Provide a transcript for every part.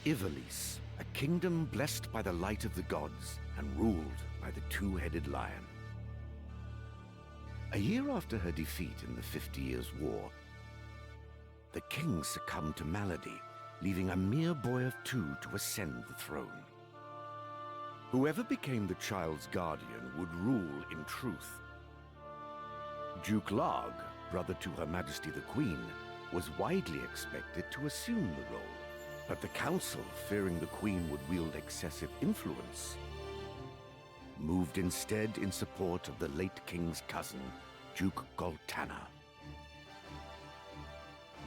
Ivalice, a kingdom blessed by the light of the gods and ruled by the two-headed lion. A year after her defeat in the 50 Years' War, the king succumbed to malady, leaving a mere boy of 2 to ascend the throne. Whoever became the child's guardian would rule in truth. Duke Larg, brother to Her Majesty the Queen, was widely expected to assume the role, but the council, fearing the Queen would wield excessive influence, moved instead in support of the late king's cousin, Duke Goltana.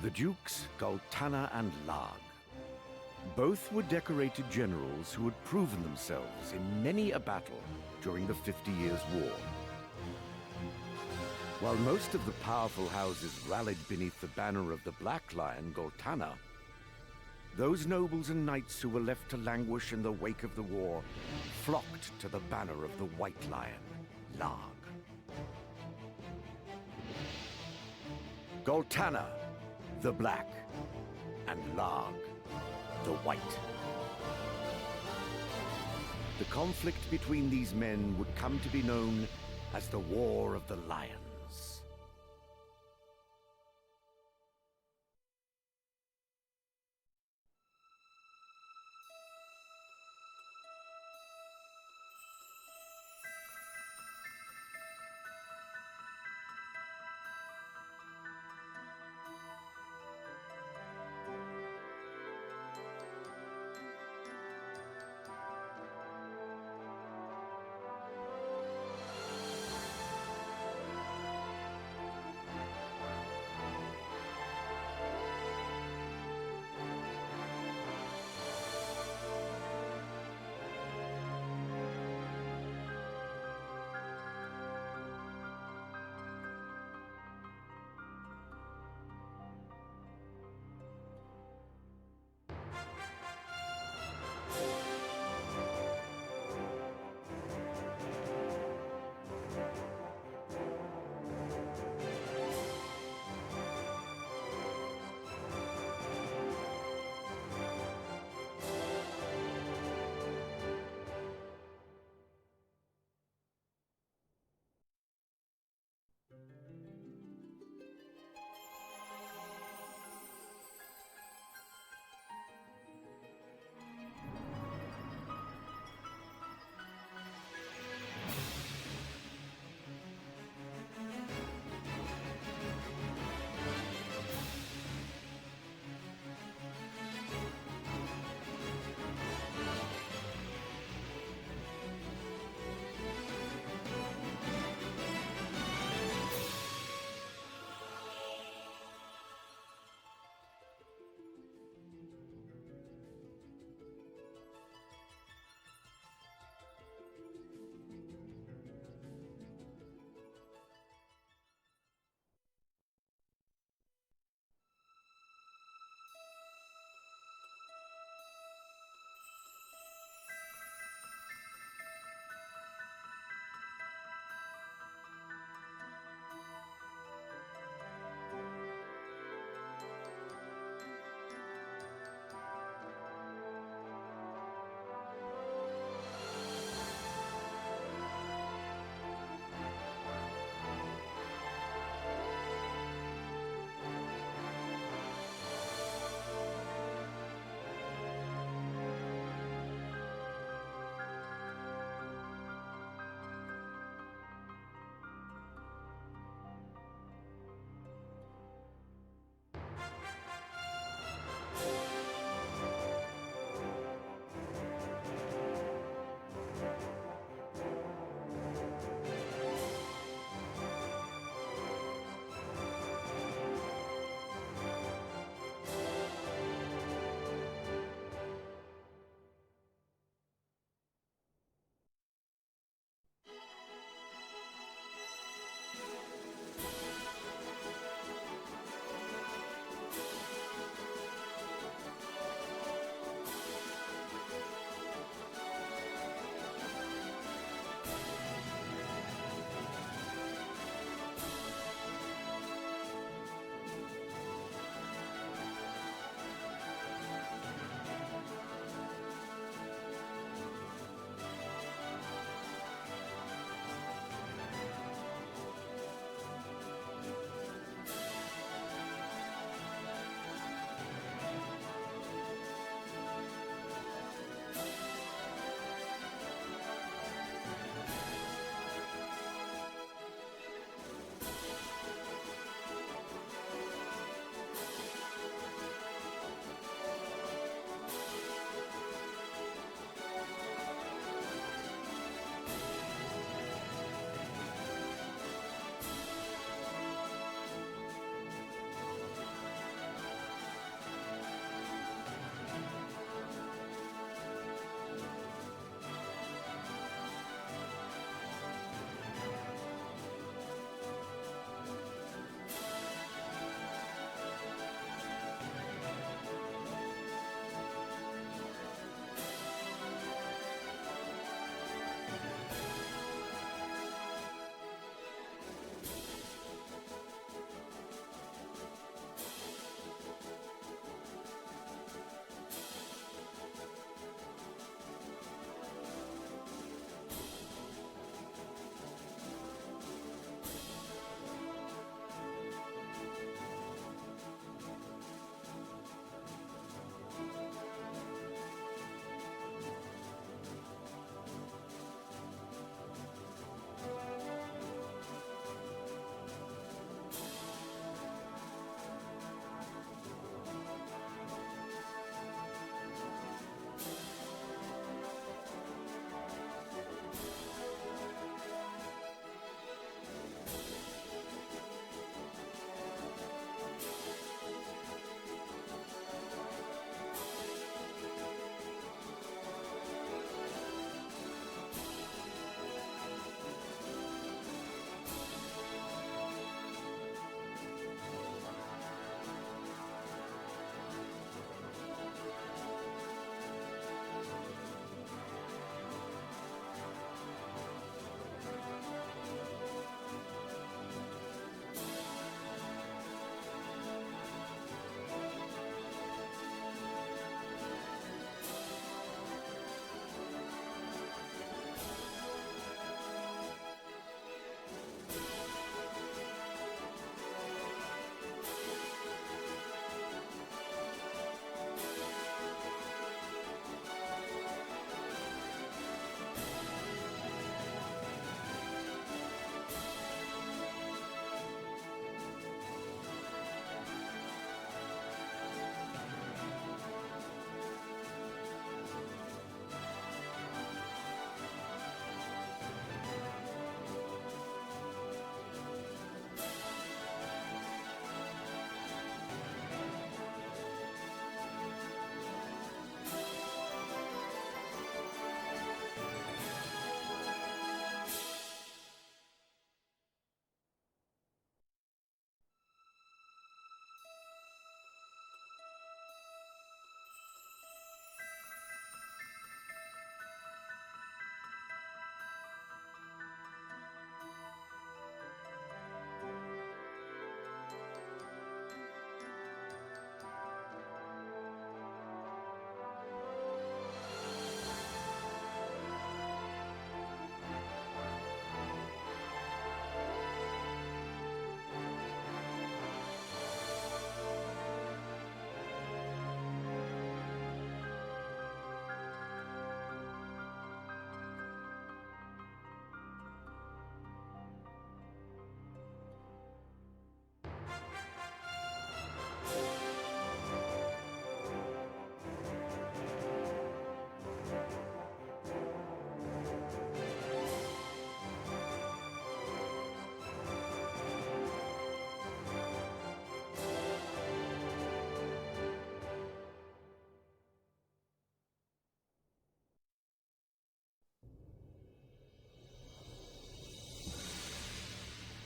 The Dukes, Goltana and Larg. Both were decorated generals who had proven themselves in many a battle during the 50 Years' War. While most of the powerful houses rallied beneath the banner of the Black Lion, Goltana, those nobles and knights who were left to languish in the wake of the war flocked to the banner of the White Lion, Larg. Goltana, the Black, and Larg, the White. The conflict between these men would come to be known as the War of the Lions.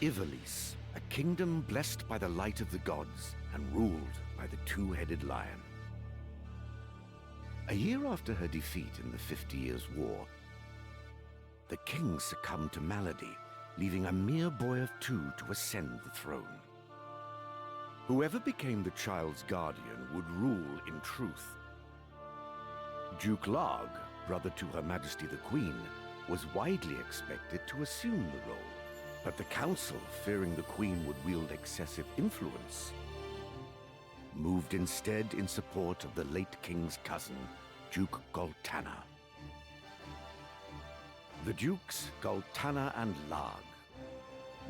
Ivalice, a kingdom blessed by the light of the gods and ruled by the two-headed lion. A year after her defeat in the 50 Years' War, the king succumbed to malady, leaving a mere boy of 2 to ascend the throne. Whoever became the child's guardian would rule in truth. Duke Larg, brother to Her Majesty the Queen, was widely expected to assume the role, but the council, fearing the Queen would wield excessive influence, moved instead in support of the late king's cousin, Duke Goltana. The Dukes, Goltana and Larg,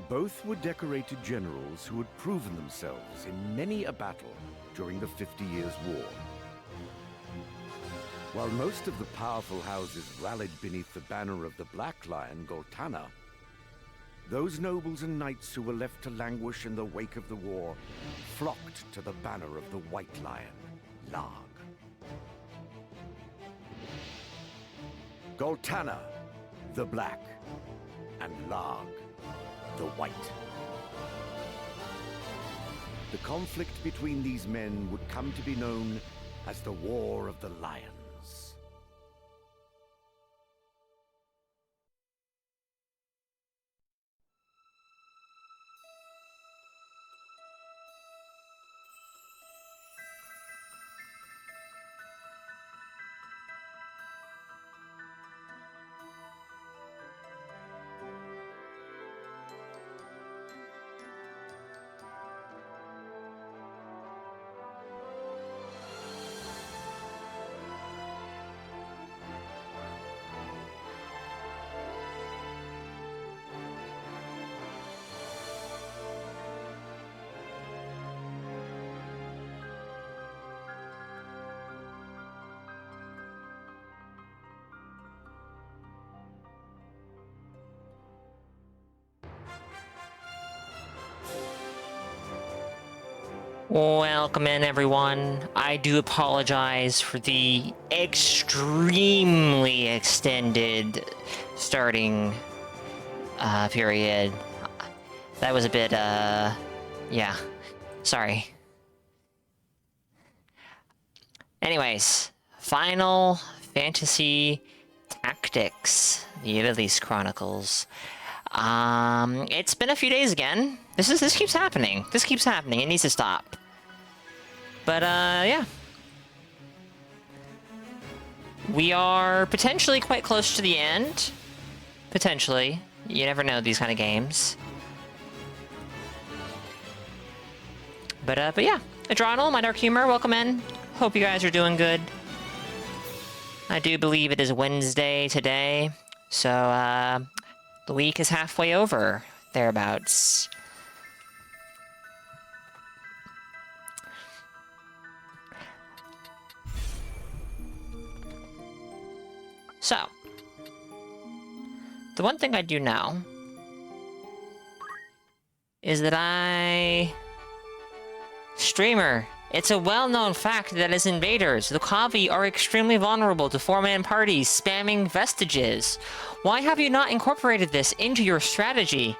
both were decorated generals who had proven themselves in many a battle during the 50 Years' War. While most of the powerful houses rallied beneath the banner of the Black Lion, Goltana, those nobles and knights who were left to languish in the wake of the war flocked to the banner of the White Lion, Larg. Goltana, the Black, and Larg, the White. The conflict between these men would come to be known as the War of the Lions. Welcome in, everyone. I do apologize for the extremely extended starting period. That was a bit, yeah. Sorry. Anyways, Final Fantasy Tactics, the Ivalice Chronicles. It's been a few days again. This keeps happening. This keeps happening. It needs to stop. But, yeah. We are potentially quite close to the end. Potentially. You never know these kind of games. But yeah. Adronal, my dark humor, welcome in. Hope you guys are doing good. I do believe it is Wednesday today. So, the week is halfway over. Thereabouts. So, the one thing I do know is that Streamer, it's a well-known fact that as invaders, the Kavi are extremely vulnerable to four-man parties spamming vestiges. Why have you not incorporated this into your strategy?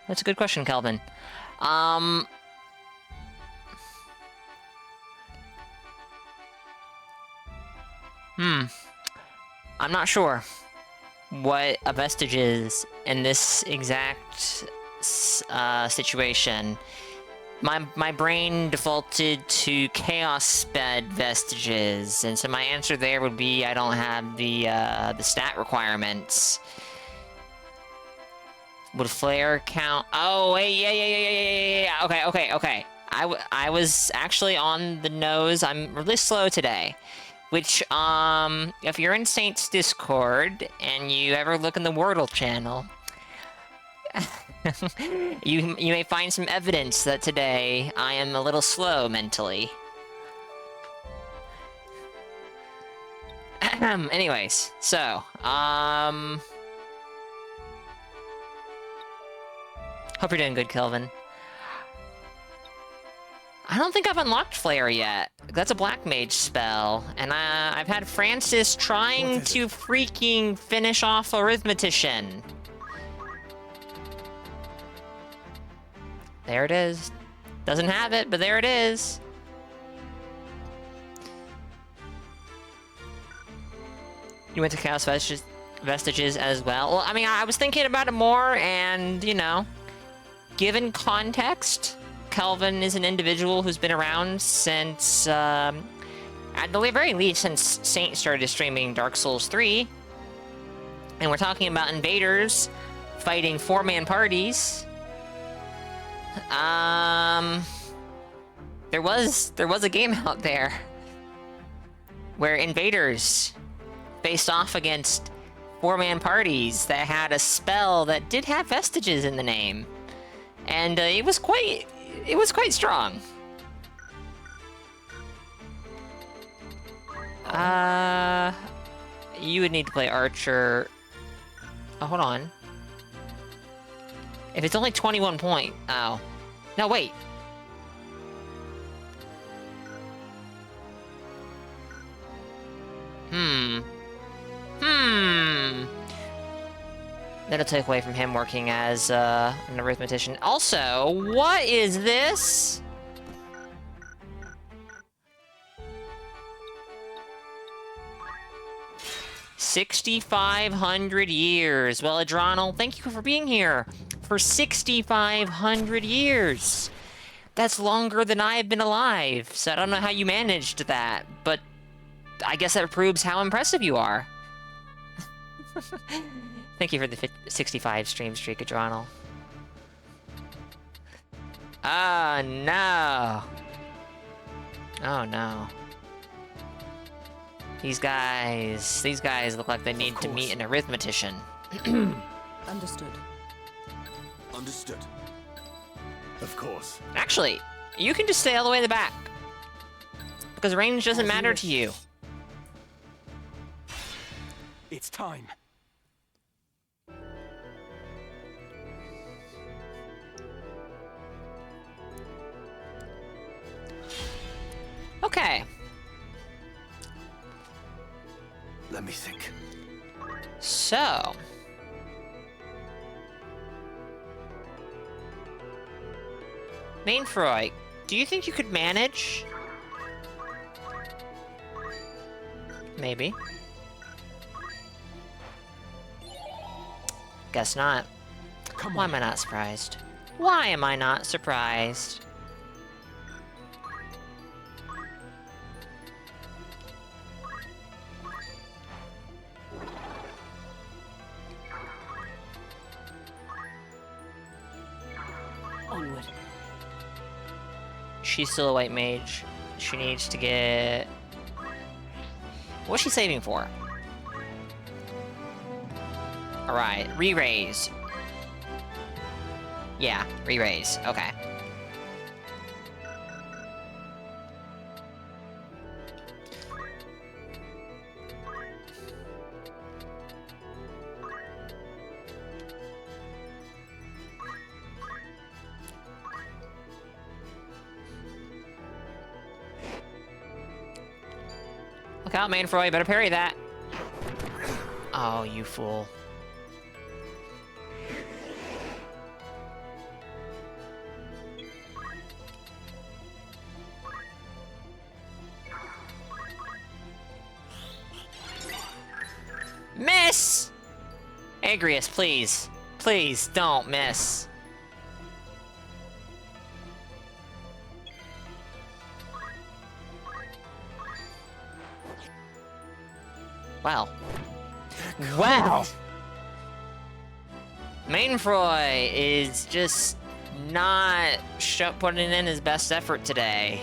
That's a good question, Kelvin. I'm not sure what a vestige is in this exact situation. My brain defaulted to chaos-sped vestiges, and so my answer there would be I don't have the stat requirements. Would flare count? Oh, wait, yeah. Okay. I was actually on the nose. I'm really slow today. Which, if you're in Saint's Discord, and you ever look in the Wordle channel, you may find some evidence that today I am a little slow mentally. Anyways, so, hope you're doing good, Kelvin. I don't think I've unlocked Flare yet. That's a Black Mage spell, and I've had Francis trying to freaking finish off Arithmetician. There it is. Doesn't have it, but there it is. You went to Chaos Vestiges as well. Well, I mean, I was thinking about it more, and, you know, given context, Kelvin is an individual who's been around since, at the very least, since Saint started streaming Dark Souls 3. And we're talking about invaders fighting 4-man parties. There was a game out there where invaders faced off against 4-man parties that had a spell that did have vestiges in the name, and it was quite strong. You would need to play Archer. Oh, hold on. If it's only 21 point, oh, no, wait. That'll take away from him working as an arithmetician. Also, what is this? $6,500 years. Well, Adronal, thank you for being here for 6,500 years. That's longer than I've been alive, so I don't know how you managed that, but I guess that proves how impressive you are. Thank you for the 65 stream streak, Adronal. Oh, no. Oh, no. These guys look like they need to meet an arithmetician. Understood. Understood. Of course. Actually, you can just stay all the way in the back. Because range doesn't matter to you. It's time. Okay. Let me think. So. Mainfroy, do you think you could manage? Maybe. Guess not. Why am I not surprised? Why am I not surprised? Onward. She's still a white mage. She needs to get... What's she saving for? Alright, re-raise. Yeah, re-raise. Okay. Look out, Mainfroy, better parry that. Oh, you fool. Miss! Agrius, please. Please, don't miss. Wow. Wow! Mainfroy is just not putting in his best effort today.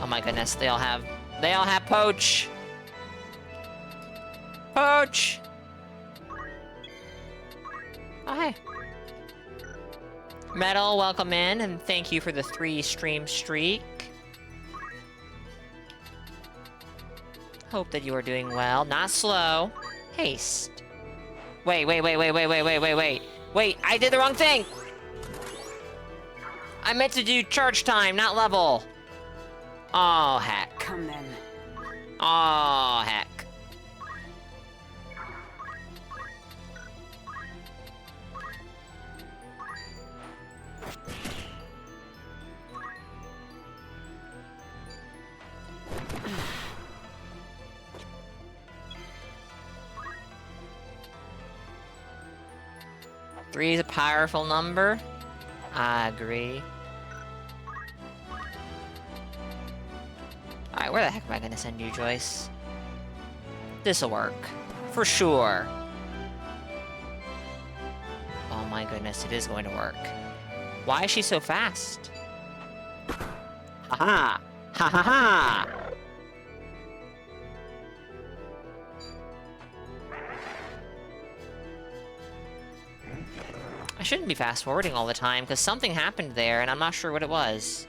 Oh my goodness, they all have Poach! Poach! Oh, hey. Metal, welcome in, and thank you for the 3 stream streak. Hope that you are doing well. Not slow. Haste. Wait. Wait, I did the wrong thing! I meant to do charge time, not level. Oh, heck. Come then. Oh, heck. Three is a powerful number. I agree. Alright, where the heck am I gonna send you, Joyce? This'll work. For sure. Oh my goodness, it is going to work. Why is she so fast? Haha! Ha ha ha! I shouldn't be fast forwarding all the time, because something happened there, and I'm not sure what it was.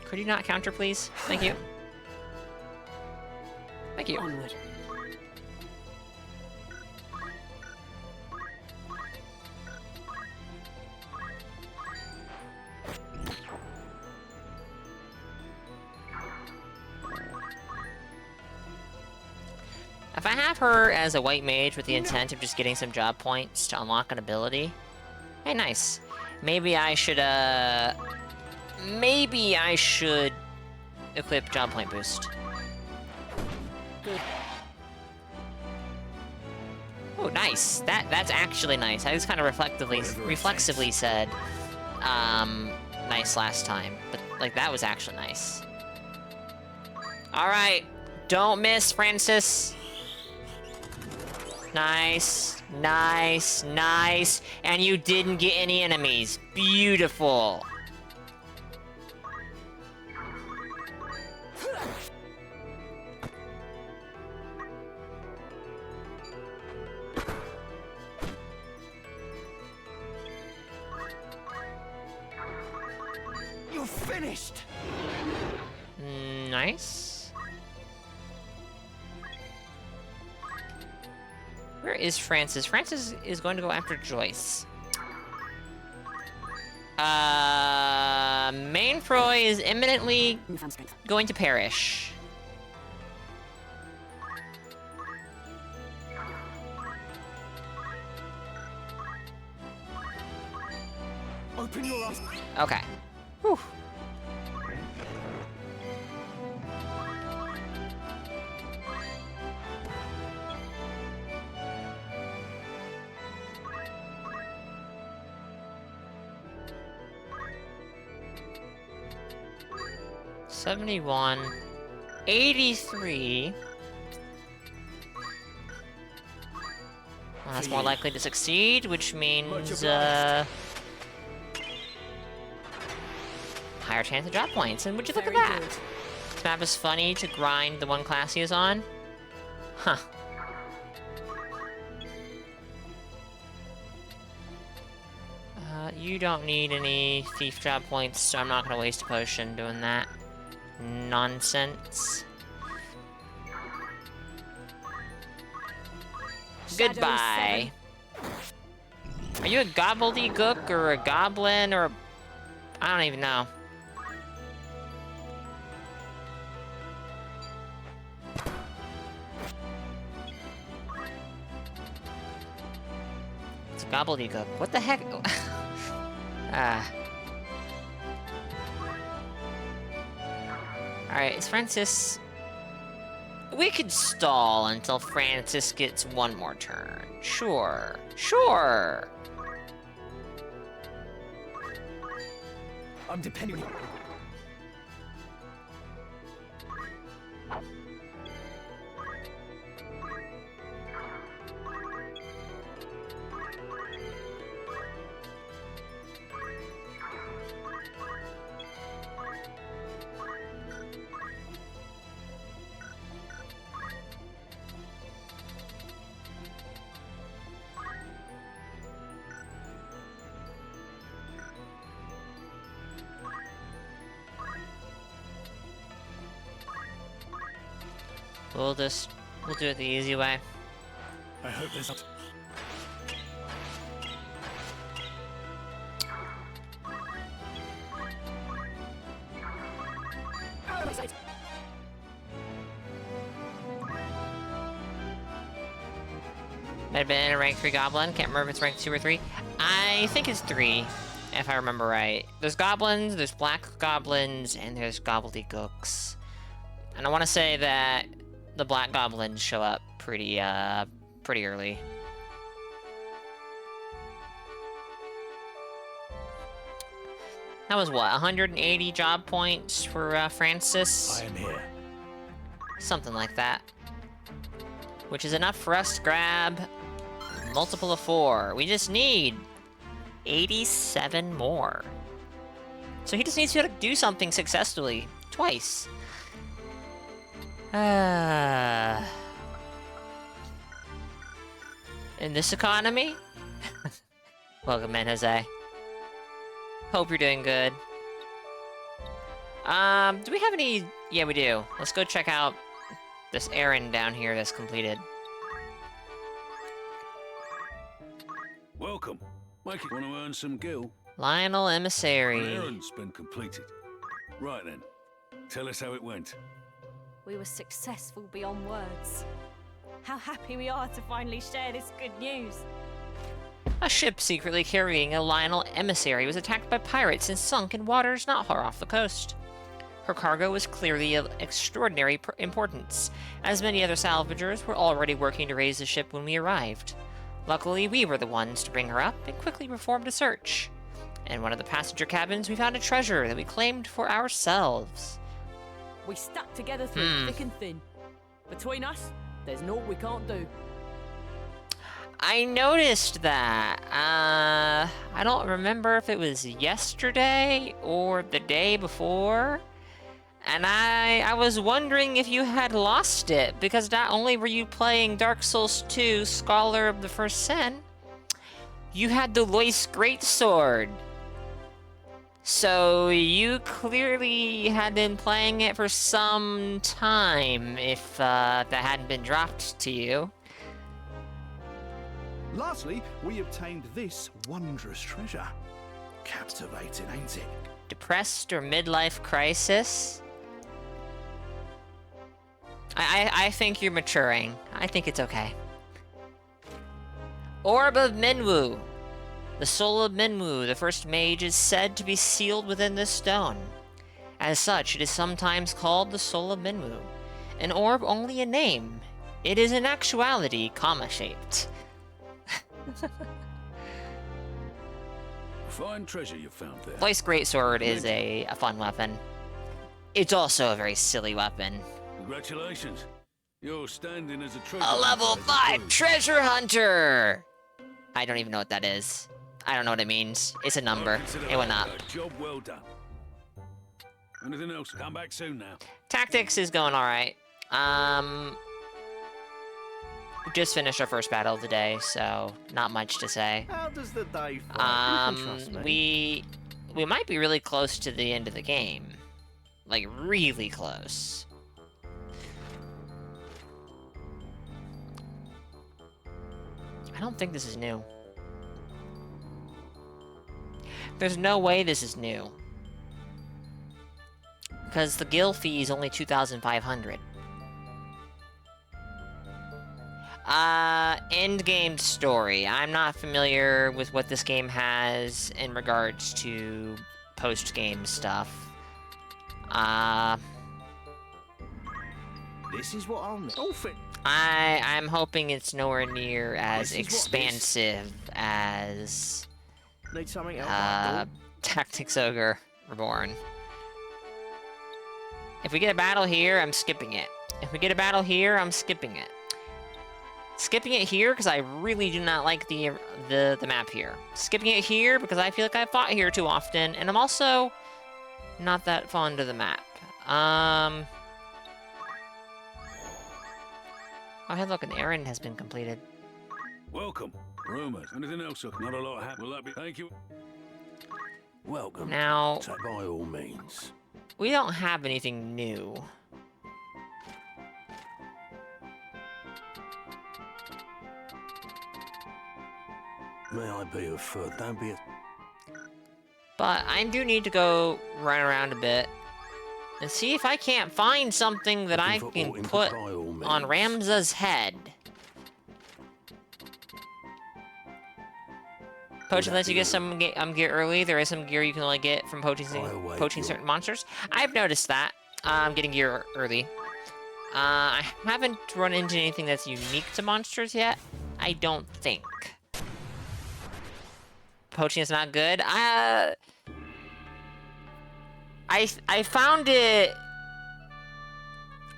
Could you not counter, please? Thank you. Thank you. Onward. If I have her as a white mage with the intent of just getting some job points to unlock an ability... Hey, nice. Maybe I should equip job point boost. Good. Oh, nice. That's actually nice. I just kind of reflexively said, nice last time. But, like, that was actually nice. Alright. Don't miss, Francis. Nice. Nice. Nice. And you didn't get any enemies. Beautiful. You're finished! Nice. Where is Francis? Francis is going to go after Joyce. Mainfroy is imminently Newfound strength. going to perish. Open your eyes. Okay. Whew. $71, 83. Well, that's more likely to succeed, which means, higher chance of drop points. And would you look at Very that? good. This map is funny to grind the one class he is on. Huh. You don't need any thief job points, so I'm not gonna waste a potion doing that. Nonsense. Shadow Goodbye. Are you a gobbledygook or a goblin or a... I don't even know. It's a gobbledygook. What the heck? Alright, is Francis... We could stall until Francis gets one more turn. Sure. Sure! I'm depending on you. We'll do it the easy way. I hope there's not. Might have been a rank 3 goblin. Can't remember if it's rank 2 or 3. I think it's 3, if I remember right. There's goblins, there's black goblins, and there's gobbledygooks. And I want to say that the black goblins show up pretty early. That was what, 180 job points for Francis? I am here. Something like that. Which is enough for us to grab multiple of 4. We just need 87 more. So he just needs to do something successfully. Twice. In this economy? Welcome in, Jose. Hope you're doing good. Do we have any... Yeah, we do. Let's go check out this errand down here that's completed. Welcome. Make it want to earn some gil. Lionel An Emissary. errand's been completed. Right then. Tell us how it went. We were successful beyond words. How happy we are to finally share this good news. A ship secretly carrying a Lionel Emissary was attacked by pirates and sunk in waters not far off the coast. Her cargo was clearly of extraordinary importance, as many other salvagers were already working to raise the ship when we arrived. Luckily, we were the ones to bring her up and quickly performed a search. In one of the passenger cabins, we found a treasure that we claimed for ourselves. We stuck together through thick and thin. Between us, there's naught we can't do. I noticed that. I don't remember if it was yesterday or the day before. And I was wondering if you had lost it, because not only were you playing Dark Souls 2, Scholar of the First Sin, you had the Lois Greatsword. So you clearly had been playing it for some time, if that hadn't been dropped to you. Lastly, we obtained this wondrous treasure. Captivating, ain't it? Depressed or midlife crisis? I think you're maturing. I think it's okay. Orb of Minwu. The soul of Minwu, the first mage, is said to be sealed within this stone. As such, it is sometimes called the soul of Minwu. An orb only a name. It is in actuality comma-shaped. Fine treasure you found there. Lois Greatsword is a fun weapon. It's also a very silly weapon. Congratulations. You're standing as a treasure A level hunter, 5 as treasure hunter! I don't even know what that is. I don't know what it means. It's a number. Consider It went that up. a job well done. Anything else? Come back soon now. Tactics is going alright. We just finished our first battle today, so not much to say. How does the day fly? You can trust me. We might be really close to the end of the game. Like, really close. I don't think this is new. There's no way this is new. Because the guild fee is only 2,500. End game story. I'm not familiar with what this game has in regards to post-game stuff. This is what I'll need. Oh, fit. I'm hoping it's nowhere near as This is what expansive as Need something else. Tactics Ogre Reborn. If we get a battle here, I'm skipping it. If we get a battle here, I'm skipping it. Skipping it here because I really do not like the map here. Skipping it here because I feel like I've fought here too often, and I'm also not that fond of the map. Oh, hey, look, an errand has been completed. Welcome. Rumors. Anything else? Not a lot happened. Will that be? Thank you. Welcome. Now, So by all means. we don't have anything new. May I be of further? Don't be a... But I do need to go run around a bit and see if I can't find something that I Looking for can aught put by all on means. Ramza's head. Poaching lets you get some gear early. There is some gear you can only get from poaching certain monsters. I've noticed that. I'm getting gear early. I haven't run into anything that's unique to monsters yet. I don't think. Poaching is not good. I found it...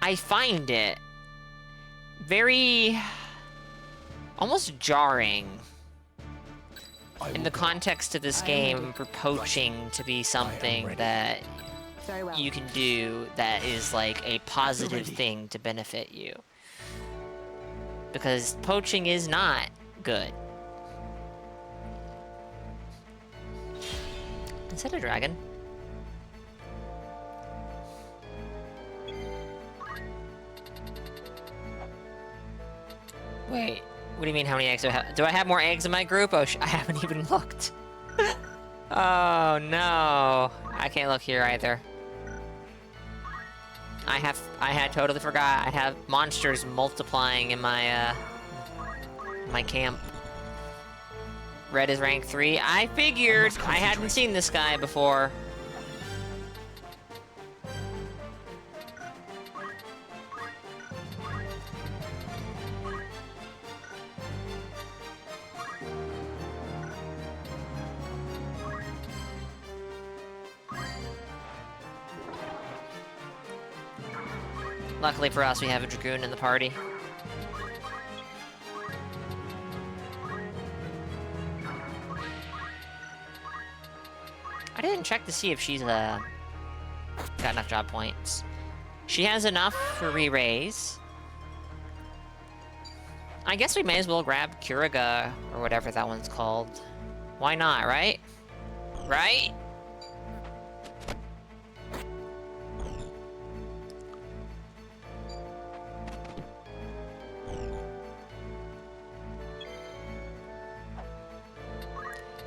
I find it very... almost jarring in the context of this game for poaching to be something that Very well. you can do that is like a positive thing to benefit you. Because poaching is not good. Is that a dragon? Wait, what do you mean how many eggs do I have? Do I have more eggs in my group? Oh, I haven't even looked. Oh no, I can't look here either. I had totally forgot. I have monsters multiplying in my camp. Red is rank 3. I figured I hadn't seen this guy before. Luckily for us, we have a Dragoon in the party. I didn't check to see if she's got enough job points. She has enough for re-raise. I guess we may as well grab Curiga, or whatever that one's called. Why not, right? Right?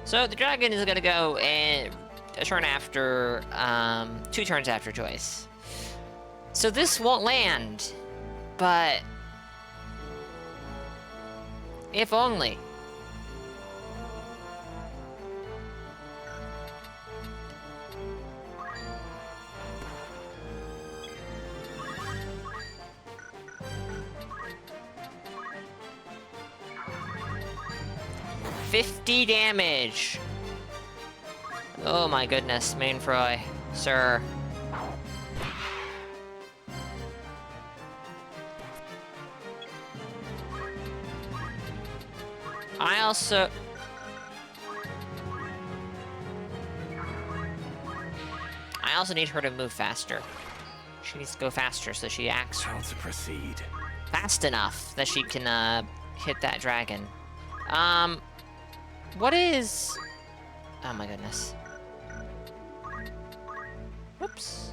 So the dragon is gonna go and a turn after, 2 turns after Joyce. So this won't land, but if only. $50 damage. Oh my goodness, Mainfroy, sir. I also need her to move faster. She needs to go faster so she acts How to proceed? fast enough that she can hit that dragon. What is... Oh my goodness. Whoops.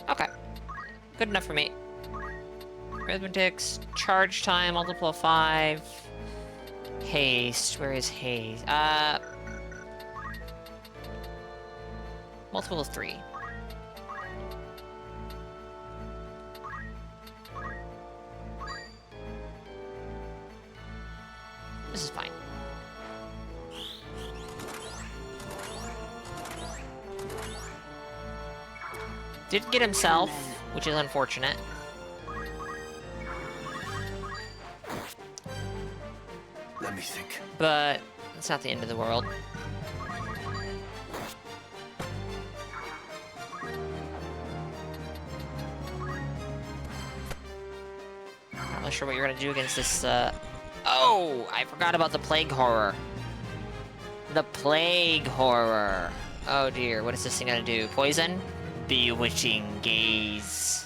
Okay. Good enough for me. Arithmetics, charge time, multiple of 5. Haste, where is haste? Multiple of 3. This is fine. Did get himself, which is unfortunate. Let me think. But it's not the end of the world. I'm not sure what you're gonna do against this, Oh! I forgot about the Plague Horror. The Plague Horror. Oh dear, what is this thing gonna do? Poison? Bewitching Gaze.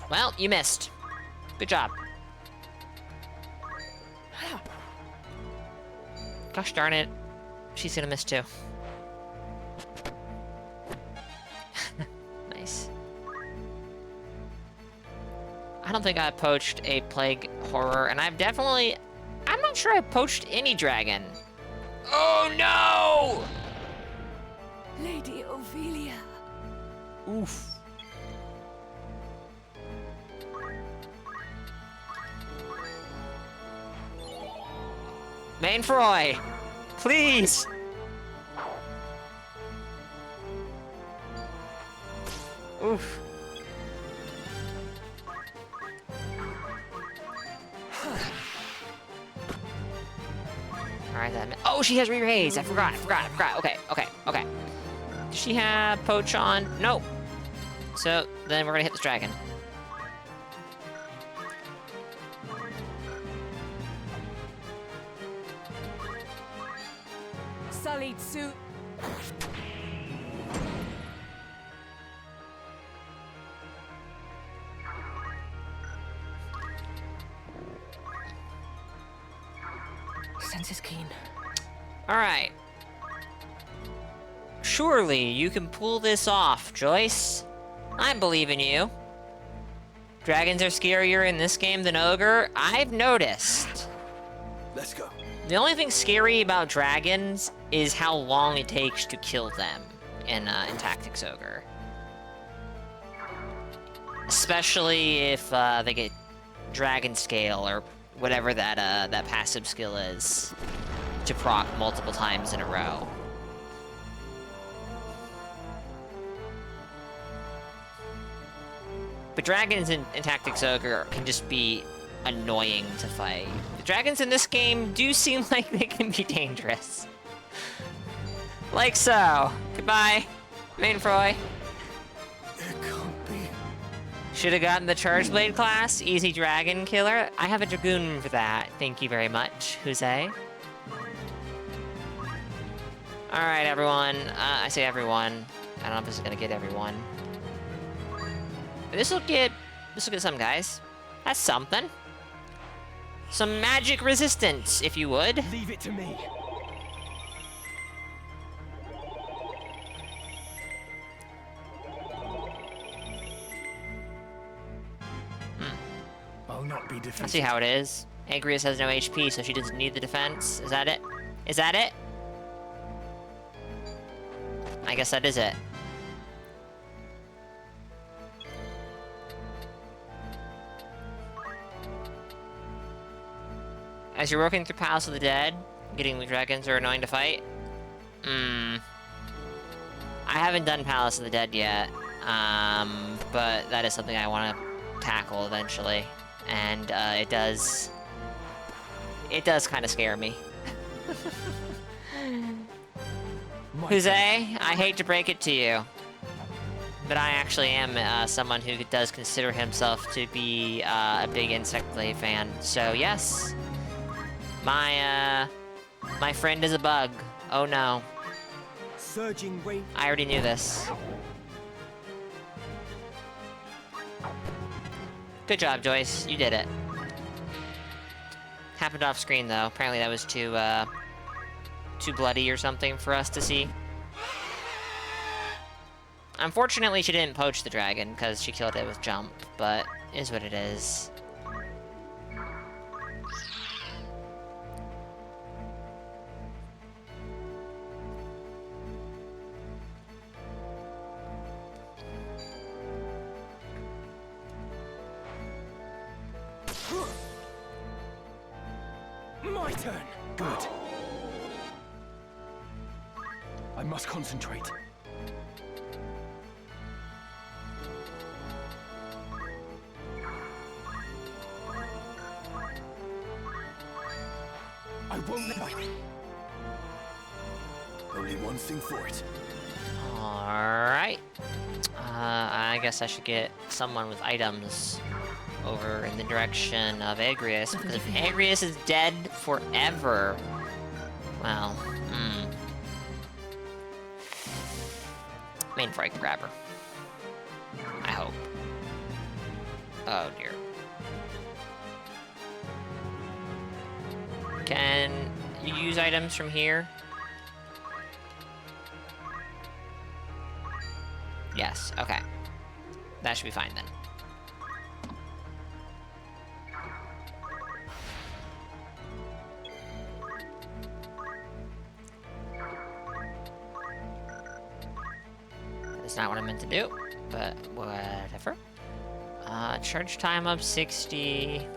Well, you missed. Good job. Gosh darn it. She's gonna miss too. Nice. don't think I've poached a plague horror, and I'm not sure I've poached any dragon. Oh no! Lady Ophelia. Oof. Mainfroy, please. Oof. Alright, that. Oh, she has re-raise. I forgot. Okay. Does she have poach on? No. So then we're gonna hit this dragon. Sullied suit. Sense is keen. Alright. Surely you can pull this off, Joyce. I believe in you. Dragons are scarier in this game than ogre. I've noticed. Let's go. The only thing scary about dragons is how long it takes to kill them in Tactics Ogre. Especially if they get Dragon Scale or whatever that passive skill is to proc multiple times in a row. But dragons in Tactics Ogre can just be annoying to fight. The dragons in this game do seem like they can be dangerous. Like so. Goodbye, Mainfroy. It can't be. Should have gotten the Charge Blade class. Easy dragon killer. I have a Dragoon for that. Thank you very much, Jose. Alright, everyone. I say everyone. I don't know if this is gonna get everyone. But this'll get some, guys. That's something. Some magic resistance, if you would. Leave it to me. I'll not be defeated. Let's see how it is. Agrius has no HP, so she doesn't need the defense. Is that it? Is that it? I guess that is it. As you're working through Palace of the Dead, getting the dragons are annoying to fight. I haven't done Palace of the Dead yet, but that is something I want to tackle eventually, and it does kind of scare me. Jose, I hate to break it to you, but I actually am someone who does consider himself to be a big Insect Blade fan. So yes, my friend is a bug. Oh no. Surging rain. I already knew this. Good job, Joyce. You did it. Happened off screen though. Apparently that was too bloody or something for us to see. Unfortunately, she didn't poach the dragon because she killed it with jump, but is what it is. My turn. Good. I must concentrate. I won't let my... Only one thing for it. Alright. I guess I should get someone with items over in the direction of Agrius, because if Agrius is dead forever, well, Mainfroy can grab her. I hope. Oh dear. Can you use items from here? Yes, okay. That should be fine then. That's not what I meant to do, but whatever. Charge time of 60.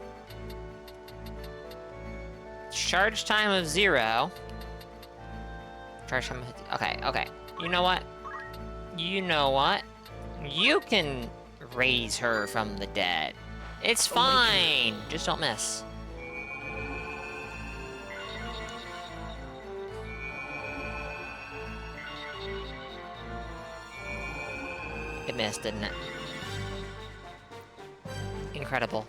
Charge time of 0. Charge time of 50. Okay, okay. You know what? You know what? You can raise her from the dead. It's fine. Just don't miss. It missed, didn't it? Incredible.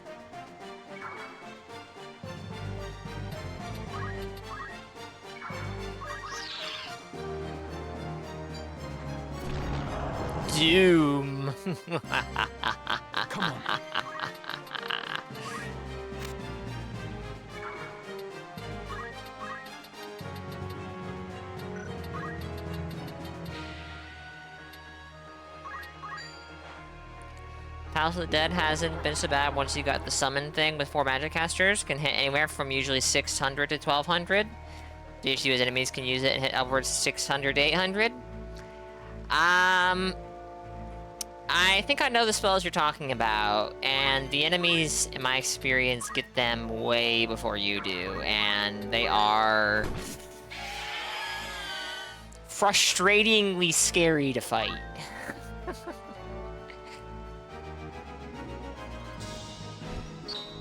Doom. Come on. House of the Dead hasn't been so bad once you got the summon thing with 4 magic casters. Can hit anywhere from usually 600 to 1200. The issue is enemies can use it and hit upwards 600 to 800. I think I know the spells you're talking about, and the enemies, in my experience, get them way before you do, and they are frustratingly scary to fight.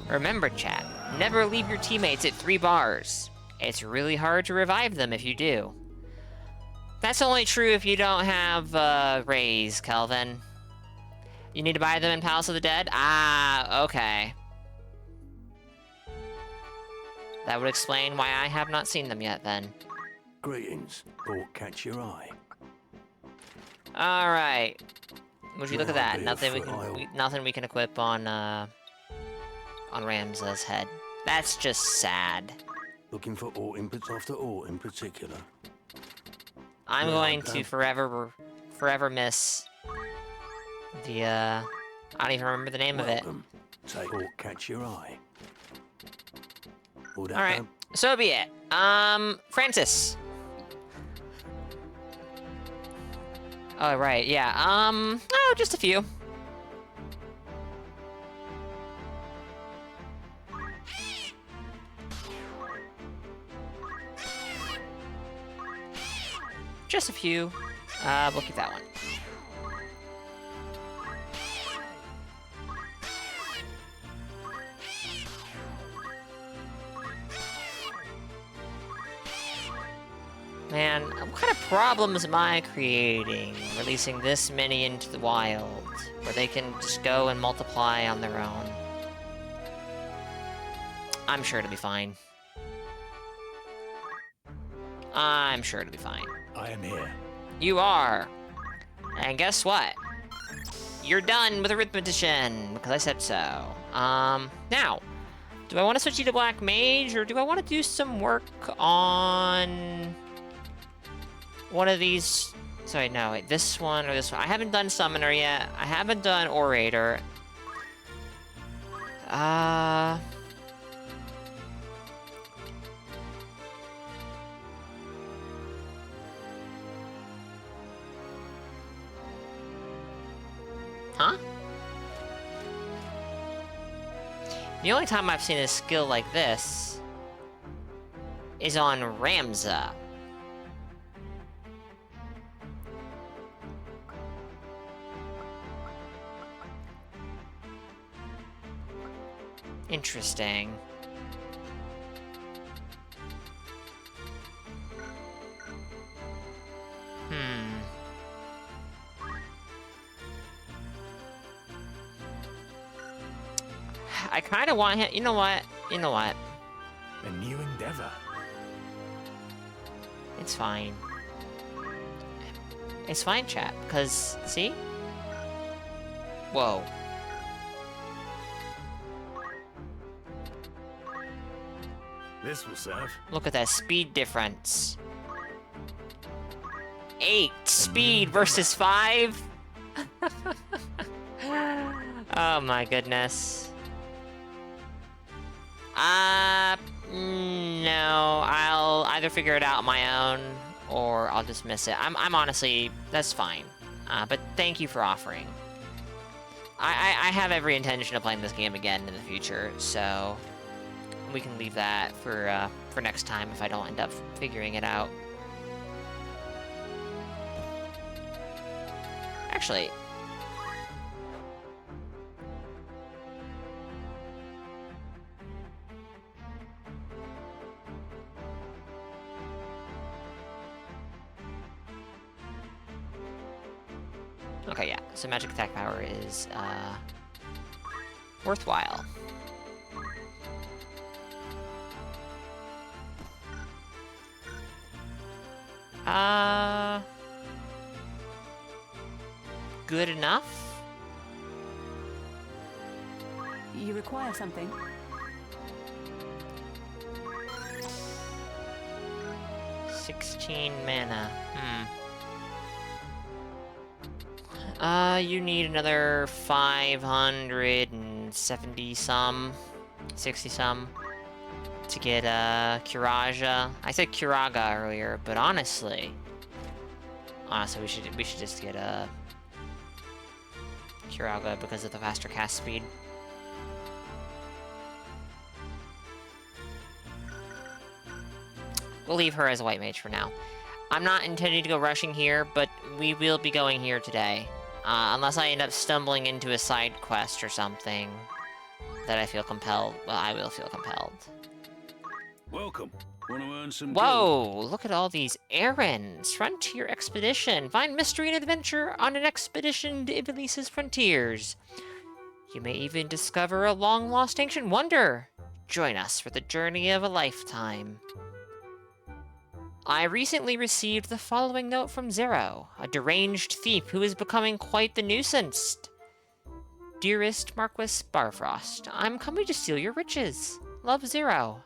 Remember, chat, never leave your teammates at 3 bars. It's really hard to revive them if you do. That's only true if you don't have, raise, Kelvin. You need to buy them in Palace of the Dead? Ah, okay. That would explain why I have not seen them yet, then. Greetings. Thought catch your eye. Alright. Would you look at that? Be a Nothing we foot can aisle. nothing we can equip on Ramza's head. That's just sad. Looking for aught after aught in particular. I'm Yeah, going okay. to forever miss the I don't even remember the name of it. Welcome. Say thought catch your eye. All that Alright, done? so be it. Francis. Oh, right, yeah, oh, just a few. Just a few. We'll keep that one. Man, what kind of problems am I creating, releasing this many into the wild, where they can just go and multiply on their own? I'm sure it'll be fine. I'm sure it'll be fine. I am here. You are. And guess what? You're done with Arithmetician, because I said so. Now, do I want to switch you to Black Mage, or do I want to do some work on one of these? Sorry, no, wait, this one or this one. I haven't done Summoner yet. I haven't done Orator. Huh? The only time I've seen a skill like this is on Ramza. Interesting. I kind of want him. You know what? You know what? A new endeavor. It's fine. It's fine, chat. Because, see? Whoa. This will serve. Look at that speed difference. 8 speed versus 5? Oh my goodness. No, I'll either figure it out on my own, or I'll just miss it. I'm honestly, that's fine. But thank you for offering. I have every intention of playing this game again in the future, so we can leave that for next time if I don't end up figuring it out. Actually, okay, yeah, so magic attack power is, worthwhile. Good enough? You require something? $16 mana. You need another 570 some, 60 some to get Curaja. I said Curaga earlier, but honestly, we should just get Curaga because of the faster cast speed. We'll leave her as a white mage for now. I'm not intending to go rushing here, but we will be going here today. Unless I end up stumbling into a side quest or something that I feel compelled. Well, I will feel compelled. Welcome. Want to earn some Whoa! Look at all these errands. Frontier expedition. Find mystery and adventure on an expedition to Ivalice's frontiers. You may even discover a long-lost ancient wonder. Join us for the journey of a lifetime. I recently received the following note from Zero, a deranged thief who is becoming quite the nuisance. Dearest Marquis Barfrost, I'm coming to steal your riches. Love, Zero.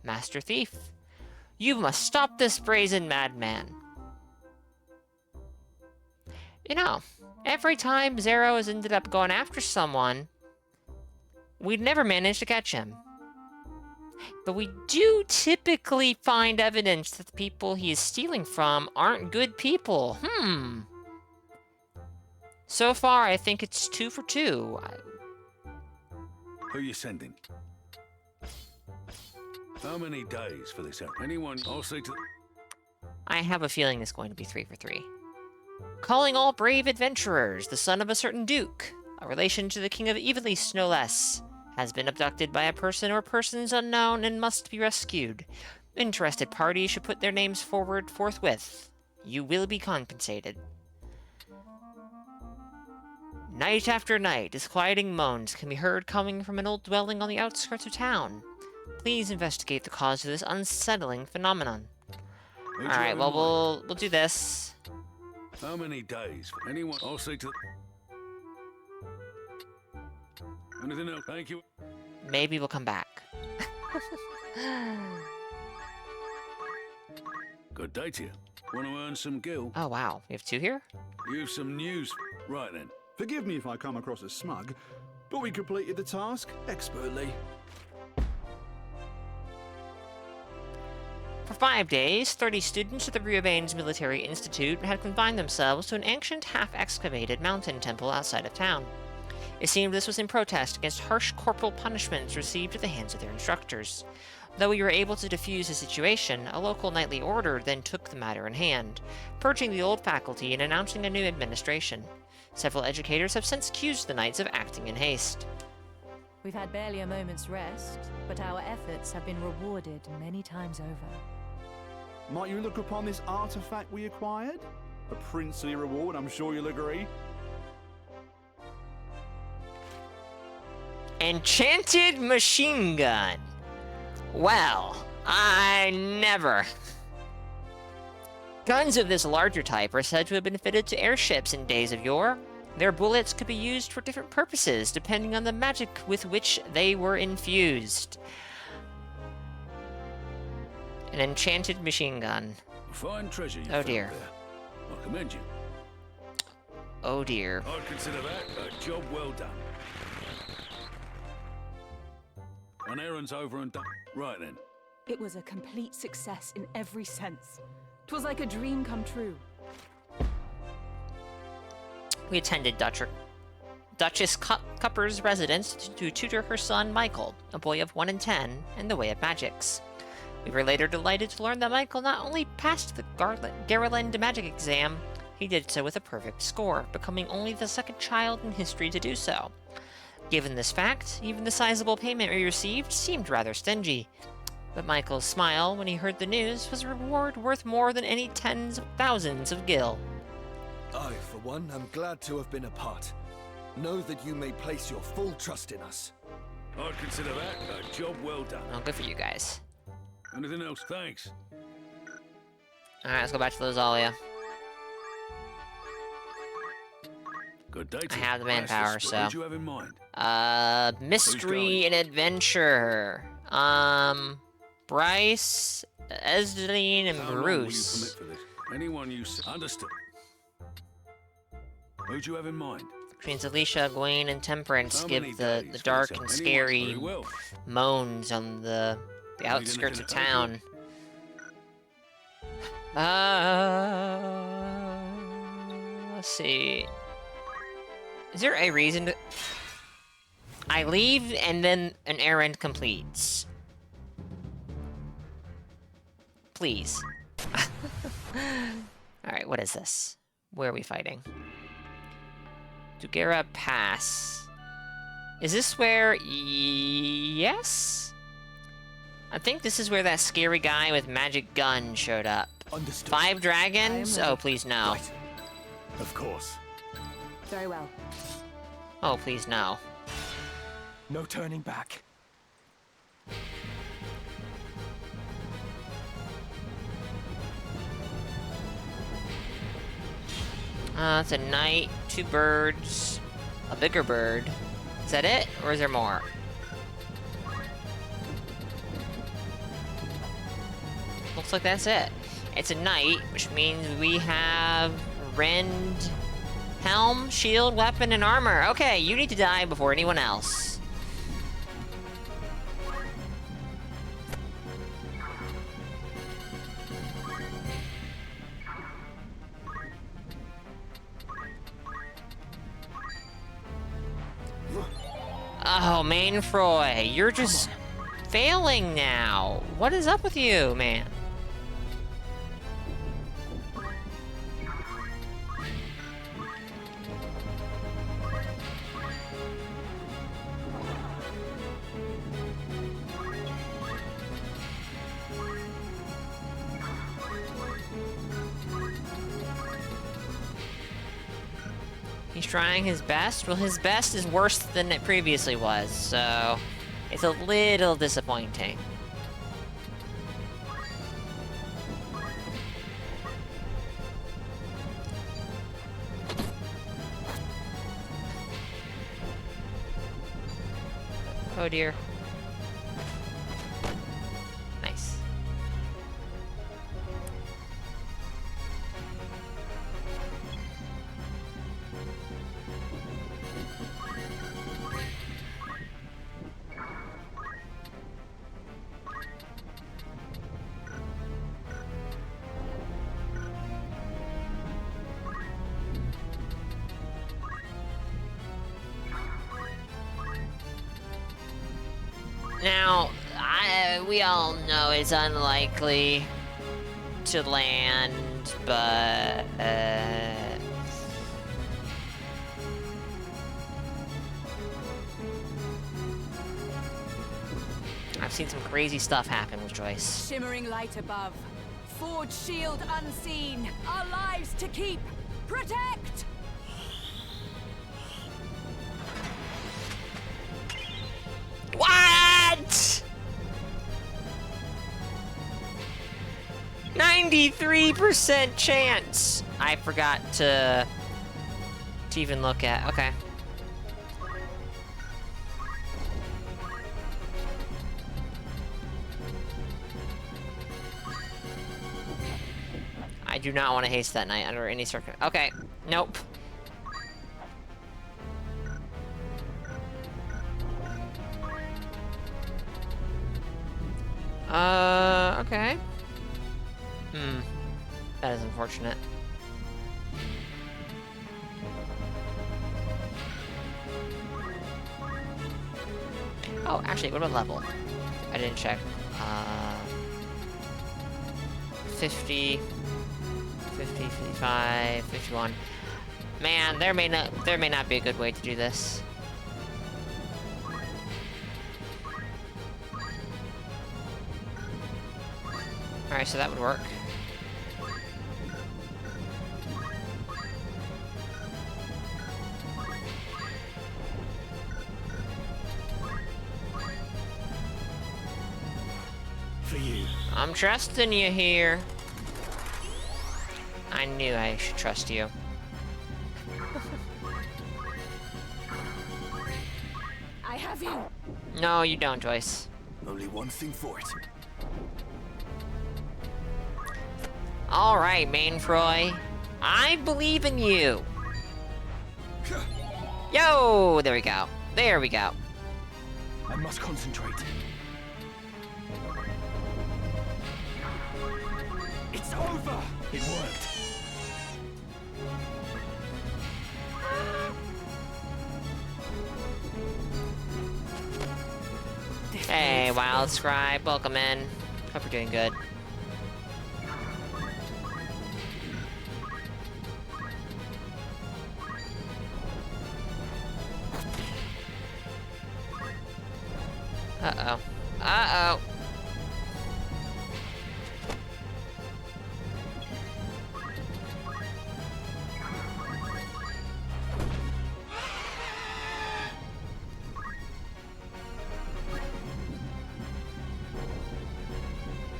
Master Thief. You must stop this brazen madman. You know, every time Zero has ended up going after someone, we'd never managed to catch him. But we do typically find evidence that the people he is stealing from aren't good people. So far, I think it's 2 for 2. Who you sending? How many days for this? Anyone? I'll see to... I have a feeling it's going to be 3 for 3. Calling all brave adventurers, the son of a certain duke, a relation to the king of Ivalice, no less, has been abducted by a person or persons unknown and must be rescued. Interested parties should put their names forward forthwith. You will be compensated. Night after night, disquieting moans can be heard coming from an old dwelling on the outskirts of town. Please investigate the cause of this unsettling phenomenon. Alright, well, we'll do this. How many days? Anyone? I'll see to... Anything else? Thank you. Maybe we'll come back. Good day to you. Want to earn some gil? Oh, wow. We have 2 here? You've some news. Right then. Forgive me if I come across as smug, but we completed the task expertly. For 5 days, 30 students at the Riobanes Military Institute had confined themselves to an ancient, half-excavated mountain temple outside of town. It seemed this was in protest against harsh corporal punishments received at the hands of their instructors. Though we were able to defuse the situation, a local nightly order then took the matter in hand, purging the old faculty and announcing a new administration. Several educators have since accused the knights of acting in haste. We've had barely a moment's rest, but our efforts have been rewarded many times over. Might you look upon this artifact we acquired? A princely reward, I'm sure you'll agree. Enchanted machine gun. Well, I never. Guns of this larger type are said to have been fitted to airships in days of yore. Their bullets could be used for different purposes, depending on the magic with which they were infused. An enchanted machine gun. Fine treasure you Oh found dear. there. I commend you. Oh dear. I'd consider that a job well done. An errand's over and done. Right then. It was a complete success in every sense. 'Twas like a dream come true. We attended Duchess Cupper's residence to tutor her son Michael, a boy of 1 in 10, in the way of magics. We were later delighted to learn that Michael not only passed the Garland magic exam, he did so with a perfect score, becoming only the second child in history to do so. Given this fact, even the sizable payment we received seemed rather stingy. But Michael's smile when he heard the news was a reward worth more than any tens of thousands of gil. I, for one, am glad to have been a part. Know that you may place your full trust in us. I'd consider that a job well done. Oh, good for you guys. Anything else? Thanks. Alright, let's go back to Lozalia. Good day. I have the manpower, so. What do you have in mind? Mystery and adventure. Bryce, Esdeline, and How long will you Bruce. commit for this? Anyone you understood. Who do you have in mind? Queens Alicia, Gwen, and Temperance How give many the days dark will and it take? scary Very well. moans on the outskirts of anything to town. Let's see. Is there a reason to... I leave and then an errand completes. Please. Alright, what is this? Where are we fighting? Dugera Pass. Is this where... Yes? I think this is where that scary guy with magic gun showed up. Understood. 5 dragons? I am Oh, please no. Right. Of course. Very well. Oh, please no. No turning back. It's a knight, 2 birds, a bigger bird. Is that it? Or is there more? Looks like that's it. It's a knight, which means we have rend, helm, shield, weapon, and armor. Okay, you need to die before anyone else. Oh, Mainfroy, you're just failing now. What is up with you, man? He's trying his best. Well, his best is worse than it previously was, so it's a little disappointing. Oh dear. Nice. Now, we all know it's unlikely to land, but I've seen some crazy stuff happen with Joyce. Shimmering light above. Forge shield unseen. Our lives to keep. Protect! What? 93% chance. I forgot to even look at. Okay. I do not want to haste that night under any circumstance. Okay. Nope. Okay. That is unfortunate. Oh, actually, what about level? I didn't check. 50, 55, 51. Man, there may not be a good way to do this. Alright, so that would work. For you. I'm trusting you here. I knew I should trust you. I have you. No, you don't, Joyce. Only one thing for it. Alright, Mainfroy. I believe in you. Yo! There we go. There we go. I must concentrate. It's over! It worked. Hey, Wild Scribe. Welcome in. Hope you're doing good. Uh-oh. Uh-oh.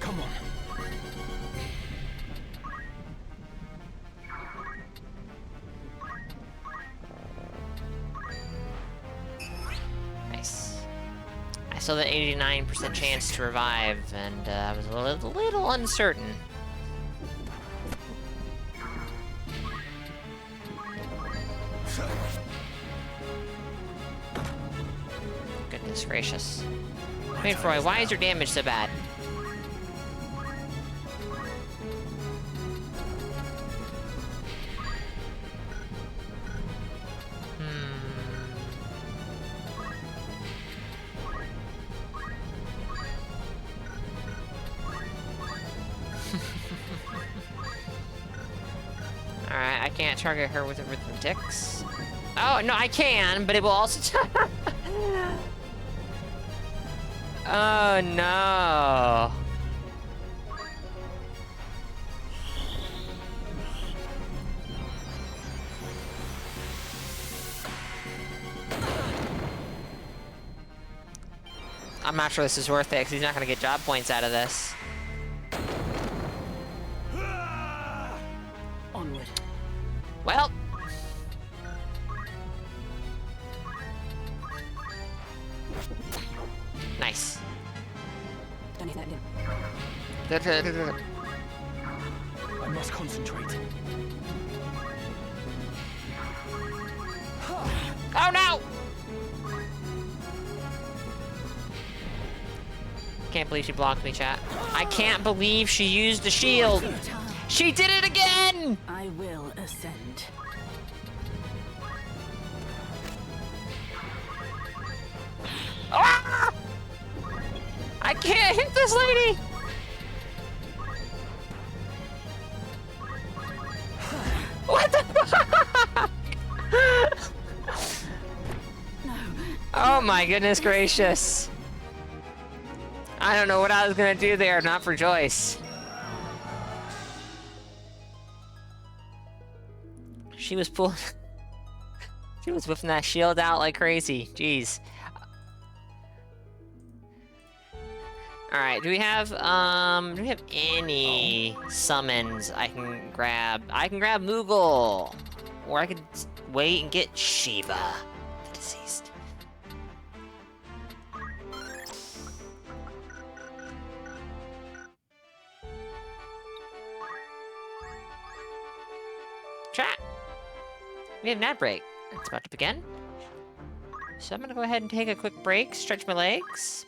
Come on. Nice. I saw the 89% chance to revive, and I was a little uncertain. Goodness gracious. Mainfroy, why is your damage so bad? Alright, I can't target her with arithmetics. Oh, no, I can, but it will also... Oh, no. I'm not sure this is worth it, because he's not going to get job points out of this. Onward. Well. Nice. I must concentrate. Oh no! Can't believe she blocked me, chat. I can't believe she used the shield. She did it again! I will ascend. Ah! I can't hit this lady! What the fuck? Oh my goodness gracious. I don't know what I was gonna do there, not for Joyce. She was pulling... She was whipping that shield out like crazy. Jeez. Alright, do we have any summons I can grab? I can grab Moogle! Or I could wait and get Shiva, the deceased. Chat! We have an ad break. It's about to begin. So I'm gonna go ahead and take a quick break, stretch my legs.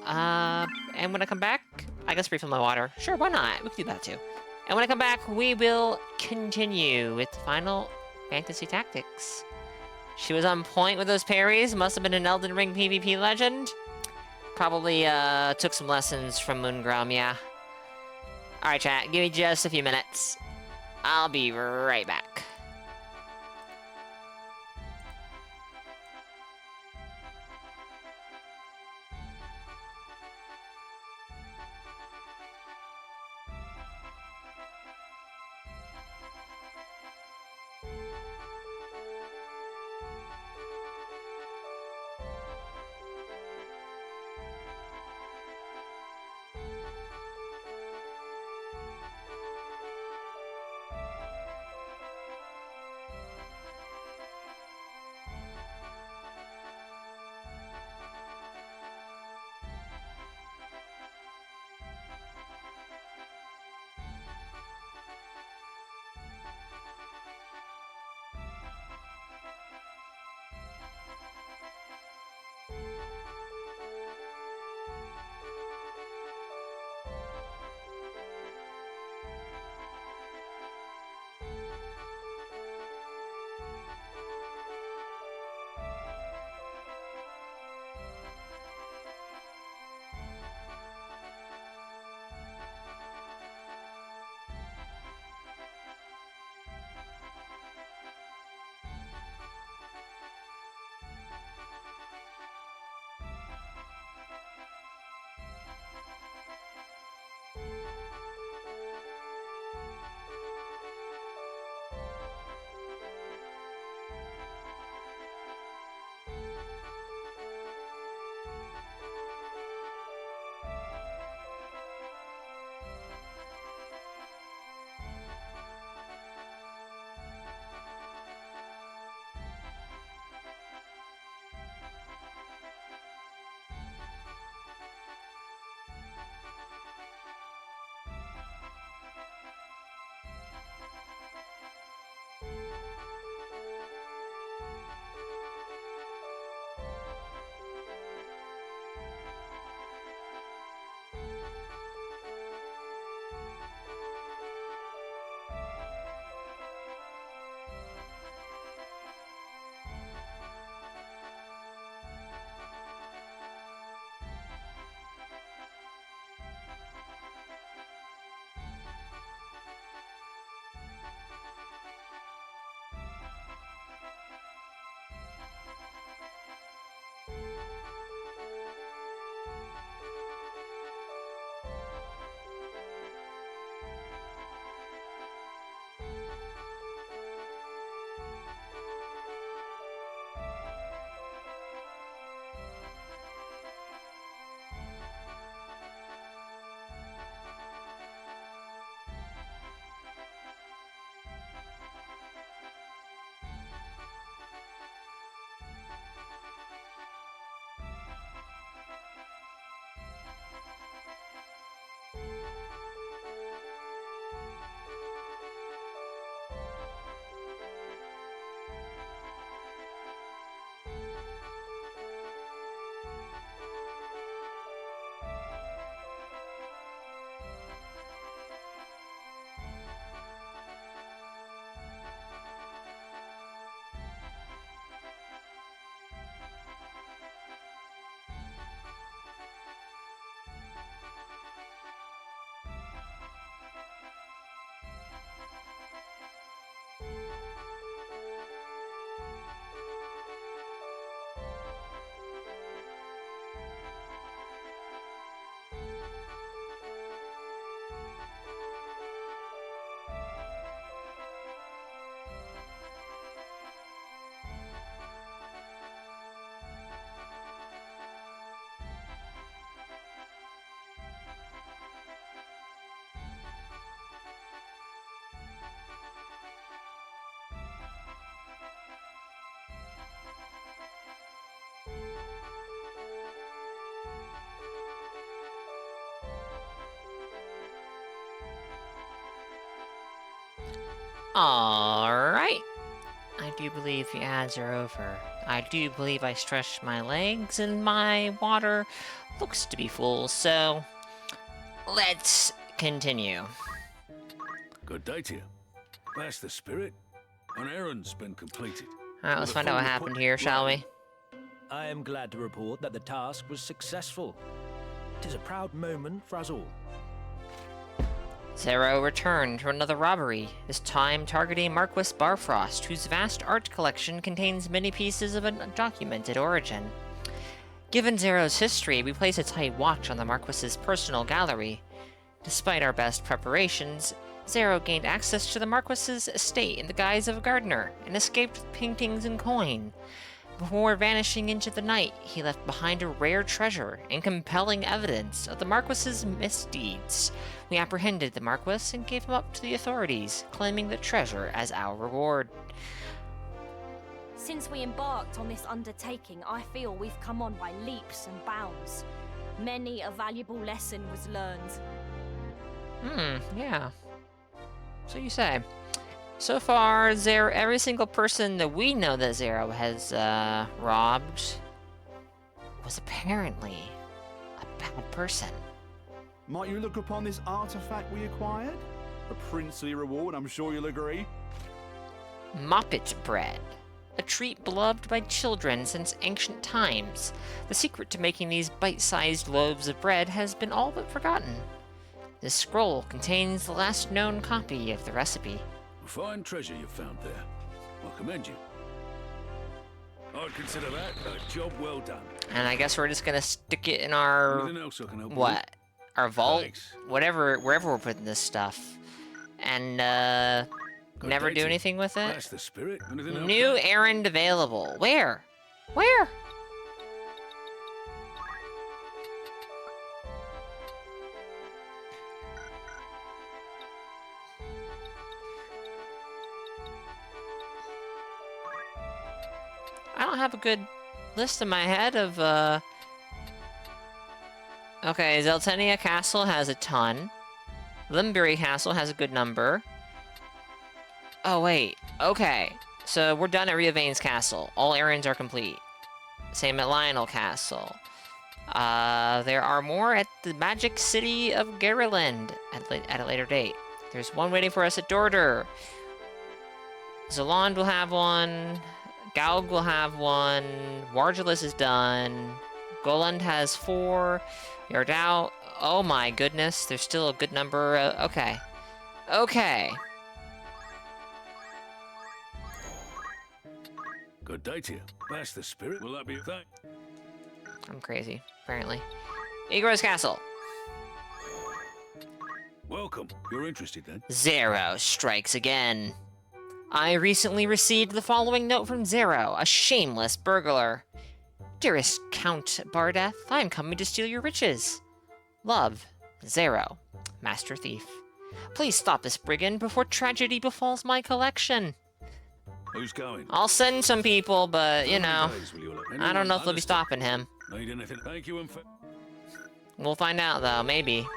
And when I come back, I guess refill my water. Sure, why not? We can do that too. And when I come back, we will continue with the final Fantasy Tactics. She was on point with those parries. Must have been an Elden Ring PvP legend. Probably took some lessons from Moongrum, yeah. Alright, chat, give me just a few minutes. I'll be right back. Alright. I do believe the ads are over. I do believe I stretched my legs and my water looks to be full, so let's continue. Good day to you. That's the spirit. An errand's been completed. Alright, let's find out what happened here, shall we? I am glad to report that the task was successful. It is a proud moment for us all. Zero returned to another robbery, this time targeting Marquis Barfrost, whose vast art collection contains many pieces of undocumented origin. Given Zero's history, we place a tight watch on the Marquis's personal gallery. Despite our best preparations, Zero gained access to the Marquis's estate in the guise of a gardener, and escaped with paintings and coin. Before vanishing into the night, he left behind a rare treasure and compelling evidence of the Marquis's misdeeds. We apprehended the Marquis and gave him up to the authorities, claiming the treasure as our reward. Since we embarked on this undertaking, I feel we've come on by leaps and bounds. Many a valuable lesson was learned. Yeah. So you say. So far, every single person that we know that Zero has robbed was apparently a bad person. Might you look upon this artifact we acquired? A princely reward, I'm sure you'll agree. Moppet bread. A treat beloved by children since ancient times. The secret to making these bite-sized loaves of bread has been all but forgotten. This scroll contains the last known copy of the recipe. Fine treasure you found there. I commend you. I'd consider that a job well done. And I guess we're just gonna stick it in our... Anything else I can help what? with? Our vault? Thanks. Whatever, wherever we're putting this stuff. And, never do anything with it? That's the spirit. Anything else? New errand available. Where? Where? I don't have a good list in my head of, Okay, Zeltenia Castle has a ton. Limbury Castle has a good number. Oh, wait. Okay. So, we're done at Ria Vane's Castle. All errands are complete. Same at Lionel Castle. There are more at the Magic City of Garyland at a later date. There's one waiting for us at Dorder. Zalond will have one. Gaug will have one. Wargelis is done. Goland has 4. Yardao. Oh my goodness, there's still a good number. Okay. Okay. Good day to you. That's the spirit. Will that be a thing? I'm crazy, apparently. Igor's Castle. Welcome. You're interested then? Zero strikes again. I recently received the following note from Zero, a shameless burglar. Dearest Count Bardeth, I am coming to steal your riches. Love, Zero, Master Thief. Please stop this brigand before tragedy befalls my collection. Who's going? I'll send some people, but, you know, I don't know if they'll be Understood. stopping him. Need anything? Thank you and We'll find out, though, maybe.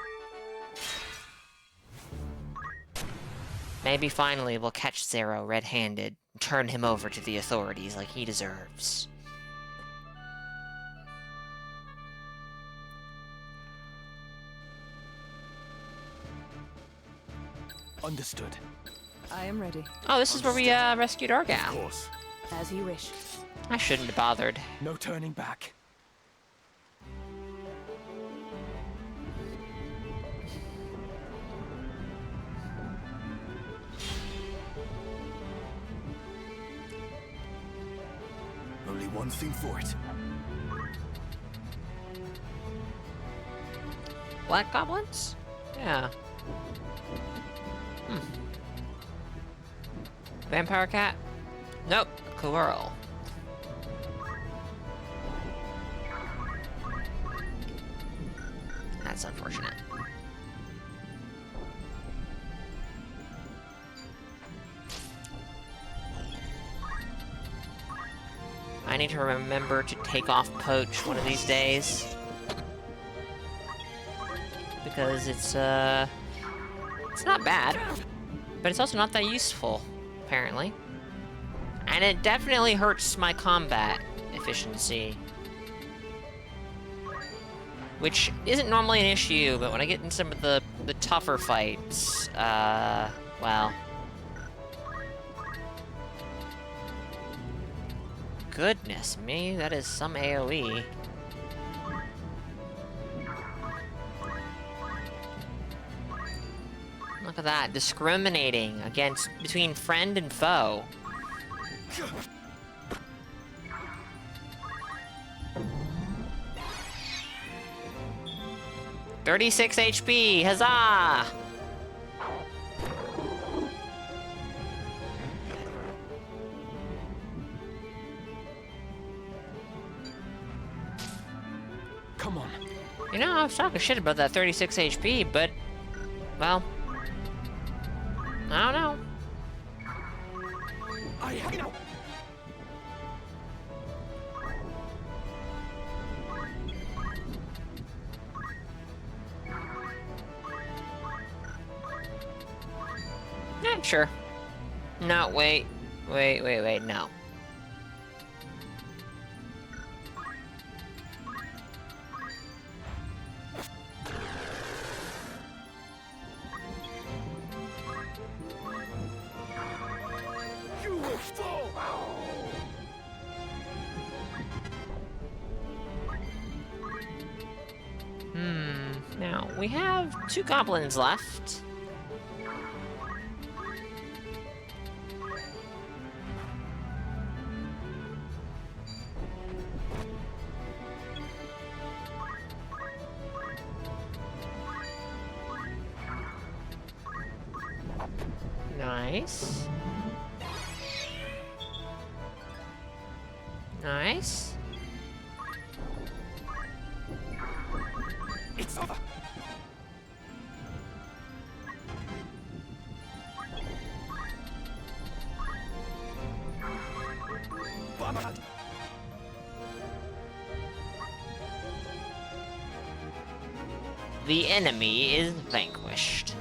Maybe finally we'll catch Zero red-handed and turn him over to the authorities like he deserves. Understood. I am ready. Oh, this is where we rescued our gal. Of course. As you wish. I shouldn't have bothered. No turning back. Only one thing for it. Black goblins? Yeah. Vampire cat? Nope. Coral. That's unfortunate. I need to remember to take off Poach one of these days. Because it's not bad, but it's also not that useful, apparently. And it definitely hurts my combat efficiency. Which isn't normally an issue, but when I get in some of the tougher fights, well... Goodness me, that is some AoE. Look at that, discriminating between friend and foe. 36 HP, huzzah! Come on. You know, I was talking shit about that 36 HP, but, well, I don't know. Yeah, sure. No, wait, no. You will fall! Now, we have 2 goblins left. Nice. Nice. It's over! The enemy is vanquished.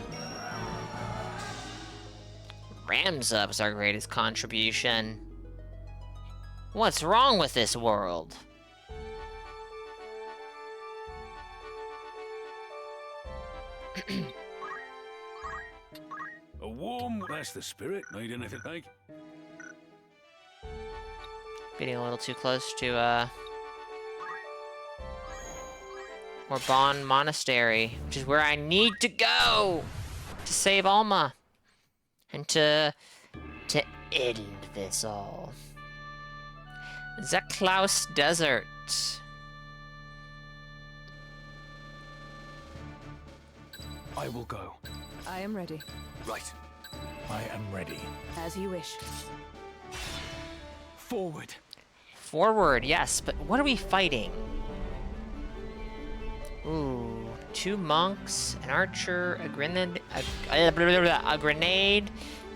Ramza was our greatest contribution. What's wrong with this world? A warm... That's the spirit. Need anything, Hank? Getting a little too close to, Morbon Monastery, which is where I need to go to save Alma and to end this all. Zeklaus Desert. I will go. I am ready. Right. I am ready. As you wish. Forward. Forward, yes, but what are we fighting? Ooh, 2 monks, an archer, a grenade,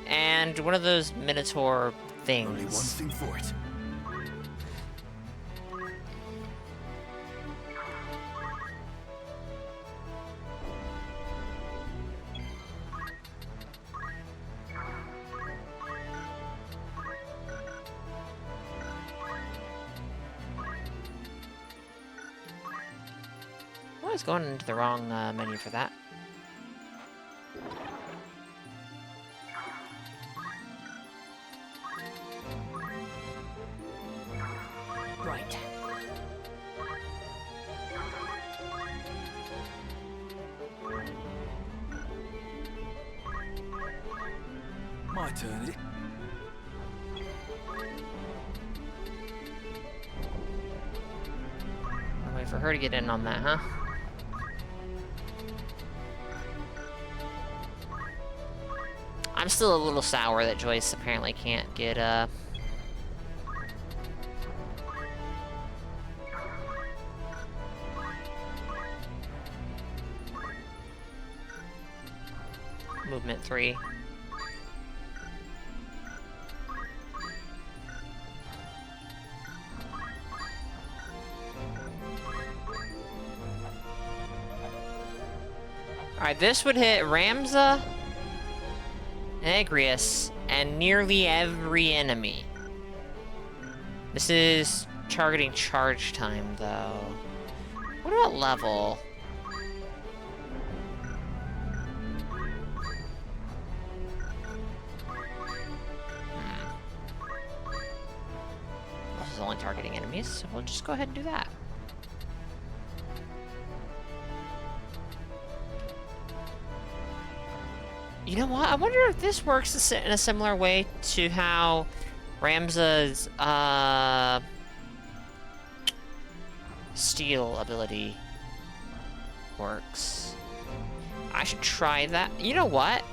and one of those minotaur things. Only one thing for it. I was going into the wrong menu for that. Right. My turn. I'll wait for her to get in on that, huh? I'm still a little sour that Joyce apparently can't get, Movement 3. Alright, this would hit Ramza, Agrius, and nearly every enemy. This is targeting charge time, though. What about level? is only targeting enemies, so we'll just go ahead and do that. You know what? I wonder if this works in a similar way to how Ramza's steal ability works. I should try that. You know what?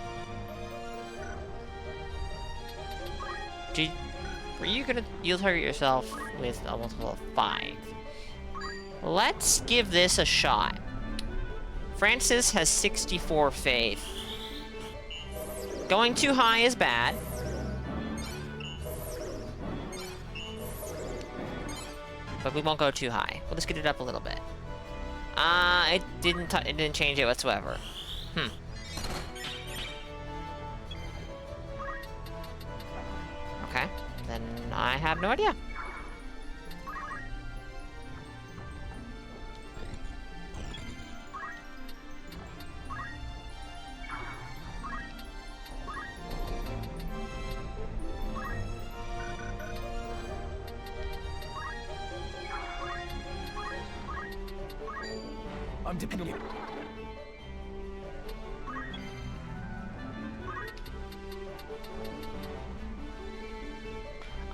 Were you gonna... You'll target yourself with a multiple of 5. Let's give this a shot. Francis has 64 faith. Going too high is bad. But we won't go too high. We'll just get it up a little bit. It didn't change it whatsoever. Okay, then I have no idea. I'm depending on you.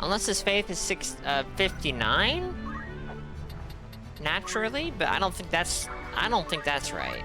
Unless his faith is 59? Naturally, but I don't think that's right.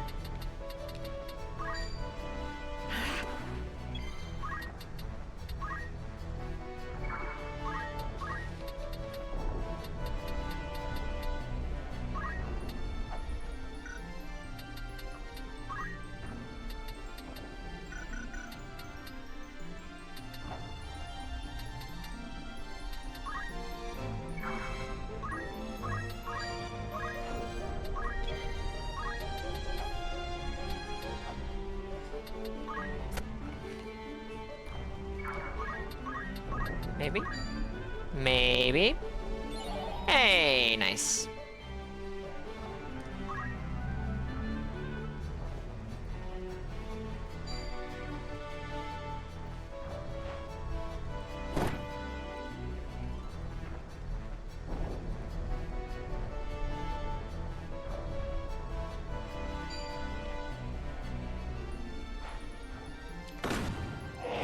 Maybe? Maybe? Hey, nice.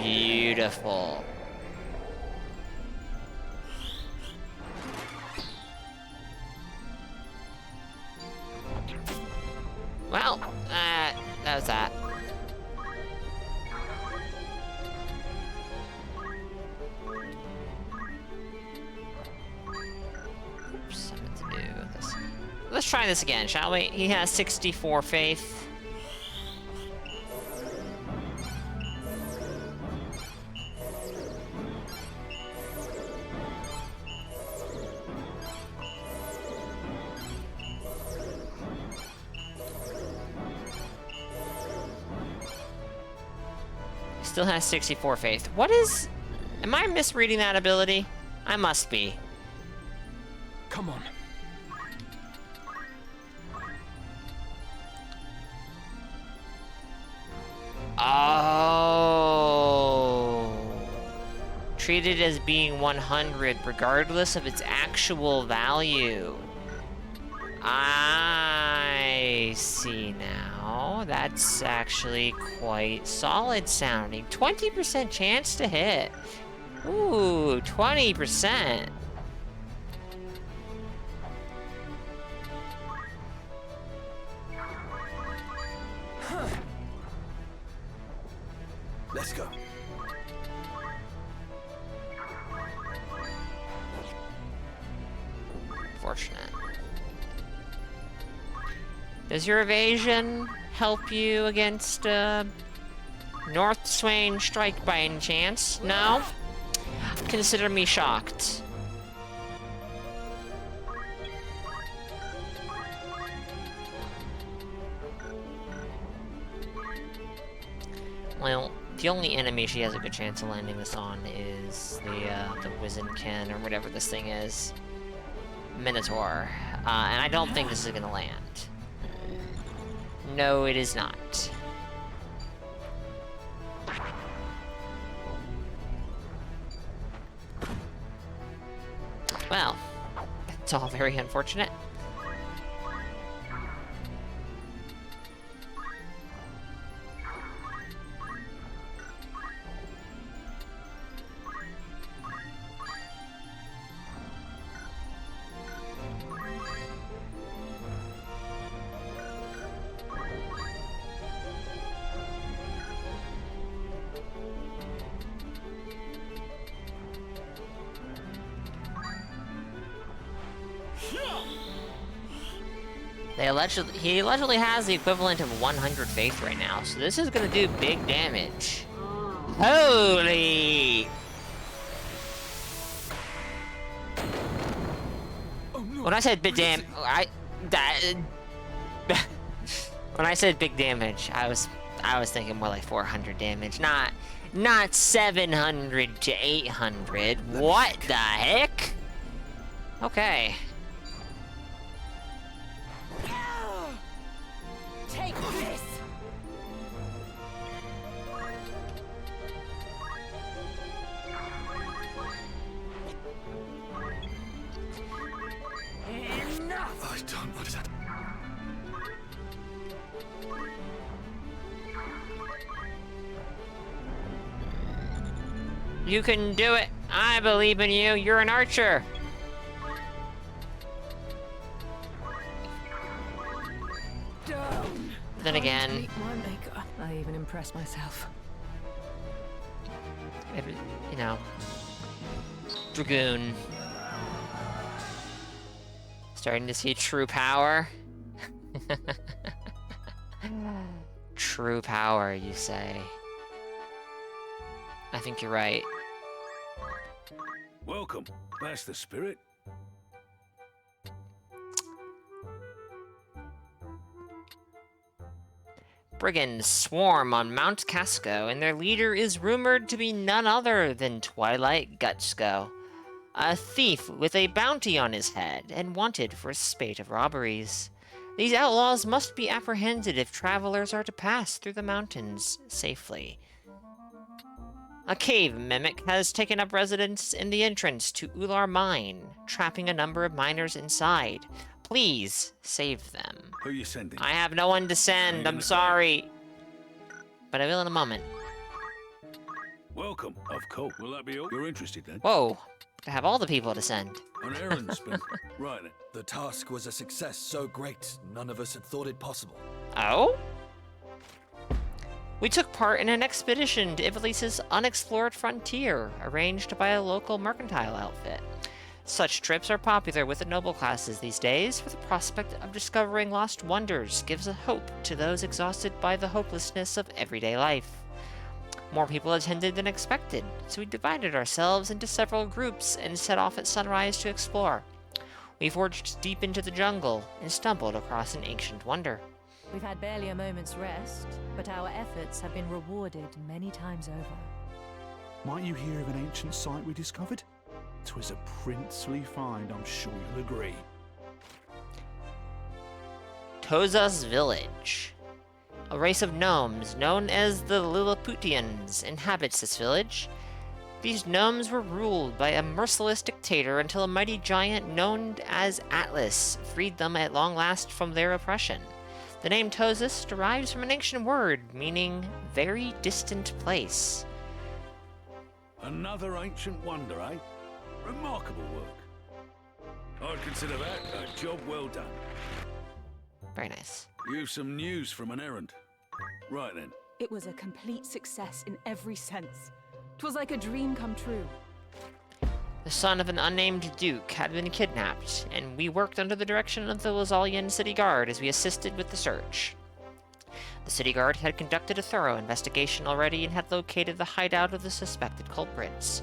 Beautiful. Well, that was that. Oops, I meant to do this. Let's try this again, shall we? He has 64 faith. Still has 64 faith. What is... Am I misreading that ability? I must be. Come on. Oh. Treated as being 100 regardless of its actual value. I see now. That's actually quite solid sounding. 20% chance to hit. Ooh, 20%. Let's go. Fortunate. Does your evasion help you against North Swain Strike by any chance? No? Consider me shocked. Well, the only enemy she has a good chance of landing this on is the Wizenkin, or whatever this thing is. Minotaur. And I don't think this is gonna land. No, it is not. Well, It's all very unfortunate. He allegedly has the equivalent of 100 faith right now, so this is gonna do big damage. Holy! When I said big when I said big damage, I was thinking more like 400 damage, not 700 to 800. What the heck? Okay. Take this! Enough! I don't understand. You can do it. I believe in you. You're an archer. Then again, My maker. I even impress myself. you know, Dragoon. Starting to see true power. True power, you say? I think you're right. Welcome. That's the spirit. Brigands swarm on Mount Casco, and their leader is rumored to be none other than Twilight Gutsko, a thief with a bounty on his head and wanted for a spate of robberies. These outlaws must be apprehended if travelers are to pass through the mountains safely. A cave mimic has taken up residence in the entrance to Ular Mine, trapping a number of miners inside. Please save them. Who you sending? I have no one to send, I'm sorry. But I will in a moment. Welcome. Of course. Will that be all? You're interested then? Whoa, I have all the people to send. An errand's been... Right then. The task was a success so great, none of us had thought it possible. Oh? We took part in an expedition to Ivalice's unexplored frontier, arranged by a local mercantile outfit. Such trips are popular with the noble classes these days, for the prospect of discovering lost wonders gives a hope to those exhausted by the hopelessness of everyday life. More people attended than expected, so we divided ourselves into several groups and set off at sunrise to explore. We forged deep into the jungle and stumbled across an ancient wonder. We've had barely a moment's rest, but our efforts have been rewarded many times over. Might you hear of an ancient site we discovered? 'Twas a princely find, I'm sure you'll agree. Toza's village. A race of gnomes known as the Lilliputians inhabits this village. These gnomes were ruled by a merciless dictator until a mighty giant known as Atlas freed them at long last from their oppression. The name Tozas derives from an ancient word meaning very distant place. Another ancient wonder, eh? Remarkable work. I'd consider that a job well done. Very nice. You've some news from an errand. Right then. It was a complete success in every sense. 'Twas like a dream come true. The son of an unnamed duke had been kidnapped, and we worked under the direction of the Lazalian city guard as we assisted with the search. The city guard had conducted a thorough investigation already and had located the hideout of the suspected culprits.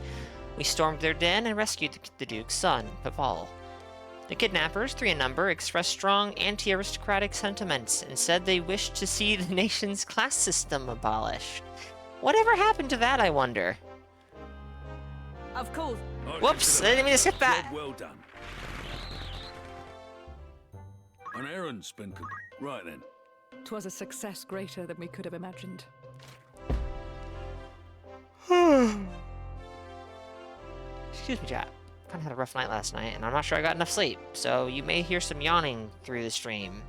We stormed their den and rescued the duke's son, Papal. The kidnappers, 3 in number, expressed strong anti-aristocratic sentiments and said they wished to see the nation's class system abolished. Whatever happened to that, I wonder? Of course. Whoops, I didn't mean to skip that. Job well done. An errand's been... Right then. 'Twas a success greater than we could have imagined. Excuse me, chat. Kind of had a rough night last night, and I'm not sure I got enough sleep, so you may hear some yawning through the stream.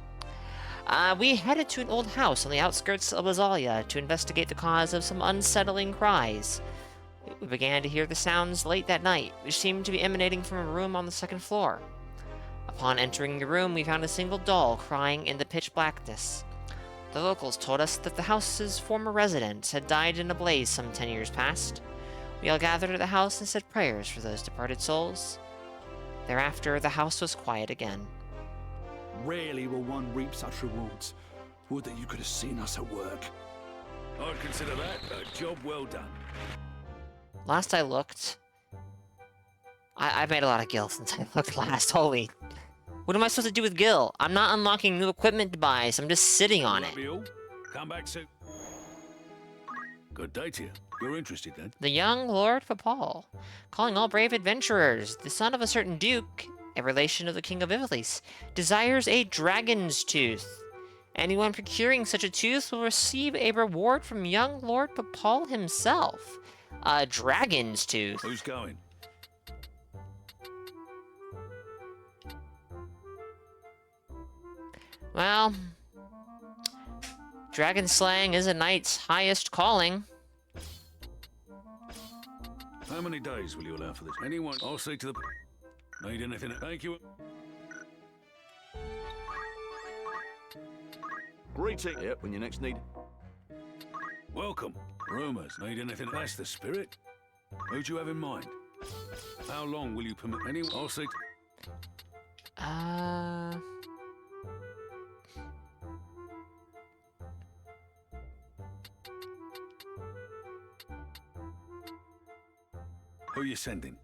We headed to an old house on the outskirts of Ivalice to investigate the cause of some unsettling cries. We began to hear the sounds late that night, which seemed to be emanating from a room on the second floor. Upon entering the room, we found a single doll crying in the pitch blackness. The locals told us that the house's former residents had died in a blaze some 10 years past. We all gathered at the house and said prayers for those departed souls. Thereafter, the house was quiet again. Rarely will one reap such rewards. Would that you could have seen us at work. I'd consider that a job well done. Last I looked... I've made a lot of gil since I looked last. Holy... What am I supposed to do with gil? I'm not unlocking new equipment to buy, so I'm just sitting on it. Come back soon. Good day to you. You're interested then? The young Lord Papal, calling all brave adventurers, the son of a certain duke, a relation of the King of Ivalice, desires a dragon's tooth. Anyone procuring such a tooth will receive a reward from young Lord Papal himself. A dragon's tooth. Who's going? Well, dragon slaying is a knight's highest calling. How many days will you allow for this? Anyone? I'll see to the... Need anything? Thank you. Greeting. Yep, when you next need. Welcome. Rumors. Need anything? That's the spirit. Who do you have in mind? How long will you permit anyone? I'll see. Who you sending?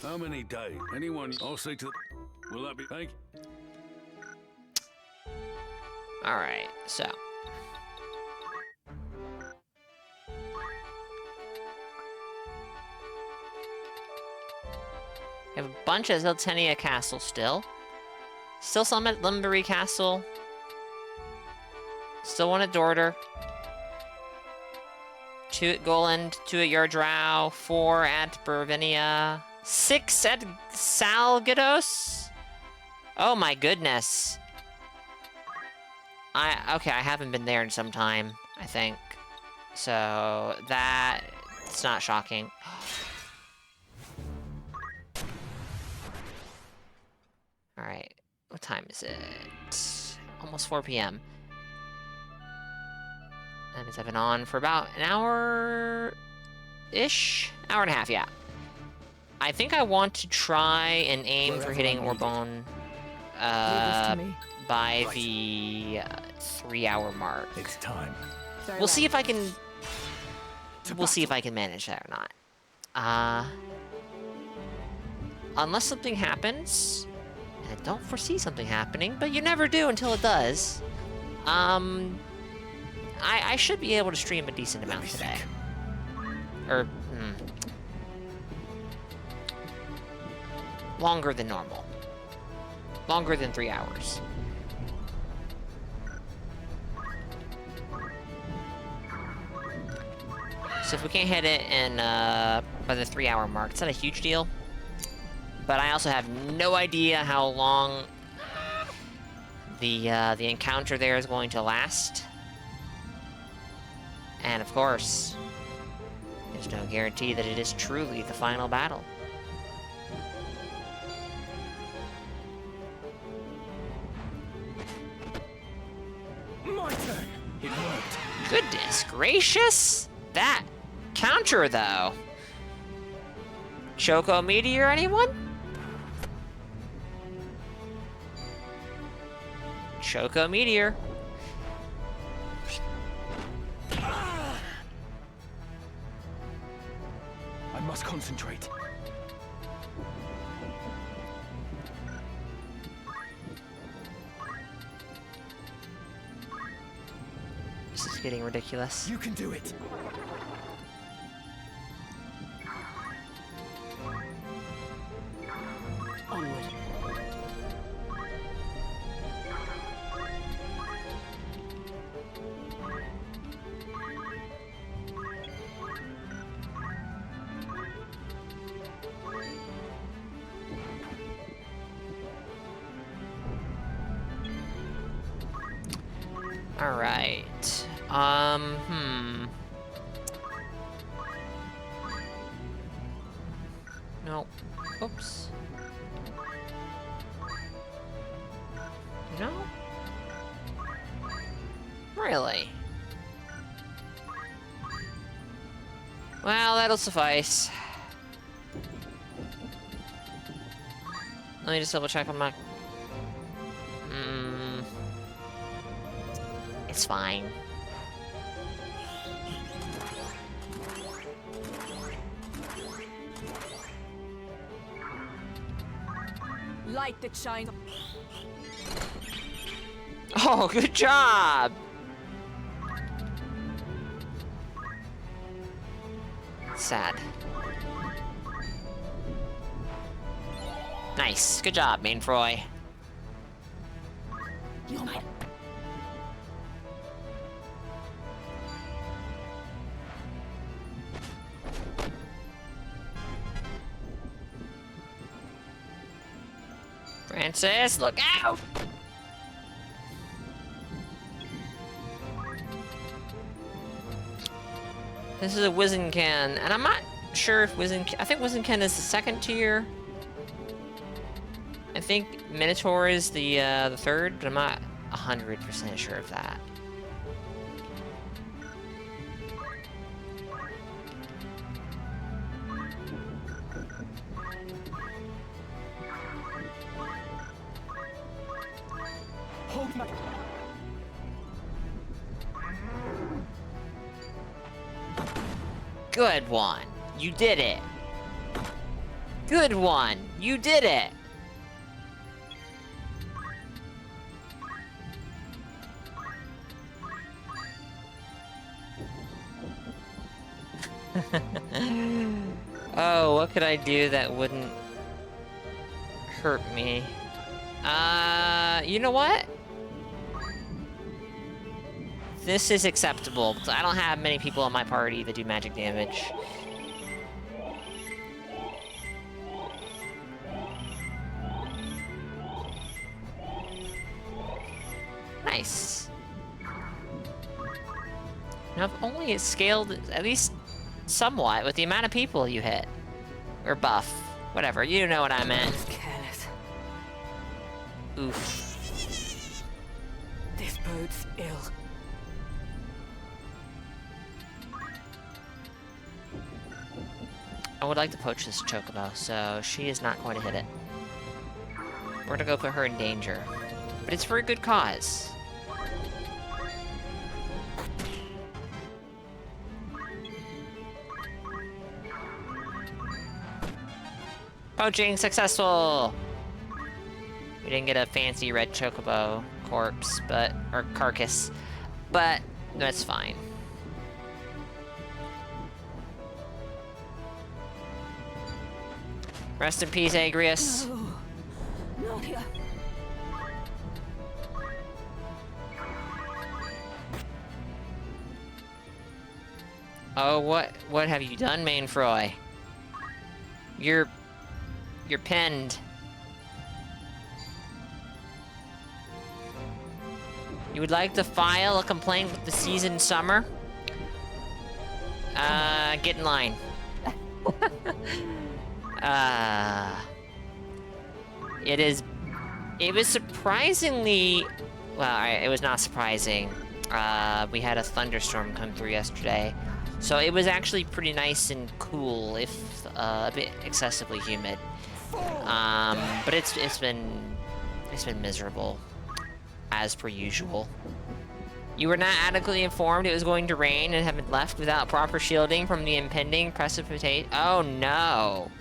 How many days? Anyone? I'll see to the... Will that be... Thank you. Alright, so... We have a bunch at Ziltenia Castle still. Still some at Limbury Castle. Still one at Dorder. 2 at Goland, 2 at Yardrau, 4 at Bervinia, 6 at Salgados? Oh my goodness. Okay, I haven't been there in some time, I think. So, it's not shocking. Alright, what time is it? Almost 4 p.m. That means I've been on for about an hour-ish? Hour and a half, yeah. I think I want to try and aim for hitting Orbone by the 3-hour mark. It's time. We'll see if I can... We'll see if I can manage that or not. Unless something happens, and I don't foresee something happening, but you never do until it does. I should be able to stream a decent amount today. Or, longer than normal. Longer than 3 hours. So if we can't hit it in, by the 3-hour mark, it's not a huge deal. But I also have no idea how long the encounter there is going to last. And of course, there's no guarantee that it is truly the final battle. My turn. It worked. Goodness gracious! That counter, though. Choco Meteor, anyone? Choco Meteor. I must concentrate. This is getting ridiculous. You can do it. Onward. Alright. No. Oops. No? Really? Well, that'll suffice. Let me just double check on my... It's fine. Light that shines. Oh, good job! Sad. Nice. Good job, Mainfroy. You're mine. Francis, look out! This is a Wizencan, and I'm not sure if Wizencan... I think Wizencan is the second tier. I think Minotaur is the third, but I'm not 100% sure of that. Hold my... Good one. You did it. Good one. You did it. Oh, what could I do that wouldn't hurt me? You know what? This is acceptable, because I don't have many people in my party that do magic damage. Nice. Now, if only it scaled at least somewhat with the amount of people you hit. Or buff. Whatever, you know what I meant. Careless. Oof. This bodes ill. I would like to poach this Chocobo, so she is not going to hit it. We're gonna go put her in danger. But it's for a good cause. Poaching successful! We didn't get a fancy red Chocobo corpse, or carcass, but that's fine. Rest in peace, Agrius. No, not here. Oh, what have you done, Mainfroy? You're pinned. You would like to file a complaint with the seasoned summer? Get in line. It was surprisingly, well, it was not surprising. We had a thunderstorm come through yesterday, so it was actually pretty nice and cool, if a bit excessively humid. But it's been miserable, as per usual. You were not adequately informed it was going to rain and have been left without proper shielding from the impending precipitation. Oh no.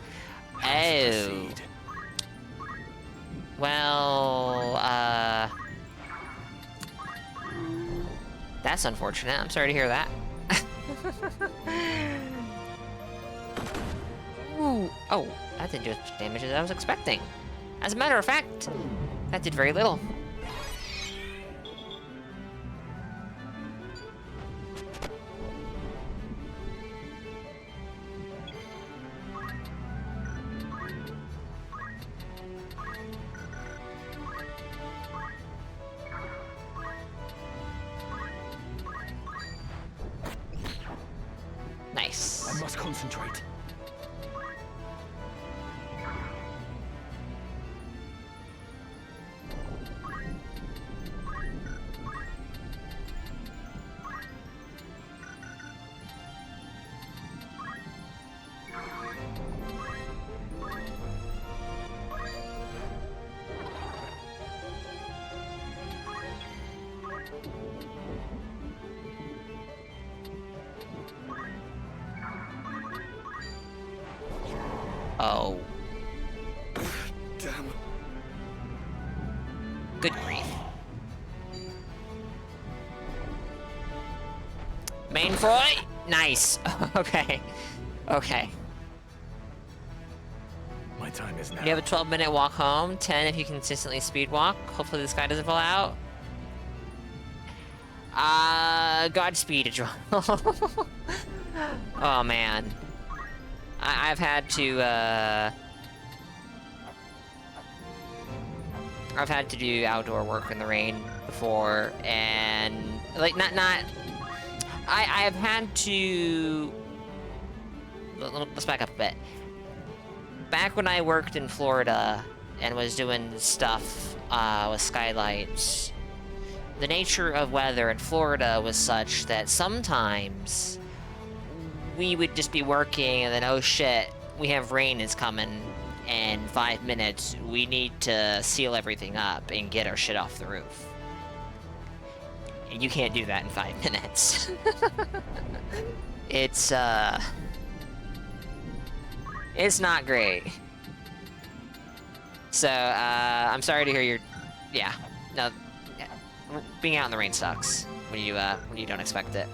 Oh. Well, that's unfortunate. I'm sorry to hear that. Ooh. Oh, that didn't do as much damage as I was expecting. As a matter of fact, that did very little. concentrate. Oh. Damn. Good grief. Main Froy? Nice. Okay. Okay. My time is now. You have a 12-minute walk home, 10 if you consistently speed walk. Hopefully this guy doesn't fall out. Godspeed, Adriel. Oh, man. I've had to do outdoor work in the rain before, and like I've had to. Let's back up a bit. Back when I worked in Florida and was doing stuff with skylights, the nature of weather in Florida was such that sometimes we would just be working and then, oh shit, we have rain is coming in 5 minutes. We need to seal everything up and get our shit off the roof. And you can't do that in 5 minutes. It's not great. So, I'm sorry to hear your... Yeah. No. Being out in the rain sucks when you don't expect it.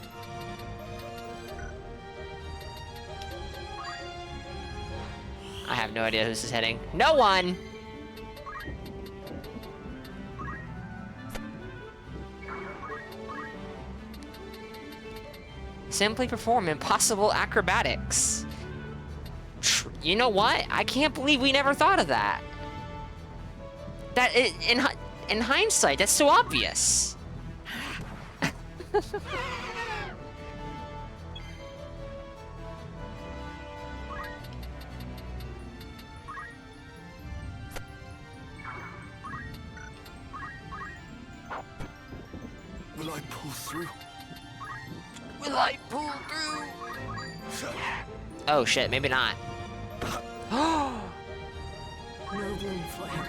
I have no idea who this is hitting. No one! Simply perform impossible acrobatics. You know what? I can't believe we never thought of that. In hindsight, that's so obvious. Will I pull through? Will I pull through? Oh shit, maybe not. No room for error.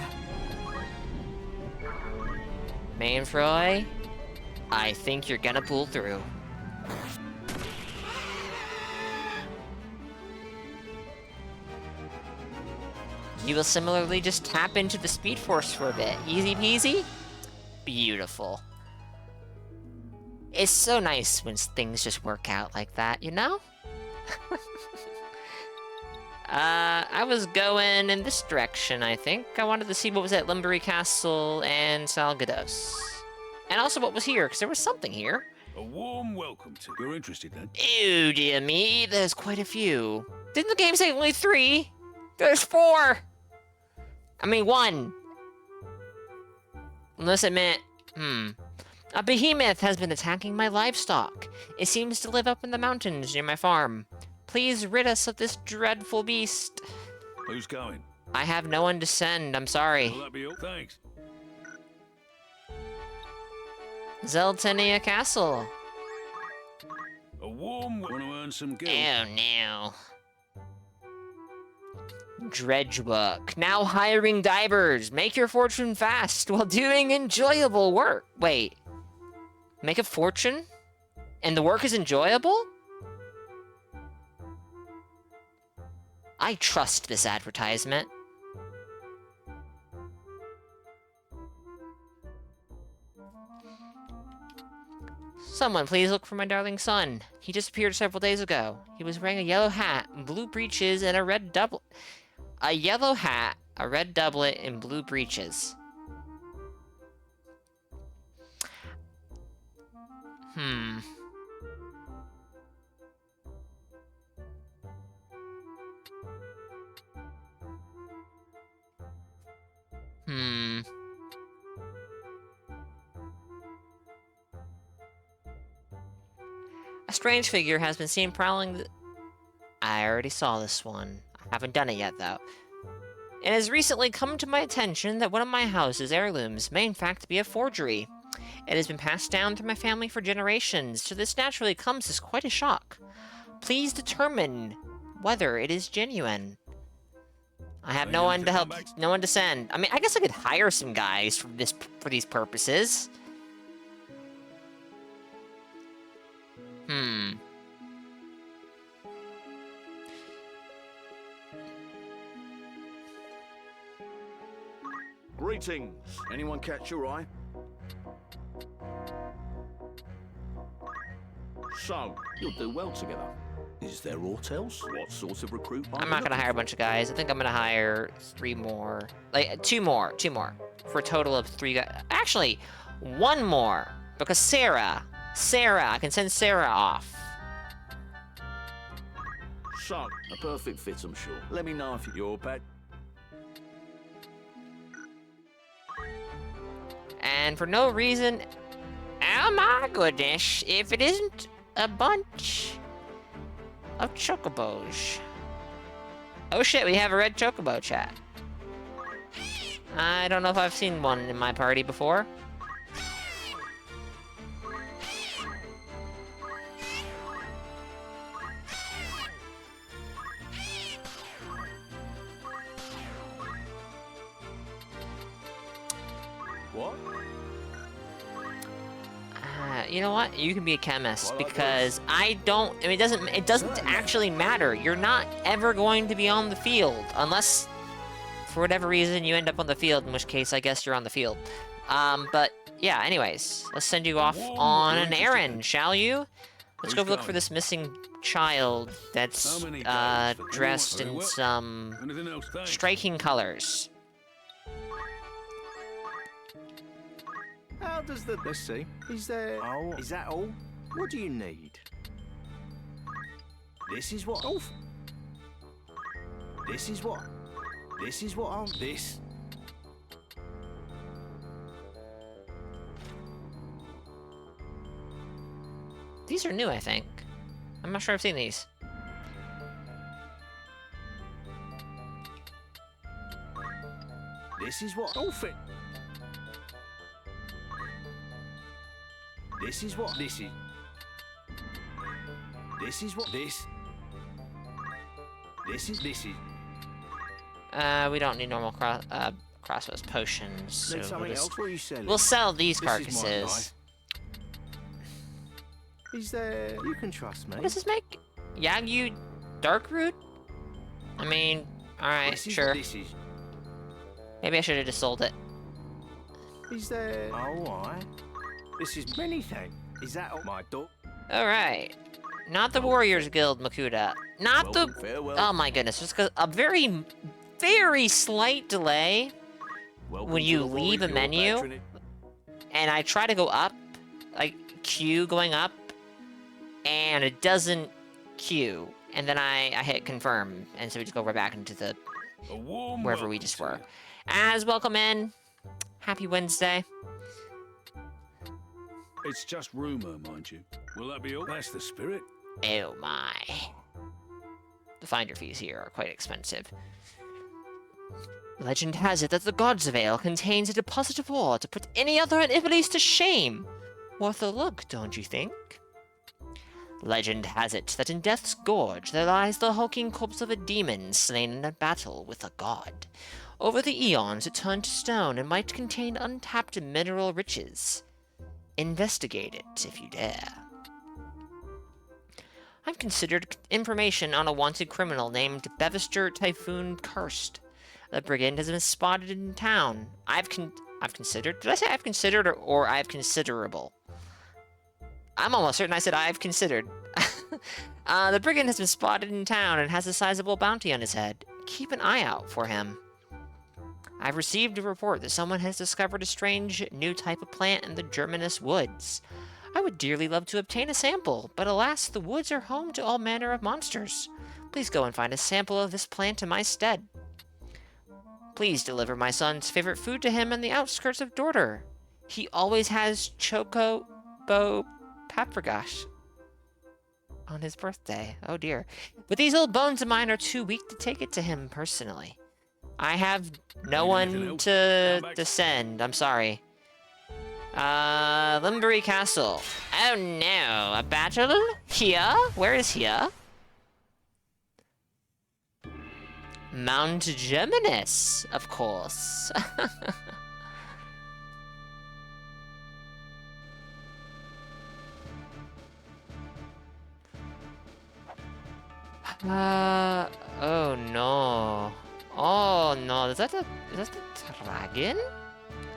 Mainfroy, I think you're gonna pull through. You will similarly just tap into the Speed Force for a bit. Easy peasy? Beautiful. It's so nice when things just work out like that, you know? I was going in this direction, I think. I wanted to see what was at Limbury Castle and Salgados. And also what was here, because there was something here. A warm welcome to... You're interested, then? Ew, dear me, there's quite a few. Didn't the game say only 3? There's 4! I mean, 1. Unless it meant... A behemoth has been attacking my livestock. It seems to live up in the mountains near my farm. Please rid us of this dreadful beast. Who's going? I have no one to send, I'm sorry. Will that be all? Thanks. Zeltenia Castle. A warm... Want to earn some gil? Oh no. Dredge book. Now hiring divers. Make your fortune fast while doing enjoyable work. Wait. Make a fortune? And the work is enjoyable? I trust this advertisement. Someone please look for my darling son. He disappeared several days ago. He was wearing a yellow hat, blue breeches, and a red doublet. A yellow hat, a red doublet, and blue breeches. A strange figure has been seen prowling the... I I already saw this one. I haven't done it yet, though. It has recently come to my attention that one of my house's heirlooms may in fact be a forgery. It has been passed down through my family for generations, so this naturally comes as quite a shock. Please determine whether it is genuine. I have no one to help, no one to send. I mean, I guess I could hire some guys for these purposes. Greetings. Anyone catch your eye? So, you'll do well together. Is there aught else? What sort of recruit? I'm not gonna hire a bunch of guys. I think I'm gonna hire 3 more. Like, 2 more. For a total of 3 guys. Actually, 1 more. Because Sarah, I can send Sarah off. So, a perfect fit, I'm sure. Let me know if you're pet. And for no reason, oh my goodness, if it isn't a bunch of chocobos. Oh shit, we have a red chocobo, chat. I don't know if I've seen one in my party before. What? You know what? You can be a chemist because it doesn't actually matter. You're not ever going to be on the field unless, for whatever reason, you end up on the field, in which case I guess you're on the field. But yeah, anyways, let's send you off on an errand, shall you? Let's go look for this missing child that's dressed in some striking colors. How does the... Let's see. Is there... Oh, is that all? What do you need? This is what... Oh. This is what... This is what I'm... This... These are new, I think. I'm not sure I've seen these. This is what... Oh, fit... This is what this is. This is what this. This is. We don't need normal crossbows potions. So Need something else? What are you selling? we'll sell these This is my carcasses. Is there? You can trust me. What does this make? Yagyu dark root? I mean, alright, sure. This is. Maybe I should have just sold it. Is there? Oh, I. This is many things. Is that all my door? Alright. Not the Warriors Guild, Makuta. Not Welcome, the... farewell. Oh my goodness. Just a very, very slight delay Welcome when to you the leave a Warrior menu. patronage. And I try to go up, like Q going up, and it doesn't Q. And then I hit confirm, and so we just go right back into the... wherever we just were. As welcome in. Happy Wednesday. It's just rumor, mind you. Will that be all? That's the spirit. Oh my. The finder fees here are quite expensive. Legend has it that the Gods of Ale contains a deposit of ore to put any other Ivalice to shame. Worth a look, don't you think? Legend has it that in Death's Gorge there lies the hulking corpse of a demon slain in a battle with a god. Over the eons it turned to stone and might contain untapped mineral riches. Investigate it, if you dare. I've considered information on a wanted criminal named Bevister Typhoon Cursed. The brigand has been spotted in town. I've considered... Did I say I've considered or I've considerable? I'm almost certain I said I've considered. The brigand has been spotted in town and has a sizable bounty on his head. Keep an eye out for him. I've received a report that someone has discovered a strange new type of plant in the Germanus woods. I would dearly love to obtain a sample, but alas, the woods are home to all manner of monsters. Please go and find a sample of this plant in my stead. Please deliver my son's favorite food to him in the outskirts of Dorter. He always has chocobo paprikash. on his birthday. Oh dear. But these old bones of mine are too weak to take it to him personally. I have no one to send. I'm sorry. Limbury Castle. Oh no, a battle? Here? Where is here? Mount Geminus, of course. Oh no. Oh no, is that the dragon?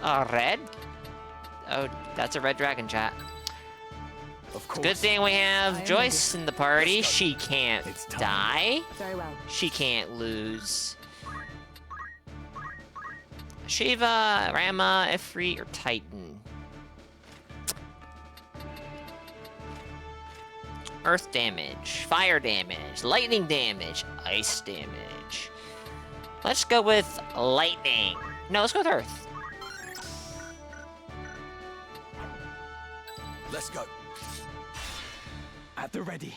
A red? Oh, that's a red dragon, chat. Of course. Good thing we have Joyce in the party. She can't die. Very well. She can't lose. Shiva, Rama, Ifrit, or Titan? Earth damage, fire damage, lightning damage, ice damage. Let's go with lightning. No, let's go with earth. Let's go. At the ready.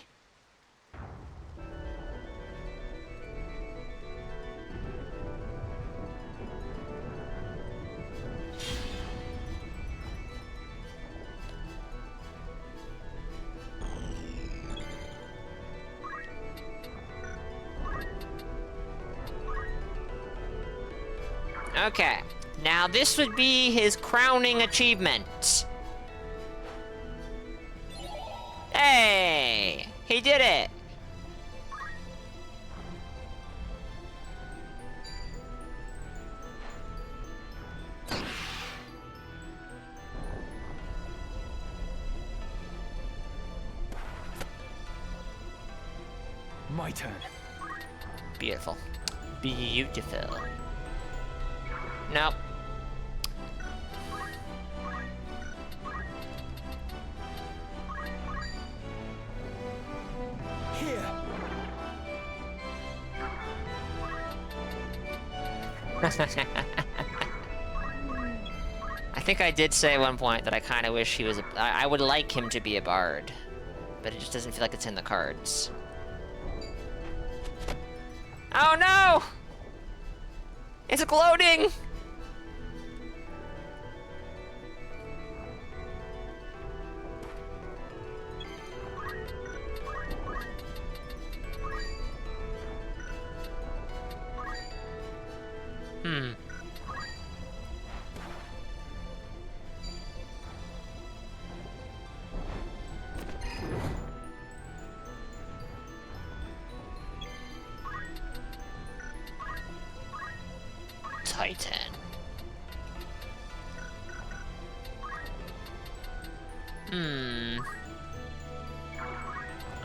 Okay, now this would be his crowning achievement. Hey, he did it. My turn. Beautiful. Beautiful. Nope. Here. I think I did say at one point that I kind of wish he was I would like him to be a bard, but it just doesn't feel like it's in the cards. Oh no! It's gloating! Titan.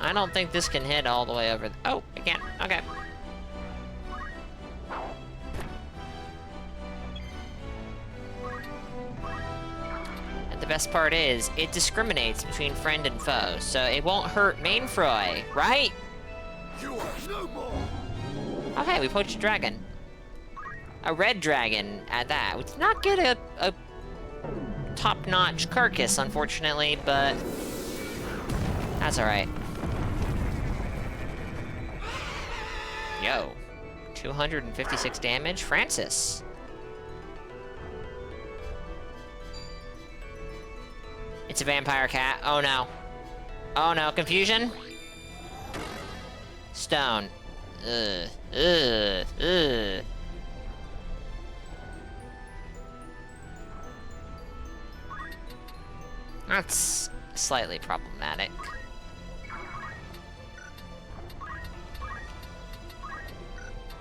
I don't think this can hit all the way over. Oh, it can. Okay. And the best part is, it discriminates between friend and foe, so it won't hurt Mainfroy, right? You are no more. Oh hey, we poached a dragon. A red dragon at that. We did not get a top-notch carcass, unfortunately, but that's alright. Yo. 256 damage? Francis. It's a vampire cat. Oh no. Oh no, confusion? Stone. Ugh. Ugh. Ugh. That's slightly problematic.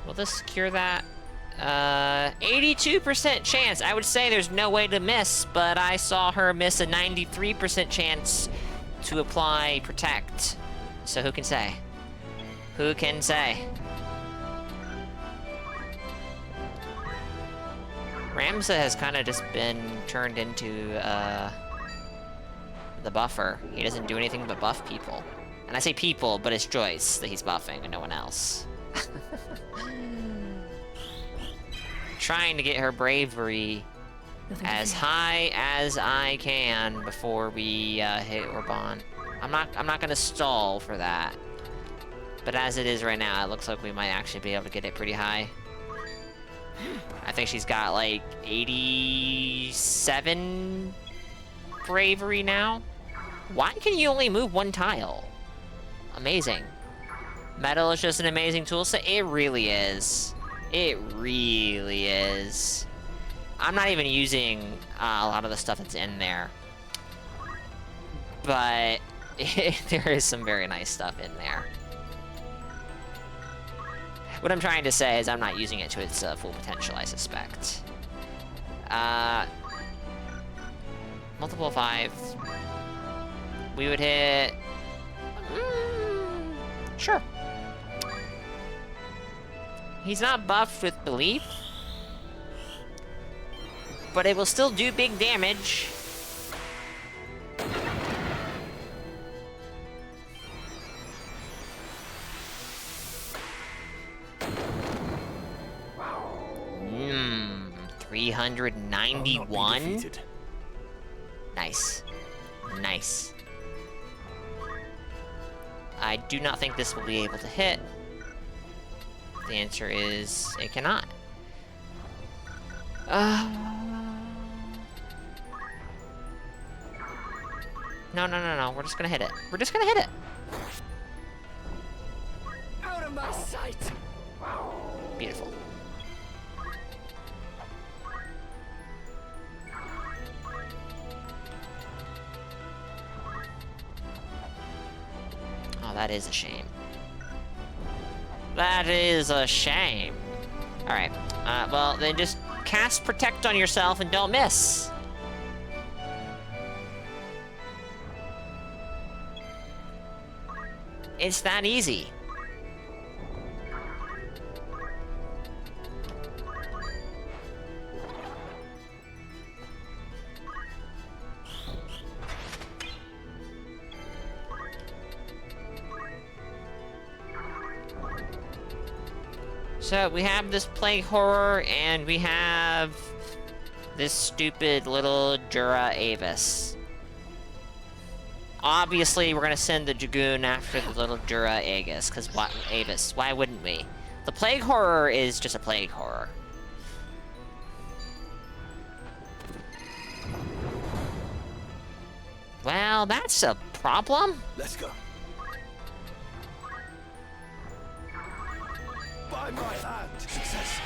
Will this cure that? 82% chance. I would say there's no way to miss, but I saw her miss a 93% chance to apply Protect. So who can say? Who can say? Ramza has kind of just been turned into, the buffer. He doesn't do anything but buff people. And I say people, but it's Joyce that he's buffing and no one else. Trying to get her bravery as high as I can before we hit Orban. I'm not gonna stall for that. But as it is right now, it looks like we might actually be able to get it pretty high. I think she's got like 87 bravery now. Why can you only move one tile? Amazing. Metal is just an amazing tool set. It really is. It really is. I'm not even using a lot of the stuff that's in there. But there is some very nice stuff in there. What I'm trying to say is I'm not using it to its full potential, I suspect. Multiple 5. We would hit... sure. He's not buffed with belief. But it will still do big damage. Mmm, 391? Nice. Nice. I do not think this will be able to hit. The answer is, it cannot. No. We're just gonna hit it. We're just gonna hit it. Out of my sight! Beautiful. Oh, that is a shame. That is a shame. Alright. Well, then just cast Protect on yourself and don't miss. It's that easy. So we have this plague horror, and we have this stupid little Jura Avis. Obviously, we're gonna send the Dragoon after the little Jura Aegis, because what Avis? Why wouldn't we? The plague horror is just a plague horror. Well, that's a problem. Let's go. By my hand, success.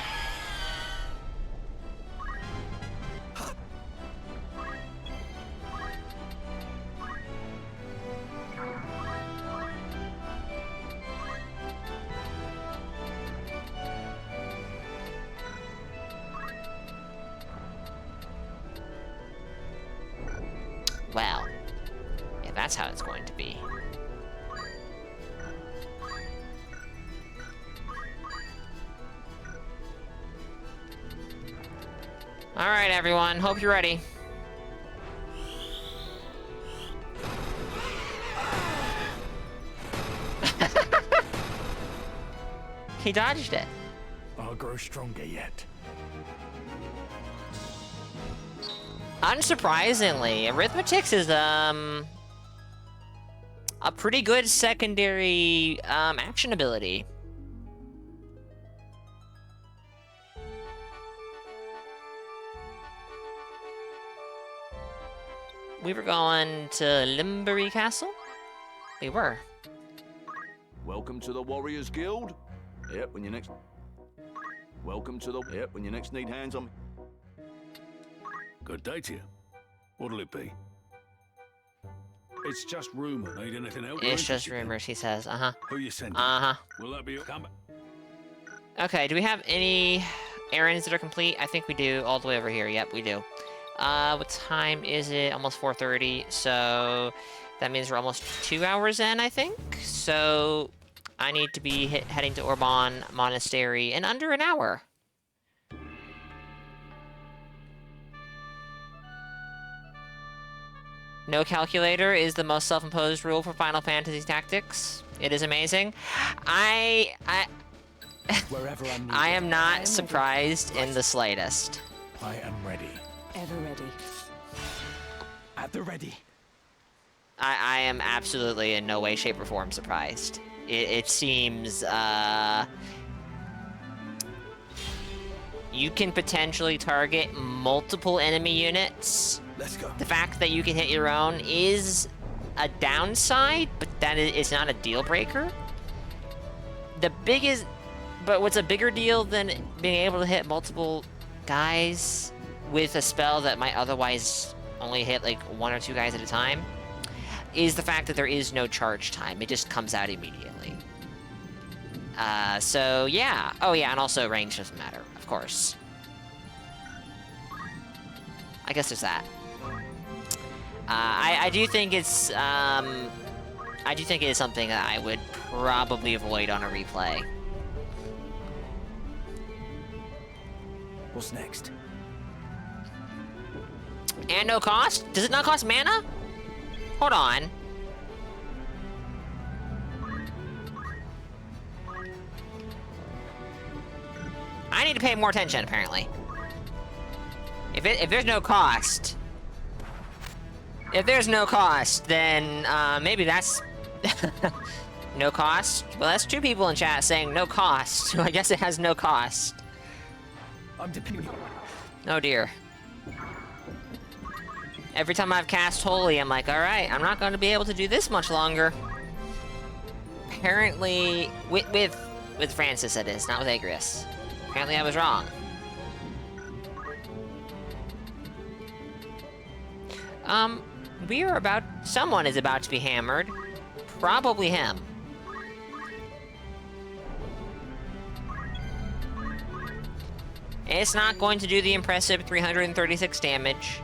Well, if that's how it's going to be. Alright, everyone. Hope you're ready. He dodged it. I'll grow stronger yet. Unsurprisingly, Arithmetics is, a pretty good secondary, action ability. We were going to Limbury Castle? We were. Welcome to the Warriors Guild. Yep, when you next... Welcome to the... Yep, when you next need hands on... Good day to you. What'll it be? It's just rumor. Need anything else? It's just rumors, he says. Uh-huh. Who you sending? Uh-huh. Will that be your coming? Okay, do we have any errands that are complete? I think we do, all the way over here. Yep, we do. What time is it? Almost 4:30, so that means we're almost 2 hours in, I think. So I need to be heading to Orban Monastery in under an hour. No calculator is the most self-imposed rule for Final Fantasy Tactics. It is amazing. Wherever I'm needed. I am not surprised in the slightest. I am ready. Ever ready. At the ready. I am absolutely in no way, shape, or form surprised. It seems, you can potentially target multiple enemy units. Let's go. The fact that you can hit your own is a downside, but that is not a deal breaker. But what's a bigger deal than being able to hit multiple guys with a spell that might otherwise only hit like 1 or 2 guys at a time is the fact that there is no charge time. It just comes out immediately. So yeah. Oh yeah, and also range doesn't matter, of course. I guess there's that. I do think it's, I do think it is something that I would probably avoid on a replay. What's next? And no cost? Does it not cost mana? Hold on. I need to pay more attention, apparently. If there's no cost... If there's no cost, then, maybe that's... No cost? Well, that's 2 people in chat saying no cost, so I guess it has no cost. I'm depending. Oh dear. Every time I've cast Holy, I'm like, alright, I'm not going to be able to do this much longer. Apparently, with Francis it is, not with Agrius. Apparently I was wrong. Someone is about to be hammered. Probably him. It's not going to do the impressive 336 damage.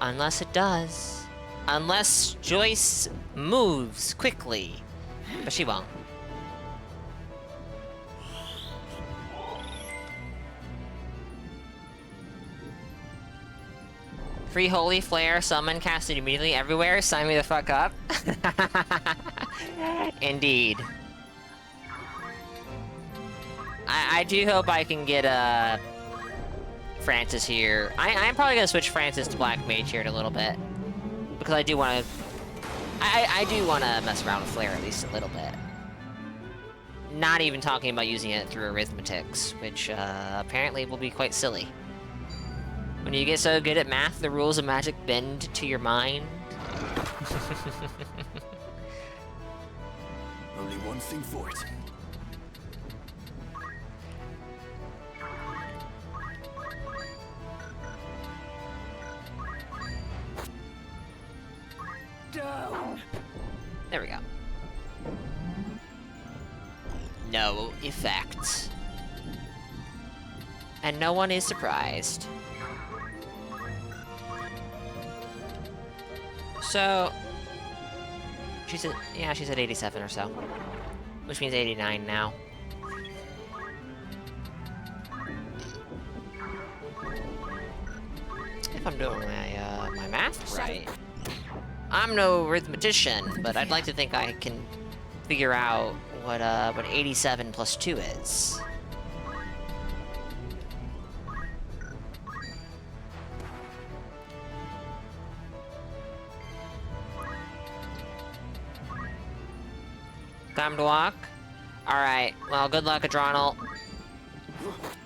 Unless it does. Unless Joyce moves quickly. But she won't. Free Holy Flare, summon, cast it immediately everywhere. Sign me the fuck up. Indeed. I do hope I can get Francis here. I'm probably gonna switch Francis to Black Mage here in a little bit. Because I do wanna... I do wanna mess around with Flare at least a little bit. Not even talking about using it through arithmetics, which apparently will be quite silly. When you get so good at math, the rules of magic bend to your mind. Only one thing for it. Down. There we go. No effect. And no one is surprised. So, she's at 87 or so. Which means 89 now. If I'm doing my math right. I'm no arithmetician, but I'd like to think I can figure out what 87 plus 2 is. Time to walk? Alright, well, good luck, Adronal.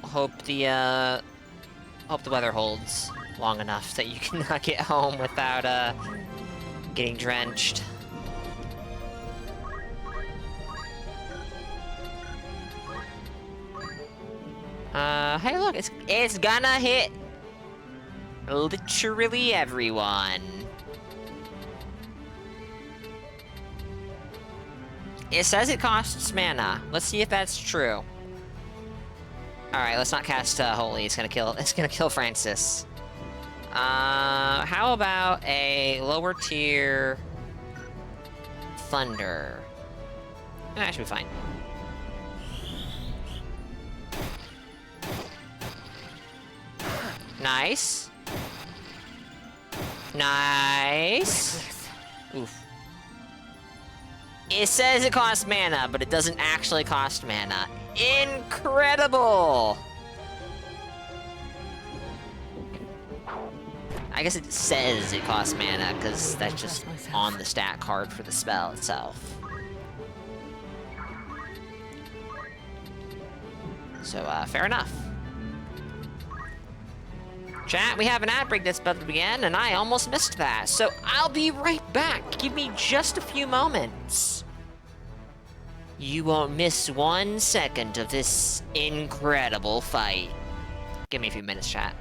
Hope the weather holds long enough that you can get home without, getting drenched. Hey look, it's gonna hit literally everyone. It says it costs mana. Let's see if that's true. Alright, let's not cast Holy. It's gonna kill Francis. How about a lower tier Thunder? That should be fine. Nice. Nice. Oof. It says it costs mana, but it doesn't actually cost mana. Incredible! I guess it says it costs mana, because that's just on the stat card for the spell itself. So, fair enough. Chat, we have an ad break that's about to begin, and I almost missed that. So, I'll be right back. Give me just a few moments. You won't miss 1 second of this incredible fight. Give me a few minutes, chat.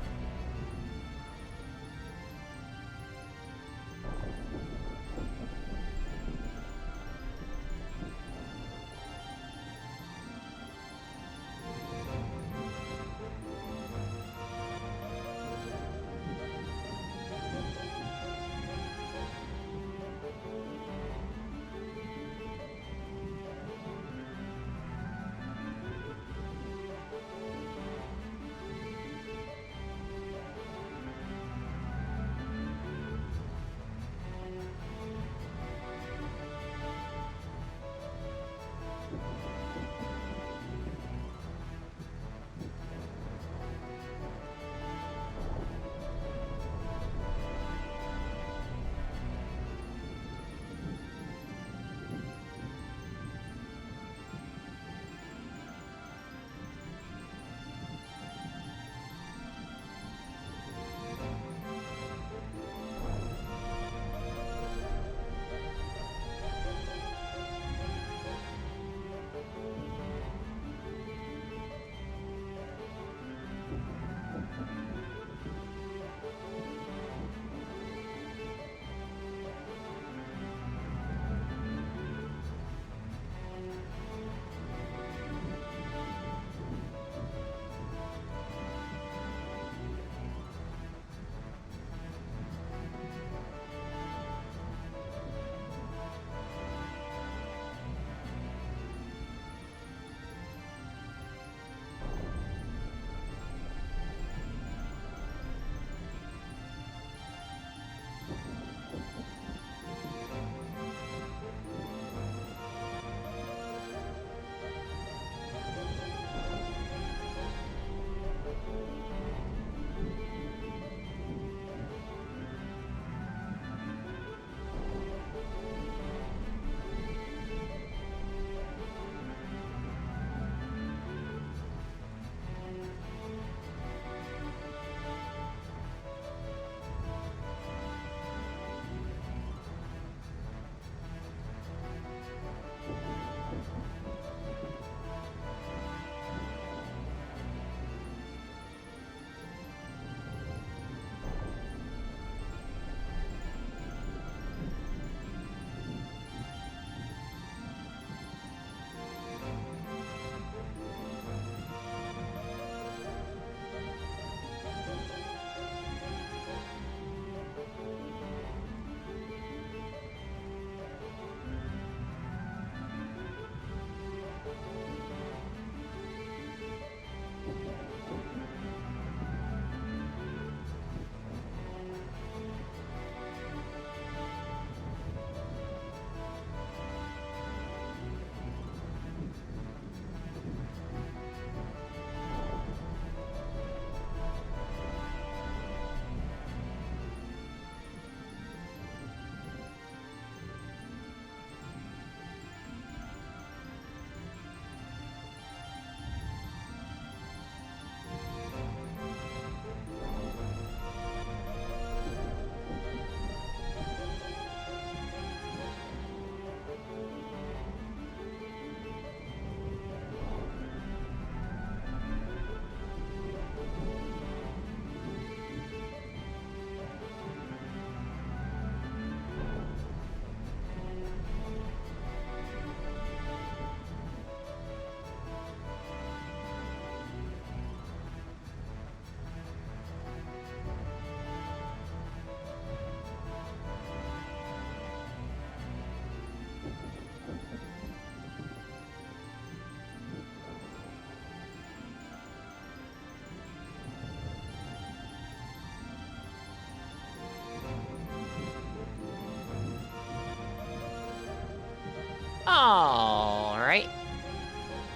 Alright.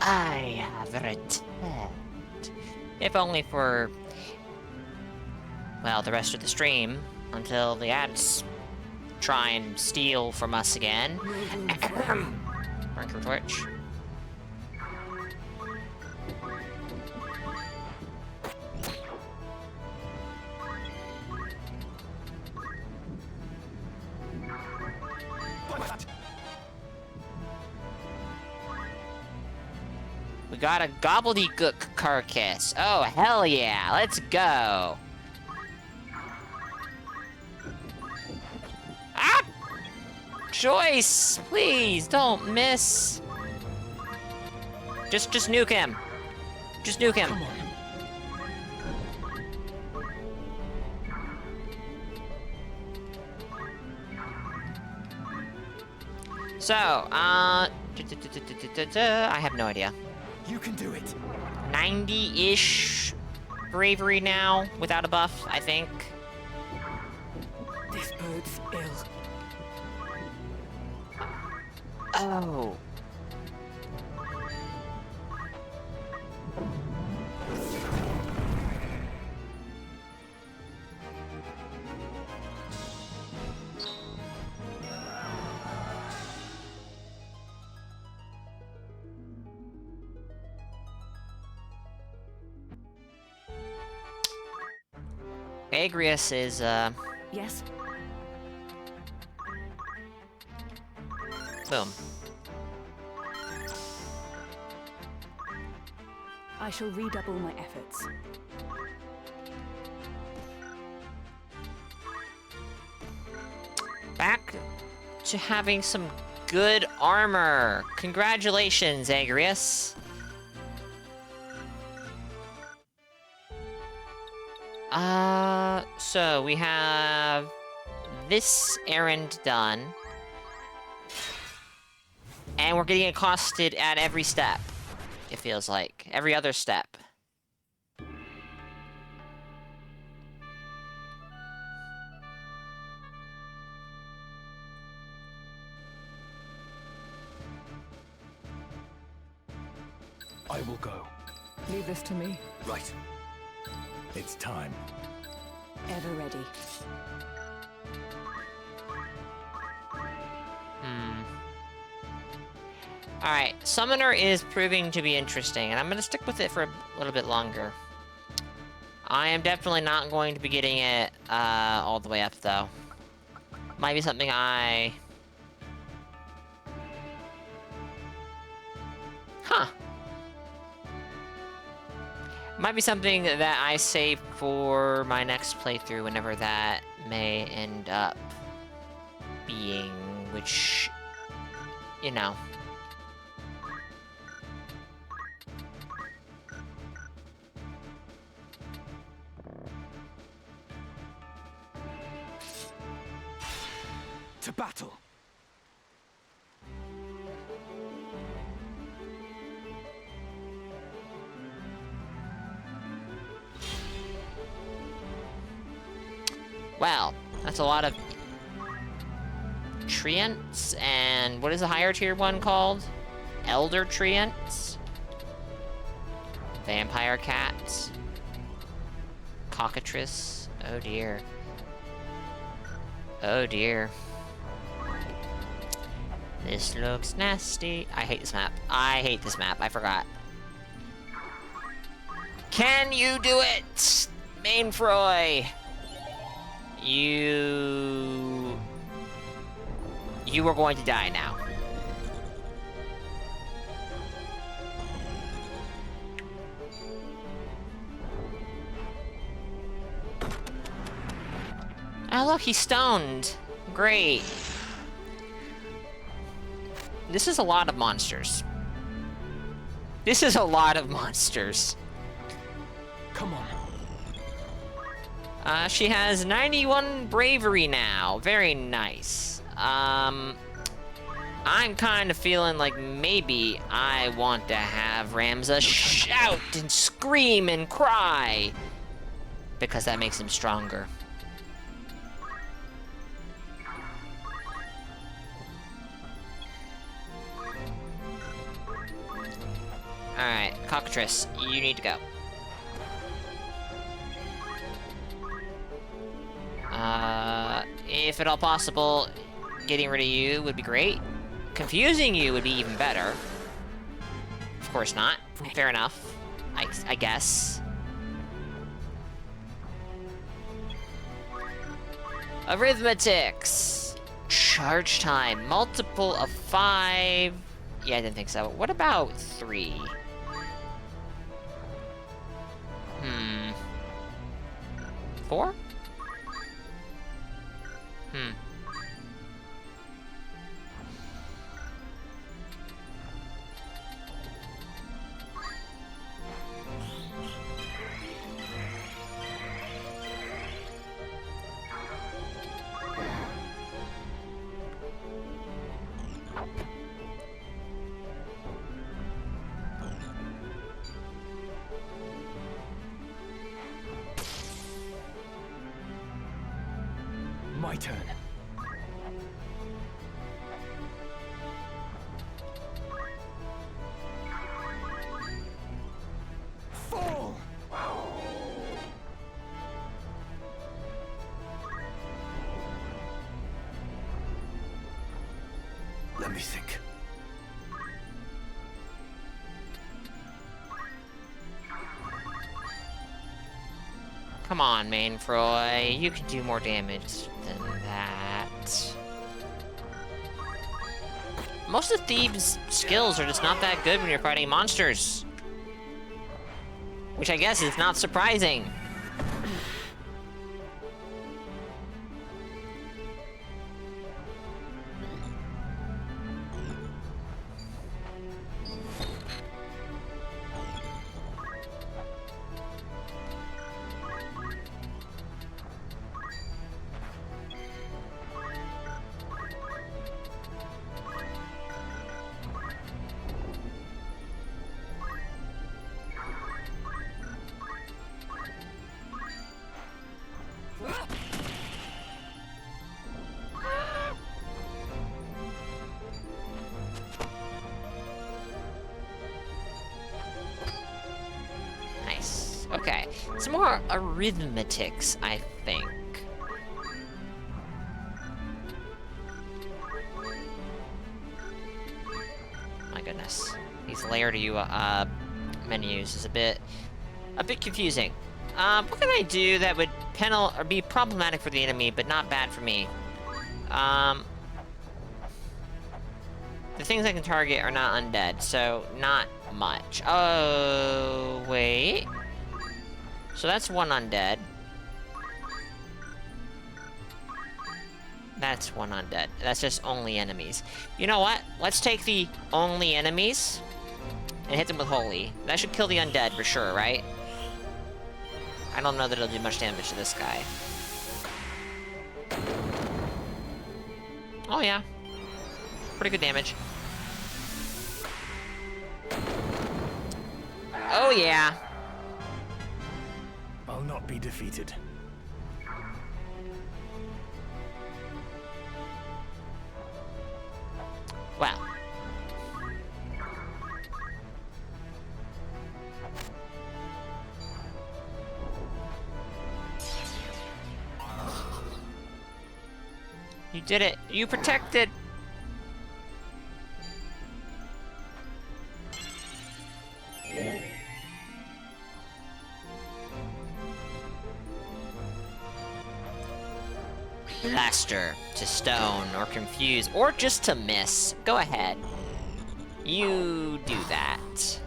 I have returned. If only for, well, the rest of the stream. until the ads try and steal from us again. Burn your torch. We got a gobbledygook carcass. Oh, hell yeah. Let's go. Ah! Joyce, please don't miss. Just nuke him. Just nuke him. So, I have no idea. You can do it. 90-ish bravery now, without a buff, I think. This bodes ill. Oh. Agrius is, Yes? Boom. I shall redouble my efforts. Back to having some good armor. Congratulations, Agrius. So we have this errand done. And we're getting accosted at every step, it feels like. Every other step. I will go. Leave this to me. Right. It's time. Ever ready. Alright, Summoner is proving to be interesting, and I'm gonna stick with it for a little bit longer. I am definitely not going to be getting it, all the way up, though. Might be something I... Huh. Might be something that I save for my next playthrough, whenever that may end up being, which, you know. To battle. Well, that's a lot of treants, and what is the higher tier one called? Elder treants? Vampire cats? Cockatrice? Oh dear. Oh dear. This looks nasty. I hate this map. I hate this map. I forgot. Can you do it? Mainfroy! You are going to die now. Oh look, he's stoned. Great. This is a lot of monsters. This is a lot of monsters. Come on. She has 91 bravery now. Very nice. I'm kind of feeling like maybe I want to have Ramza shout and scream and cry, because that makes him stronger. Alright, Cockatrice, you need to go. if at all possible, getting rid of you would be great. Confusing you would be even better. Of course not. Fair enough. I guess. Arithmetics. Charge time. Multiple of 5. Yeah, I didn't think so. What about 3? 4? My turn. Fall! Let me think. Come on, Mainfroy. You can do more damage than that. Most of Thieves' skills are just not that good when you're fighting monsters. Which I guess is not surprising. Nice. Okay. Some more arithmetics, I think. My goodness. These layered menus is a bit confusing. What can I do that would or be problematic for the enemy, but not bad for me? The things I can target are not undead, so not much. Oh, wait. So that's one undead. That's one undead. That's just only enemies. You know what? Let's take the only enemies and hit them with holy. That should kill the undead for sure, right? I don't know that it'll do much damage to this guy. Oh yeah. Pretty good damage. Oh yeah. I'll not be defeated. Wow. You did it. You protected. Blaster to stone or confuse or just to miss. Go ahead. You do that.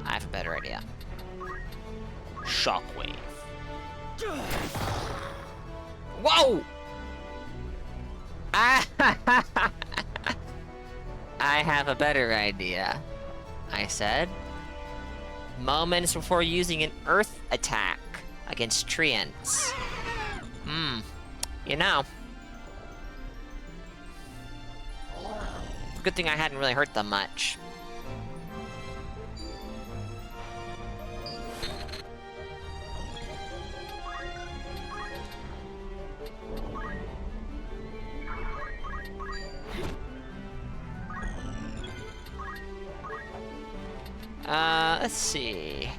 I have a better idea. Shockwave. Whoa! I have a better idea, I said. Moments before using an earth attack against treants. You know. Good thing I hadn't really hurt them much. Let's see.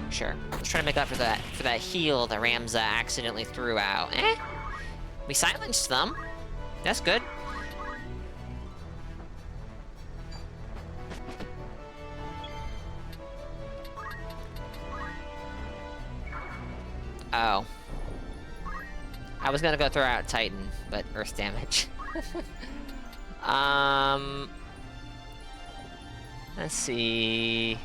Sure. Let's try to make up for that heal that Ramza accidentally threw out. We silenced them. That's good. Oh. I was gonna go throw out Titan, but earth damage. Let's see.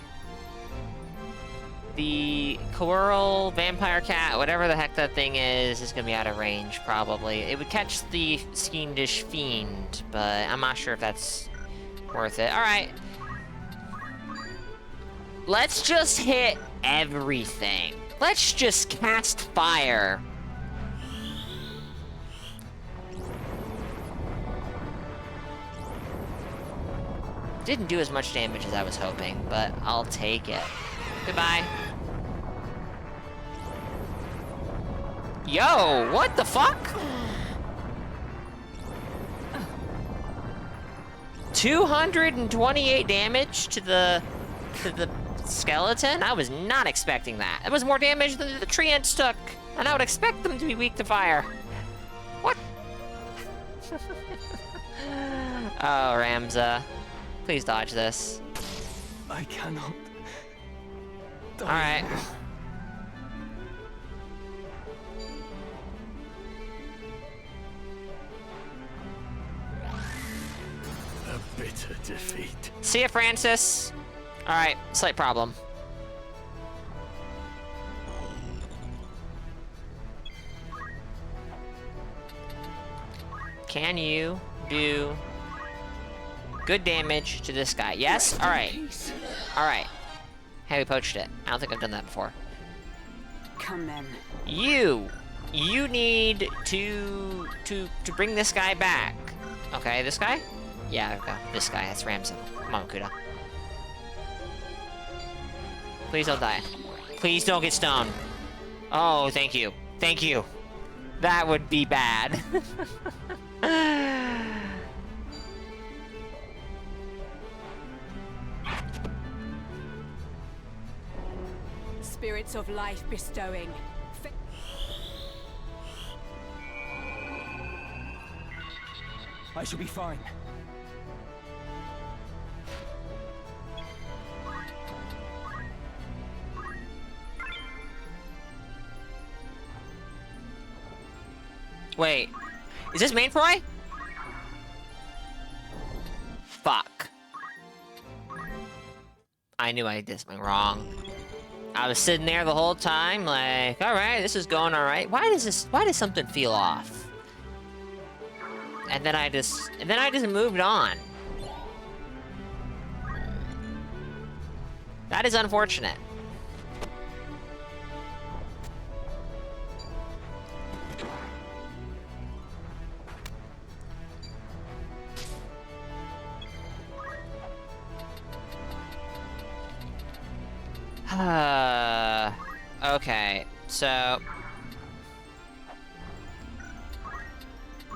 The Coral Vampire Cat, whatever the heck that thing is gonna be out of range, probably. It would catch the Fiendish Fiend, but I'm not sure if that's worth it. Alright. Let's just hit everything. Let's just cast fire. Didn't do as much damage as I was hoping, but I'll take it. Goodbye. Yo, what the fuck? 228 damage to the skeleton? I was not expecting that. That was more damage than the tree ants took, and I would expect them to be weak to fire. What? Oh, Ramza. Please dodge this. I cannot. Alright. A bitter defeat. See ya, Francis. Alright, slight problem. Can you do good damage to this guy? Yes? Alright. Alright. Heavy poached it. I don't think I've done that before. Come then. You need to bring this guy back. Okay, this guy? Yeah, okay. This guy, that's Ramza. Come on, Kuda. Please don't die. Please don't get stoned. Oh, thank you. Thank you. That would be bad. Spirits of life bestowing. I shall be fine. Wait. Is this Mainfroy? Fuck. I knew I did something wrong. I was sitting there the whole time, like, alright, this is going alright. Why does something feel off? And then I just moved on. That is unfortunate. Okay, so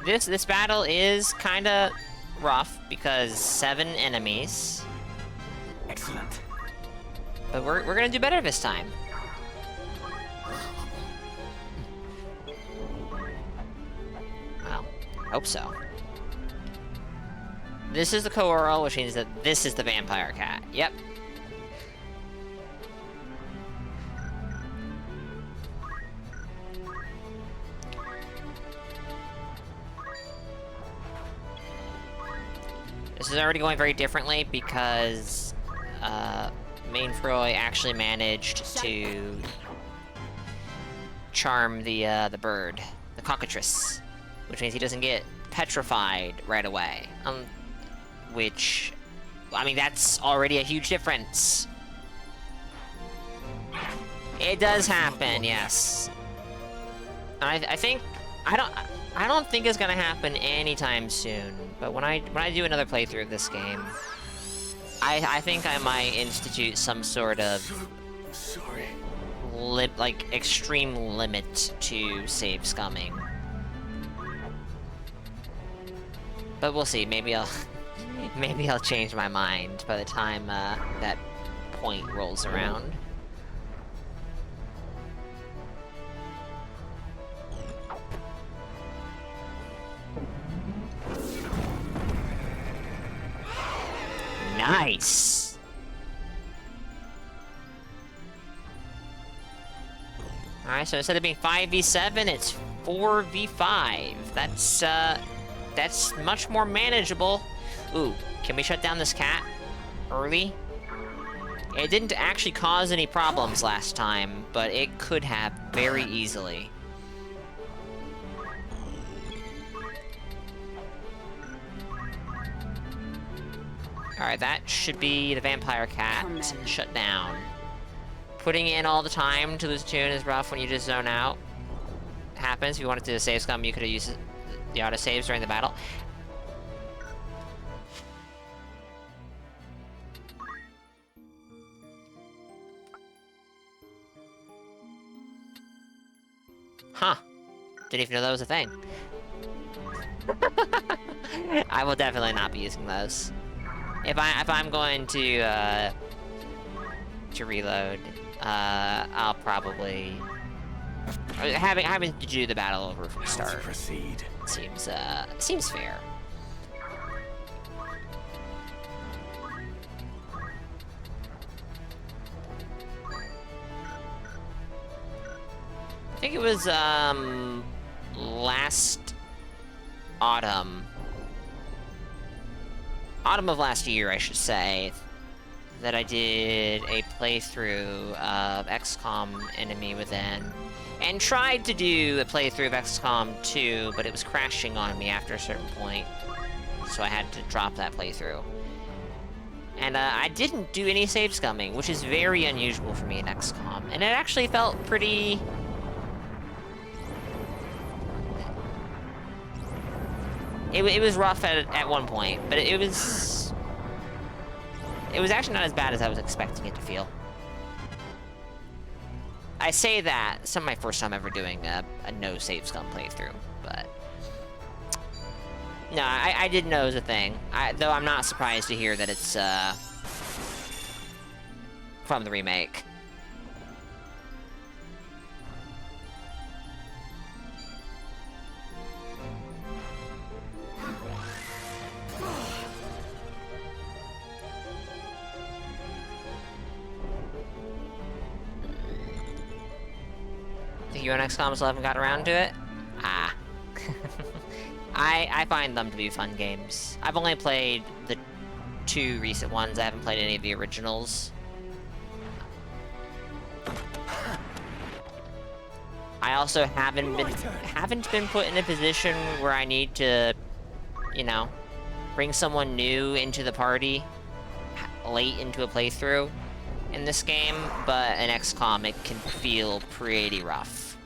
this battle is kind of rough because 7 enemies. Excellent. But we're gonna do better this time. Well, hope so. This is the Coral, which means that this is the Vampire Cat. Yep. This is already going very differently because Mainfroy actually managed to charm the bird, the cockatrice, which means he doesn't get petrified right away. Which, I mean, that's already a huge difference. It does happen, yes. I don't think it's gonna happen anytime soon. But when I do another playthrough of this game, I think I might institute some sort of like extreme limit to save scumming. But we'll see. Maybe I'll Maybe I'll change my mind by the time that point rolls around. Nice! Alright, so instead of being 5v7, it's 4v5. That's much more manageable. Ooh, can we shut down this cat early? It didn't actually cause any problems last time, but it could have very easily. Alright, that should be the vampire cat shut down. Putting in all the time to lose a tune is rough when you just zone out. Happens. If you wanted to save scum, you could have used the autosaves during the battle. Huh. Didn't even know that was a thing. I will definitely not be using those. If I'm going to reload, I'll probably having to do the battle over from start. Proceed. Seems fair. I think it was last autumn of last year, I should say, that I did a playthrough of XCOM Enemy Within, and tried to do a playthrough of XCOM 2, but it was crashing on me after a certain point, so I had to drop that playthrough. And I didn't do any save scumming, which is very unusual for me in XCOM, and it actually felt pretty... It was rough at one point, but it was actually not as bad as I was expecting it to feel. I say that, it's not my first time ever doing a no save scum playthrough, but... No, I didn't know it was a thing. Though I'm not surprised to hear that it's, from the remake. You and XCOM still haven't got around to it? Ah. I find them to be fun games. I've only played the 2 recent ones. I haven't played any of the originals. I also haven't been put in a position where I need to, you know, bring someone new into the party late into a playthrough in this game, but in XCOM it can feel pretty rough.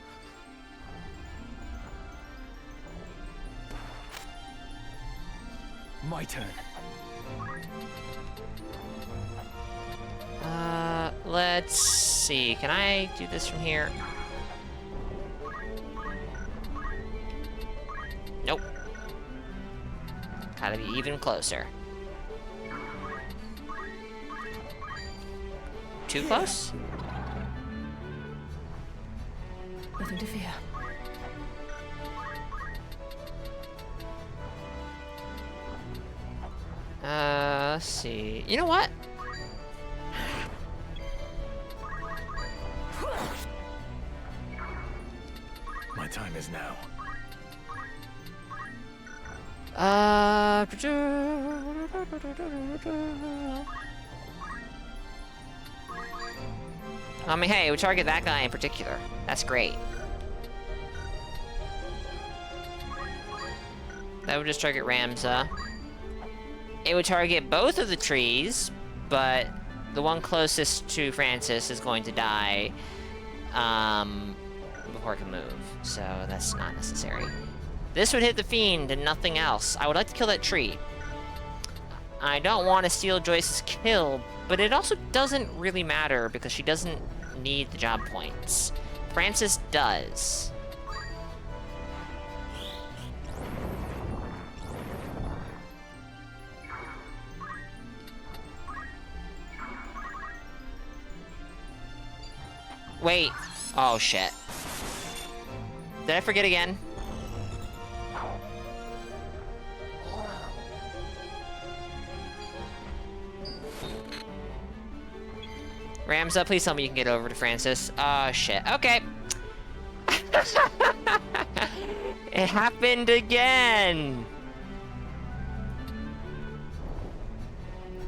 My turn. Let's see. Can I do this from here? Nope. Gotta be even closer. Too close? Nothing to fear. Let's see. You know what? My time is now. I mean, hey, we target that guy in particular. That's great. That would just target Ramza. It would target both of the trees, but the one closest to Francis is going to die before it can move, so that's not necessary. This would hit the Fiend and nothing else. I would like to kill that tree. I don't want to steal Joyce's kill, but it also doesn't really matter because she doesn't need the job points. Francis does. Wait. Oh, shit. Did I forget again? Ramza, please tell me you can get over to Francis. Oh, shit. Okay. It happened again.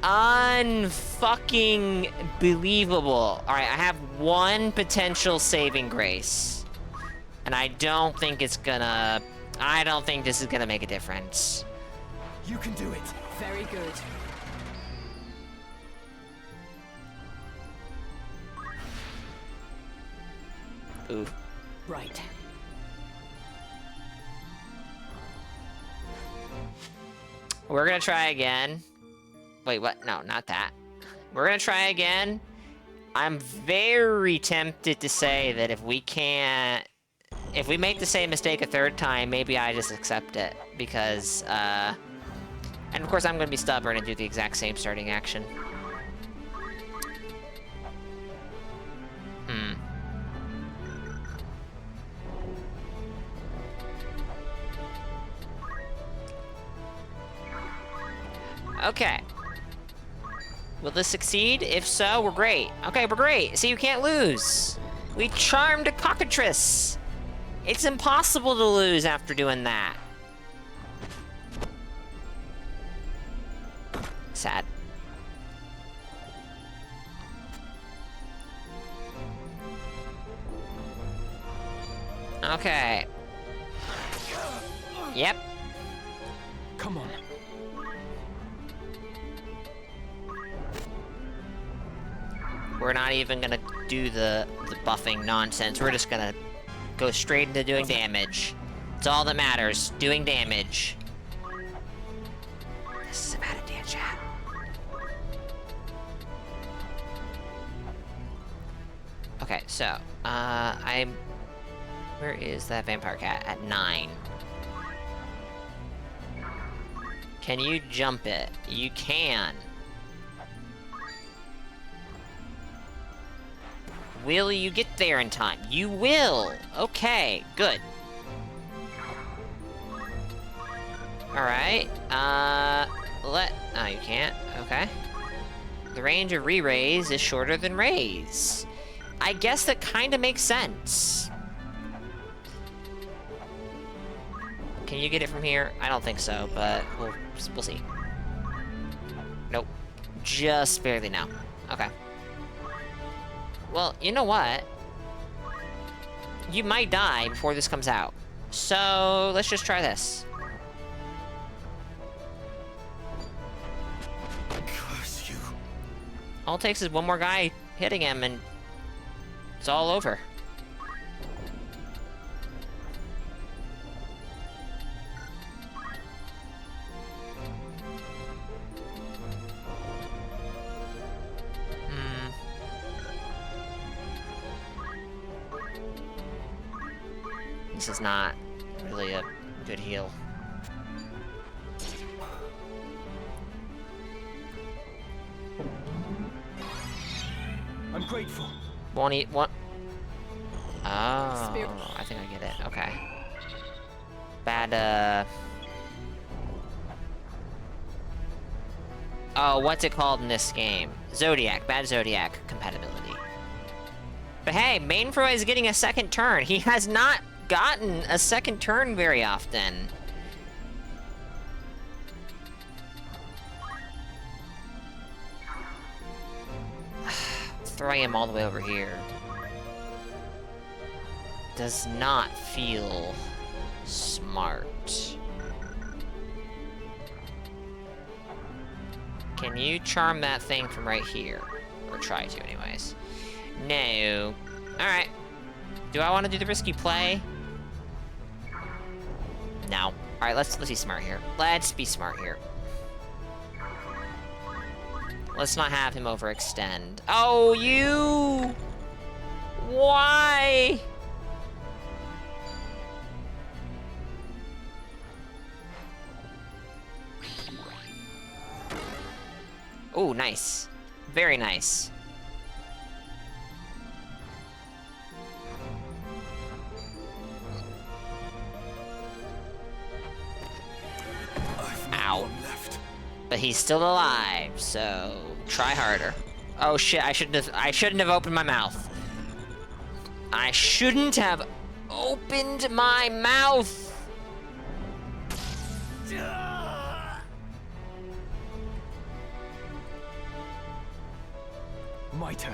Unfucking believable. Alright, I have one potential saving grace. And I don't think it's gonna... I don't think this is gonna make a difference. You can do it. Very good. Ooh. Right. We're gonna try again. Wait, what? No, not that. We're gonna try again. I'm very tempted to say that if we can't... If we make the same mistake a third time, maybe I just accept it. Because, and of course I'm gonna be stubborn and do the exact same starting action. Okay. Will this succeed? If so, we're great. Okay, we're great. See, you can't lose. We charmed a cockatrice. It's impossible to lose after doing that. Sad. Okay. Yep. Come on. We're not even gonna do the buffing nonsense. We're just gonna go straight into doing damage. It's all that matters. Doing damage. This is about a dance chat. Okay, so, where is that vampire cat? At 9. Can you jump it? You can. Will you get there in time? You will! Okay, good. Alright, oh, you can't? Okay. The range of re-raise is shorter than raise. I guess that kinda makes sense. Can you get it from here? I don't think so, but we'll see. Nope. Just barely now. Okay. Well, you know what? You might die before this comes out. So, let's just try this. Curse you. All it takes is one more guy hitting him and it's all over. This is not really a good heal. I'm grateful. One. Oh, I think I get it. Okay. Bad, Oh, what's it called in this game? Zodiac. Bad Zodiac compatibility. But hey, Mainfroy is getting a second turn. He has not gotten a second turn very often. Throwing him all the way over here does not feel smart. Can you charm that thing from right here? Or try to, anyways. No. Alright. Do I want to do the risky play? No. Alright, let's be smart here. Let's be smart here. Let's not have him overextend. Oh, you! Why? Oh, nice. Very nice. out. But he's still alive, so try harder. Oh shit, I shouldn't have opened my mouth. I shouldn't have opened my mouth. My turn.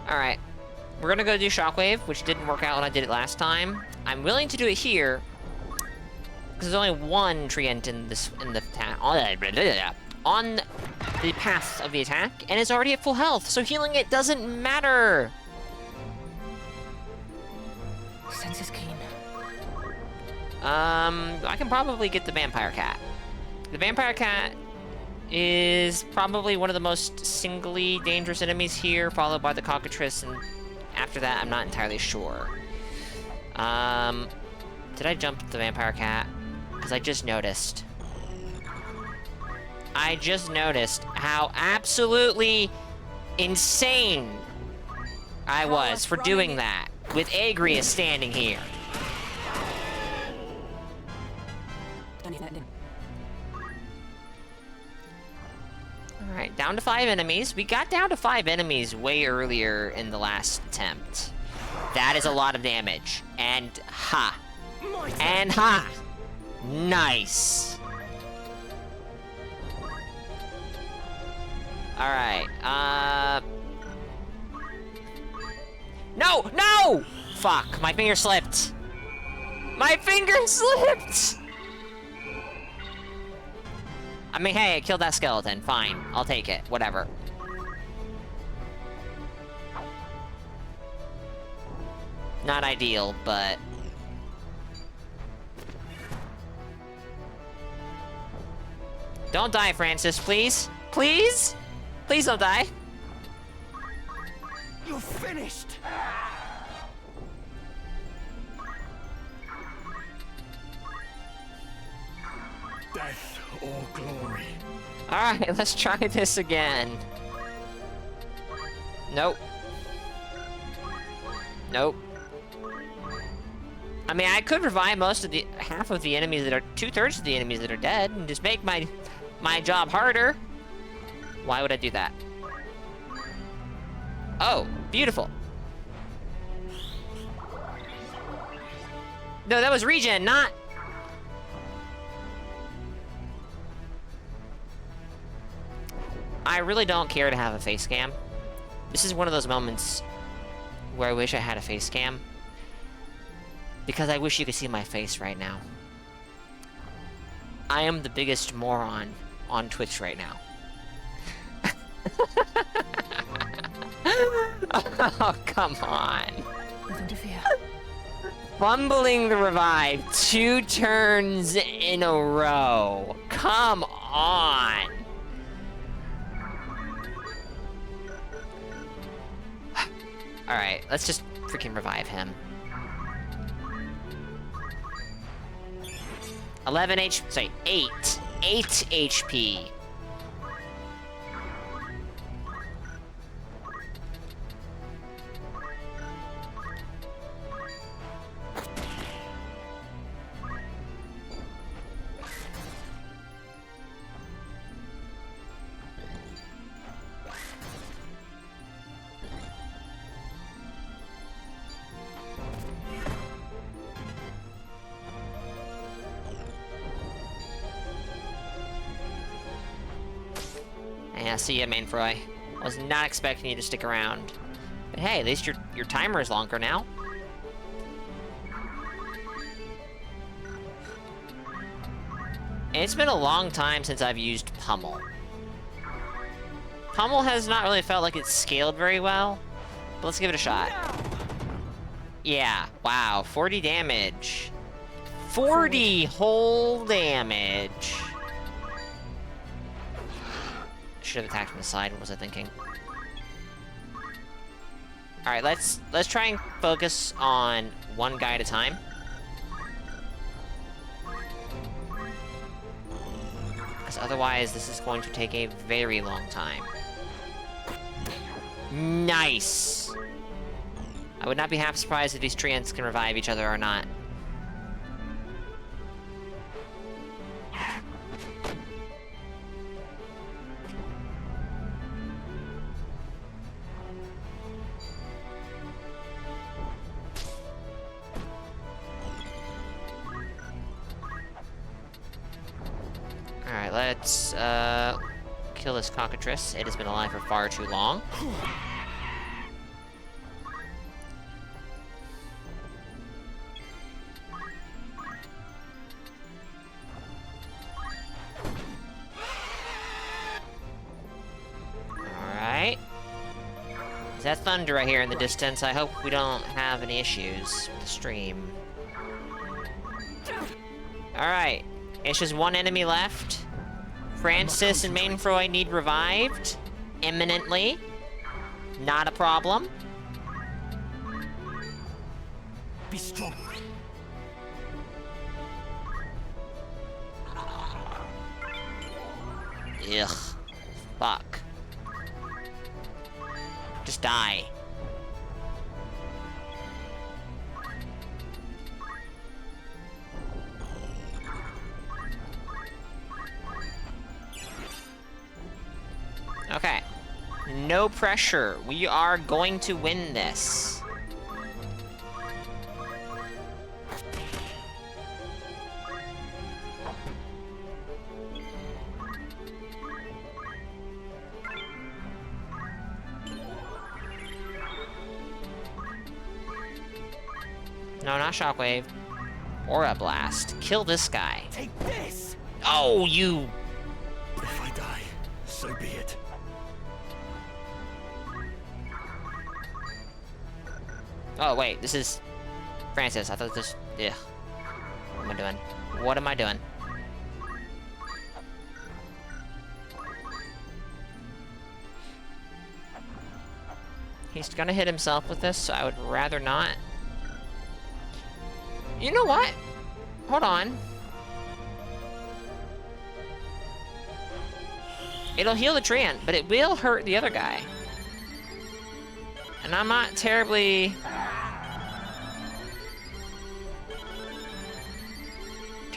Alright. We're gonna go do Shockwave, which didn't work out when I did it last time. I'm willing to do it here, because there's only one treant on the path of the attack, and it's already at full health, so healing it doesn't matter. Senses keen. I can probably get the vampire cat. The vampire cat is probably one of the most singly dangerous enemies here, followed by the cockatrice, and after that, I'm not entirely sure. Did I jump the vampire cat? Because I just noticed. I just noticed how absolutely insane I was for doing that, with Agrius standing here. Alright, down to 5 enemies. We got down to 5 enemies way earlier in the last attempt. That is a lot of damage. And ha. And ha. Nice. Alright, No! No! Fuck, my finger slipped. My finger slipped! I mean, hey, I killed that skeleton. Fine. I'll take it. Whatever. Not ideal, but... Don't die, Francis, please. Please? Please don't die. You're finished! Death or glory. Alright, let's try this again. Nope. Nope. I mean, I could revive half of the enemies that are, 2/3 of the enemies that are dead, and just make my job harder. Why would I do that? Oh, beautiful. No, that was regen, not... I really don't care to have a face cam. This is one of those moments where I wish I had a face cam. Because I wish you could see my face right now. I am the biggest moron on Twitch right now. Oh, come on. Nothing to fear. Fumbling the revive 2 turns in a row. Come on. Alright, let's just freaking revive him. 11 HP, sorry, 8 HP. Yeah, see ya, Mainfroy. I was not expecting you to stick around. But hey, at least your timer is longer now. And it's been a long time since I've used Pummel. Pummel has not really felt like it's scaled very well, but let's give it a shot. Yeah, wow, 40 damage. 40 whole damage. Should have attacked from the side, what was I thinking? Alright, let's try and focus on one guy at a time. Because otherwise this is going to take a very long time. Nice! I would not be half surprised if these treants can revive each other or not. Alright, let's kill this cockatrice. It has been alive for far too long. Alright. Is that thunder I hear in the distance? I hope we don't have any issues with the stream. Alright. It's just one enemy left. Francis and Mainfroy need revived. Imminently. Not a problem. Be strong. Ugh. Fuck. Just die. Okay. No pressure. We are going to win this. No, not Shockwave. Aura Blast. Kill this guy. Take this! Oh, you... If I die, so be it. Oh, wait, this is... Francis, I thought this... Ugh. What am I doing? What am I doing? He's gonna hit himself with this, so I would rather not. You know what? Hold on. It'll heal the treant, but it will hurt the other guy. And I'm not terribly...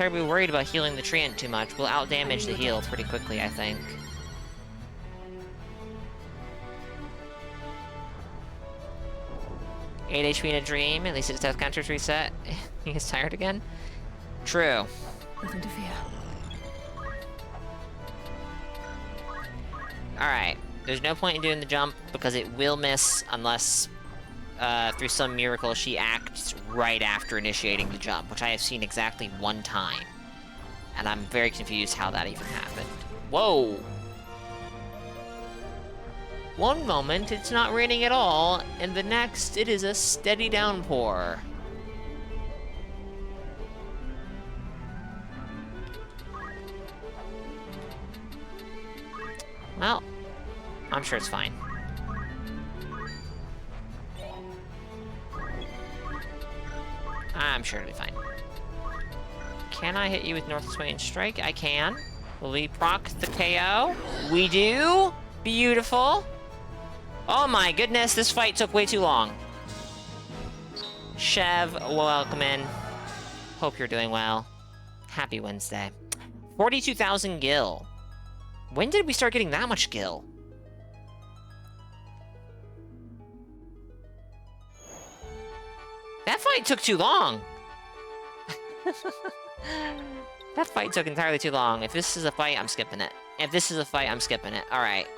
worried about healing the treant too much. We'll outdamage the heal pretty quickly, I think. Eight HP in a dream. At least its death counter's reset. He gets tired again. True. Nothing to fear. Alright. There's no point in doing the jump because it will miss unless through some miracle she acts right after initiating the jump, which I have seen exactly one time. And I'm very confused how that even happened. Whoa! One moment it's not raining at all, and the next it is a steady downpour. Well, I'm sure it's fine. I'm sure it'll be fine. Can I hit you with North Swain Strike? I can. Will we proc the KO? We do! Beautiful! Oh my goodness, this fight took way too long. Chev, welcome in. Hope you're doing well. Happy Wednesday. 42,000 gil. When did we start getting that much gil? That fight took too long. That fight took entirely too long. If this is a fight, I'm skipping it. If this is a fight, I'm skipping it. Alright.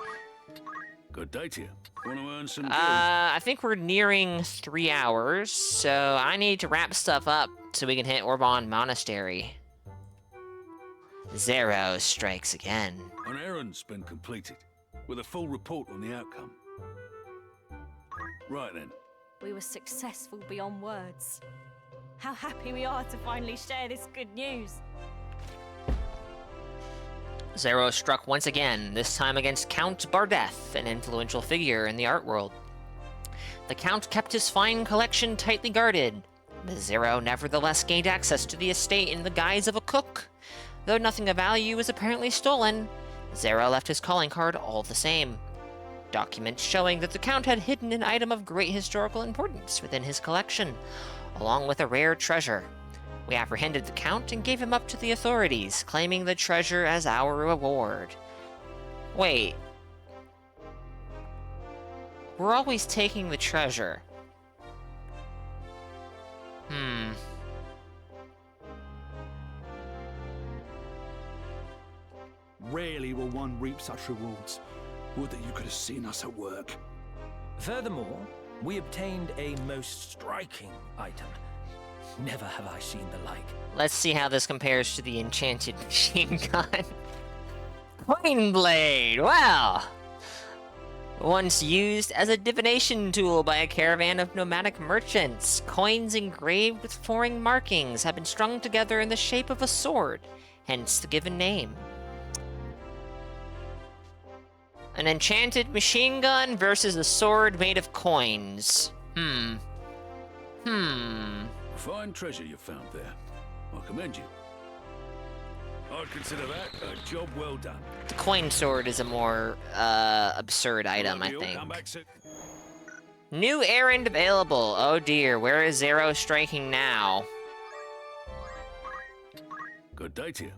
Good day to you. Want to earn some I think we're nearing 3 hours, so I need to wrap stuff up so we can hit Orbon Monastery. Zero strikes again. An errand's been completed, with a full report on the outcome. Right then. We were successful beyond words. How happy we are to finally share this good news. Zero struck once again, this time against Count Bardeth, an influential figure in the art world. The Count kept his fine collection tightly guarded. The Zero nevertheless gained access to the estate in the guise of a cook. Though nothing of value was apparently stolen, Zero left his calling card all the same. documents showing that the Count had hidden an item of great historical importance within his collection, along with a rare treasure. We apprehended the Count and gave him up to the authorities, claiming the treasure as our reward. Wait. We're always taking the treasure. Rarely will one reap such rewards. Would that you could have seen us at work. Furthermore, we obtained a most striking item. Never have I seen the like. Let's see how this compares to the enchanted machine gun. Coin blade! Wow! Once used as a divination tool by a caravan of nomadic merchants, coins engraved with foreign markings have been strung together in the shape of a sword, hence the given name. An enchanted machine gun versus a sword made of coins. Fine treasure you found there. I commend you. I'd consider that a job well done. The coin sword is a more absurd item, I think. New errand available. Oh dear, where is Zero striking now? Good day to you.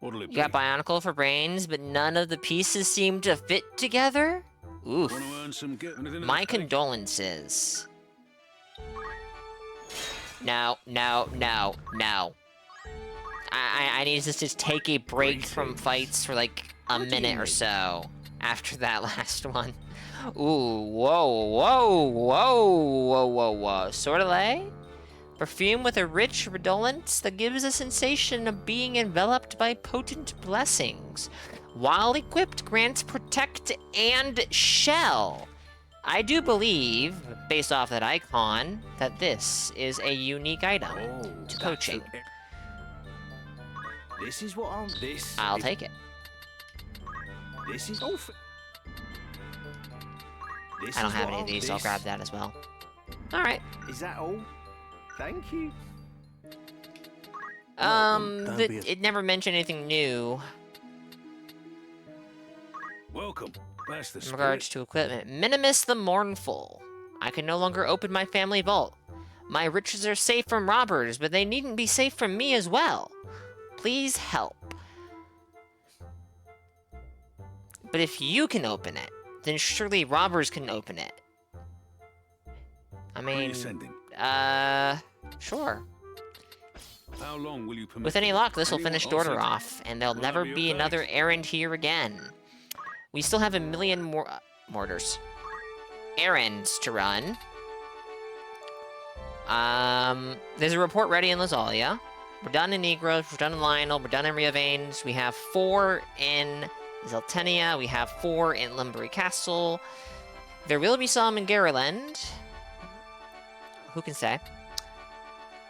What'll it be? You got Bionicle for brains, but none of the pieces seem to fit together? Oof. Wanna earn some My condolences. No. I need to just take a break from fights for like a minute or so after that last one. Ooh, whoa. Sortilé? Perfume with a rich redolence that gives a sensation of being enveloped by potent blessings. While equipped, grants protect and shell. I do believe, based off that icon, that this is a unique item to poaching. This is what I'll take it. This is all. I don't have any of these, so I'll grab that as well. All right. Is that all? Thank you. It never mentioned anything new. Welcome. That's the In regards to equipment, Minimus the Mournful. I can no longer open my family vault. My riches are safe from robbers, but they needn't be safe from me as well. Please help. But if you can open it, then surely robbers can open it. I mean, Where are you sending? Sure. How long will you permit? With any luck, this will Anyone finish else Dorter in? off, and there'll Will never that be be okay? another errand here again. We still have a million more errands to run. There's a report ready in Lazalia. We're done in Negros, we're done in Lionel, we're done in Riavanes. We have 4 in Zeltenia, we have 4 in Lumbury Castle. There will be some in Garland. Who can say?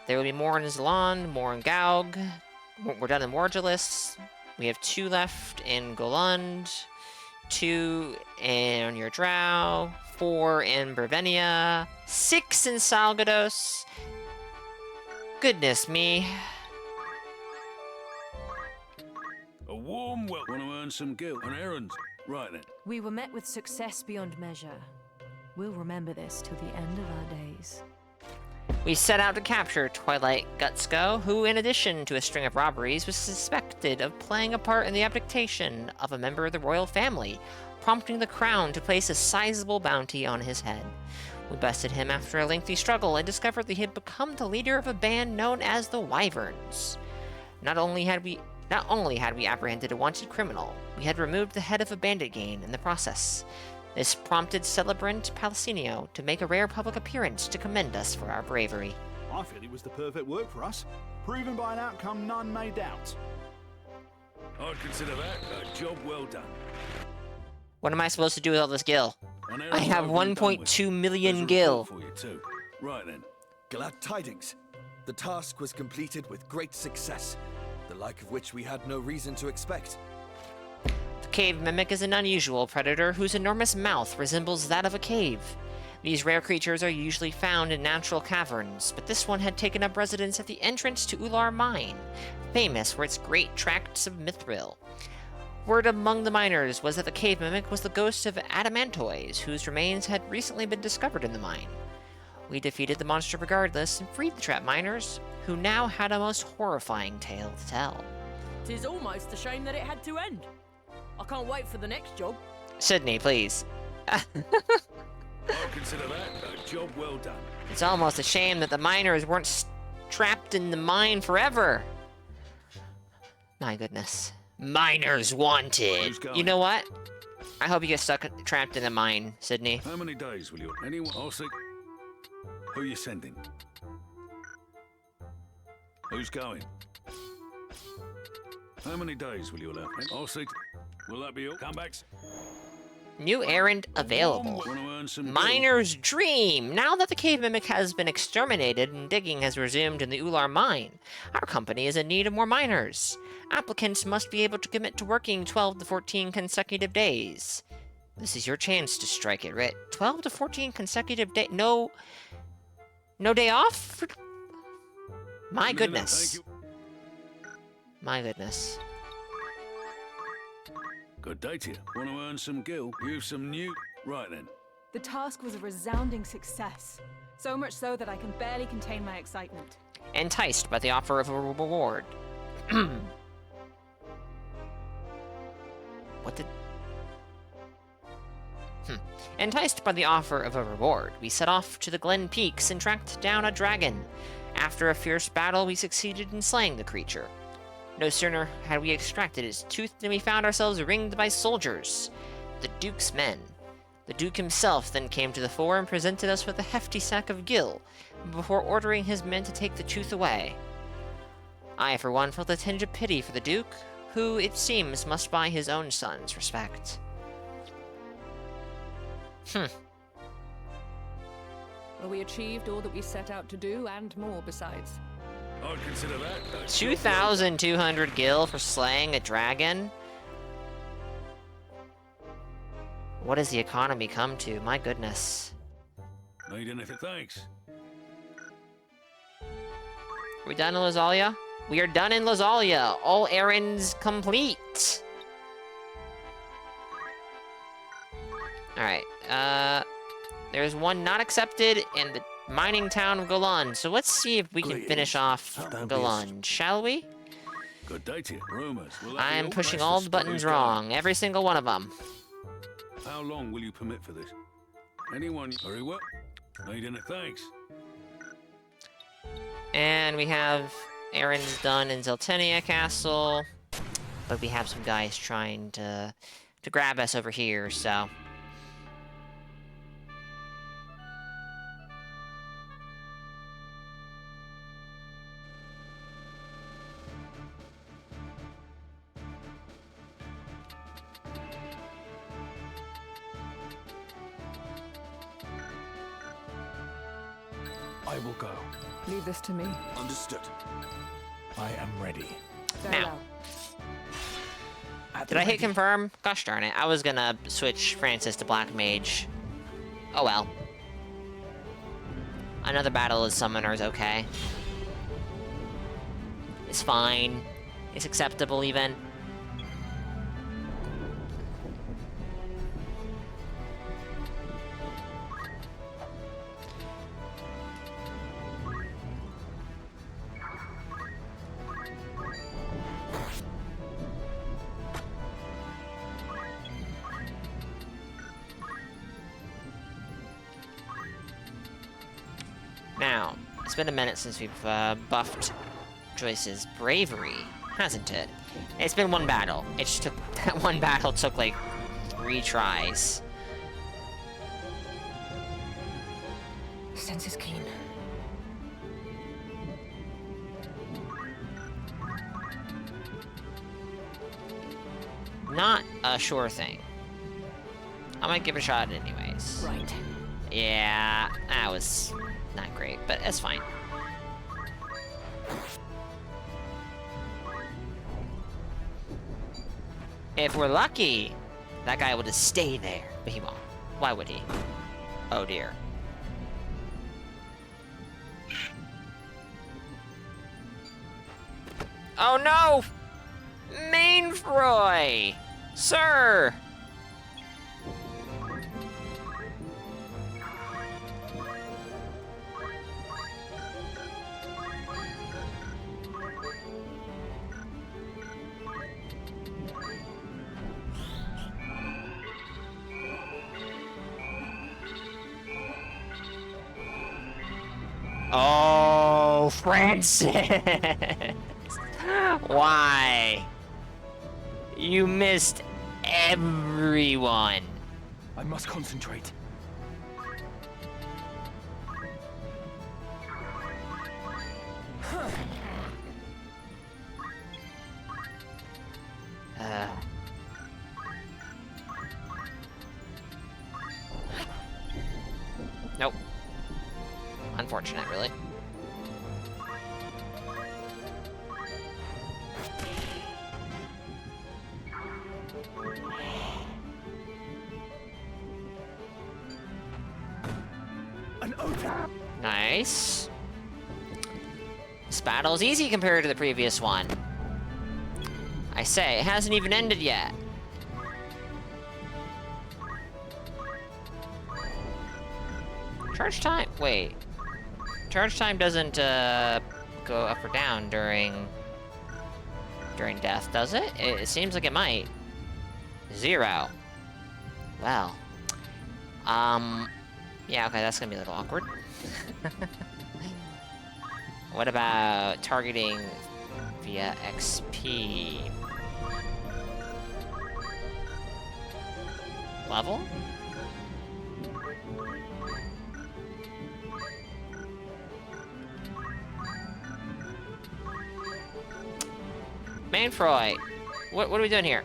There will be more in Zalon, more in Gaug. We're done in Wargelis. We have 2 left in Golund, 2 in your Drow, 4 in Brevenia, 6 in Salgados. Goodness me. A warm welcome. Want to earn some guilt and errands? Right then. We were met with success beyond measure. We'll remember this till the end of our days. We set out to capture Twilight Gutsko, who, in addition to a string of robberies, was suspected of playing a part in the abdication of a member of the royal family, prompting the crown to place a sizable bounty on his head. We bested him after a lengthy struggle and discovered that he had become the leader of a band known as the Wyverns. Not only had we apprehended a wanted criminal, we had removed the head of a bandit gang in the process. This prompted celebrant Palacinio to make a rare public appearance to commend us for our bravery. I feel it was the perfect work for us, proven by an outcome none may doubt. I'd consider that a job well done. What am I supposed to do with all this gil? I have 1.2 million gil. For you too. Right then. Glad tidings. The task was completed with great success, the like of which we had no reason to expect. The cave mimic is an unusual predator whose enormous mouth resembles that of a cave. These rare creatures are usually found in natural caverns, but this one had taken up residence at the entrance to Ular Mine, famous for its great tracts of mithril. Word among the miners was that the cave mimic was the ghost of Adamantoise, whose remains had recently been discovered in the mine. We defeated the monster regardless and freed the trapped miners, who now had a most horrifying tale to tell. 'Tis almost a shame that it had to end. I can't wait for the next job. Sydney, please. I consider that a job well done. It's almost a shame that the miners weren't trapped in the mine forever. My goodness. Miners wanted. You know what? I hope you get trapped in a mine, Sydney. How many days will you... Anyone? I'll see... Who you sending? Who's going? How many days will you allow? I'll see... Will that be all? Comebacks? New errand available. Miner's Dream. Now that the cave mimic has been exterminated and digging has resumed in the Ular mine, our company is in need of more miners. Applicants must be able to commit to working 12 to 14 consecutive days. This is your chance to strike it rich. 12 to 14 consecutive days. No day off? My goodness. My goodness. Good day to you. Want to earn some gil? Use some new... Right then. The task was a resounding success. So much so that I can barely contain my excitement. Enticed by the offer of a reward. What did... Enticed by the offer of a reward, we set off to the Glen Peaks and tracked down a dragon. After a fierce battle, we succeeded in slaying the creature. No sooner had we extracted its tooth than we found ourselves ringed by soldiers, the Duke's men. The Duke himself then came to the fore and presented us with a hefty sack of gil, before ordering his men to take the tooth away. I, for one, felt a tinge of pity for the Duke, who, it seems, must buy his own son's respect. Well, we achieved all that we set out to do, and more besides. I'd consider that 2,200 gil for slaying a dragon? What has the economy come to? My goodness. Need anything? Thanks. Are we done in Lazalia? We are done in Lazalia. All errands complete. Alright, there's one not accepted in the mining town of Golan, so let's see if we can finish off Golan, shall we? Good day to you. Rumors. I'm pushing all the buttons wrong, every single one of them. How long will you permit for this? Anyone? Very well. Need anything? Thanks. And we have errands done in Zeltenia Castle, but we have some guys trying to grab us over here, so... I will go. Leave this to me. Understood. I am ready. Very Now. well. Did I hit confirm? Gosh darn it, I was gonna switch Francis to Black Mage. Oh well. Another battle as summoner is okay. It's fine. It's acceptable even. Now, it's been a minute since we've buffed Joyce's bravery, hasn't it? It's been one battle. It just took... That one battle took, like, 3 tries. Sense is keen. Not a sure thing. I might give it a shot anyways. Right. Yeah, that was not great, but it's fine. If we're lucky, that guy will just stay there, but he won't. Why would he? Oh dear. Oh no! Mainfroy! Sir! Oh, Francis! Why? You missed everyone. I must concentrate. Nope. Unfortunate, really. Nice. This battle's easy compared to the previous one. I say, it hasn't even ended yet. Charge time, wait. Charge time doesn't, go up or down during death, does it? It seems like it might. 0. Well. Yeah, okay, that's gonna be a little awkward. What about targeting via XP? Level? Mainfroy, what are we doing here?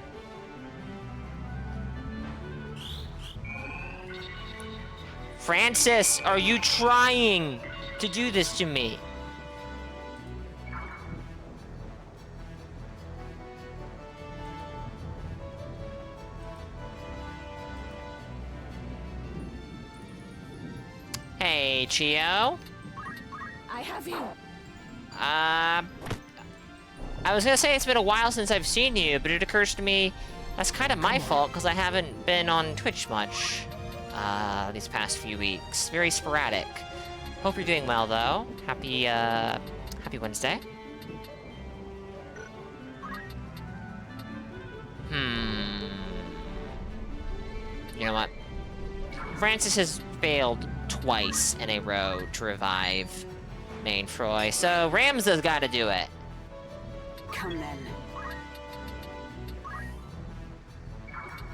Francis, are you trying to do this to me? Hey, Chio. I have you. I was gonna say it's been a while since I've seen you, but it occurs to me that's kind of my fault because I haven't been on Twitch much these past few weeks. Very sporadic. Hope you're doing well though. Happy Wednesday. You know what? Francis has failed twice in a row to revive Mainfroy, so Ramza's gotta do it. Come then.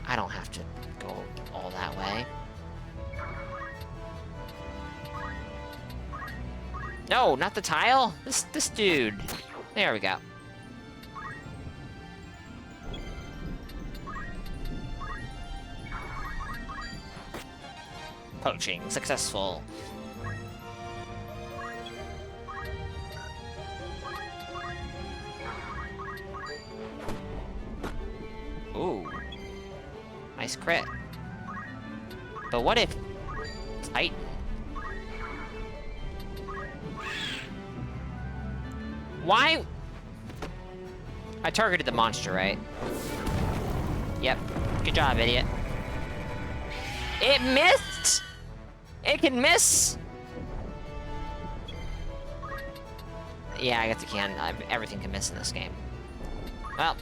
I don't have to go all that way. No, not the tile. This dude. There we go. Poaching successful. Ooh. Nice crit. But what if Titan? Why? I targeted the monster, right? Yep. Good job, idiot. It missed! It can miss! Yeah, I guess it can. Everything can miss in this game. Well.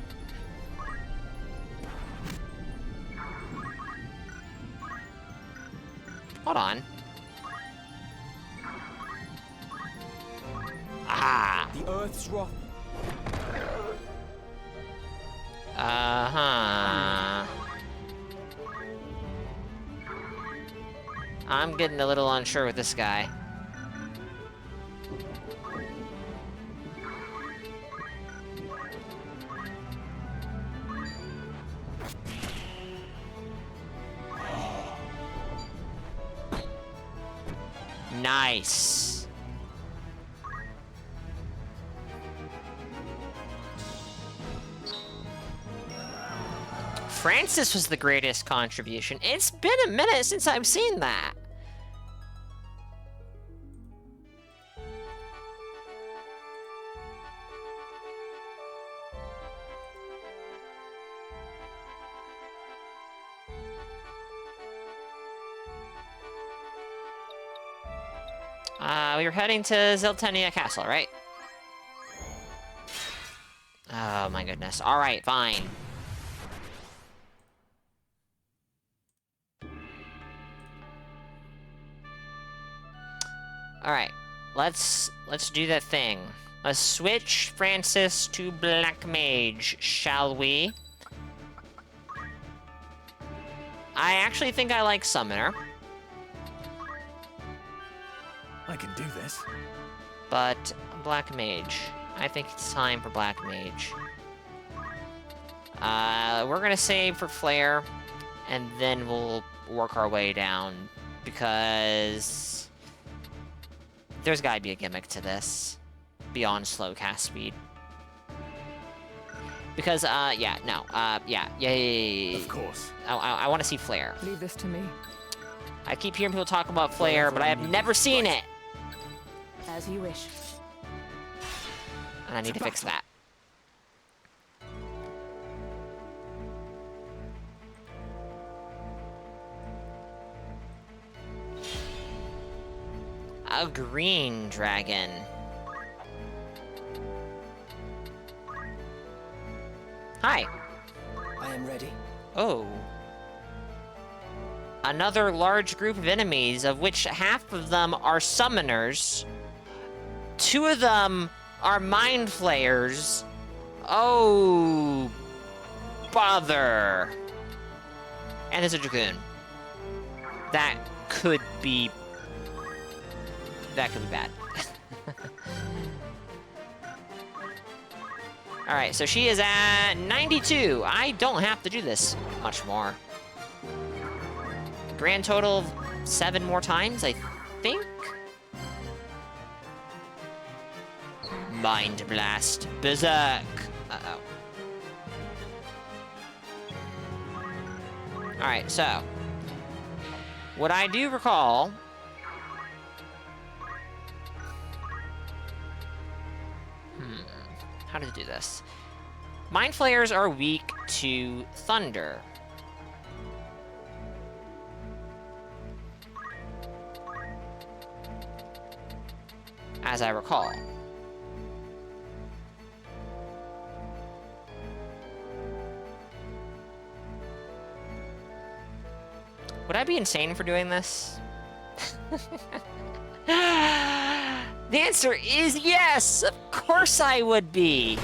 Hold on. Ah! The Earth's wrath. Uh-huh. I'm getting a little unsure with this guy. Nice. Francis was the greatest contribution. It's been a minute since I've seen that. We were heading to Ziltenia Castle, right? Oh my goodness. Alright, fine. Alright. Let's do that thing. Let's switch Francis to Black Mage, shall we? I actually think I like Summoner. I can do this. But Black Mage. I think it's time for Black Mage. We're gonna save for Flare, and then we'll work our way down, because there's gotta be a gimmick to this, beyond slow cast speed. Because, yeah, no, yeah. Of course. I want to see Flare. Leave this to me. I keep hearing people talk about Flare, but I have never seen it! As you wish. And I need to fix that. A green dragon. Hi. I am ready. Oh. Another large group of enemies, of which half of them are summoners. 2 of them are mind flayers. Oh, bother. And there's a dragoon. That could be bad. Alright, so she is at 92. I don't have to do this much more. Grand total of 7 more times, I think? Mind Blast. Berserk. Uh-oh. Alright, so. What I do recall... How to do this? Mind Flayers are weak to Thunder. As I recall. Would I be insane for doing this? The answer is yes! Of course I would be!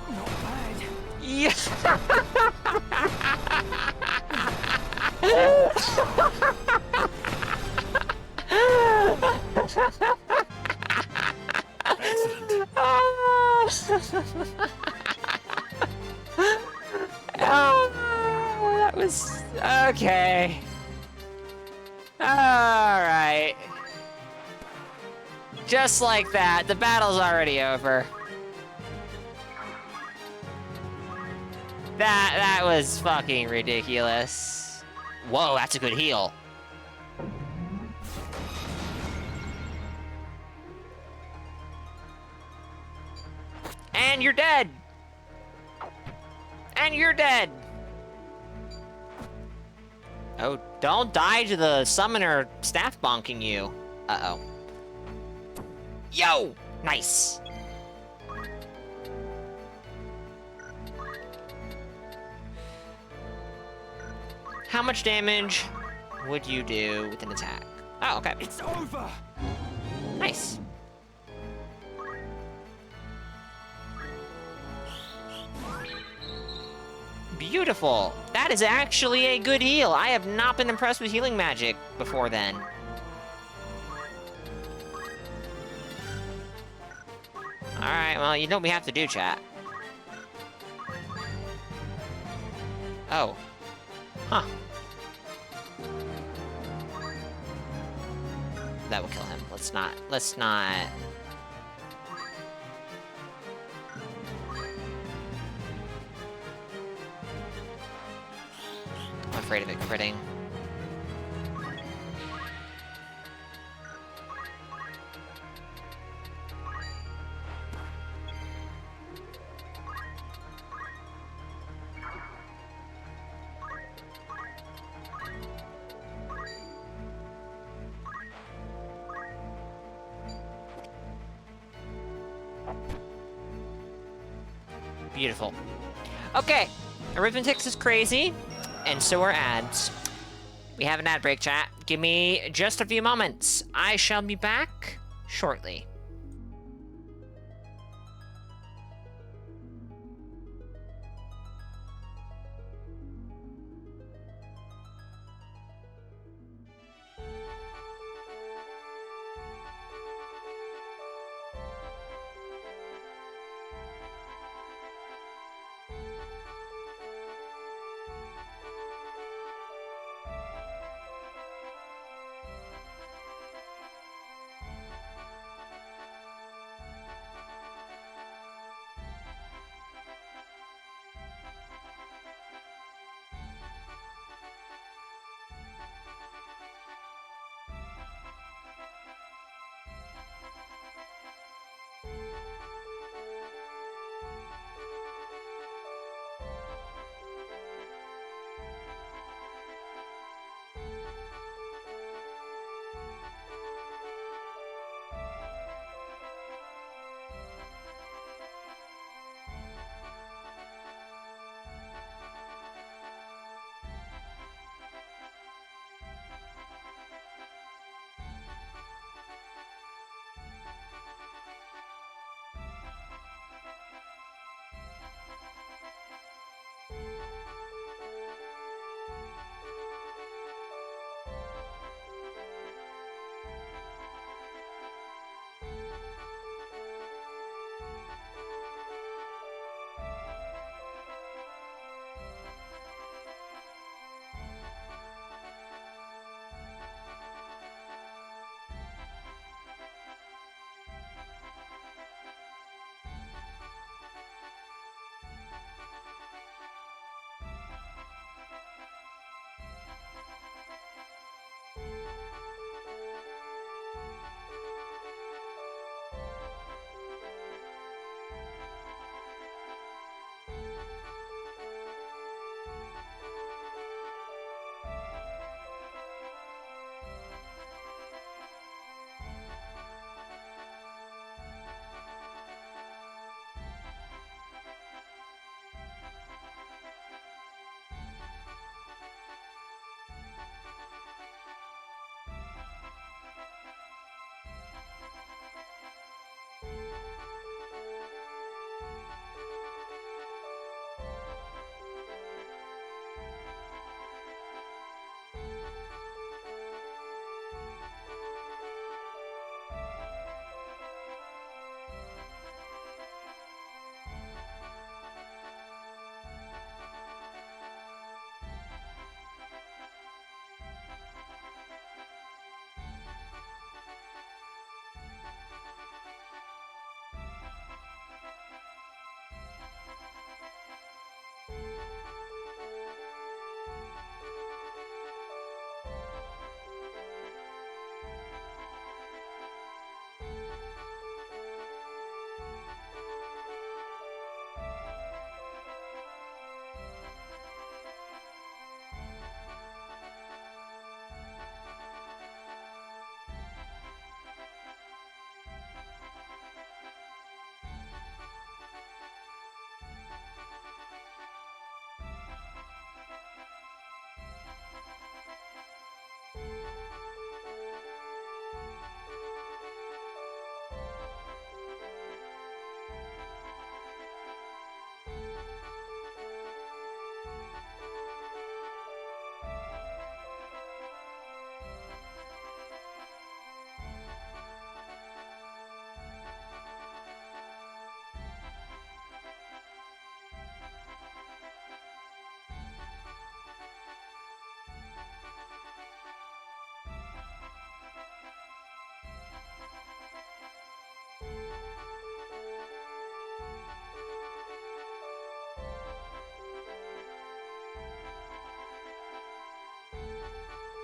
Not bad. Yeah! Oh, that was... okay. Alright. Just like that, the battle's already over. That was fucking ridiculous. Whoa, that's a good heal. And you're dead! And you're dead! Oh, don't die to the summoner staff bonking you. Uh-oh. Yo! Nice! How much damage would you do with an attack? Oh, okay. It's over! Nice. Beautiful. That is actually a good heal. I have not been impressed with healing magic before then. Alright, well, you know what we have to do, chat. Oh. Huh. That will kill him. Let's not... I'm afraid of it critting. Beautiful. Okay, arithmetic is crazy, and so are ads. We have an ad break, chat. Give me just a few moments. I shall be back shortly.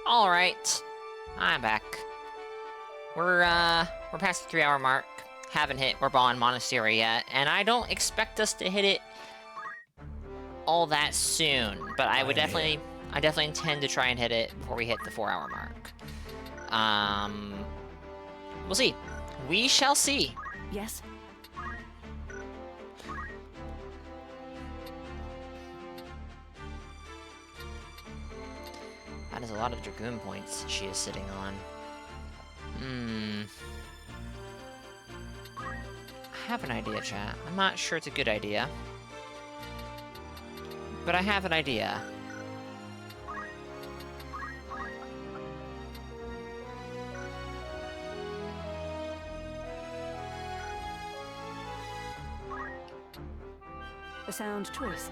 All right, I'm back. We're past the 3-hour mark. Haven't hit Orban Monastery yet, and I don't expect us to hit it all that soon. But I definitely intend to try and hit it before we hit the 4-hour mark. We'll see. We shall see. Yes. That is a lot of Dragoon points she is sitting on. I have an idea, chat. I'm not sure it's a good idea. But I have an idea. A sound choice.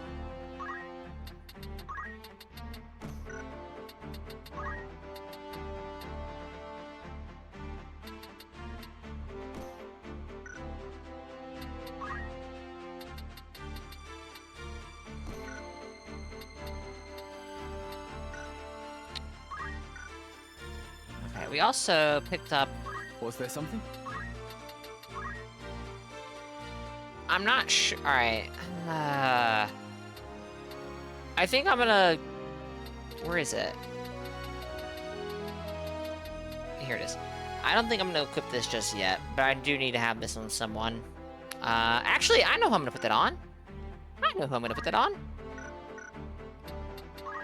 Okay, we also picked up... Was there something? I'm not sure. Alright. I think I'm gonna... Where is it? Here it is. I don't think I'm gonna equip this just yet, but I do need to have this on someone. Actually, I know who I'm gonna put that on. I know who I'm gonna put that on.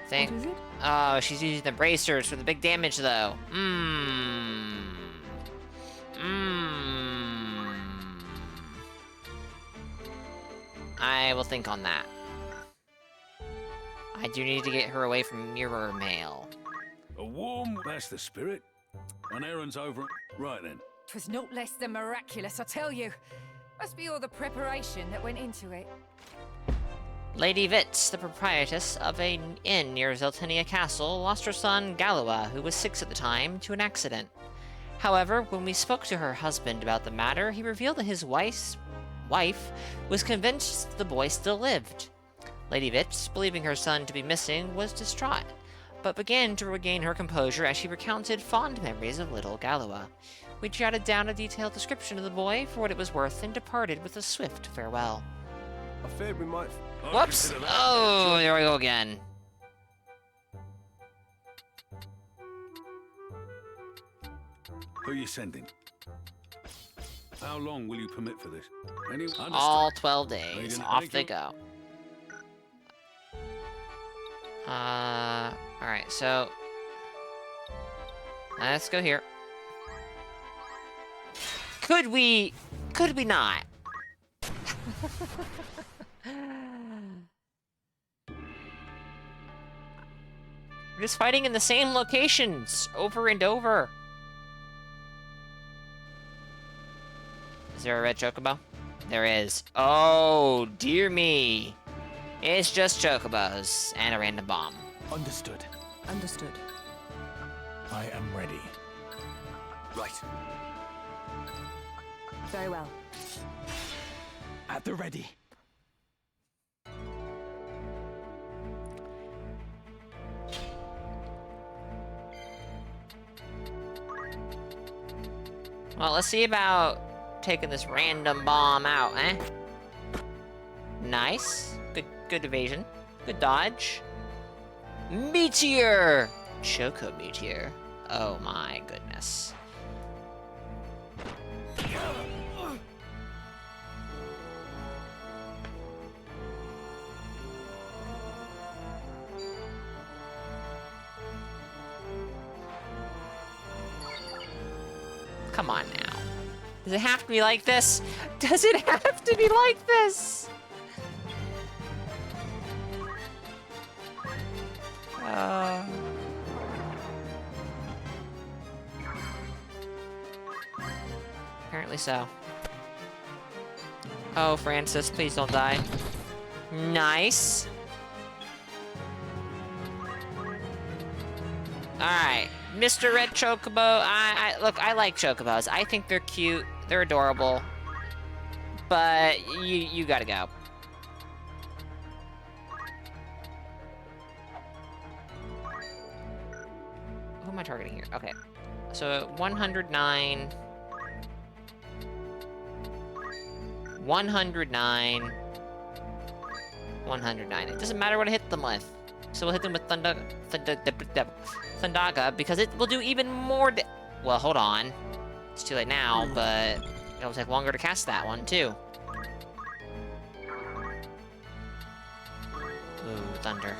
Think. What is it? Oh, she's using the bracers for the big damage, though. I will think on that. I do need to get her away from mirror mail. A warm, that's the spirit. An errand's over. Right then. 'Twas not less than miraculous, I tell you. Must be all the preparation that went into it. Lady Vitz, the proprietress of an inn near Zeltenia Castle, lost her son Galois, who was 6 at the time, to an accident. However, when we spoke to her husband about the matter, he revealed that his wife was convinced the boy still lived. Lady Vitz, believing her son to be missing, was distraught, but began to regain her composure as she recounted fond memories of little Galois. We jotted down a detailed description of the boy for what it was worth and departed with a swift farewell. I feared we might... Whoops! Oh, there we go again. Who are you sending? How long will you permit for this? All 12 days. Off they go. Alright, so... Let's go here. Could we not? We're just fighting in the same locations over and over. Is there a red chocobo? There is. Oh, dear me. It's just chocobos and a random bomb. Understood. Understood. I am ready. Right. Very well. At the ready. Well, let's see about taking this random bomb out, eh? Nice. Good evasion. Good dodge. Meteor! Choco Meteor. Oh my goodness. Come on now. Does it have to be like this? Does it have to be like this? Apparently so. Oh, Francis, please don't die. Nice. Alright. Mr. Red Chocobo, look, I like chocobos. I think they're cute, they're adorable, but you gotta go. Who am I targeting here? Okay, so 109, 109, 109. It doesn't matter what I hit them with. So we'll hit them with Thundaga, because it will do even more well, hold on. It's too late now, but it'll take longer to cast that one, too. Ooh, thunder.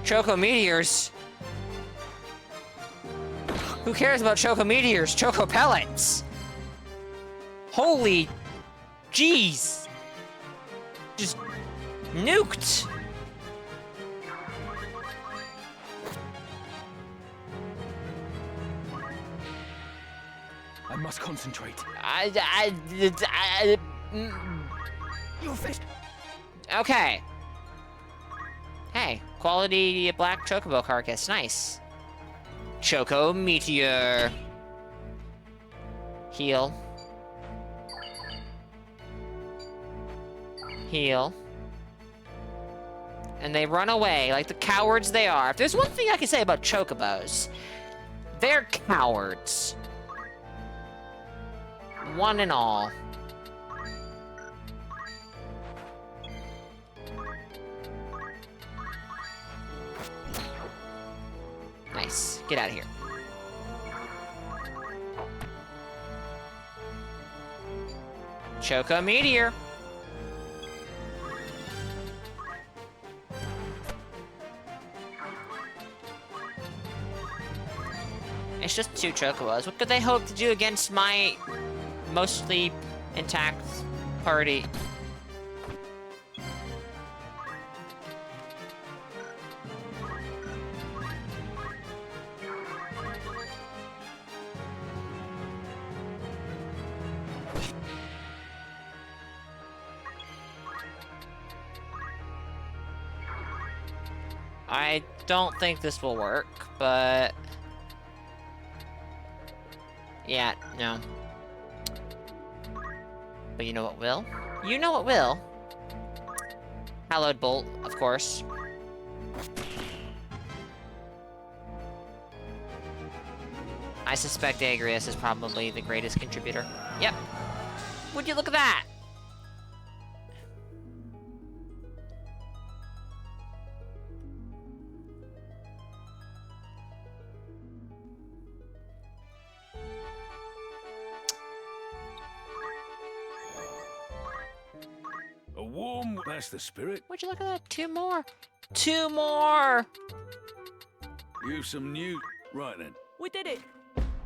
Choco meteors. Who cares about Choco meteors? Choco pellets. Holy jeez. Just nuked. I must concentrate. Your fist. Okay. Hey, quality black chocobo carcass. Nice. Choco meteor. Heal. Heal. And they run away like the cowards they are. If there's one thing I can say about chocobos, they're cowards. One and all. Nice. Get out of here. Choco meteor. It's just 2 chocobos. What could they hope to do against my mostly intact party? I don't think this will work, but... yeah, no. But you know what will? You know what will? Hallowed Bolt, of course. I suspect Agrius is probably the greatest contributor. Yep. Would you look at that? A warm... That's the spirit. Would you look at that? 2 more. 2 more! You've some new... Right then. We did it.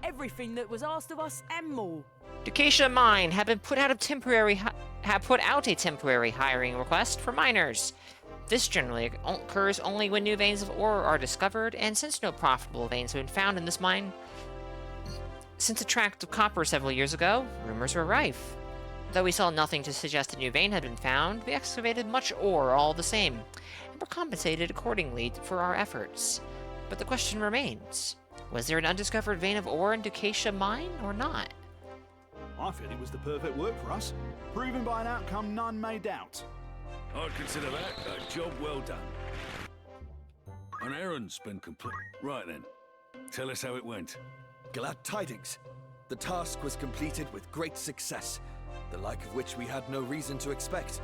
Everything that was asked of us and more. Ducatia Mine have put out a temporary hiring request for miners. This generally occurs only when new veins of ore are discovered, and since no profitable veins have been found in this mine since the tract of copper several years ago, rumors were rife. Though we saw nothing to suggest a new vein had been found, we excavated much ore all the same, and were compensated accordingly for our efforts. But the question remains, was there an undiscovered vein of ore in Ducatia Mine, or not? I feel it was the perfect work for us, proven by an outcome none may doubt. I'd consider that a job well done. An errand's been complete. Right then. Tell us how it went. Glad tidings. The task was completed with great success, the like of which we had no reason to expect.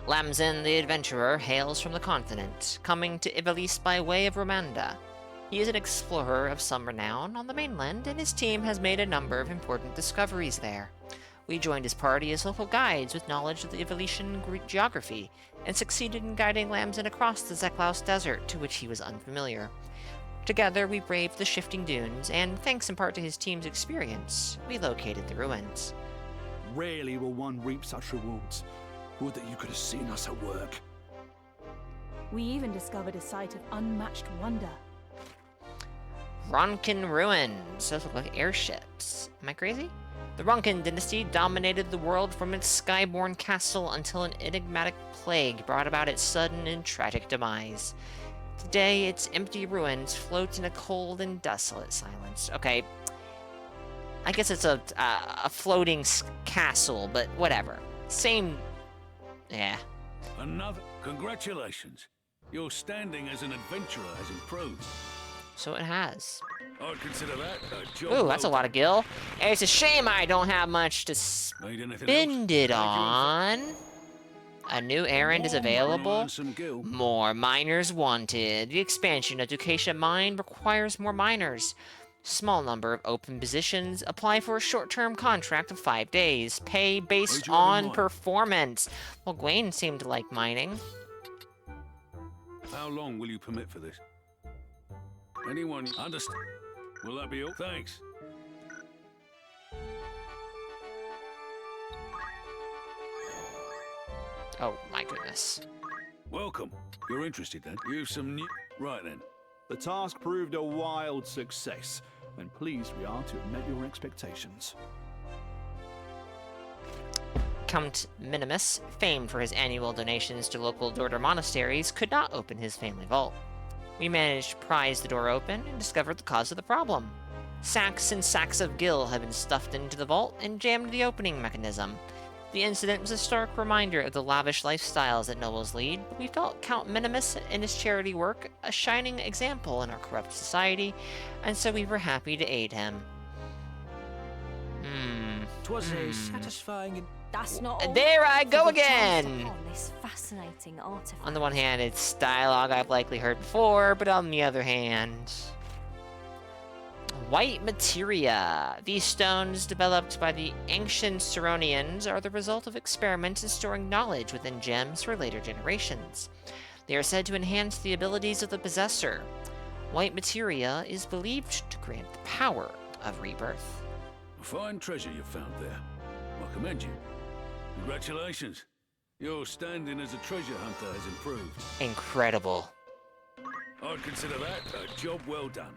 Lamzin the Adventurer hails from the continent, coming to Ivalice by way of Romanda. He is an explorer of some renown on the mainland, and his team has made a number of important discoveries there. We joined his party as local guides with knowledge of the Ivalician geography, and succeeded in guiding Lamzin across the Zeklaus Desert, to which he was unfamiliar. Together, we braved the shifting dunes, and thanks in part to his team's experience, we located the ruins. Rarely will one reap such rewards. Would that you could have seen us at work. We even discovered a site of unmatched wonder. Ronkin Ruins. Those look like airships. Am I crazy? The Ronkin dynasty dominated the world from its skyborne castle until an enigmatic plague brought about its sudden and tragic demise. Today, its empty ruins float in a cold and desolate silence. Okay, I guess it's a floating castle, but whatever. Same, yeah. Another... Congratulations. Your standing as an adventurer has improved. So it has. I'd consider that a job. Ooh, that's a lot of gil. It's a shame I don't have much to spend it on. A new errand is available. More miners wanted. The expansion of Ducatia Mine requires more miners. Small number of open positions. Apply for a short-term contract of 5 days. Pay based Who'd you have in on mind? performance. Well, Gwaine seemed to like mining. How long will you permit for this? Anyone understand? Will that be all? Thanks. Oh my goodness. Welcome. You're interested then? You've some new... Right then. The task proved a wild success, and pleased we are to have met your expectations. Count Minimus, famed for his annual donations to local Dorder monasteries, could not open his family vault. We managed to prise the door open and discovered the cause of the problem. Sacks and sacks of gil had been stuffed into the vault and jammed the opening mechanism. The incident was a stark reminder of the lavish lifestyles that nobles lead, but we felt Count Minimus and his charity work a shining example in our corrupt society, and so we were happy to aid him. 'Twas a satisfying... That's not all. There I go for the chance again! upon this fascinating artifact. On the one hand, it's dialogue I've likely heard before, but on the other hand... White materia. These stones, developed by the ancient Ceronians, are the result of experiments in storing knowledge within gems for later generations. They are said to enhance the abilities of the possessor. White materia is believed to grant the power of rebirth. A fine treasure you found there. I commend you. Congratulations. Your standing as a treasure hunter has improved. Incredible. I'd consider that a job well done.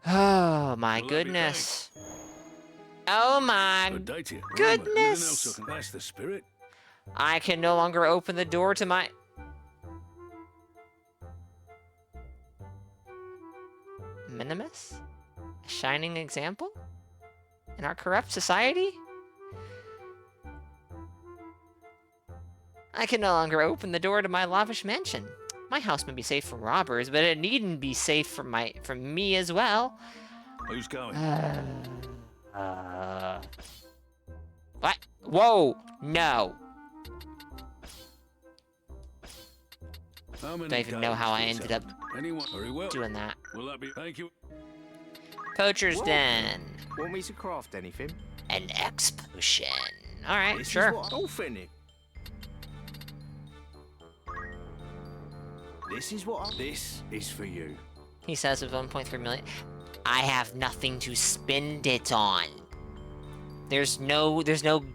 Oh my goodness. Oh my Good day to you. goodness. Remember, nothing else I can... That's the spirit. I can no longer open the door to my... Minimus? A shining example? In our corrupt society? I can no longer open the door to my lavish mansion. My house may be safe from robbers, but it needn't be safe from me as well. Who's going? What? Whoa! No. How many Don't even know how I days ended up Anyone? Very well. doing that. Will that be? Thank you. Poacher's Den. Want me to craft anything? An X potion. Alright, This sure. is what I'll finish. This is what This is for you. He says with 1.3 million. I have nothing to spend it on. There's no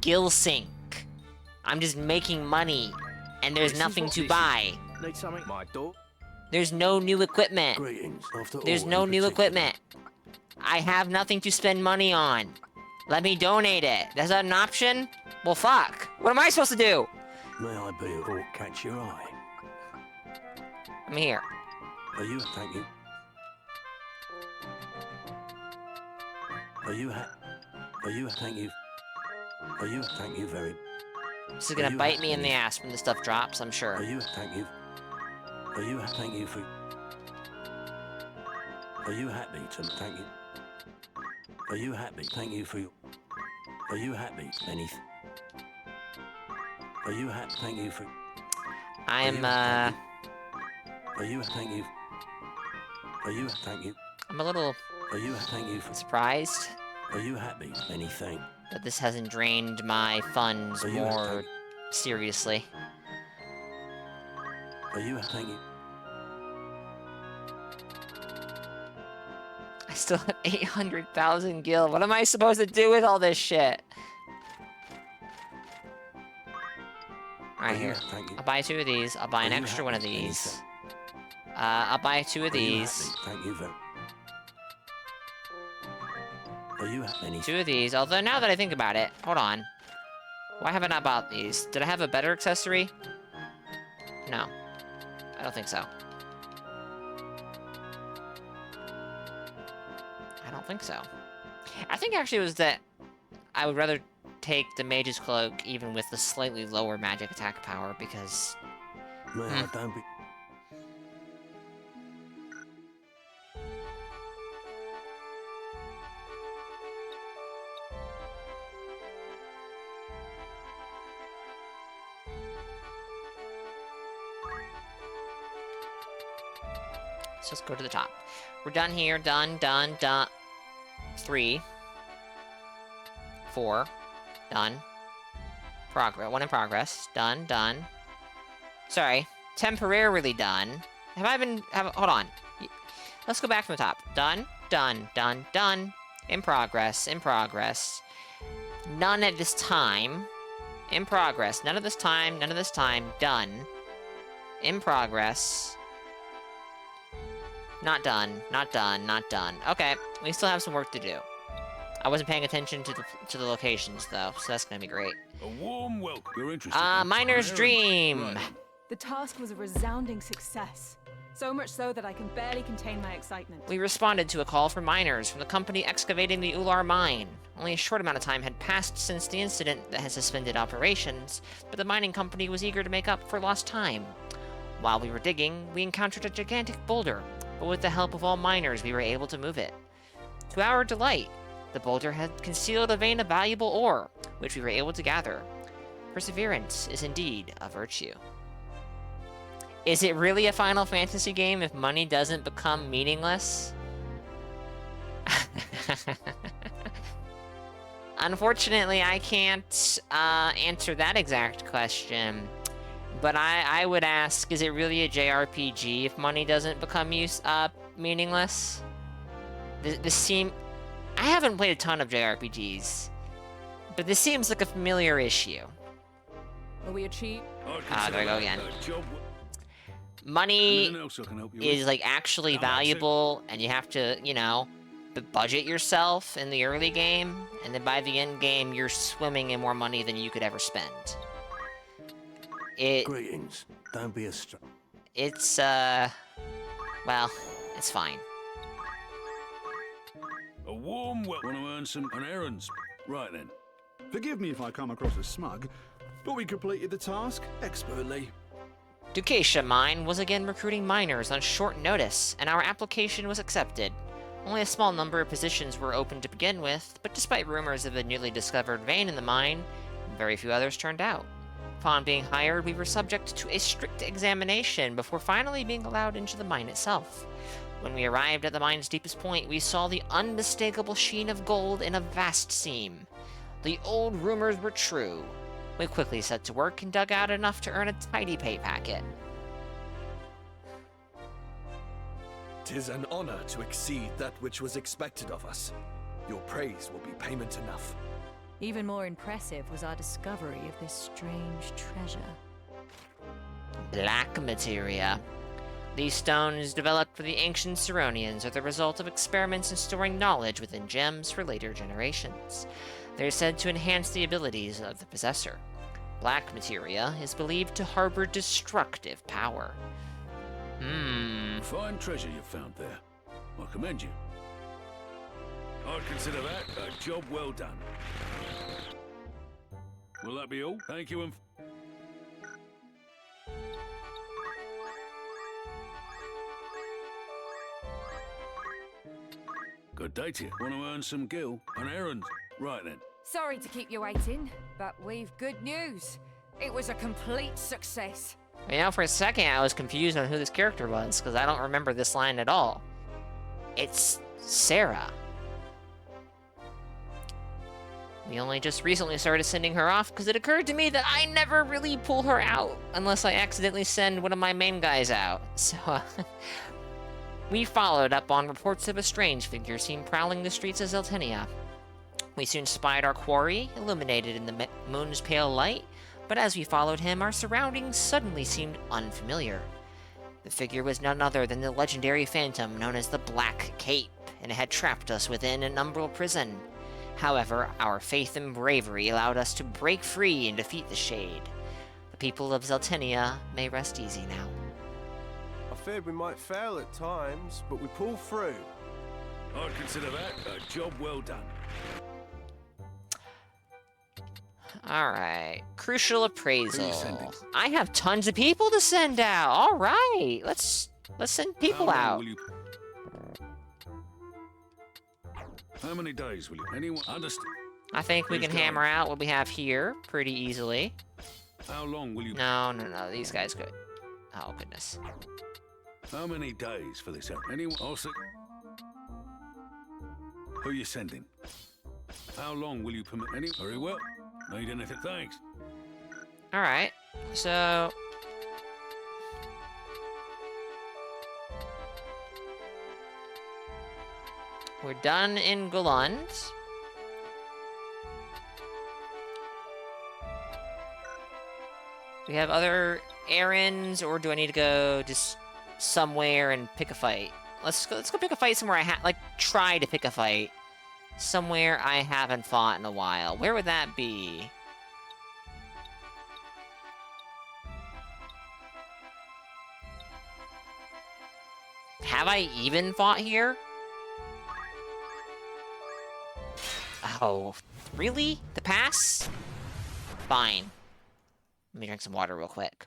gill sink. I'm just making money, and there's This is nothing what to this is. buy. Need something? My door. There's no new equipment. Greetings. After There's all, no in new particular. equipment. I have nothing to spend money on. Let me donate it. That's not an option? Well, fuck. What am I supposed to do? May I be or catch your eye? I'm here. Are you? Thank you. Are you? Are you? Thank you. Are you? Thank you very. This is gonna bite me in the ass when the stuff drops, I'm sure. Are you? Thank you. Are you? Thank you for. Are you happy to? Thank you. Are you happy? Thank you for your. Are you happy? Anything. Are you happy? Thank you for. I'm Are you? Thank you. Are you? Thank you. I'm a little Are you? Thank you for. surprised Are you happy? Anything. that this hasn't drained my funds Are you more seriously. Are you? Thank you. I still have 800,000 gil. What am I supposed to do with all this shit? Alright, here. Thank you. I'll buy 2 of these. I'll buy an Are you extra one of happy? these. I'll buy 2 of Are you these. happy? Thank you very. Are you happy? 2 of these. Although now that I think about it, hold on. Why haven't I bought these? Did I have a better accessory? No. I don't think so. I don't think so. I think actually it was that I would rather take the Mage's Cloak even with the slightly lower magic attack power because... Man, I don't be. So let's go to the top. We're done here. Done, done, done. 3, 4, done. Progress. 1 in progress. Done, done. Sorry. Temporarily done. Have I been... hold on. Let's go back from the top. Done, done, done, done. In progress, in progress. None at this time. In progress. None of this time, none of this time. Done. In progress. Not done, not done, not done. Okay, we still have some work to do. I wasn't paying attention to the locations, though, so that's gonna be great. A warm welcome. You're interested. Miner's Dream! Right. The task was a resounding success. So much so that I can barely contain my excitement. We responded to a call from miners from the company excavating the Ular mine. Only a short amount of time had passed since the incident that had suspended operations, but the mining company was eager to make up for lost time. While we were digging, we encountered a gigantic boulder, but with the help of all miners, we were able to move it. To our delight, the boulder had concealed a vein of valuable ore, which we were able to gather. Perseverance is indeed a virtue. Is it really a Final Fantasy game if money doesn't become meaningless? Unfortunately, I can't answer that exact question. But I would ask, is it really a JRPG if money doesn't become meaningless? I haven't played a ton of JRPGs, but this seems like a familiar issue. Will we achieve? There I go again. Money is like actually valuable, and you have to, you know, budget yourself in the early game, and then by the end game, you're swimming in more money than you could ever spend. Greetings. Don't be a It's, well, it's fine. A warm welcome. Want to earn some errands? Right then. Forgive me if I come across as smug, but we completed the task expertly. Ducatia Mine was again recruiting miners on short notice, and our application was accepted. Only a small number of positions were open to begin with, but despite rumors of a newly discovered vein in the mine, very few others turned out. Upon being hired, we were subject to a strict examination before finally being allowed into the mine itself. When we arrived at the mine's deepest point, we saw the unmistakable sheen of gold in a vast seam. The old rumors were true. We quickly set to work and dug out enough to earn a tidy pay packet. 'Tis an honor to exceed that which was expected of us. Your praise will be payment enough. Even more impressive was our discovery of this strange treasure. Black materia. These stones, developed for the ancient Ceronians, are the result of experiments in storing knowledge within gems for later generations. They're said to enhance the abilities of the possessor. Black materia is believed to harbor destructive power. Fine treasure you found there. I commend you. I'd consider that a job well done. Will that be all? Thank you and... Good day to you. Want to earn some gil? An errand? Right then. Sorry to keep you waiting, but we've good news. It was a complete success. You know, for a second, I was confused on who this character was, because I don't remember this line at all. It's Sarah. We only just recently started sending her off, because it occurred to me that I never really pull her out, unless I accidentally send one of my main guys out. So, we followed up on reports of a strange figure seen prowling the streets of Zeltenia. We soon spied our quarry, illuminated in the moon's pale light, but as we followed him, our surroundings suddenly seemed unfamiliar. The figure was none other than the legendary phantom known as the Black Cape, and it had trapped us within an umbral prison. However, our faith and bravery allowed us to break free and defeat the Shade. The people of Zeltenia may rest easy now. I feared we might fail at times, but we pulled through. I'd consider that a job well done. Alright, crucial appraisal. I have tons of people to send out. Alright, let's send people out. How many days will you? Anyone understand? I think we can hammer out what we have here pretty easily. How long will you? No, these guys could. Oh, goodness. How many days for this? Anyone? I'll see. Who you sending? How long will you permit any? Very well. Need anything? Thanks. Alright, so... we're done in Goland. Do we have other errands, or do I need to go just somewhere and pick a fight? Let's go pick a fight somewhere try to pick a fight. Somewhere I haven't fought in a while. Where would that be? Have I even fought here? Oh, really? The pass? Fine. Let me drink some water real quick.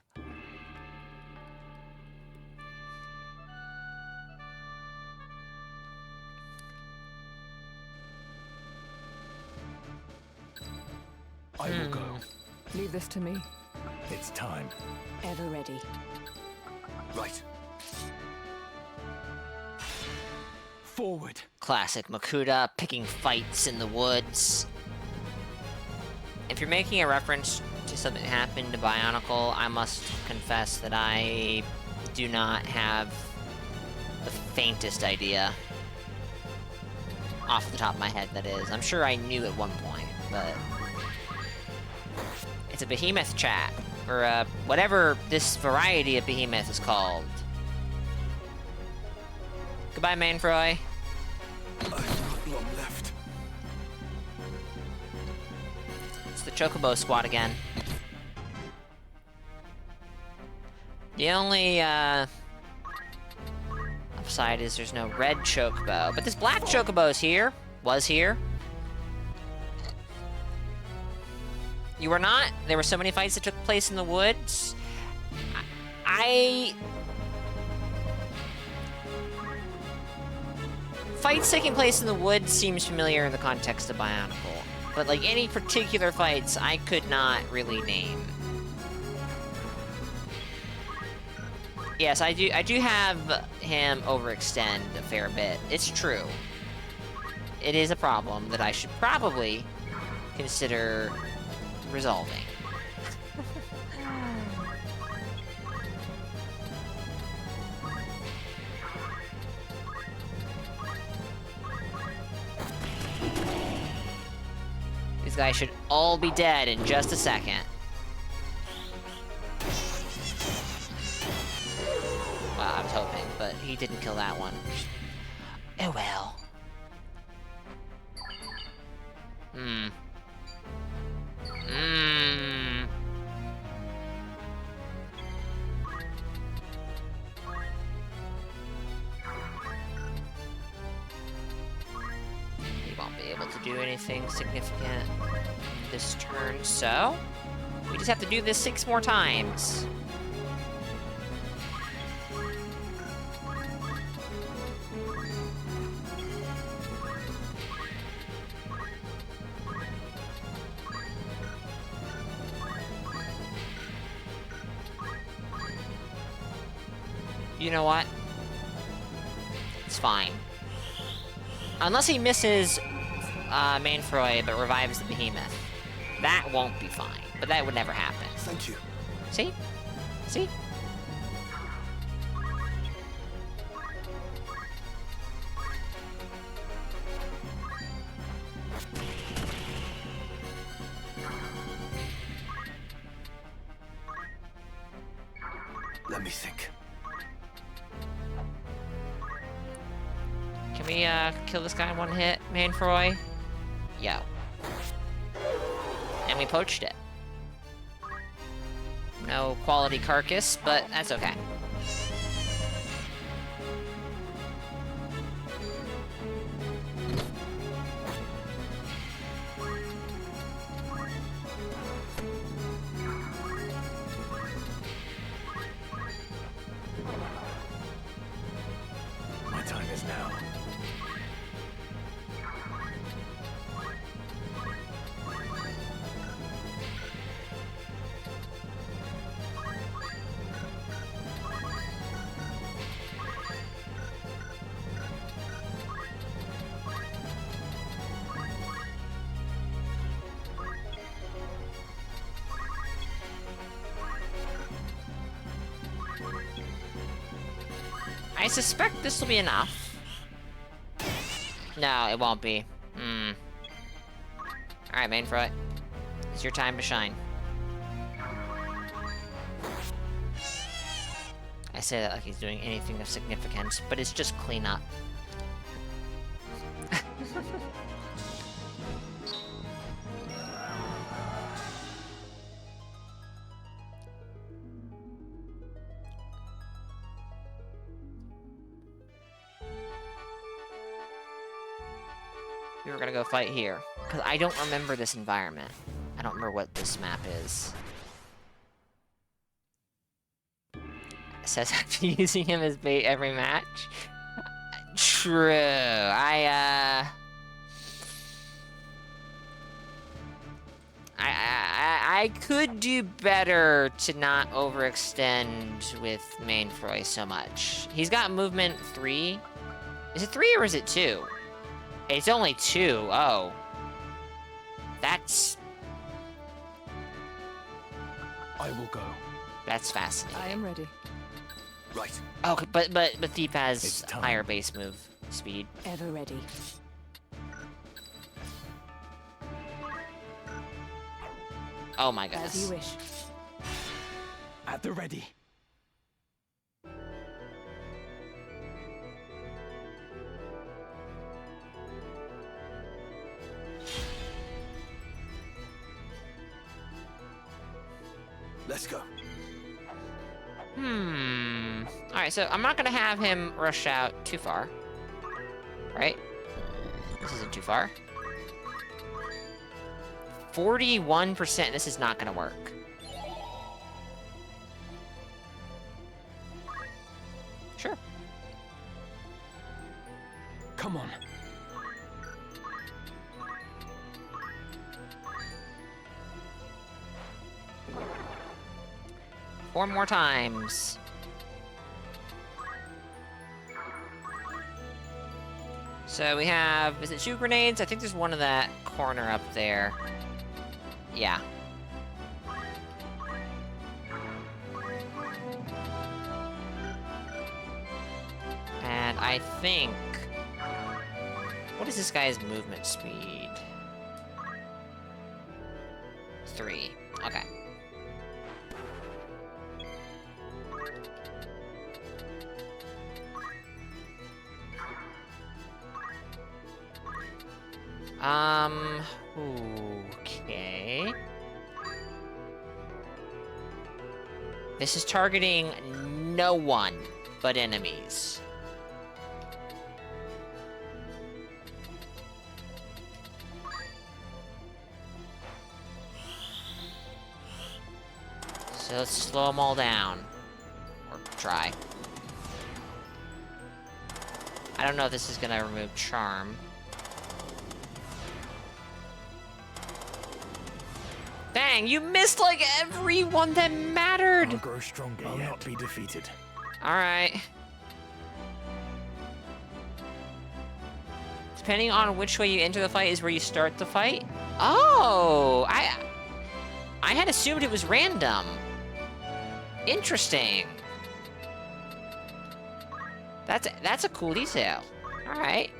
I will go. Leave this to me. It's time. Ever ready. Right. Forward. Classic Makuta, picking fights in the woods. If you're making a reference to something that happened to Bionicle, I must confess that I do not have the faintest idea. Off the top of my head, that is. I'm sure I knew at one point, but... it's a behemoth chat, or whatever this variety of behemoth is called. Goodbye, Mainfroy. I've not long left. It's the Chocobo squad again. The only upside is there's no red Chocobo, but this black Chocobo is here. Was here. You were not? There were so many fights that took place in the woods. Fights taking place in the woods seems familiar in the context of Bionicle, but like any particular fights, I could not really name. Yes, I do have him overextend a fair bit. It's true. It is a problem that I should probably consider resolving. These guys should all be dead in just a second. Well, I was hoping, but he didn't kill that one. Oh well. He won't be able to do anything significant this turn, so we just have to do this 6 more times. You know what? It's fine. Unless he misses Mainfroy but revives the behemoth. That won't be fine, but that would never happen. Thank you. See? See? Let me think. Can we kill this guy in one hit, Mainfroy? Yo. And we poached it. No quality carcass, but that's okay. My time is now. I suspect this will be enough. No, it won't be. Alright, Mainfroy. It's your time to shine. I say that like he's doing anything of significance, but it's just cleanup. We were gonna go fight here, because I don't remember this environment. I don't remember what this map is. It says I've been using him as bait every match. True. I could do better to not overextend with Mainfroy so much. He's got movement 3. Is it 3 or is it 2? It's only 2. Oh. That's... I will go. That's fascinating. I am ready. Right. Okay, but Thief has higher base move speed. Ever ready. Oh my goodness. As you wish. At the ready. Let's go. Alright, so I'm not gonna have him rush out too far. Right? This isn't too far. 41%, this is not gonna work. Sure. Come on. 4 more times. So we have, is it 2 grenades? I think there's one in that corner up there. Yeah. And I think... What is this guy's movement speed? 3. Okay. Okay. This is targeting no one but enemies. So let's slow them all down. Or try. I don't know if this is gonna remove charm. Dang, you missed like every one that mattered! I'll grow stronger. I'll not be defeated. Alright. Depending on which way you enter the fight is where you start the fight? Oh! I had assumed it was random. Interesting. That's a cool detail. Alright.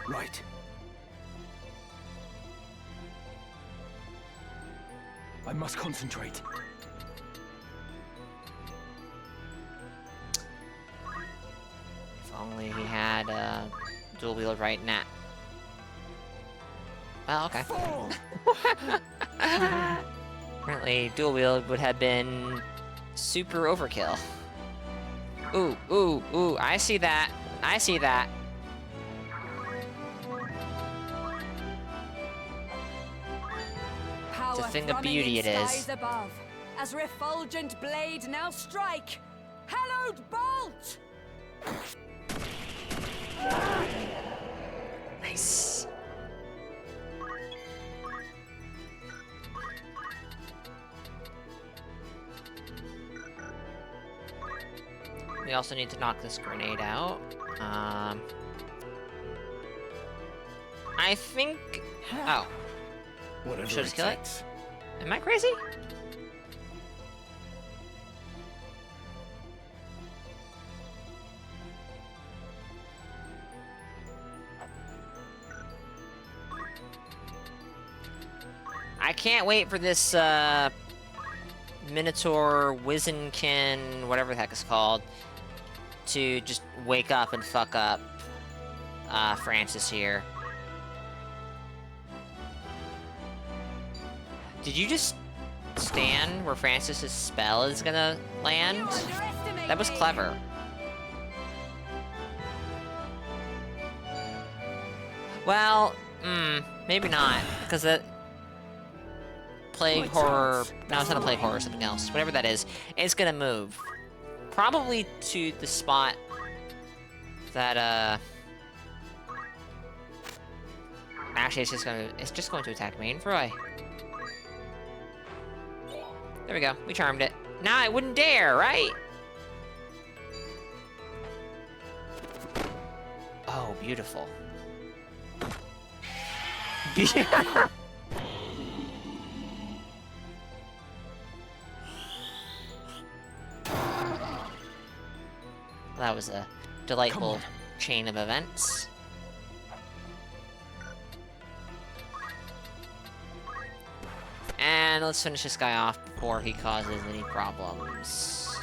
Right. I must concentrate. If only he had a dual wield right now. Well, okay. Apparently, dual wield would have been super overkill. Ooh, ooh, ooh, I see that. I see that. It's a thing of beauty it is. Above, as refulgent blade now strike, hallowed bolt! Nice. We also need to knock this grenade out. I think... Oh. Whatever Should I just kill it? takes. Am I crazy? I can't wait for this, Minotaur, Wizenkin, whatever the heck it's called, to just wake up and fuck up, Francis here. Did you just stand where Francis's spell is gonna land? That was clever. Well, maybe not, because that... Plague horror... No, it's not a plague horror, something else. Whatever that is, it's gonna move. Probably to the spot that, Actually, it's just going to attack me and Roy. There we go, we charmed it. Now I wouldn't dare, right? Oh, beautiful. Yeah. That was a delightful chain of events. And let's finish this guy off before he causes any problems.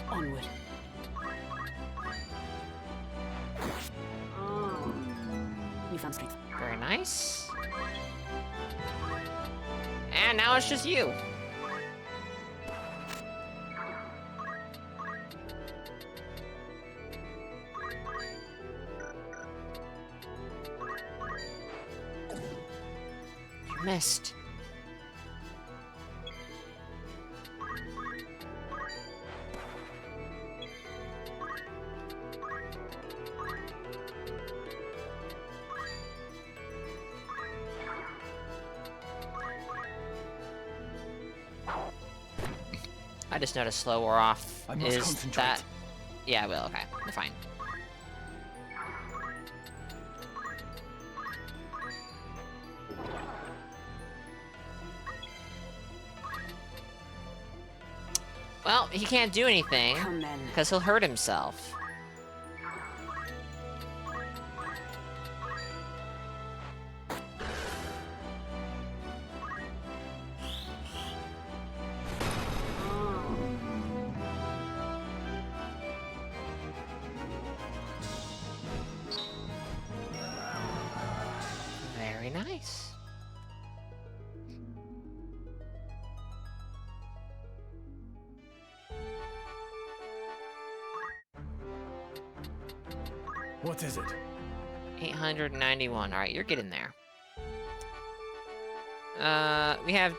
Onward. You found strength. Very nice. And now it's just you. You missed. I just noticed slow or off I must is concentrate. that... Yeah, I will, okay. We're fine. Well, he can't do anything, because he'll hurt himself. Very nice. What is it? 891. Alright, you're getting there. We have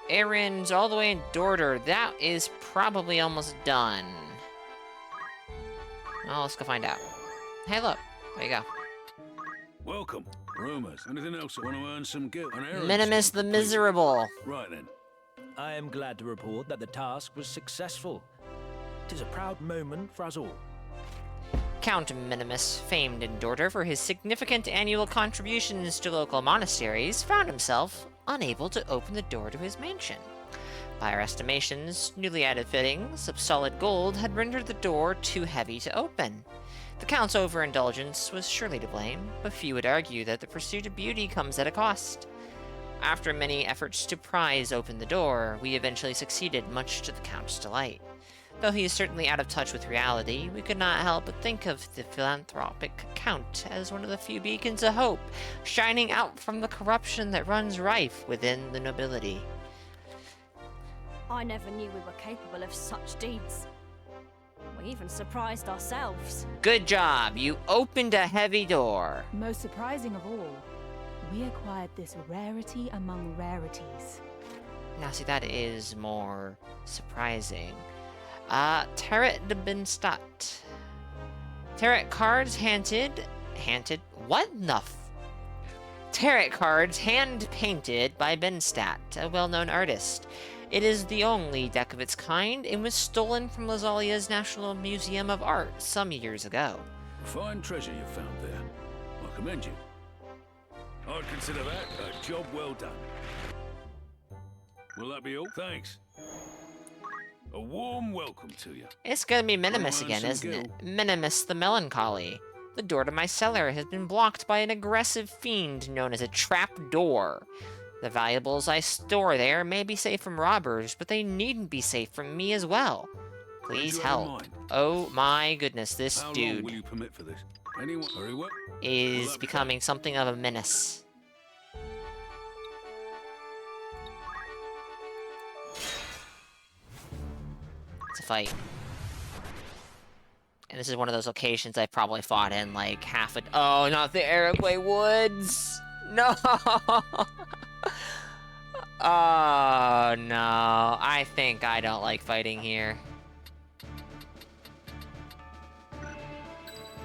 errands all the way in Dorder. That is probably almost done. Well, let's go find out. Hey, look. There you go. Welcome. Rumors. Anything else that want to earn some guilt? An errand? Minimus the Miserable. Right then. I am glad to report that the task was successful. It is a proud moment for us all. Count Minimus, famed in Dorder for his significant annual contributions to local monasteries, found himself unable to open the door to his mansion. By our estimations, newly added fittings of solid gold had rendered the door too heavy to open. The Count's overindulgence was surely to blame, but few would argue that the pursuit of beauty comes at a cost. After many efforts to prise open the door, we eventually succeeded, much to the Count's delight. Though he is certainly out of touch with reality, we could not help but think of the philanthropic Count as one of the few beacons of hope, shining out from the corruption that runs rife within the nobility. I never knew we were capable of such deeds. We even surprised ourselves. Good job! You opened a heavy door. Most surprising of all, we acquired this rarity among rarities. Now see, that is more surprising. Tarot de Benstadt. Tarot cards what the Tarot cards hand-painted by Benstadt, a well-known artist. It is the only deck of its kind and was stolen from Lazalia's National Museum of Art some years ago. Fine treasure you found there. I commend you. I'd consider that a job well done. Will that be all? Thanks. A warm welcome to you. It's gonna be Minimus again, isn't it? Minimus the Melancholy. The door to my cellar has been blocked by an aggressive fiend known as a trapdoor. The valuables I store there may be safe from robbers, but they needn't be safe from me as well. Please help. Oh my goodness, this How dude long will you permit for this? Anyone? Very well. is becoming something of a menace. It's a fight. And this is one of those locations I probably fought in like half a... Oh, not the Aragway Woods! No! Oh, no. I think I don't like fighting here.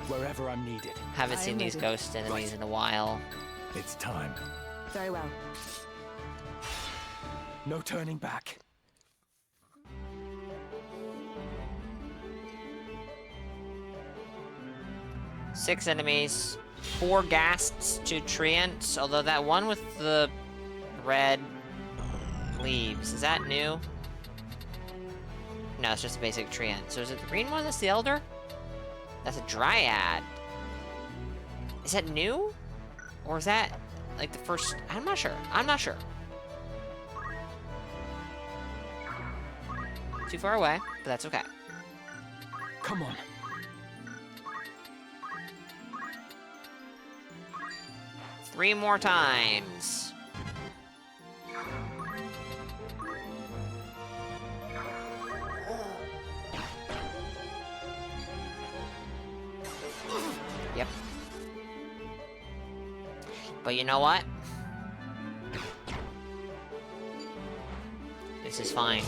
Wherever I'm needed. Haven't seen these ghost enemies in a while. It's time. Very well. No turning back. Six enemies, 4 ghasts to Treant, although that one with the red leaves, is that new? No, it's just a basic Treant. So is it the green one that's the Elder? That's a Dryad. Is that new? Or is that like the first? I'm not sure. I'm not sure. Too far away, but that's okay. Come on. Three more times. Yep. But you know what? This is fine.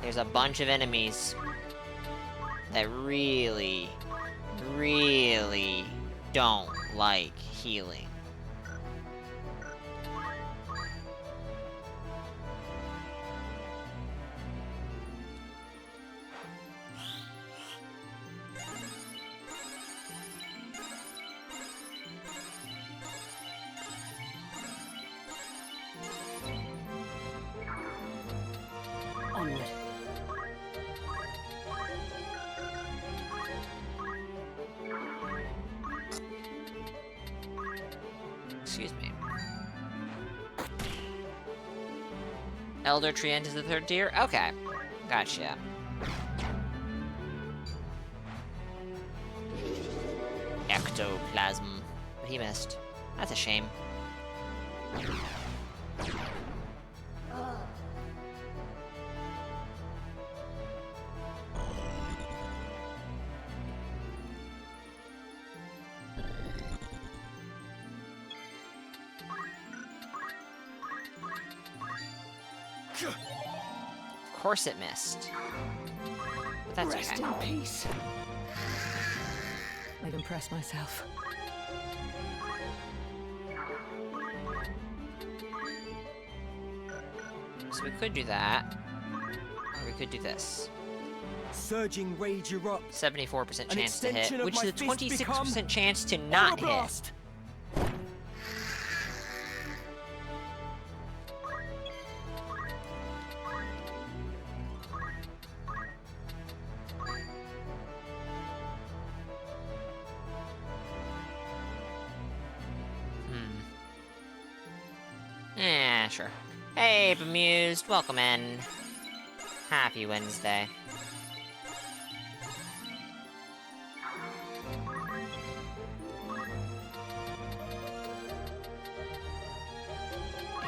There's a bunch of enemies that really don't like healing. Onward. Excuse me. Elder Treant is the third tier? Okay. Gotcha. Ectoplasm. But he missed. That's a shame. Of course it missed. But that's Rest okay. in peace. I'd impress myself. So we could do that. Or we could do this. Surging rage erupts. 74% An chance to hit, extension of which my is a fist 26% chance to not hit. Blast. Yeah, sure. Hey, Bemused, welcome in. Happy Wednesday.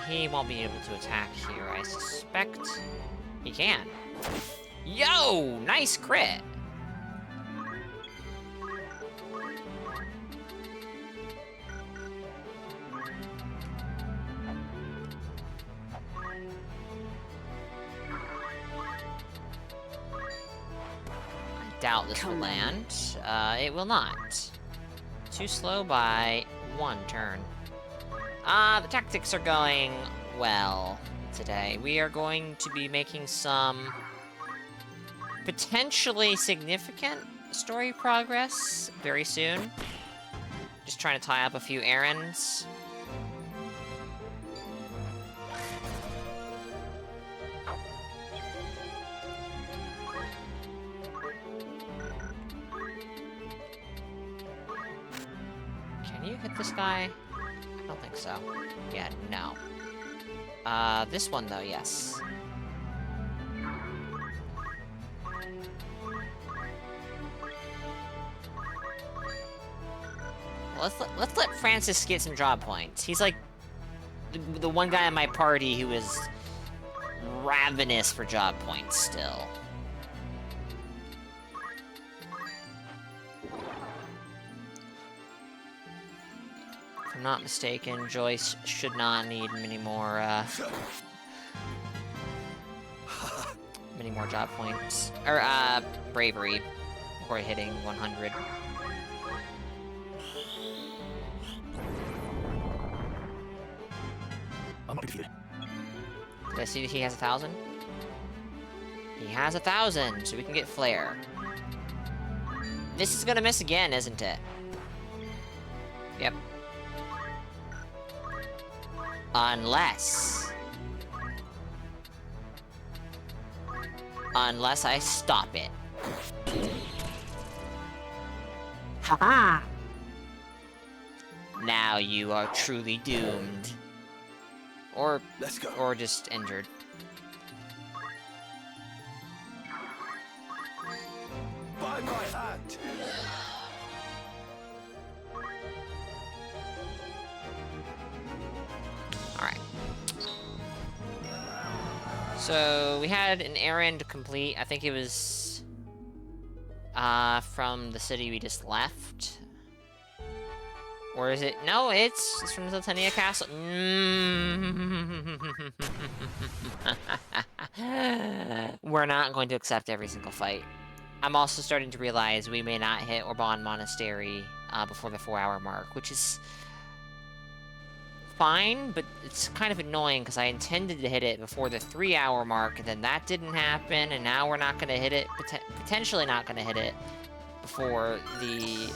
He won't be able to attack here, I suspect. He can. Yo! Nice crit! I doubt this will land. It will not. Too slow by 1 turn. The tactics are going well today. We are going to be making some potentially significant story progress very soon. Just trying to tie up a few errands. Can you hit this guy? I don't think so. Yeah, no. This one though, yes. Let's let Francis get some job points. He's like the one guy in my party who is ravenous for job points still. If I'm not mistaken, Joyce should not need many more job points. Or, bravery before hitting 100. Did I see that he has 1,000? He has 1,000, so we can get Flare. This is gonna miss again, isn't it? Yep. Unless I stop it. Ha-ha! Now you are truly doomed. Or, let's go. Or just injured. By my hand. Alright. So, we had an errand complete. I think it was from the city we just left. Or is it? No, it's from the Titania Castle. We're not going to accept every single fight. I'm also starting to realize we may not hit Orban Monastery before the 4-hour mark, which is fine, but it's kind of annoying because I intended to hit it before the 3-hour mark, and then that didn't happen, and now we're not going to hit it, potentially not going to hit it before the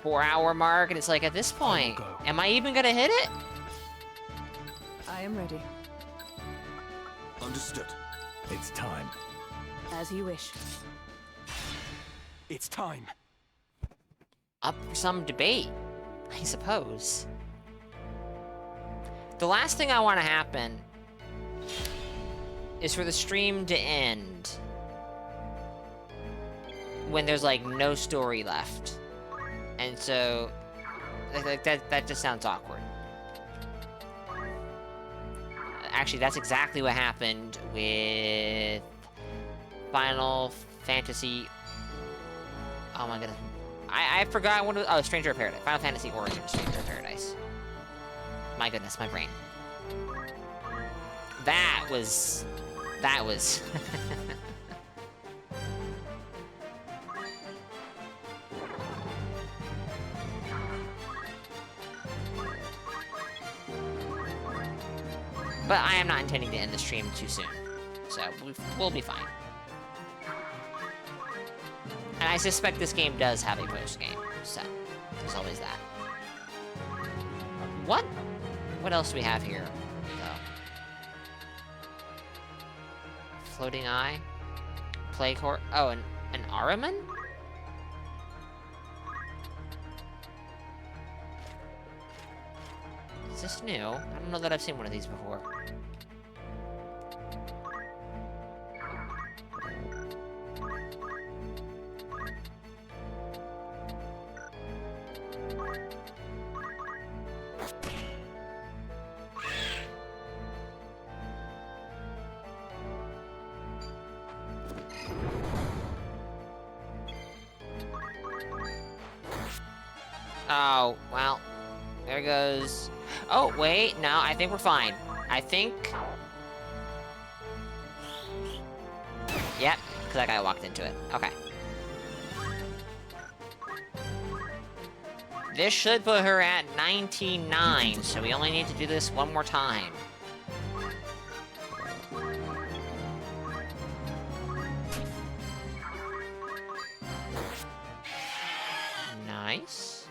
4-hour mark, and it's like, at this point, am I even gonna hit it? I am ready. Understood. It's time. As you wish. It's time. Up for some debate, I suppose. The last thing I want to happen is for the stream to end when there's, like, no story left. And so, that just sounds awkward. Actually, that's exactly what happened with Final Fantasy... Oh my goodness. I forgot what it was. Oh, Stranger of Paradise. Final Fantasy Origins, Stranger of Paradise. My goodness, my brain. That was... But I am not intending to end the stream too soon, so we'll be fine. And I suspect this game does have a post-game, so there's always that. What else do we have here, though? Floating Eye? Plague Horse? Oh, an Ahriman? Is this new? I don't know that I've seen one of these before. Oh, well, there goes... Oh, wait, no, I think we're fine. I think... Yep, because that guy walked into it. Okay. This should put her at 99, so we only need to do this one more time. Nice.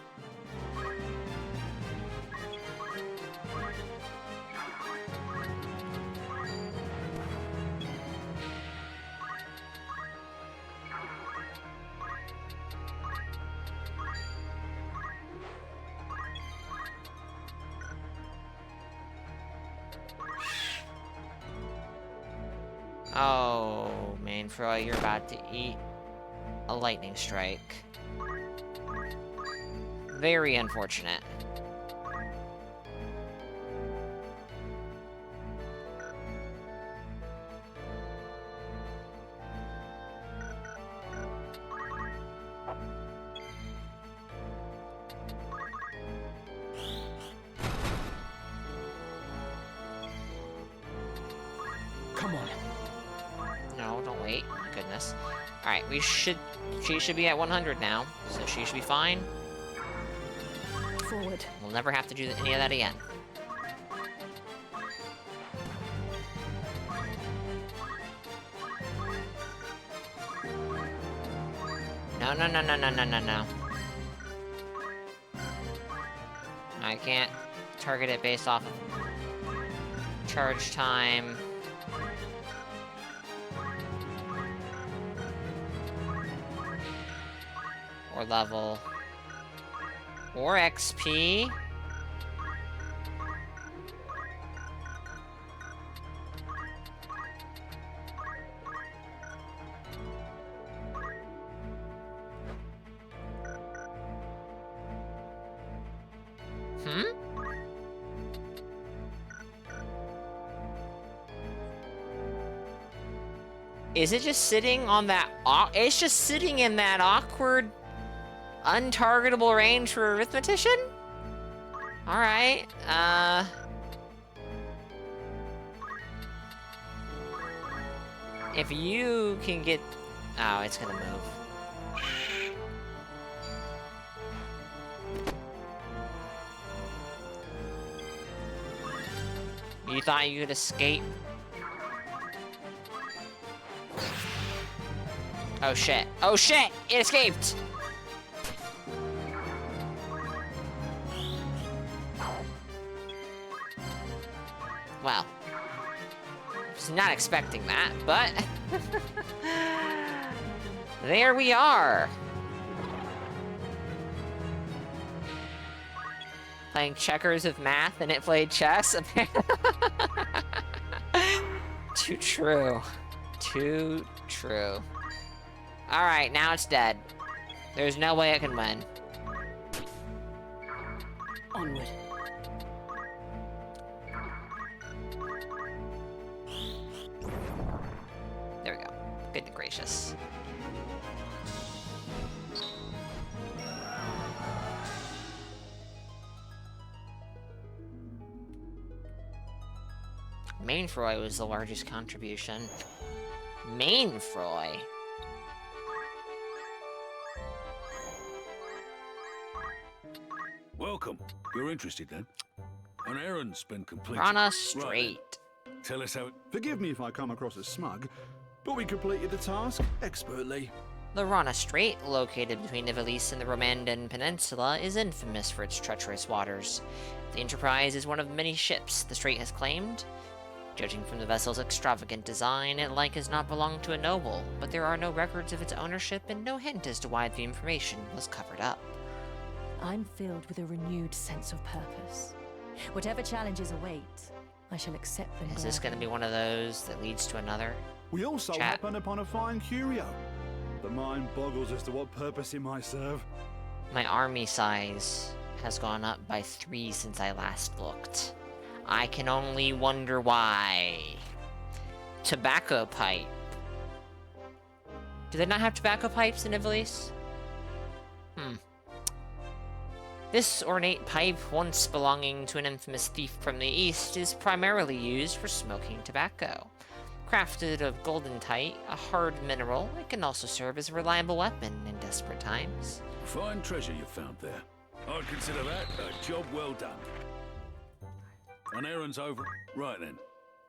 Oh, Mainfroy, you're about to eat a lightning strike. Very unfortunate. Come on. No, don't wait. My goodness. Alright, she should be at 100 now, so she should be fine. Forward. We'll never have to do any of that again. No. I can't target it based off of charge time. Or level. Or XP. Is it just sitting on that? It's just sitting in that awkward, untargetable range for arithmetician? Alright, if you can get... Oh, it's gonna move. You thought you could escape? Oh shit. Oh shit! It escaped! Well, was not expecting that, but there we are. Playing checkers with math and it played chess. Too true. Too true. Alright, now it's dead. There's no way it can win. Onward. There we go. Good gracious. Mainfroy was the largest contribution. Mainfroy? Welcome. You're interested then? An errand's been completed. Rana straight. Right. Tell us how it... Forgive me if I come across as smug, but we completed the task expertly. The Rana Strait, located between Ivalice and the Romandan Peninsula, is infamous for its treacherous waters. The Enterprise is one of many ships the strait has claimed. Judging from the vessel's extravagant design, it has not belonged to a noble, but there are no records of its ownership and no hint as to why the information was covered up. I'm filled with a renewed sense of purpose. Whatever challenges await, I shall accept them. Is this going to be one of those that leads to another? We also Chat. happen upon a fine curio. The mind boggles as to what purpose it might serve. My army size has gone up by 3 since I last looked. I can only wonder why. Tobacco pipe. Do they not have tobacco pipes in Ivalice? This ornate pipe, once belonging to an infamous thief from the east, is primarily used for smoking tobacco. Crafted of goldentite, a hard mineral, it can also serve as a reliable weapon in desperate times. Fine treasure you found there. I'd consider that a job well done. An errand's over. Right then.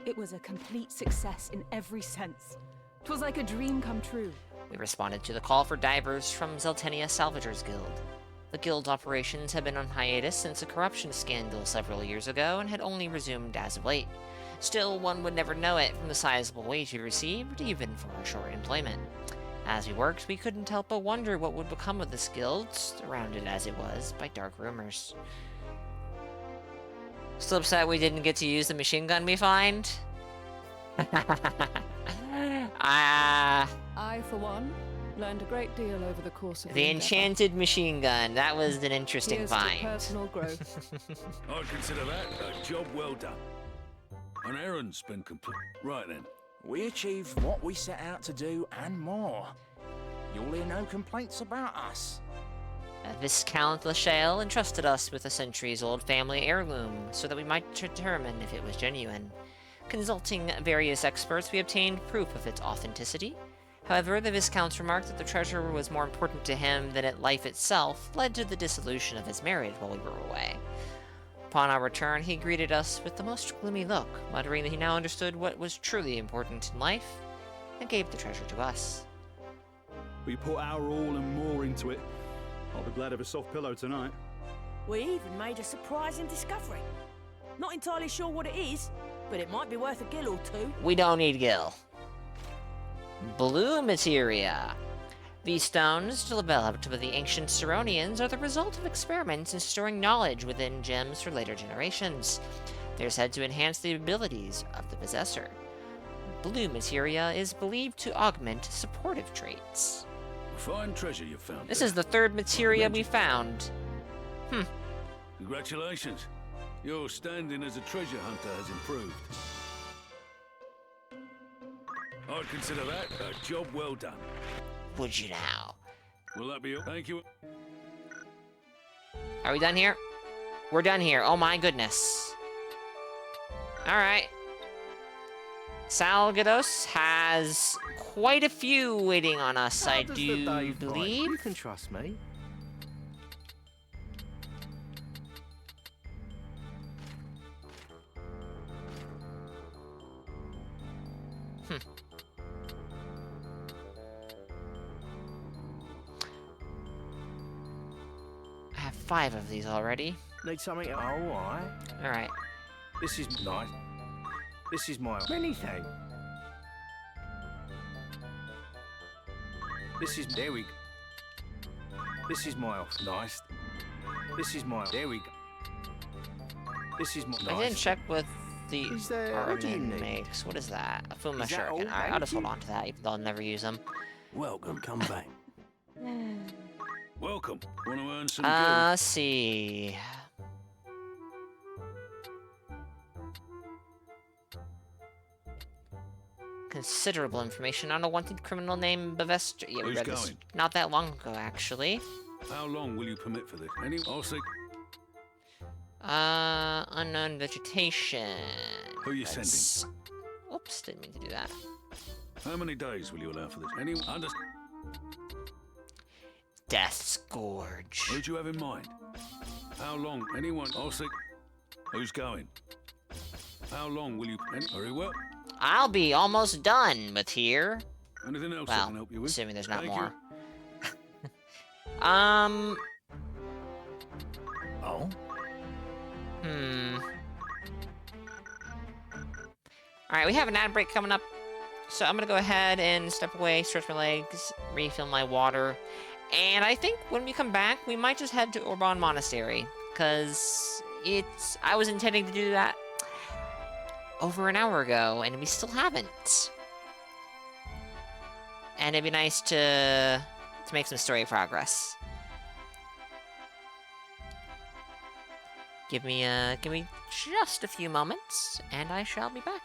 It was a complete success in every sense. 'Twas like a dream come true. We responded to the call for divers from Zeltenia Salvagers Guild. The guild operations had been on hiatus since a corruption scandal several years ago and had only resumed as of late. Still, one would never know it from the sizable wage we received, even for our short employment. As we worked, we couldn't help but wonder what would become of this guild, surrounded as it was by dark rumors. Still upset we didn't get to use the machine gun we find? I, for one, learned a great deal over the course of The enchanted machine gun. That was an interesting Here's to find. personal growth. I'd consider that a job well done. An errand's been complete. Right then. We achieved what we set out to do and more. You'll hear no complaints about us. Viscount Lachelle entrusted us with a centuries-old family heirloom so that we might determine if it was genuine. Consulting various experts, we obtained proof of its authenticity. However, the Viscount's remark that the treasure was more important to him than life itself led to the dissolution of his marriage while we were away. Upon our return, he greeted us with the most gloomy look, muttering that he now understood what was truly important in life, and gave the treasure to us. We put our all and more into it. I'll be glad of a soft pillow tonight. We even made a surprising discovery. Not entirely sure what it is, but it might be worth a gill or two. We don't need gil. Blue materia. These stones, developed by the ancient Ceronians, are the result of experiments in storing knowledge within gems for later generations. They're said to enhance the abilities of the possessor. Blue materia is believed to augment supportive traits. Fine treasure you found. This is the third materia we found. Congratulations. Your standing as a treasure hunter has improved. I'd consider that a job well done. Would you now? Will that be all? Thank you. Are we done here? We're done here. Oh my goodness. Alright. Salgados has quite a few waiting on us, I do believe. You can trust me. I have 5 of these already. Need something? Oh, alright. Alright. This is nice. This is my anything. This is there we go. This is my nice. This is my there we go. This is my nice. I didn't check with the Is there- what do you Armin need? makes. What is that? A Fuma Is that all? Shuriken. Alright, I'll just hold Thank on to that, even though I'll never use them. Welcome, come back. Welcome. Want to earn some Let's see. Considerable information on a wanted criminal named Bavester. Yeah, we Who's read this going? not that long ago, actually. How long will you permit for this? I'll say. Unknown vegetation. Who are you Let's- sending? Oops, didn't mean to do that. How many days will you allow for this? Death's Gorge. Who do you have in mind? How long? Anyone? I'll say. Who's going? How long will you? Very well. I'll be almost done with here. Anything else I Well, can help you with? assuming there's not Thank more. Oh? Alright, we have an ad break coming up. So I'm gonna go ahead and step away, stretch my legs, refill my water. And I think when we come back, we might just head to Orban Monastery. Because I was intending to do that over an hour ago, and we still haven't. And it'd be nice to make some story progress. Give me just a few moments, and I shall be back.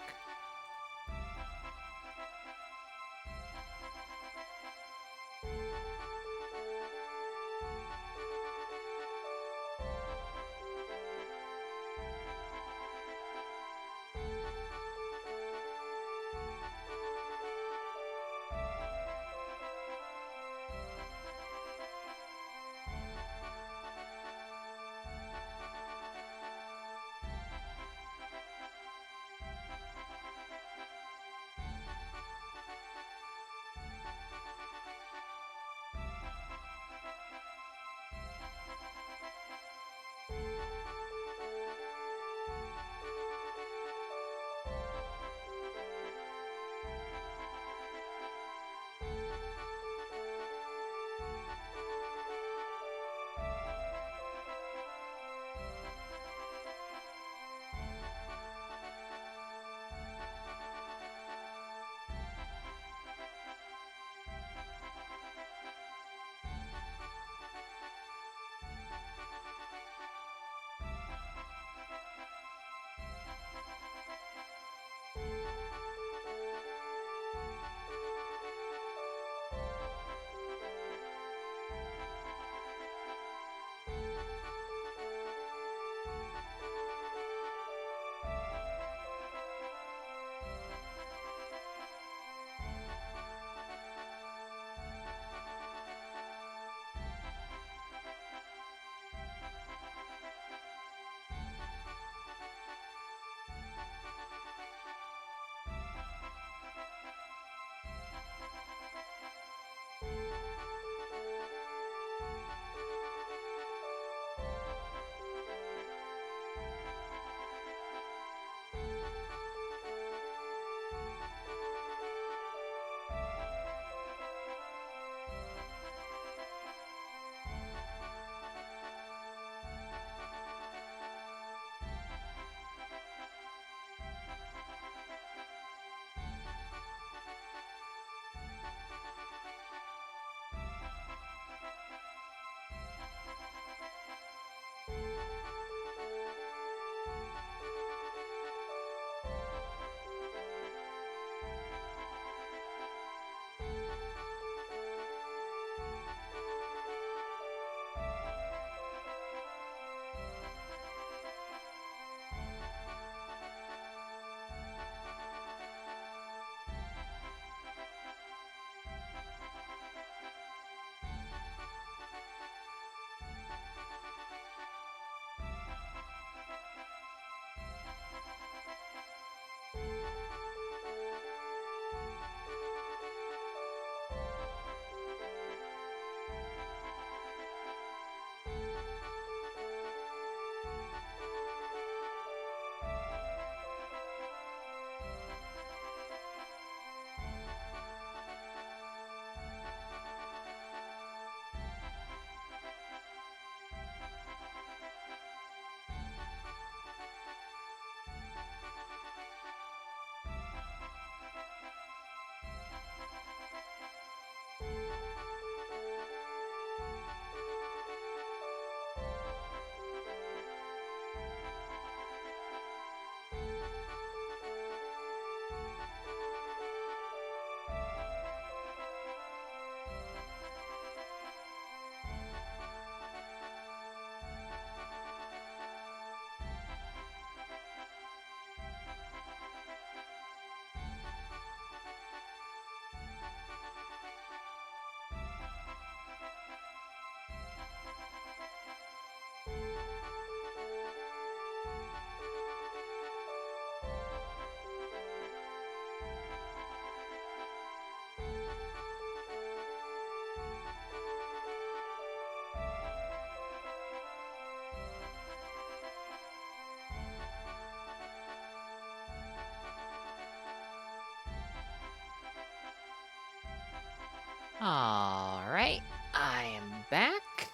Alright, I am back.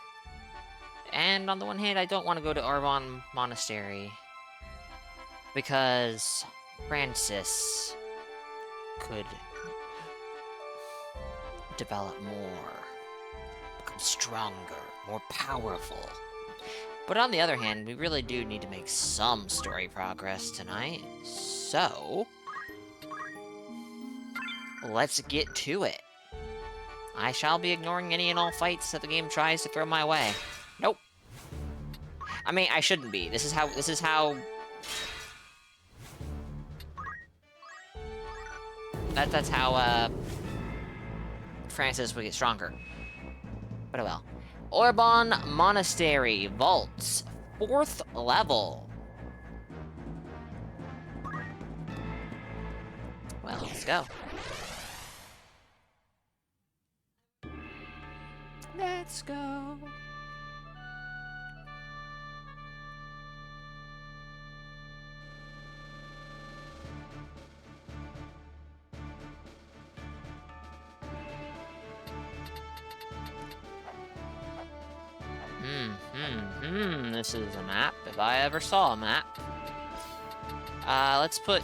And on the one hand, I don't want to go to Arvon Monastery. Because Francis could develop more, become stronger, more powerful. But on the other hand, we really do need to make some story progress tonight. So, let's get to it. I shall be ignoring any and all fights that the game tries to throw my way. Nope. I mean, I shouldn't be. This is how that's how Francis would get stronger. But oh well. Orbon Monastery Vaults, 4th level. Well, let's go. Let's go. This is a map, if I ever saw a map. Let's put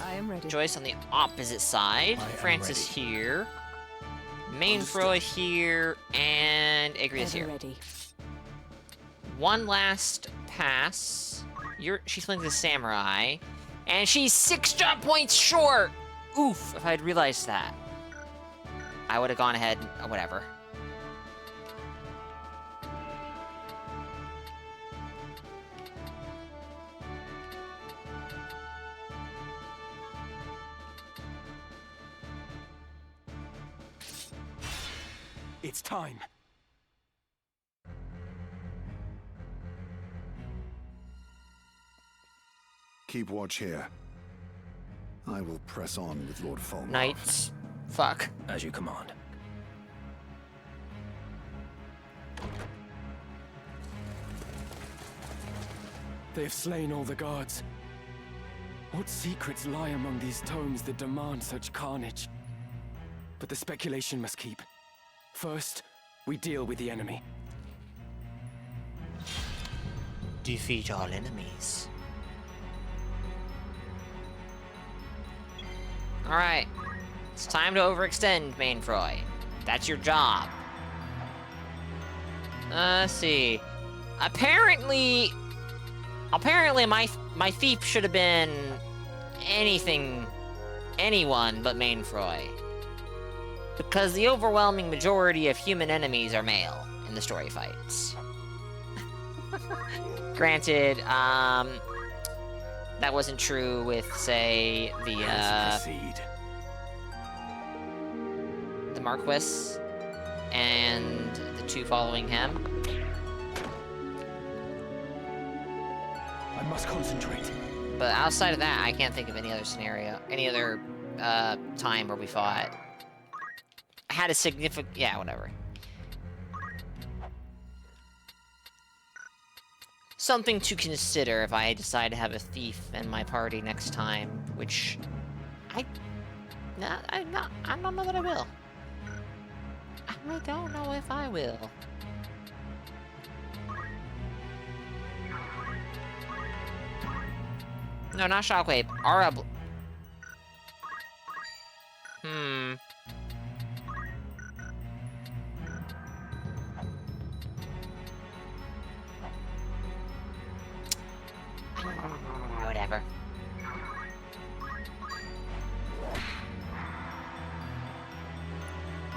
Joyce on the opposite side. Francis here. Mainfroy here, and Agrias here. One last pass. She's playing the samurai, and she's 6 job points short! Oof, if I'd realized that. I would have gone ahead, whatever. It's time. Keep watch here. I will press on with Lord Fulmar. Knights. Fuck. As you command. They have slain all the guards. What secrets lie among these tomes that demand such carnage? But the speculation must keep. First, we deal with the enemy. Defeat all enemies. Alright. It's time to overextend, Mainfroy. That's your job. Let's see. Apparently my thief should have been anyone but Mainfroy. Because the overwhelming majority of human enemies are male in the story fights. Granted, that wasn't true with, say, the Marquis and the 2 following him. I must concentrate. But outside of that, I can't think of any other scenario, any other time where we fought. Had a significant, yeah, whatever. Something to consider if I decide to have a thief in my party next time, which I don't know that I will. I don't know if I will. No, not Shockwave. Arab. Whatever.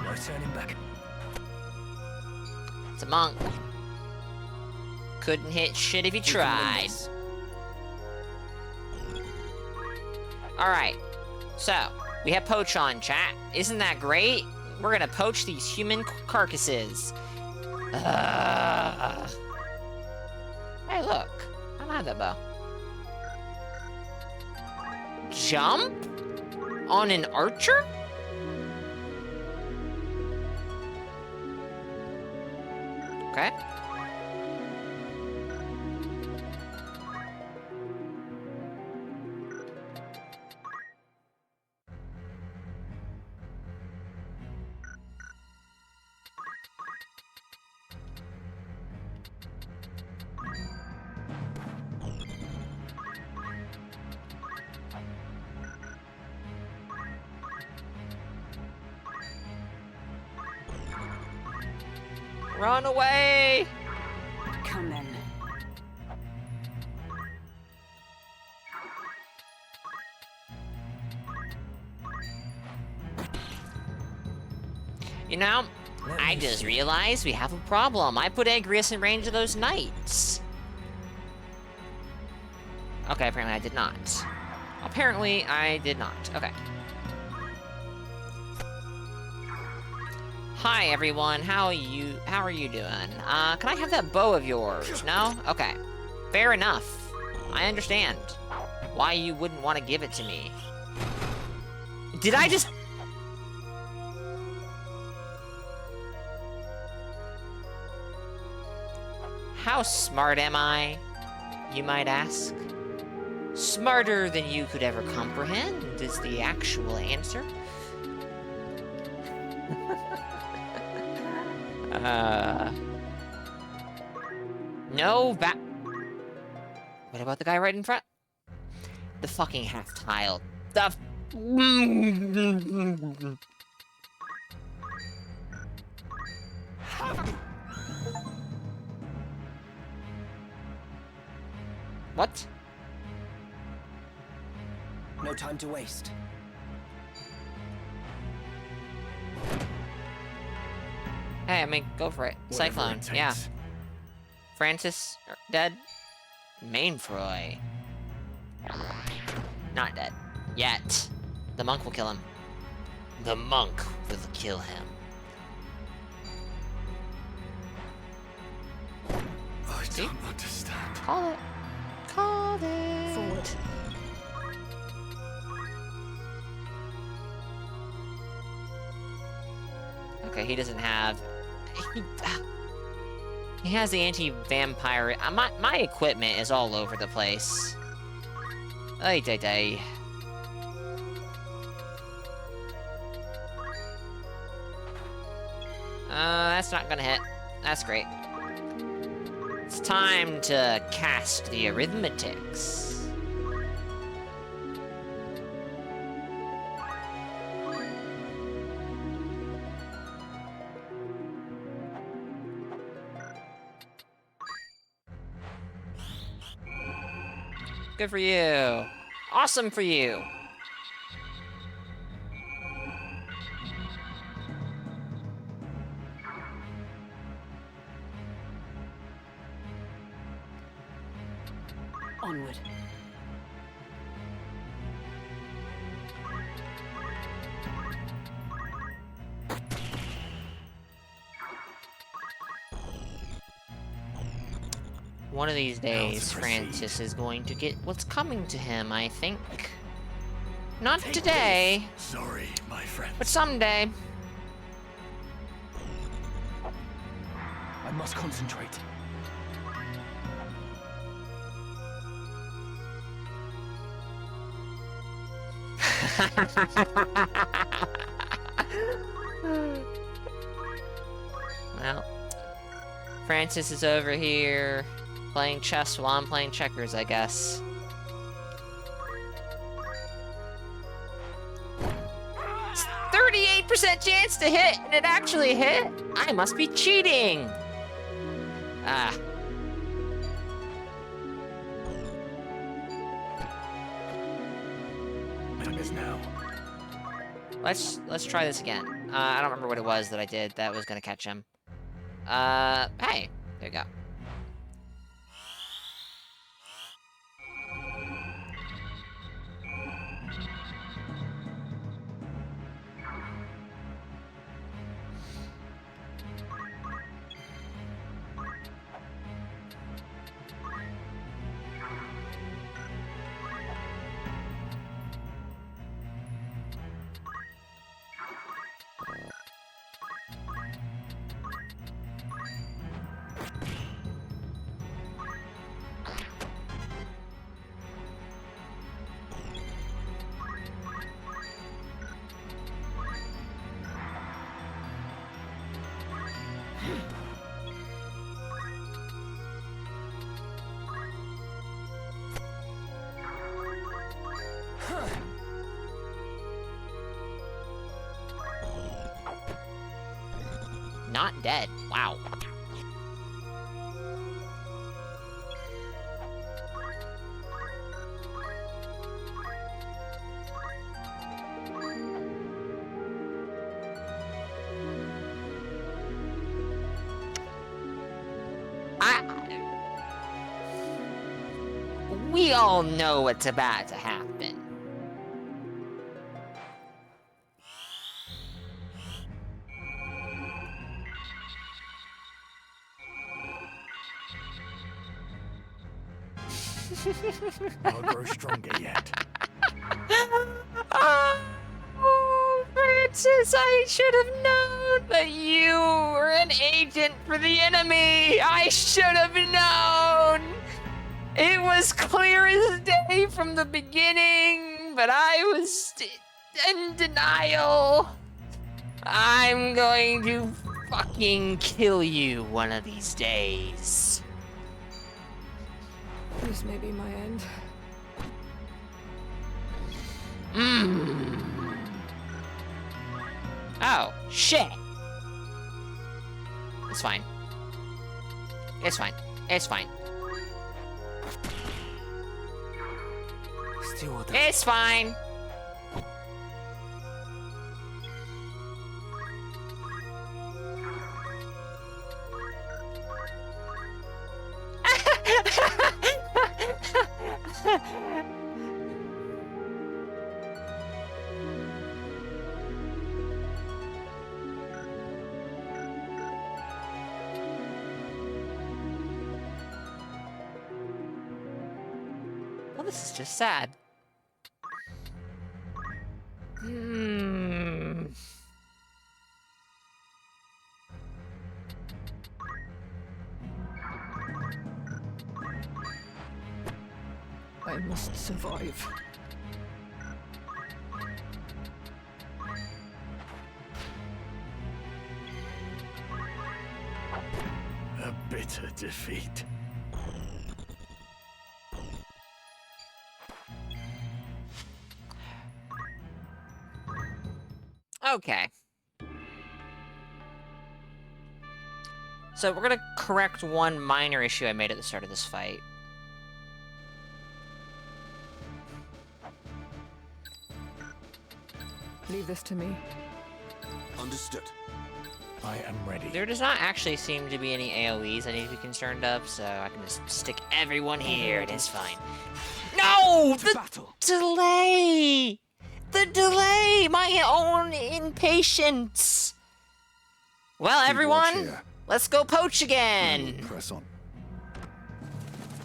No turning back. It's a monk. Couldn't hit shit if he tried. Alright, so, we have poach on, chat. Isn't that great? We're gonna poach these human carcasses. Hey, look. I don't have that bow. Jump? On an archer? Okay. Run away! Come then. You know, I just realized we have a problem. I put Agrius in range of those knights. Okay, apparently I did not. Apparently I did not. Okay. Hi everyone, how are you doing? Can I have that bow of yours? No? Okay. Fair enough. I understand why you wouldn't want to give it to me. Did I just... How smart am I, you might ask? Smarter than you could ever comprehend is the actual answer. No What about the guy right in front? The fucking half-tile. What? No time to waste. Hey, I mean, go for it. Cyclone, yeah. Francis, dead. Mainfroy. Not dead. Yet. The monk will kill him. The monk will kill him. I don't understand. Call it. Call it. Forward. Okay, he doesn't have... He has the anti-vampire... my equipment is all over the place. Ay, day, day. That's not gonna hit. That's great. It's time to cast the arithmetics. Good for you. Awesome for you. Onward. One of these days, Francis is going to get what's coming to him, I think. Not today. Sorry, my friend. But someday. I must concentrate. Well, Francis is over here playing chess while I'm playing checkers, I guess. It's 38% chance to hit, and it actually hit? I must be cheating! Ah. Now. Let's try this again. I don't remember what it was that I did that was gonna catch him. Hey, there you go. Not dead. Wow. We all know what's about to happen. I'll grow stronger yet. Oh, Francis, I should have known that you were an agent for the enemy. I should have known. It was clear as day from the beginning, but I was in denial. I'm going to fucking kill you one of these days. This may be my end. Oh, shit. It's fine. It's fine. It's fine. It's fine. Well, this is just sad. I must survive. A bitter defeat. Okay. So we're gonna correct one minor issue I made at the start of this fight. Leave this to me. Understood. I am ready. There does not actually seem to be any AoEs I need to be concerned of, so I can just stick everyone here. It is fine. No! The delay! The delay! My own impatience! Well, everyone, let's go poach again! Press on.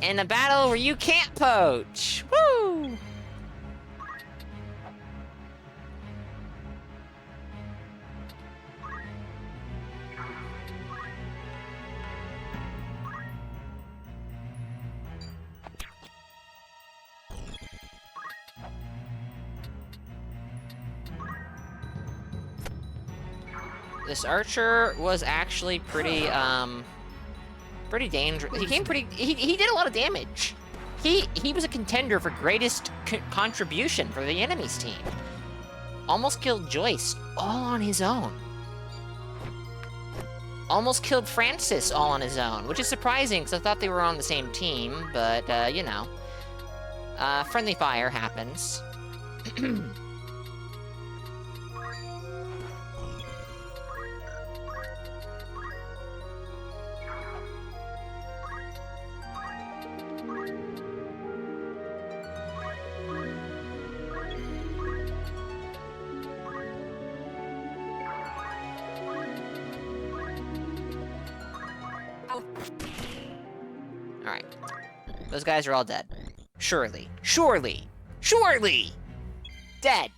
In a battle where you can't poach! Woo! This archer was actually pretty dangerous. He came pretty. He did a lot of damage. He was a contender for greatest contribution for the enemy's team. Almost killed Joyce all on his own. Almost killed Francis all on his own, which is surprising because I thought they were on the same team. But you know, friendly fire happens. Alright. Those guys are all dead. Surely. Surely! Surely! Dead!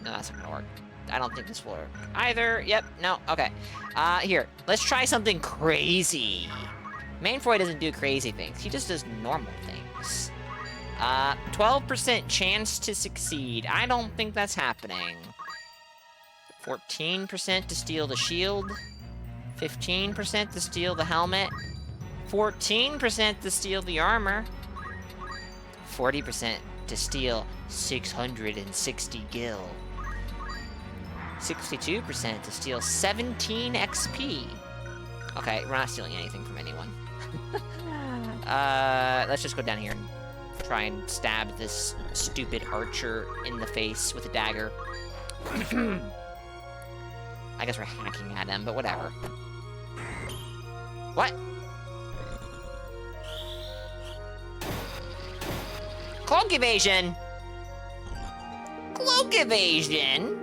No, that's not gonna work. I don't think this will work either. Yep, no, okay. Here. Let's try something crazy. Mainfroy doesn't do crazy things. He just does normal things. 12% chance to succeed. I don't think that's happening. 14% to steal the shield. 15% to steal the helmet. 14% to steal the armor. 40% to steal 660 gil. 62% to steal 17 XP. Okay, we're not stealing anything from anyone. Let's just go down here and try and stab this stupid archer in the face with a dagger. I guess we're hacking at him, but whatever. What? Cloak evasion! Cloak evasion?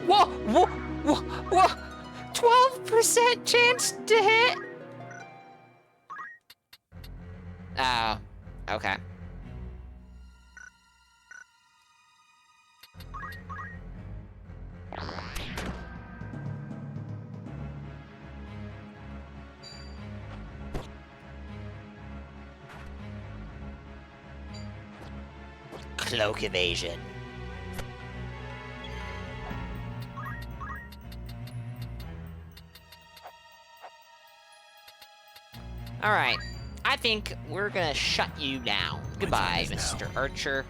Whoa! Whoa! Whoa! Whoa! 12% chance to hit? Oh. Okay. Cloak evasion. Alright. I think we're gonna shut you down. Goodbye, Mr. Archer.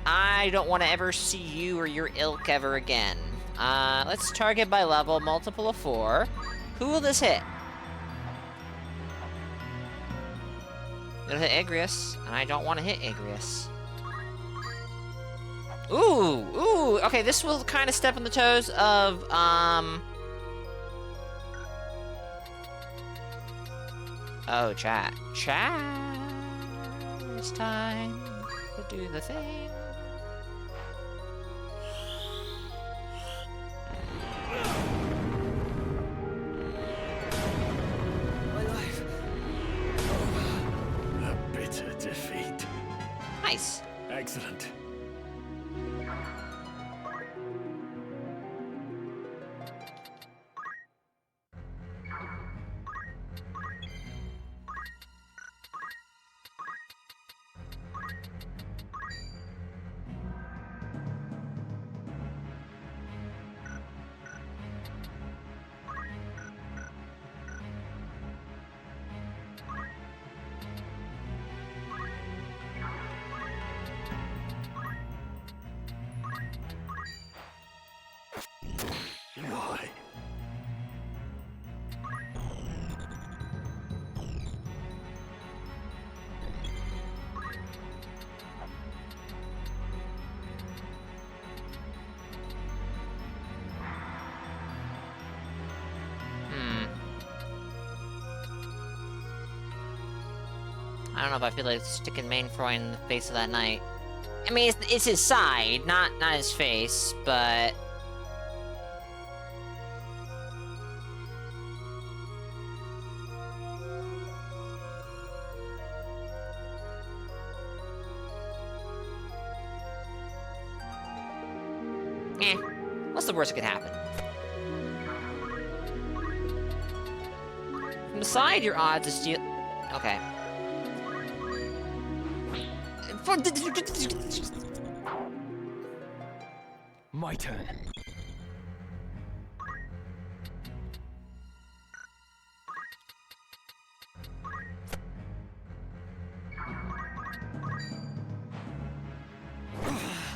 I don't want to ever see you or your ilk ever again. Let's target by level, multiple of 4. Who will this hit? It'll hit Igrius, and I don't want to hit Igrius. Ooh, ooh, okay, this will kind of step on the toes of, oh, chat. Chat. It's time to do the thing. My life. A bitter defeat. Nice. Excellent. Why? I don't know if I feel like sticking Mainfroy in the face of that knight. I mean, it's his side, not his face, but... Eh, what's the worst that could happen? From the side, your odds of steal... Okay. My turn.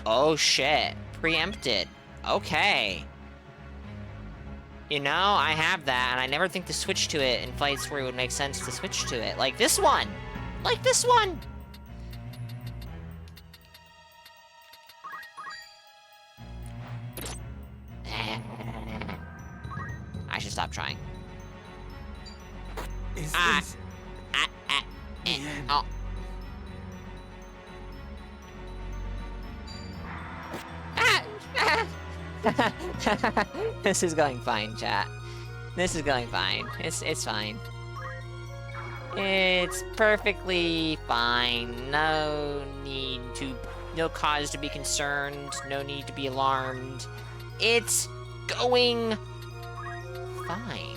Oh shit. Preempted. Okay. You know, I have that, and I never think to switch to it in fights where it would make sense to switch to it. Like this one! Like this one! I should stop trying. Oh. This is going fine, chat. This is going fine. It's fine. It's perfectly fine. No cause to be concerned. No need to be alarmed. It's going fine.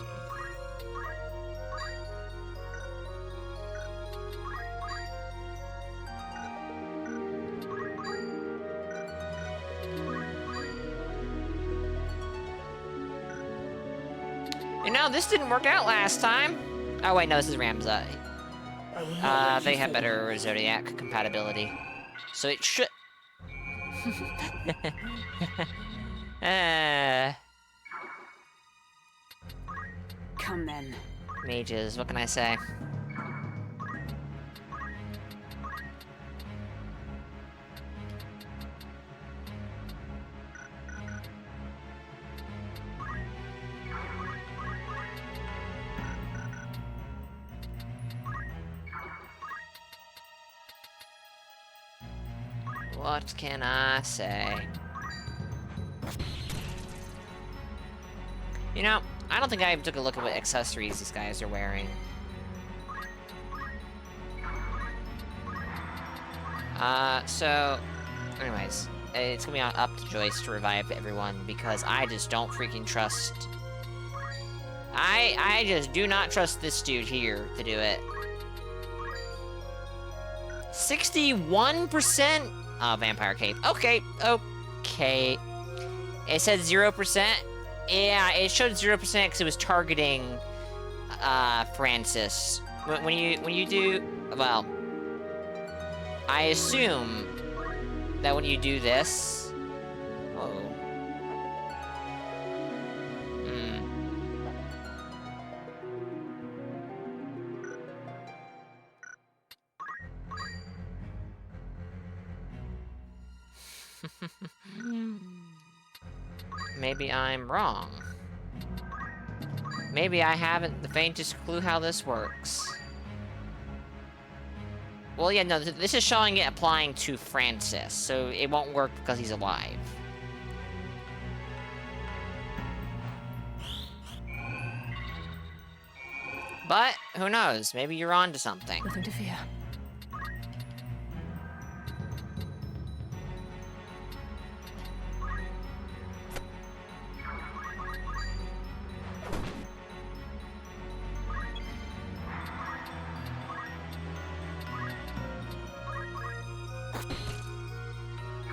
You know, this didn't work out last time. Oh, wait, no, this is Ramza. They have better Zodiac compatibility. So it should... Come then. Mages, what can I say? What can I say? You know, I don't think I even took a look at what accessories these guys are wearing. So, anyways, it's gonna be up to Joyce to revive everyone because I just don't freaking trust. I just do not trust this dude here to do it. 61%? Oh, Vampire Cape. Okay, okay. It said 0%. Yeah, it showed 0% because it was targeting, Francis. When you do, well, I assume that when you do this, maybe I'm wrong. Maybe I haven't the faintest clue how this works. Well, yeah, no, this is showing it applying to Francis, so it won't work because he's alive. But, who knows? Maybe you're onto something. Nothing to fear.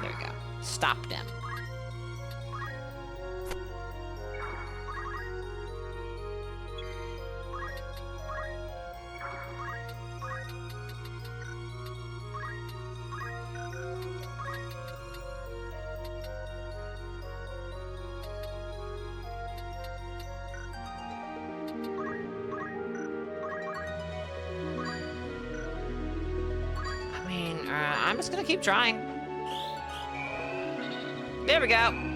There we go. Stopped him. I mean, I'm just gonna keep trying. There we go.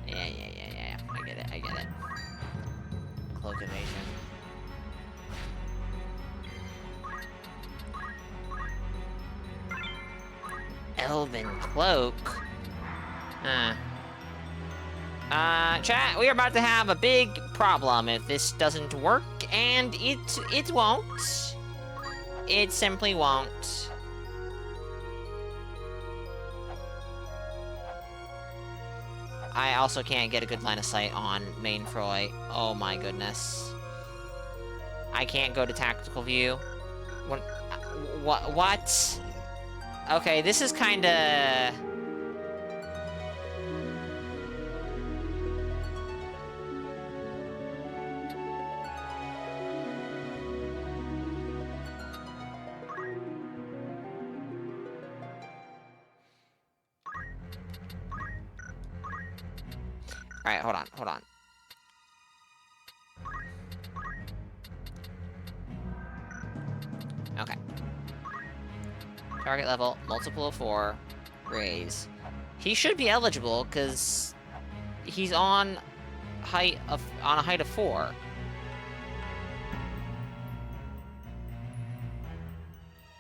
Yeah. I get it. Cloak evasion. Elven cloak? Chat, we are about to have a big problem if this doesn't work, and it won't. It simply won't. I also can't get a good line of sight on main Froy. Oh my goodness. I can't go to tactical view. What? Okay, this is kinda... Alright, hold on. Okay. Target level, multiple of 4, raise. He should be eligible, because he's on a height of 4.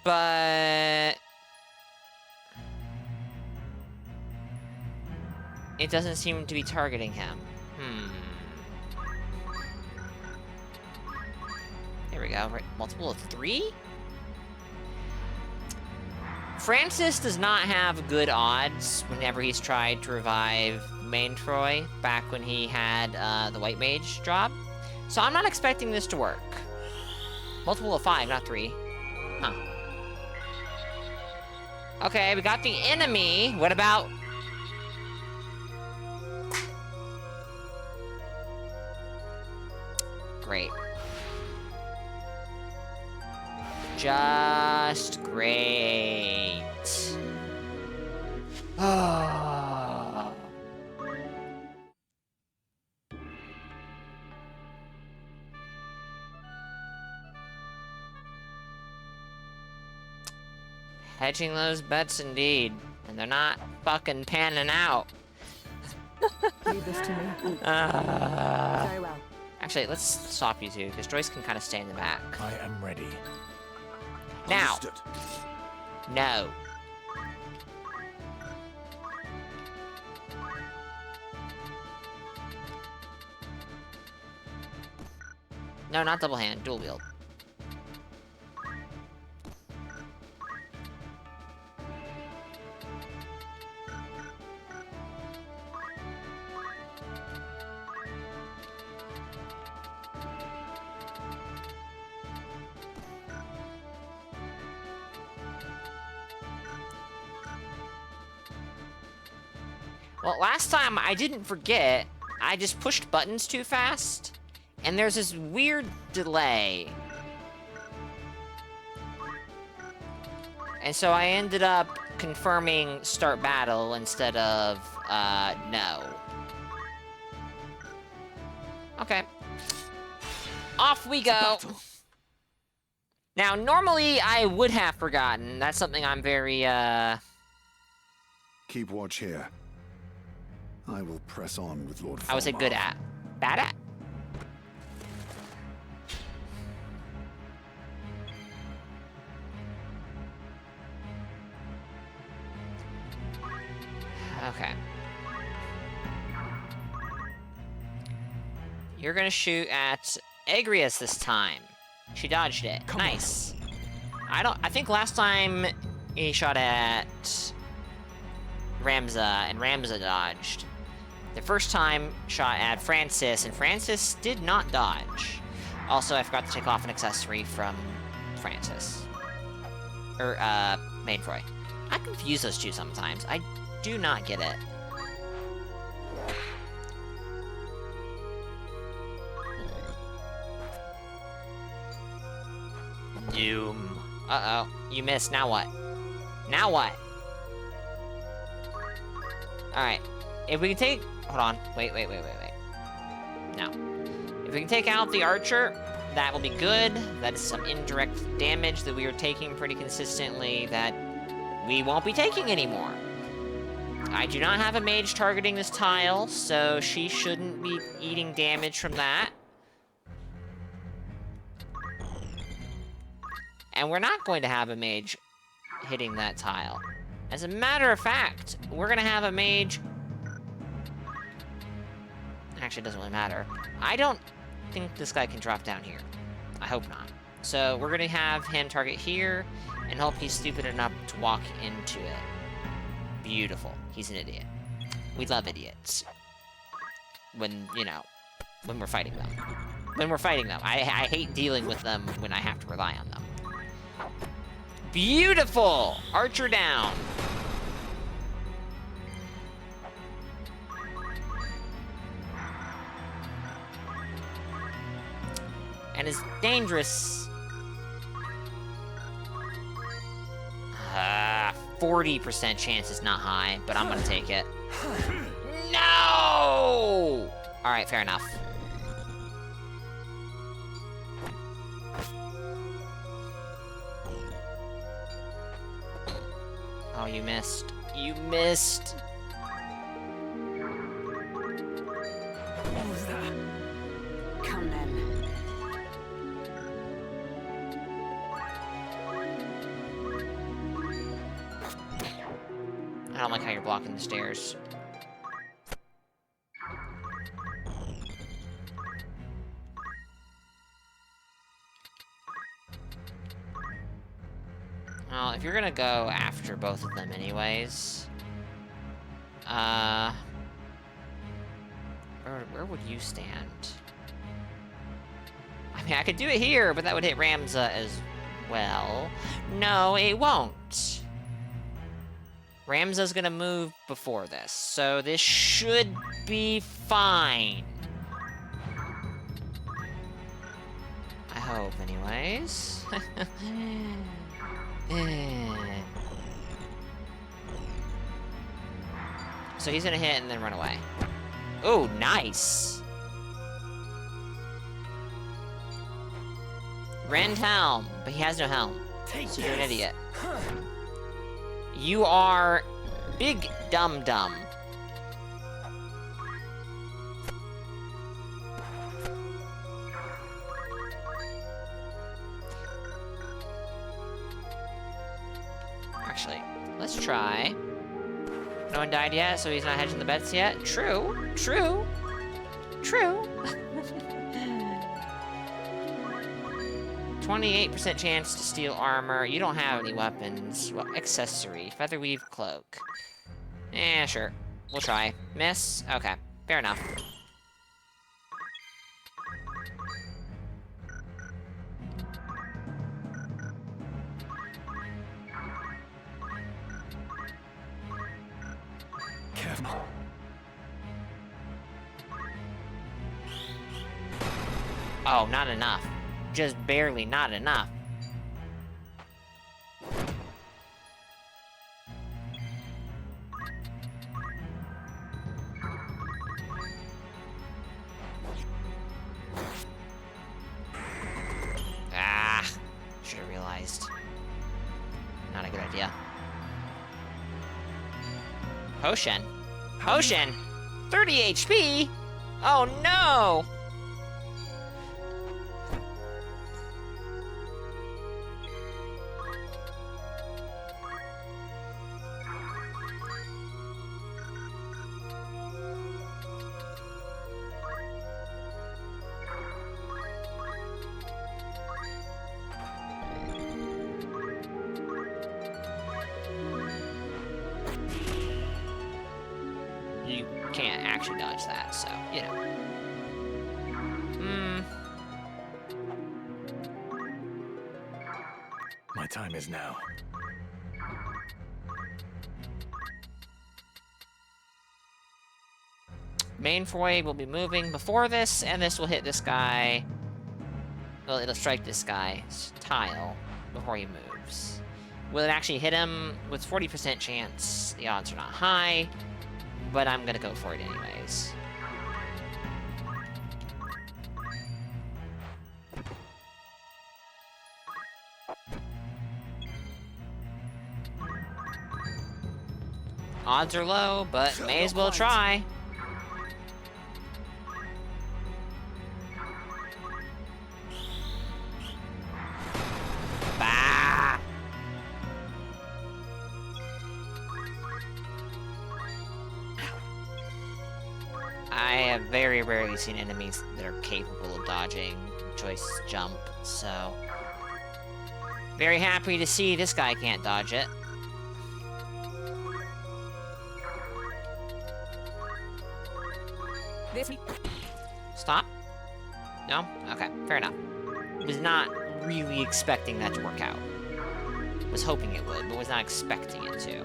But... it doesn't seem to be targeting him. There we go. Right, multiple of 3? Francis does not have good odds whenever he's tried to revive Main Troy back when he had the White Mage job. So I'm not expecting this to work. Multiple of 5, not 3. Huh. Okay, we got the enemy. What about... Great. Just great. Oh. Hedging those bets indeed. And they're not fucking panning out. Leave this to me. Very well. Actually, let's swap you two, because Joyce can kind of stay in the back. I am ready. Now. Understood. No. No, not double hand, dual wield. Well, last time I didn't forget, I just pushed buttons too fast, and there's this weird delay. And so I ended up confirming start battle instead of, no. Okay. Off we go! Now, normally I would have forgotten. That's something I'm very, Keep watch here. I will press on with Lord I would say good at. Bad at? Okay. You're gonna shoot at Agrias this time. She dodged it. Nice. I think last time he shot at Ramza, and Ramza dodged. The first time shot at Francis, and Francis did not dodge. Also, I forgot to take off an accessory from Francis. Or, Main Troy. I confuse those two sometimes. I do not get it. Doom. Uh-oh. You missed. Now what? Now what? Alright. If we can take... Hold on. Wait. No. If we can take out the archer, that will be good. That is some indirect damage that we are taking pretty consistently that we won't be taking anymore. I do not have a mage targeting this tile, so she shouldn't be eating damage from that. And we're not going to have a mage hitting that tile. As a matter of fact, we're going to have a mage... Actually, it doesn't really matter. I don't think this guy can drop down here. I hope not. So we're going to have him target here, and hope he's stupid enough to walk into it. Beautiful. He's an idiot. We love idiots. When, you know, when we're fighting them. When we're fighting them. I hate dealing with them when I have to rely on them. Beautiful! Archer down. And is dangerous. 40% chance is not high, but I'm gonna take it. No! Alright, fair enough. Oh, you missed. You missed! What was that? Come then. I don't like how you're blocking the stairs. Well, if you're gonna go after both of them anyways... Where would you stand? I mean, I could do it here, but that would hit Ramza as well. No, it won't. Ramza's gonna move before this, so this should be fine. I hope, anyways. So he's gonna hit and then run away. Oh, nice! Rend helm, but he has no helm. So you're an idiot. You are big dum-dum. Actually, let's try. No one died yet, so he's not hedging the bets yet. True, true, true. 28% chance to steal armor. You don't have any weapons. Well, accessory. Featherweave cloak. Eh, sure. We'll try. Miss? Okay. Fair enough. Careful. Oh, not enough. Just barely not enough. Ah, should have realized. Not a good idea. Potion? Potion? 30 HP? Oh no! You can't actually dodge that, so, you know. My time is now. Mainfrey will be moving before this, and this will hit this guy. Well, it'll strike this guy's tile before he moves. Will it actually hit him? With 40% chance, the odds are not high, but I'm gonna go for it anyways. Odds are low, but may as well try. Bah! I have very rarely seen enemies that are capable of dodging choice jump, so... Very happy to see this guy can't dodge it. Stop? No? Okay, fair enough. Was not really expecting that to work out. Was hoping it would, but was not expecting it to.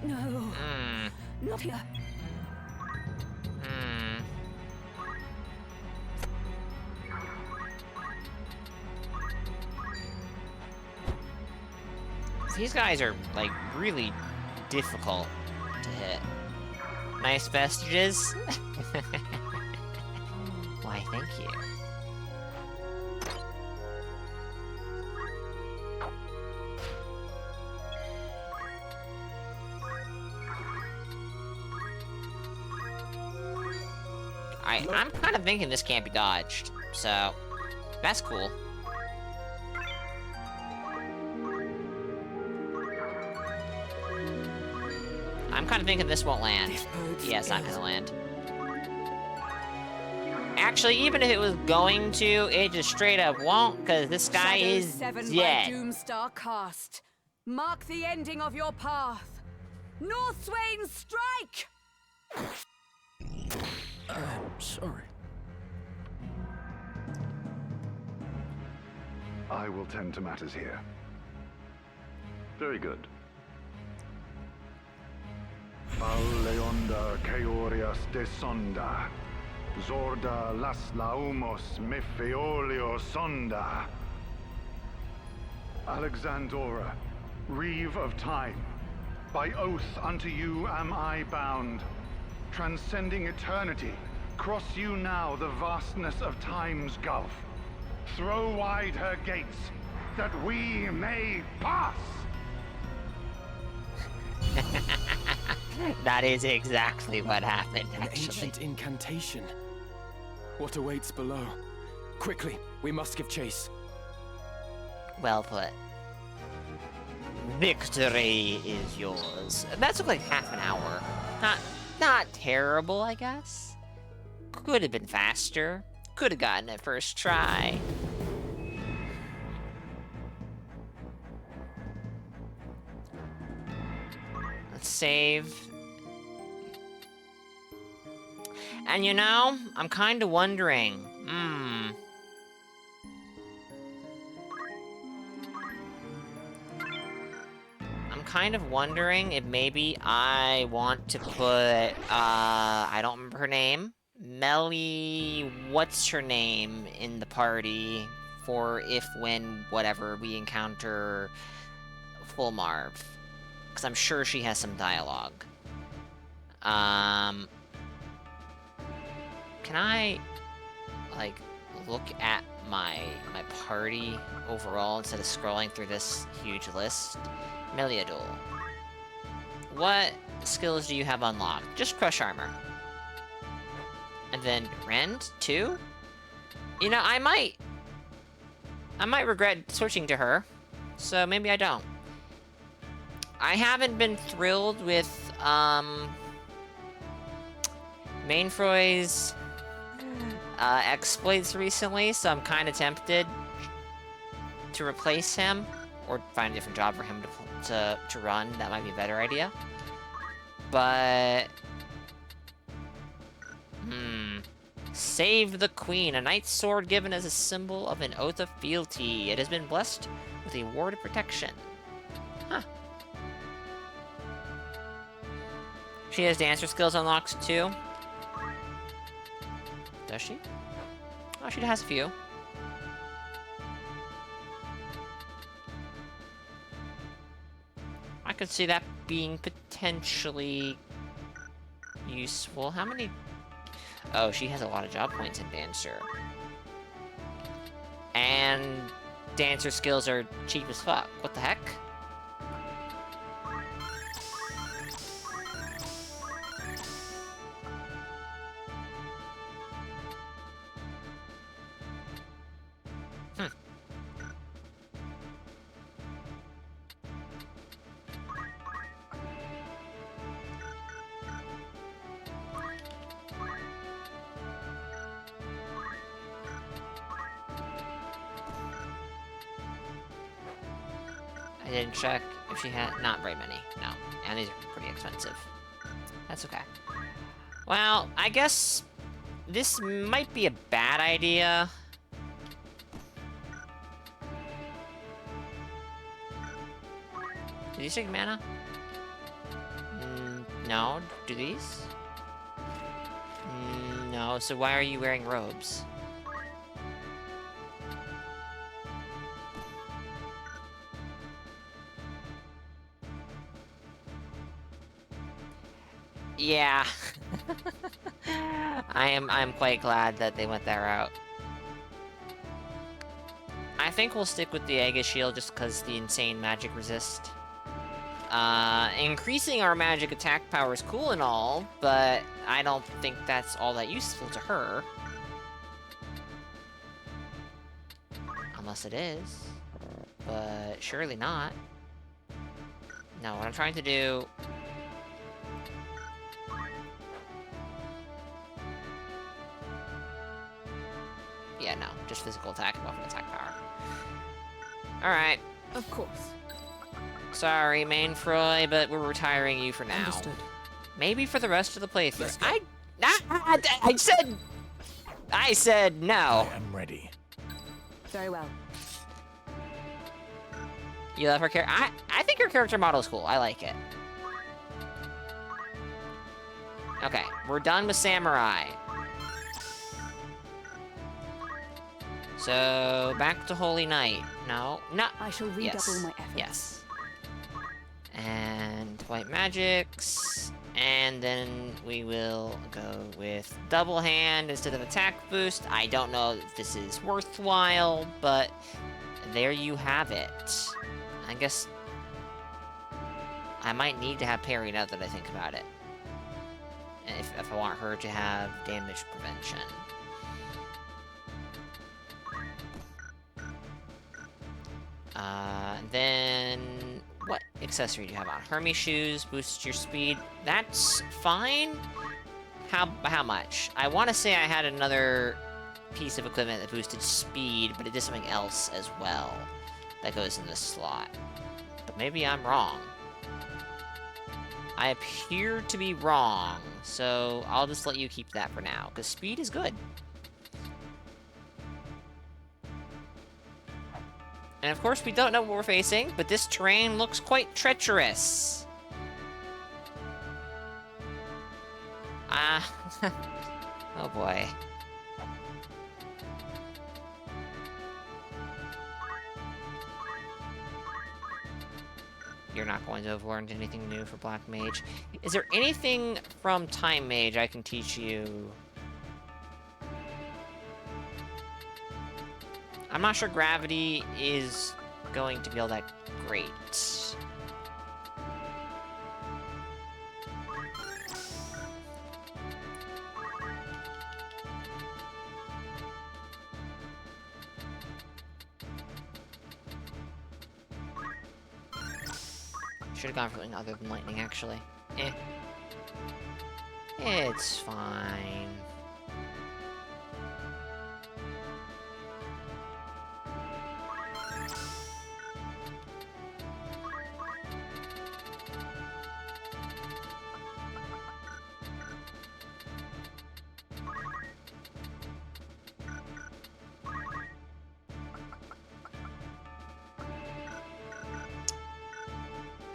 No. Not here. These guys are, like, really difficult to hit. Nice vestiges. Why, thank you. I'm kind of thinking this can't be dodged, so that's cool. I'm kind of thinking this won't land. Yeah, it's not gonna land. Actually, even if it was going to, it just straight up won't, because this guy is 7 dead. by Doomstar cast. Mark the ending of your path. Northswain, strike! Sorry. I will tend to matters here. Very good. Leonda Keorias de Sonda. Zorda las laumos mefeolio sonda. Alexandora, Reeve of Time, by oath unto you am I bound. Transcending eternity, cross you now the vastness of time's gulf. Throw wide her gates, that we may pass! That is exactly what happened, An actually. ancient incantation. What awaits below? Quickly, we must give chase. Well put. Victory is yours. That took like half an hour. Not terrible, I guess. Could have been faster. Could have gotten it first try. Let's save. And you know, I'm kind of wondering, I'm kind of wondering if maybe I want to put, I don't remember her name, Melly, what's her name, in the party for if, when, whatever, we encounter Full Marv. Because I'm sure she has some dialogue. Can I, like, look at my party overall instead of scrolling through this huge list? Meliador. What skills do you have unlocked? Just Crush Armor. And then Rend, too? You know, I might regret switching to her, so maybe I don't. I haven't been thrilled with, Mainfroy's exploits recently, so I'm kind of tempted to replace him or find a different job for him to run. That might be a better idea. But save the queen, a knight's sword given as a symbol of an oath of fealty. It has been blessed with a ward of protection. Huh. She has dancer skills unlocked too. Does she? Oh, she has a few. I could see that being potentially useful. How many? Oh, she has a lot of job points in Dancer. And Dancer skills are cheap as fuck. What the heck? I didn't check if she had... Not very many, no. And these are pretty expensive. That's okay. Well, I guess this might be a bad idea. Do these take mana? No. Do these? No, so why are you wearing robes? Yeah. I'm quite glad that they went that route. I think we'll stick with the Aegis Shield just because the insane magic resist. Increasing our magic attack power is cool and all, but I don't think that's all that useful to her. Unless it is. But surely not. No, what I'm trying to do... Yeah, no. Just physical attack and weapon attack power. Alright. Of course. Sorry, Mainfroy, but we're retiring you for now. Understood. Maybe for the rest of the playthrough. I said no. I am ready. Very well. You love her character? I think her character model is cool. I like it. Okay, we're done with Samurai. So, back to Holy Knight. No. I shall redouble my efforts. Yes. And White Magics. And then we will go with Double Hand instead of Attack Boost. I don't know if this is worthwhile, but there you have it. I guess I might need to have parry now that I think about it. If I want her to have damage prevention. Then what accessory do you have on? Hermes shoes, boosts your speed. That's fine. How much? I want to say I had another piece of equipment that boosted speed, but it did something else as well. That goes in this slot. But maybe I'm wrong. I appear to be wrong, so I'll just let you keep that for now, because speed is good. And of course, we don't know what we're facing, but this terrain looks quite treacherous. Oh boy. You're not going to have learned anything new for Black Mage. Is there anything from Time Mage I can teach you? I'm not sure gravity is going to be all that great. Should have gone for something other than lightning, actually. It's fine.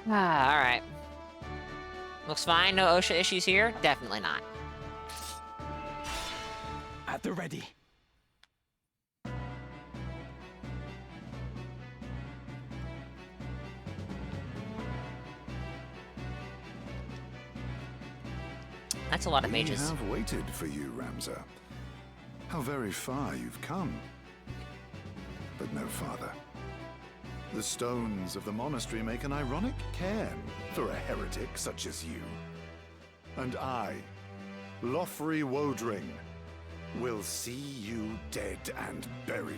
Alright. Looks fine, no OSHA issues here? Definitely not. At the ready. That's a lot of mages. We have waited for you, Ramza. How very far you've come. But no farther. The stones of the monastery make an ironic cairn for a heretic such as you. And I, Lothry Wodring, will see you dead and buried.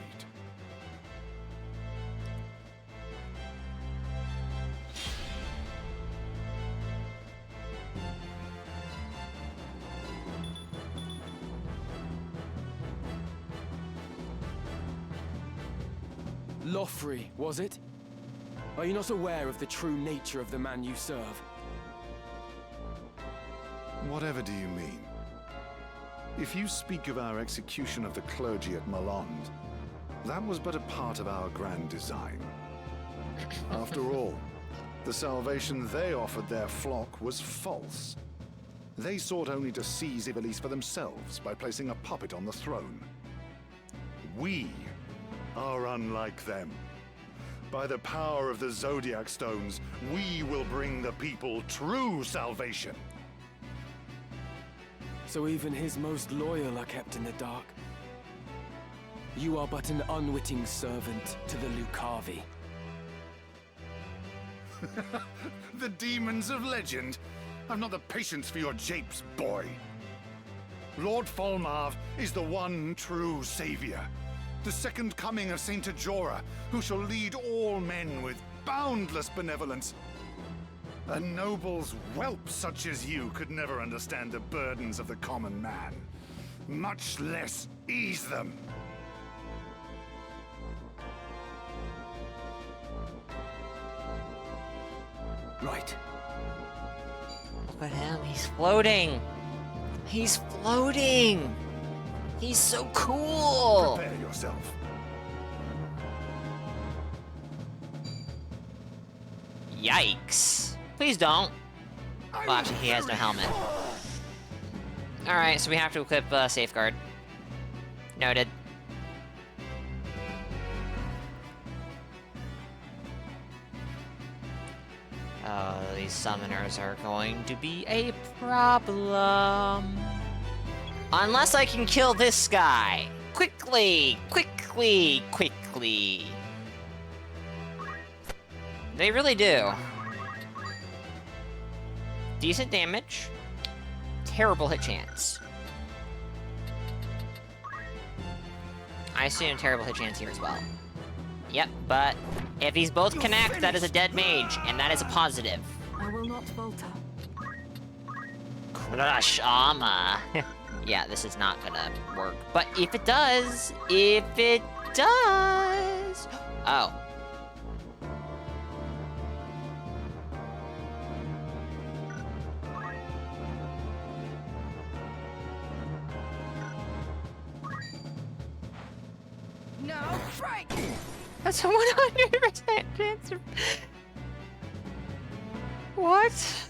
Lothry, was it? Are you not aware of the true nature of the man you serve? Whatever do you mean? If you speak of our execution of the clergy at Malond, that was but a part of our grand design. After all, the salvation they offered their flock was false. They sought only to seize Ivalice for themselves by placing a puppet on the throne. We are unlike them. By the power of the Zodiac Stones, we will bring the people true salvation. So even his most loyal are kept in the dark. You are but an unwitting servant to the Lucavi. The demons of legend. I've not the patience for your japes, boy. Lord Folmarv is the one true savior. The second coming of Saint Ajora, who shall lead all men with boundless benevolence. A noble's whelp such as you could never understand the burdens of the common man, much less ease them. Right. Look at him, he's floating! He's floating! He's so cool! Prepare yourself. Yikes. Please don't. Well, actually, he has no helmet. Alright, so we have to equip Safeguard. Noted. Oh, these summoners are going to be a problem. Unless I can kill this guy. Quickly! Quickly! Quickly! They really do. Decent damage. Terrible hit chance. I assume terrible hit chance here as well. Yep, but if these both connect, that is a dead mage, and that is a positive. I will not falter. Crush armor. Yeah, this is not gonna work. But if it does, Oh. No, break! That's a 100% chance of... What?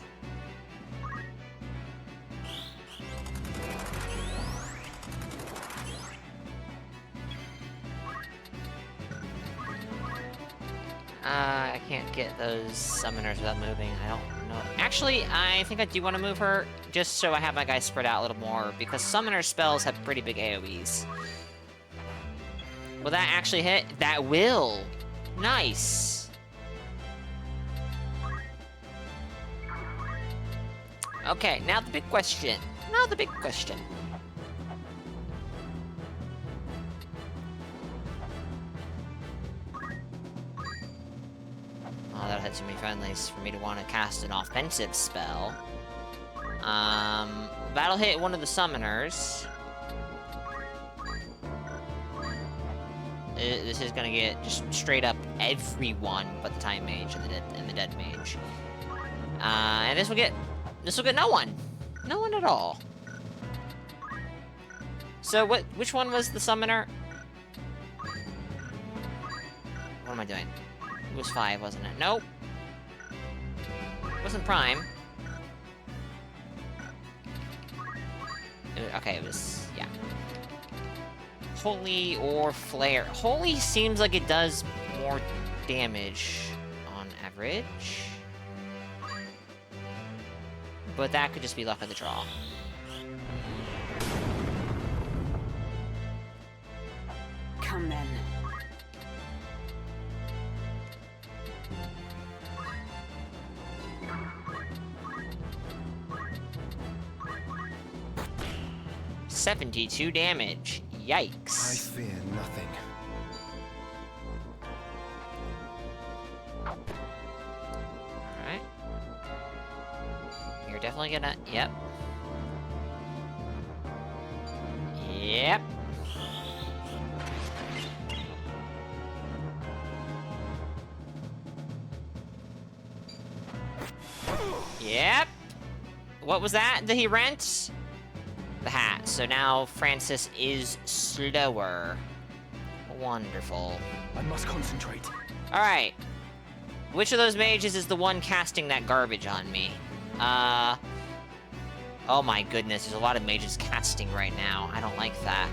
I can't get those summoners without moving. I don't know. Actually, I think I do want to move her, just so I have my guys spread out a little more, because summoner spells have pretty big AoEs. Will that actually hit? That will! Nice! Okay, now the big question. Now the big question. Oh, that had too many friendlies for me to want to cast an offensive spell. That'll hit one of the summoners. This is gonna get just straight up everyone but the Time Mage and the Dead Mage. And this will get no one. No one at all. So which one was the summoner? What am I doing? It was 5, wasn't it? Nope. It wasn't Prime. Okay, it was, yeah. Holy or Flare. Holy seems like it does more damage on average. But that could just be luck of the draw. Come then. $72 damage. Yikes. I fear nothing. Alright. You're definitely gonna... Yep. Yep. Yep. What was that he rent? The hat. So now Francis is slower. Wonderful. I must concentrate. Alright. Which of those mages is the one casting that garbage on me? Oh my goodness, there's a lot of mages casting right now. I don't like that.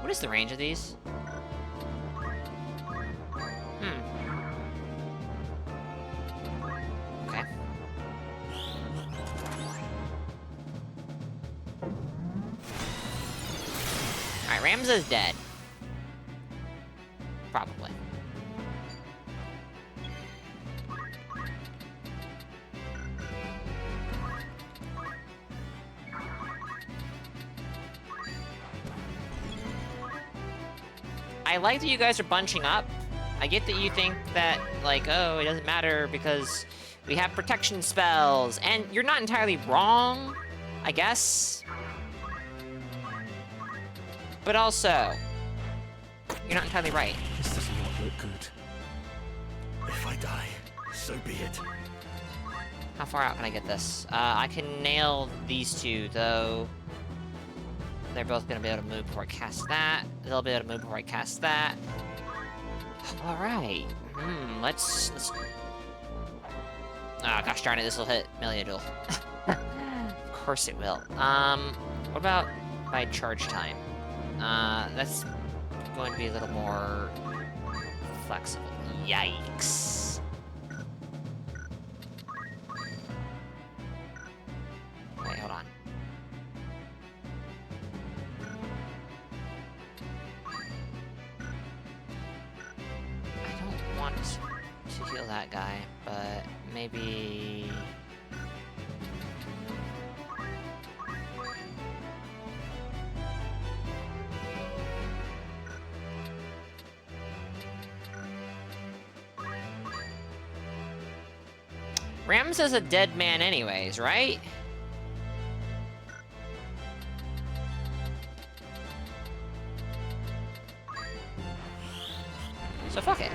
What is the range of these? Okay. Alright, Ramza's dead. Probably. I like that you guys are bunching up. I get that you think that, like, oh, it doesn't matter because we have protection spells. And you're not entirely wrong, I guess. But also, you're not entirely right. This does not look good. If I die, so be it. How far out can I get this? I can nail these two, though. They're both gonna be able to move before I cast that. They'll be able to move before I cast that. Alright. Let's... Oh, gosh darn it, this will hit Meliadul. Of course it will. What about my charge time? That's going to be a little more flexible. Yikes. Wait, hold on. I don't want to heal that guy, but maybe... Ramza's a dead man anyways, right? So fuck it.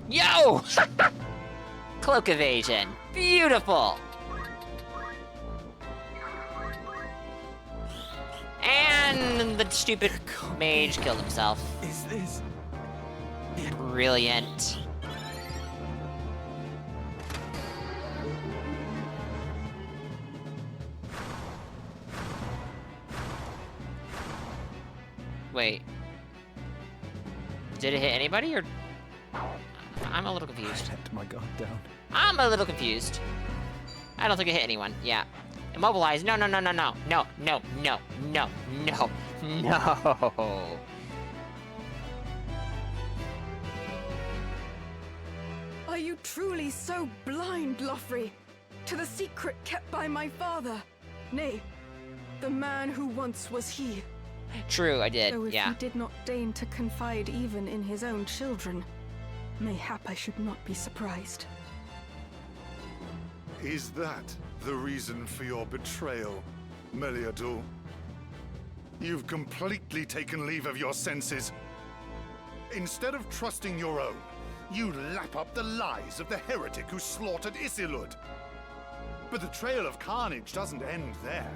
Yo! Cloak evasion. Beautiful. And the stupid mage killed himself. Is this brilliant? Wait. Did it hit anybody, or... I'm a little confused. I let my guard down. I'm a little confused. I don't think it hit anyone. Yeah. Immobilize. No, no, no, no, no. No, no, no, no, no, no. Are you truly so blind, Lothry, to the secret kept by my father? Nay, the man who once was he. True, I did, Though if yeah. he did not deign to confide even in his own children, mayhap I should not be surprised. Is that the reason for your betrayal, Meliadul? You've completely taken leave of your senses. Instead of trusting your own, you lap up the lies of the heretic who slaughtered Isilud. But the trail of carnage doesn't end there.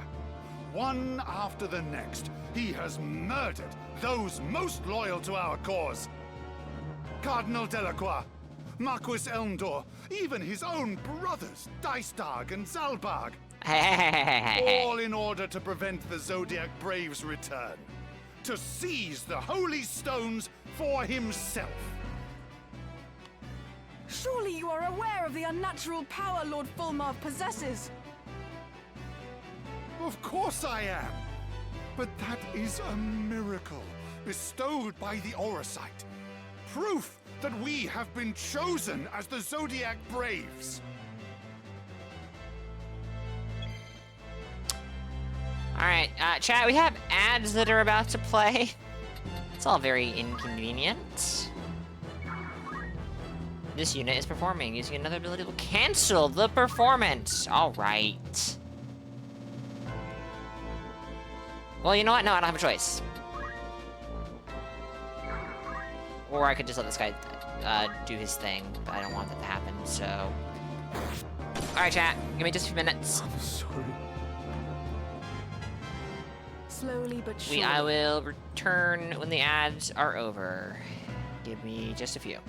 One after the next, he has murdered those most loyal to our cause. Cardinal Delacroix, Marquis Elmdor, even his own brothers, Dystarg and Zalbarg. All in order to prevent the Zodiac Brave's return. To seize the holy stones for himself. Surely you are aware of the unnatural power Lord Fulmarv possesses. Of course I am. But that is a miracle bestowed by the Orosite. Proof that we have been chosen as the Zodiac Braves. Alright, chat, we have ads that are about to play. It's all very inconvenient. This unit is performing. Using another ability will cancel the performance. Alright. Well, you know what? No, I don't have a choice. Or I could just let this guy do his thing, but I don't want that to happen, so... Alright, chat. Give me just a few minutes. I'm sorry. Slowly but surely. I will return when the ads are over. Give me just a few.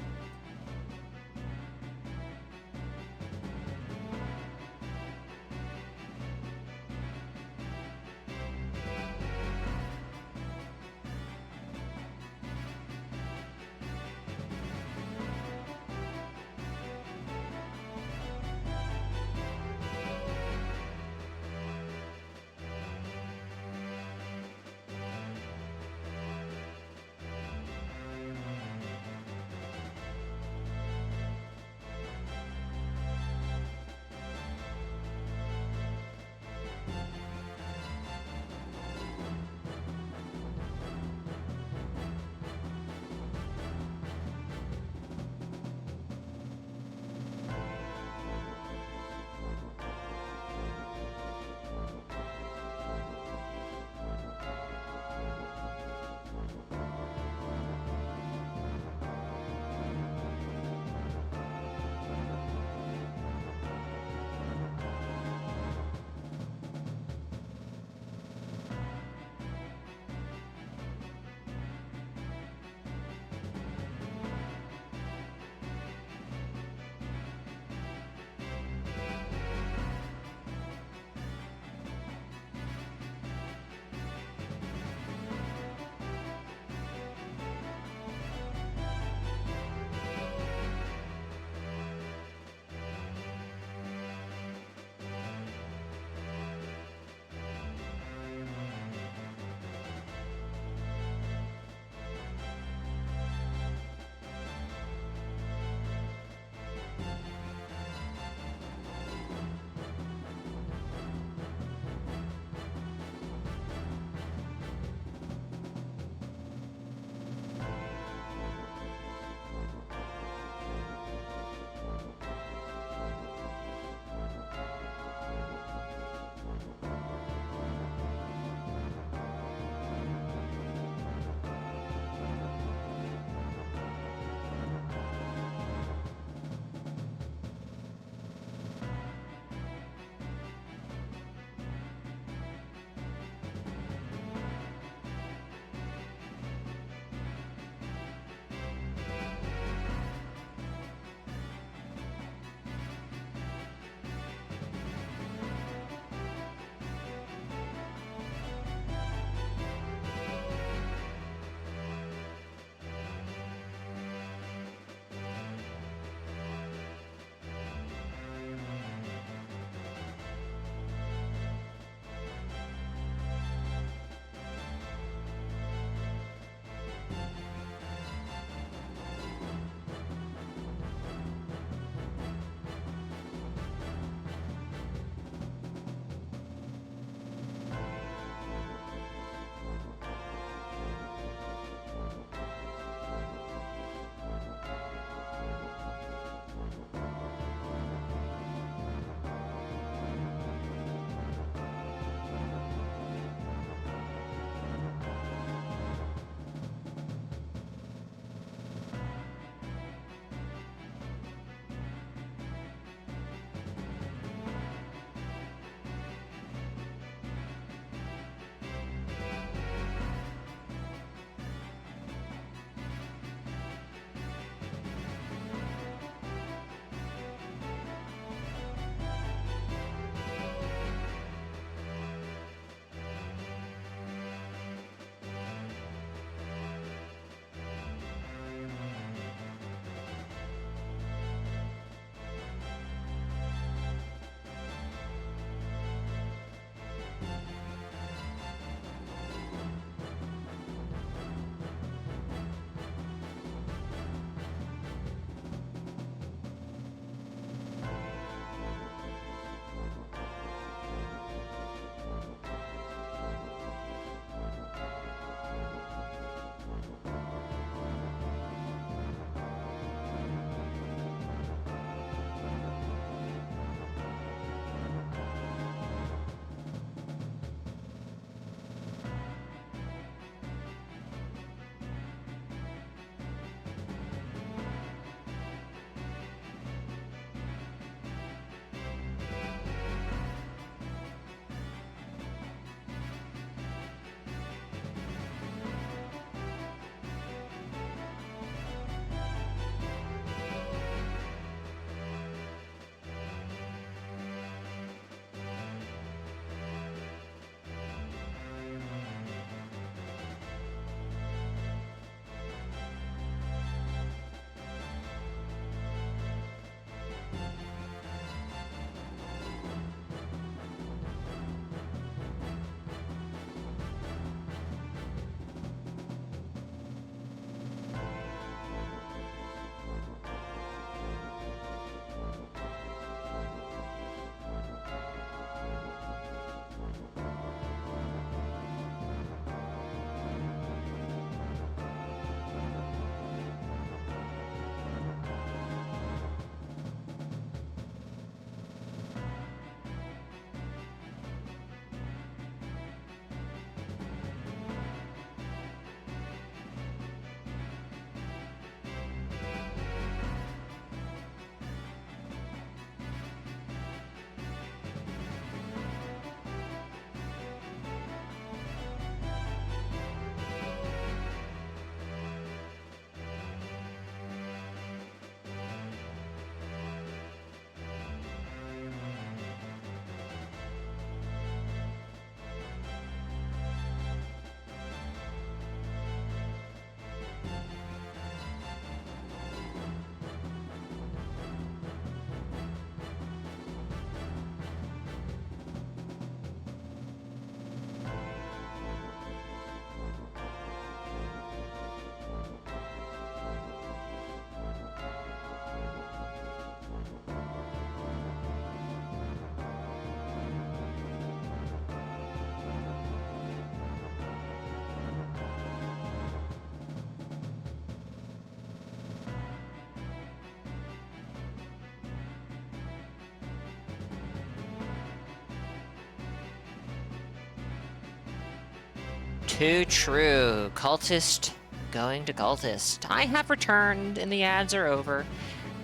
Too true. Cultist going to cultist. I have returned and the ads are over.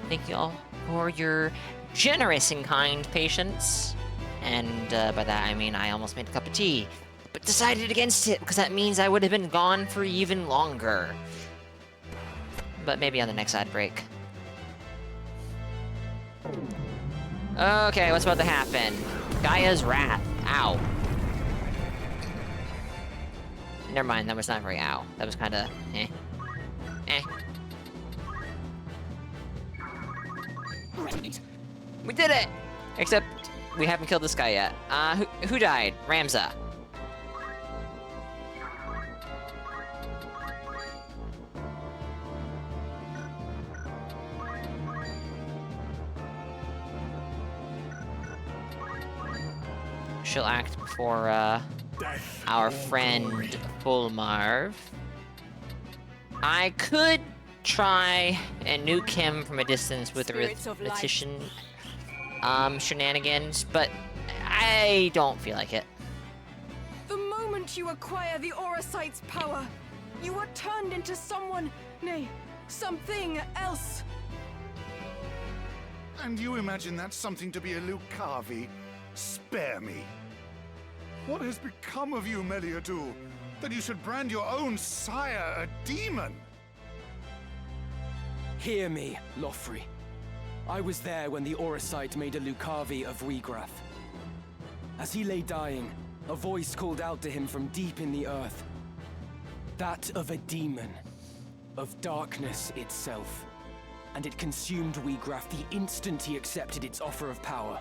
Thank you all for your generous and kind patience. And by that I mean I almost made a cup of tea, but decided against it because that means I would have been gone for even longer. But maybe on the next ad break. Okay, what's about to happen? Gaia's Wrath. Ow. Never mind, that was not very ow. That was kinda eh. Eh. We did it! Except we haven't killed this guy yet. Who died? Ramza. She'll act before, our friend Fulmarv. I could try and nuke him from a distance with the repetition shenanigans, but I don't feel like it. The moment you acquire the Orosite's power, you are turned into someone, nay, something else. And you imagine that's something to be a Lucavi? Spare me. What has become of you, Meliadul, that you should brand your own sire a demon? Hear me, Lothri. I was there when the Orosite made a Lucavi of Weegrath. As he lay dying, a voice called out to him from deep in the earth. That of a demon, of darkness itself. And it consumed Weegrath the instant he accepted its offer of power.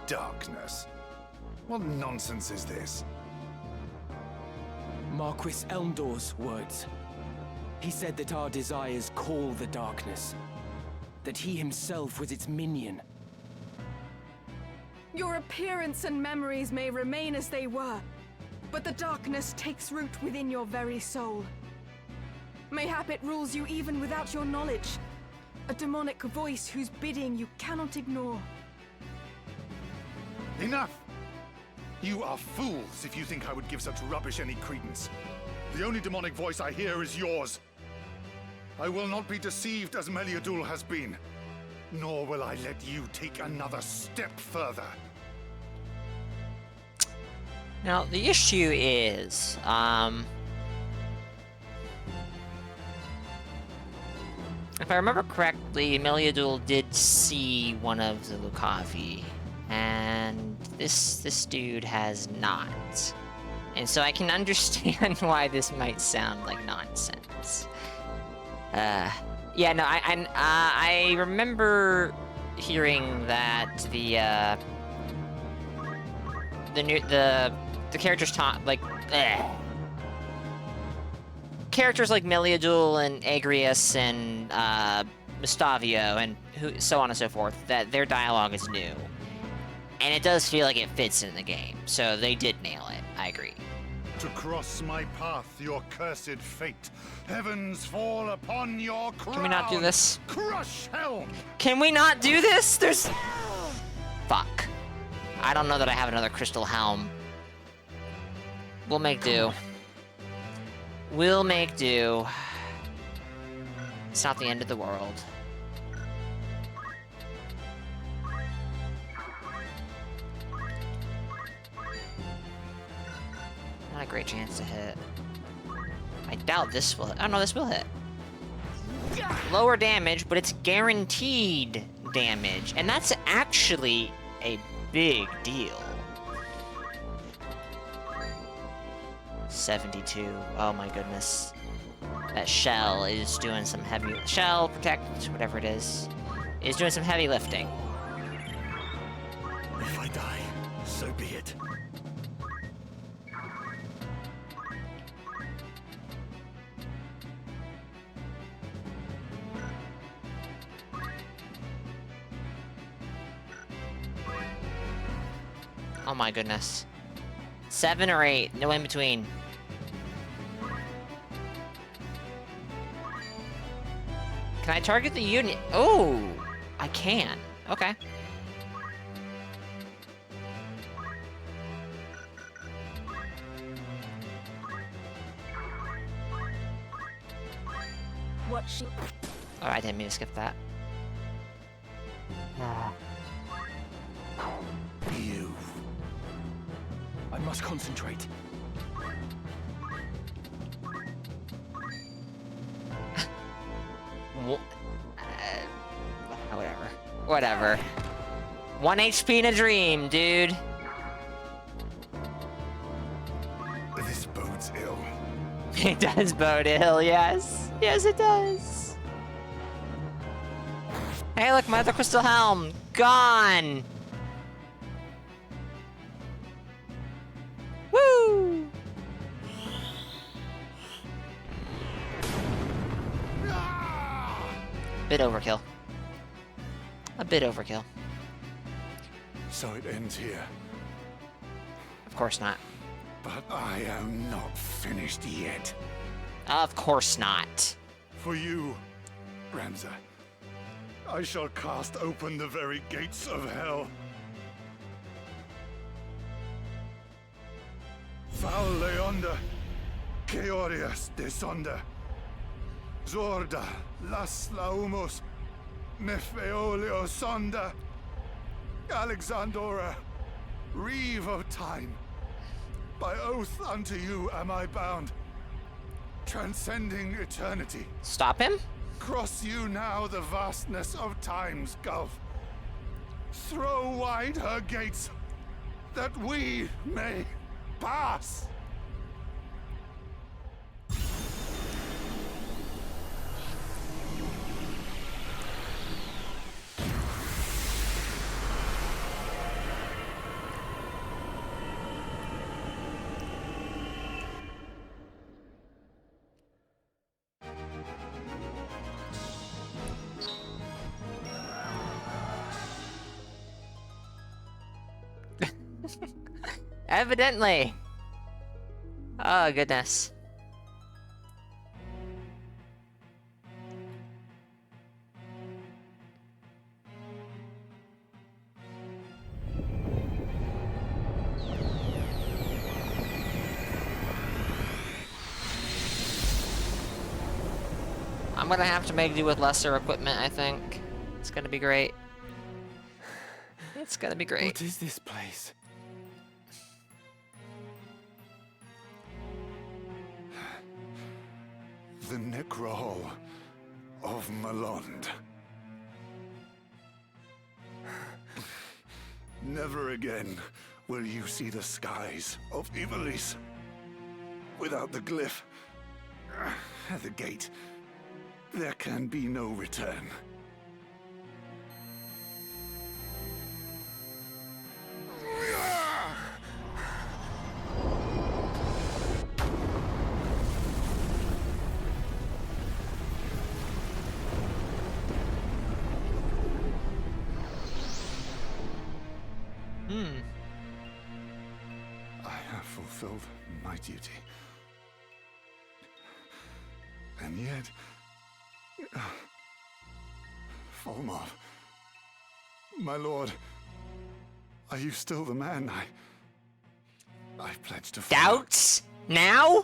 Darkness? What nonsense is this? Marquis Elmdor's words. He said that our desires call the darkness. That he himself was its minion. Your appearance and memories may remain as they were, but the darkness takes root within your very soul. Mayhap it rules you even without your knowledge. A demonic voice whose bidding you cannot ignore. Enough! You are fools if you think I would give such rubbish any credence. The only demonic voice I hear is yours. I will not be deceived as Meliadul has been, nor will I let you take another step further. Now, the issue is, if I remember correctly, Meliadul did see one of the Lucavi, and this dude has not. And so I can understand why this might sound like nonsense. Yeah, no, I remember hearing that the characters characters like Meliadul and Agrius and Mustavio and so on and so forth, that their dialogue is new. And it does feel like it fits in the game, so they did nail it. I agree. To cross my path, your cursed fate. Heavens fall upon your crown. Can we not do this? Crush Helm! Can we not do this? There's... Fuck. I don't know that I have another crystal helm. We'll make do. We'll make do. It's not the end of the world. Not a great chance to hit. I doubt this will hit. Oh no, this will hit. Lower damage, but it's guaranteed damage. And that's actually a big deal. 72. Oh my goodness. That shell is doing some heavy... Shell, protect, whatever it is doing some heavy lifting. If I die, so be it. Oh my goodness. 7 or 8, no in between. Can I target the unit? Oh, I can. Okay. what she... Oh, I didn't mean to skip that. You. I must concentrate. Whatever. Whatever. 1 HP in a dream, dude. This bodes ill. It does bode ill, yes. Yes, it does. Hey, look, my other crystal helm. Gone. Woo! Bit overkill. A bit overkill. So it ends here. Of course not. But I am not finished yet. Of course not. For you, Ramza, I shall cast open the very gates of hell. Val Leonda, Georias desonda, Zorda, Las Laumos, Nefeolio sonda, Alexandora, Reeve of time. By oath unto you am I bound, transcending eternity. Stop him? Cross you now the vastness of time's gulf. Throw wide her gates, that we may pass. Evidently. Oh, goodness. I'm gonna have to make do with lesser equipment, I think. It's gonna be great. It's gonna be great. What is this place? The Necrohol of Malond. Never again will you see the skies of Ivalice. Without the glyph, the gate, there can be no return. I have fulfilled my duty. And yet... Volmov, my lord, are you still the man I've pledged to follow? Doubts? Now?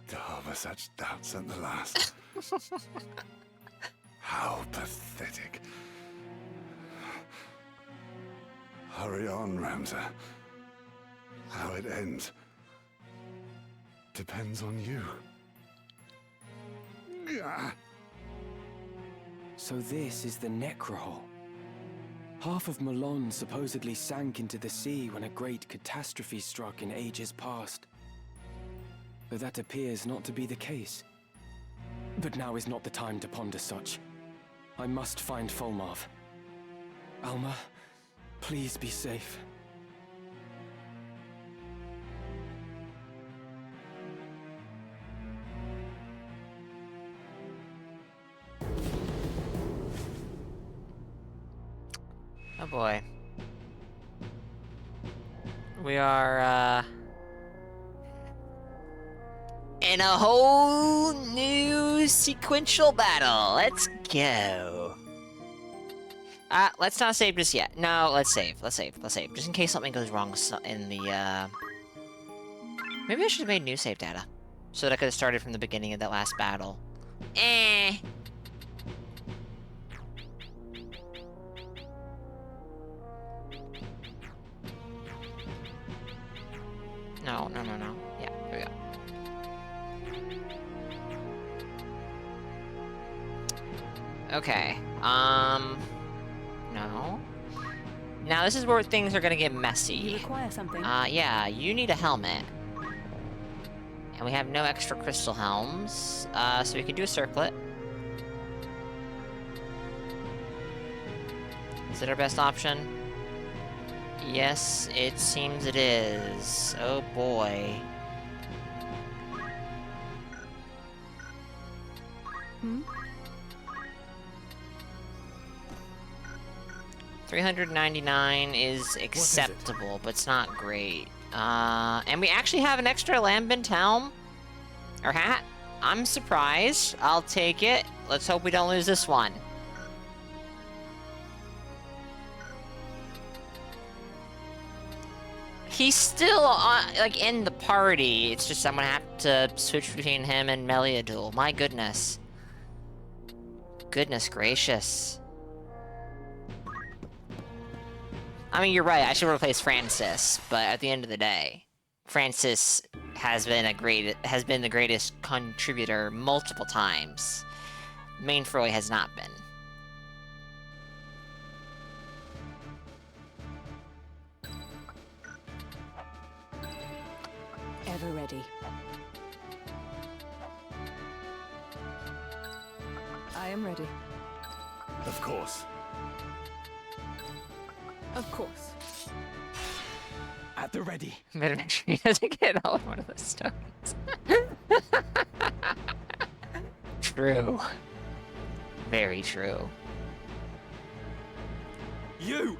To harbor such doubts at the last. How pathetic. Hurry on, Ramza. How it ends depends on you. So this is the Necrohol. Half of Malon supposedly sank into the sea when a great catastrophe struck in ages past. Though that appears not to be the case. But now is not the time to ponder such. I must find Volmov. Alma, please be safe. Oh boy. We are, in a whole new sequential battle. Let's go. Let's not save just yet. No, let's save. Let's save. Just in case something goes wrong in the, Maybe I should have made new save data. So that I could have started from the beginning of that last battle. Eh. No, no, no, no. Yeah, there we go. Okay, no. Now this is where things are gonna get messy. You require something? Yeah, you need a helmet. And we have no extra crystal helms, so we can do a circlet. Is it our best option? Yes, it seems it is. Oh boy. Hmm? 399 is acceptable, but it's not great. And we actually have an extra lambent helm. Or hat. I'm surprised. I'll take it. Let's hope we don't lose this one. He's still, like, in the party. It's just I'm gonna have to switch between him and Meliadul. My goodness. Goodness gracious. I mean, you're right. I should replace Francis, but at the end of the day, Francis has been the greatest contributor multiple times. Mainfroy has not been. Ever ready. I am ready. Of course. Of course. At the ready. Better make sure he doesn't get all of one of those stones. True. Very true. You!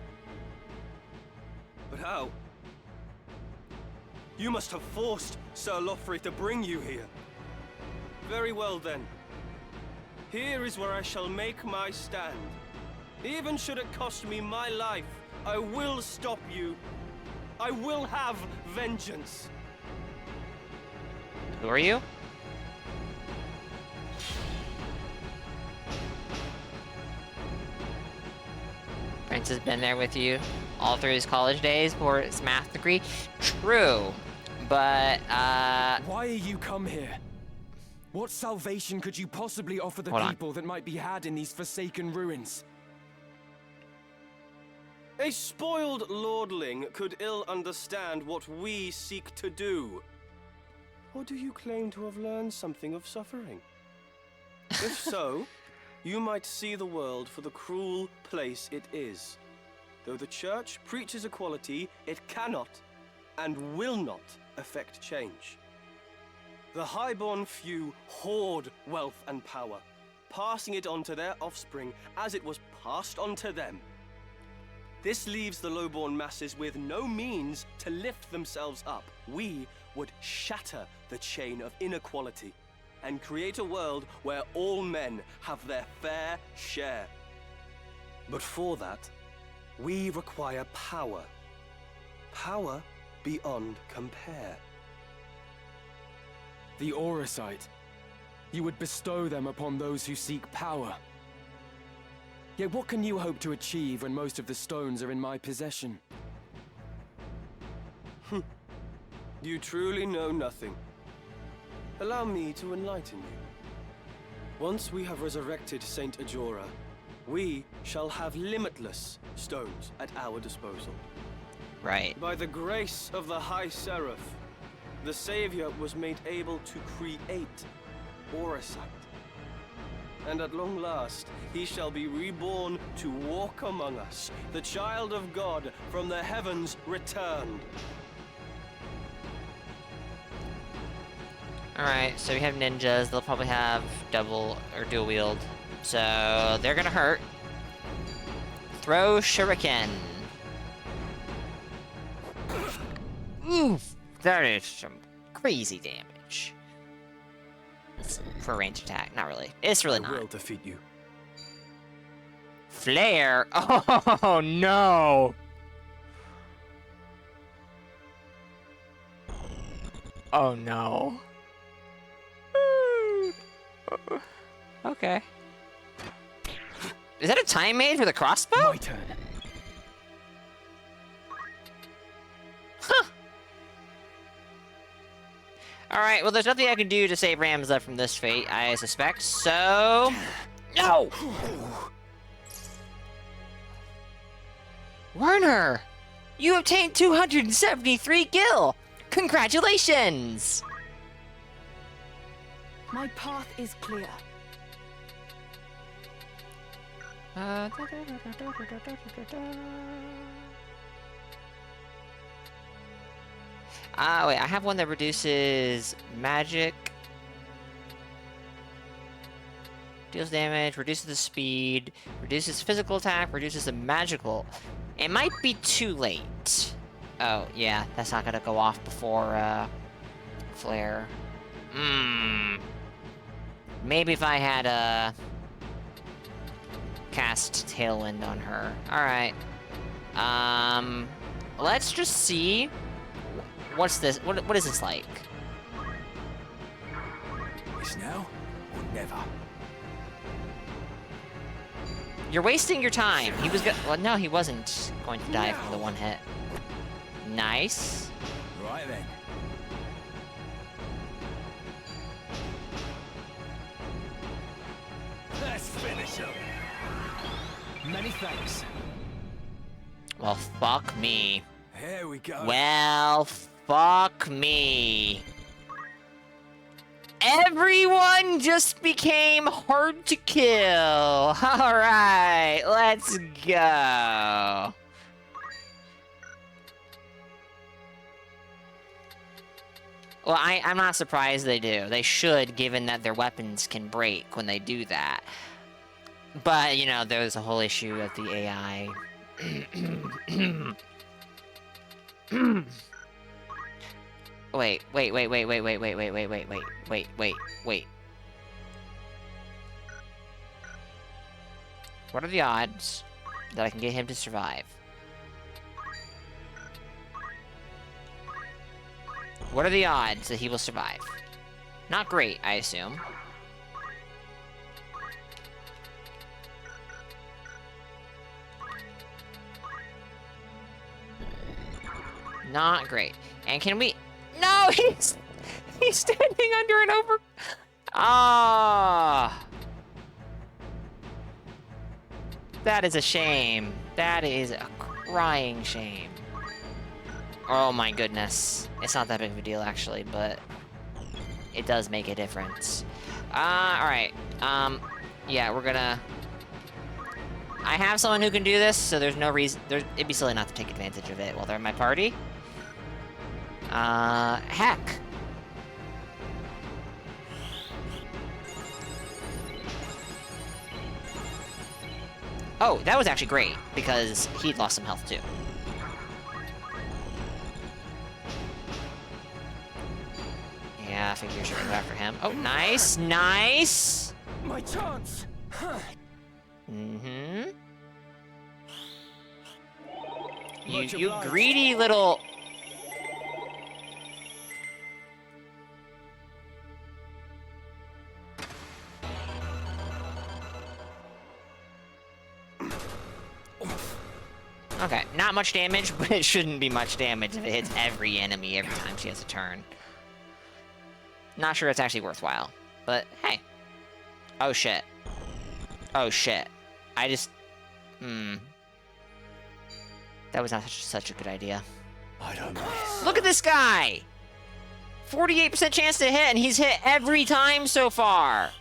But how? You must have forced Sir Lothry to bring you here. Very well then. Here is where I shall make my stand. Even should it cost me my life, I will stop you. I will have vengeance. Who are you? Prince has been there with you all through his college days for his math degree. True, but Why are you come here? What salvation could you possibly offer the people that might be had in these forsaken ruins? A spoiled lordling could ill understand what we seek to do. Or do you claim to have learned something of suffering? If so, you might see the world for the cruel place it is. Though the Church preaches equality, it cannot and will not affect change. The highborn few hoard wealth and power, passing it on to their offspring as it was passed on to them. This leaves the lowborn masses with no means to lift themselves up. We would shatter the chain of inequality and create a world where all men have their fair share. But for that, we require power. Power beyond compare. The Auracite. You would bestow them upon those who seek power. Yet what can you hope to achieve when most of the stones are in my possession? You truly know nothing. Allow me to enlighten you. Once we have resurrected Saint Ajora, we shall have limitless stones at our disposal. Right. By the grace of the High Seraph, the Savior was made able to create Auracite. And at long last, he shall be reborn to walk among us, the child of God from the heavens returned. Alright, so we have ninjas. They'll probably have double or dual wield. So they're gonna hurt. Throw shuriken. Oof! That is some crazy damage. For a range attack. Not really. It's really not. I will defeat you. Flare? Oh no! Oh no. Okay. Is that a time made for the crossbow? My turn. Huh. Alright, well there's nothing I can do to save Ramza from this fate, I suspect, so... No! Werner! You obtained 273 gil! Congratulations! My path is clear. Wait, I have one that reduces magic. Deals damage, reduces the speed, reduces physical attack, reduces the magical. It might be too late. Oh, yeah, that's not gonna go off before, Flare. Maybe if I had, cast Tailwind on her. Alright. Let's just see. What's this? What is this like? It's now or never. You're wasting your time. He was well, no, he wasn't going to die from the one hit. Nice. Right then. Let's finish him. Many thanks. Well, fuck me. Here we go. Well, fuck me. Everyone just became hard to kill. Alright, let's go. Well, I'm not surprised they do. They should, given that their weapons can break when they do that. But, you know, there's a whole issue of the AI. Wait. What are the odds that I can get him to survive? What are the odds that he will survive? Not great, I assume. Not great. And can we... No, he's standing under an over... Ah. That is a shame. That is a crying shame. Oh my goodness. It's not that big of a deal, actually, but it does make a difference. Alright. Yeah, we're gonna... I have someone who can do this, so there's no reason... It'd be silly not to take advantage of it while they're in my party. Heck. Oh, that was actually great, because he'd lost some health, too. Yeah, I figure you should go after him. Oh, nice, nice! My chance! Mm-hmm. You greedy little... Okay, not much damage, but it shouldn't be much damage if it hits every enemy every time she has a turn. Not sure it's actually worthwhile, but hey. Oh shit. Oh shit. I just... That was not such a good idea. I don't know. Look at this guy! 48% chance to hit, and he's hit every time so far!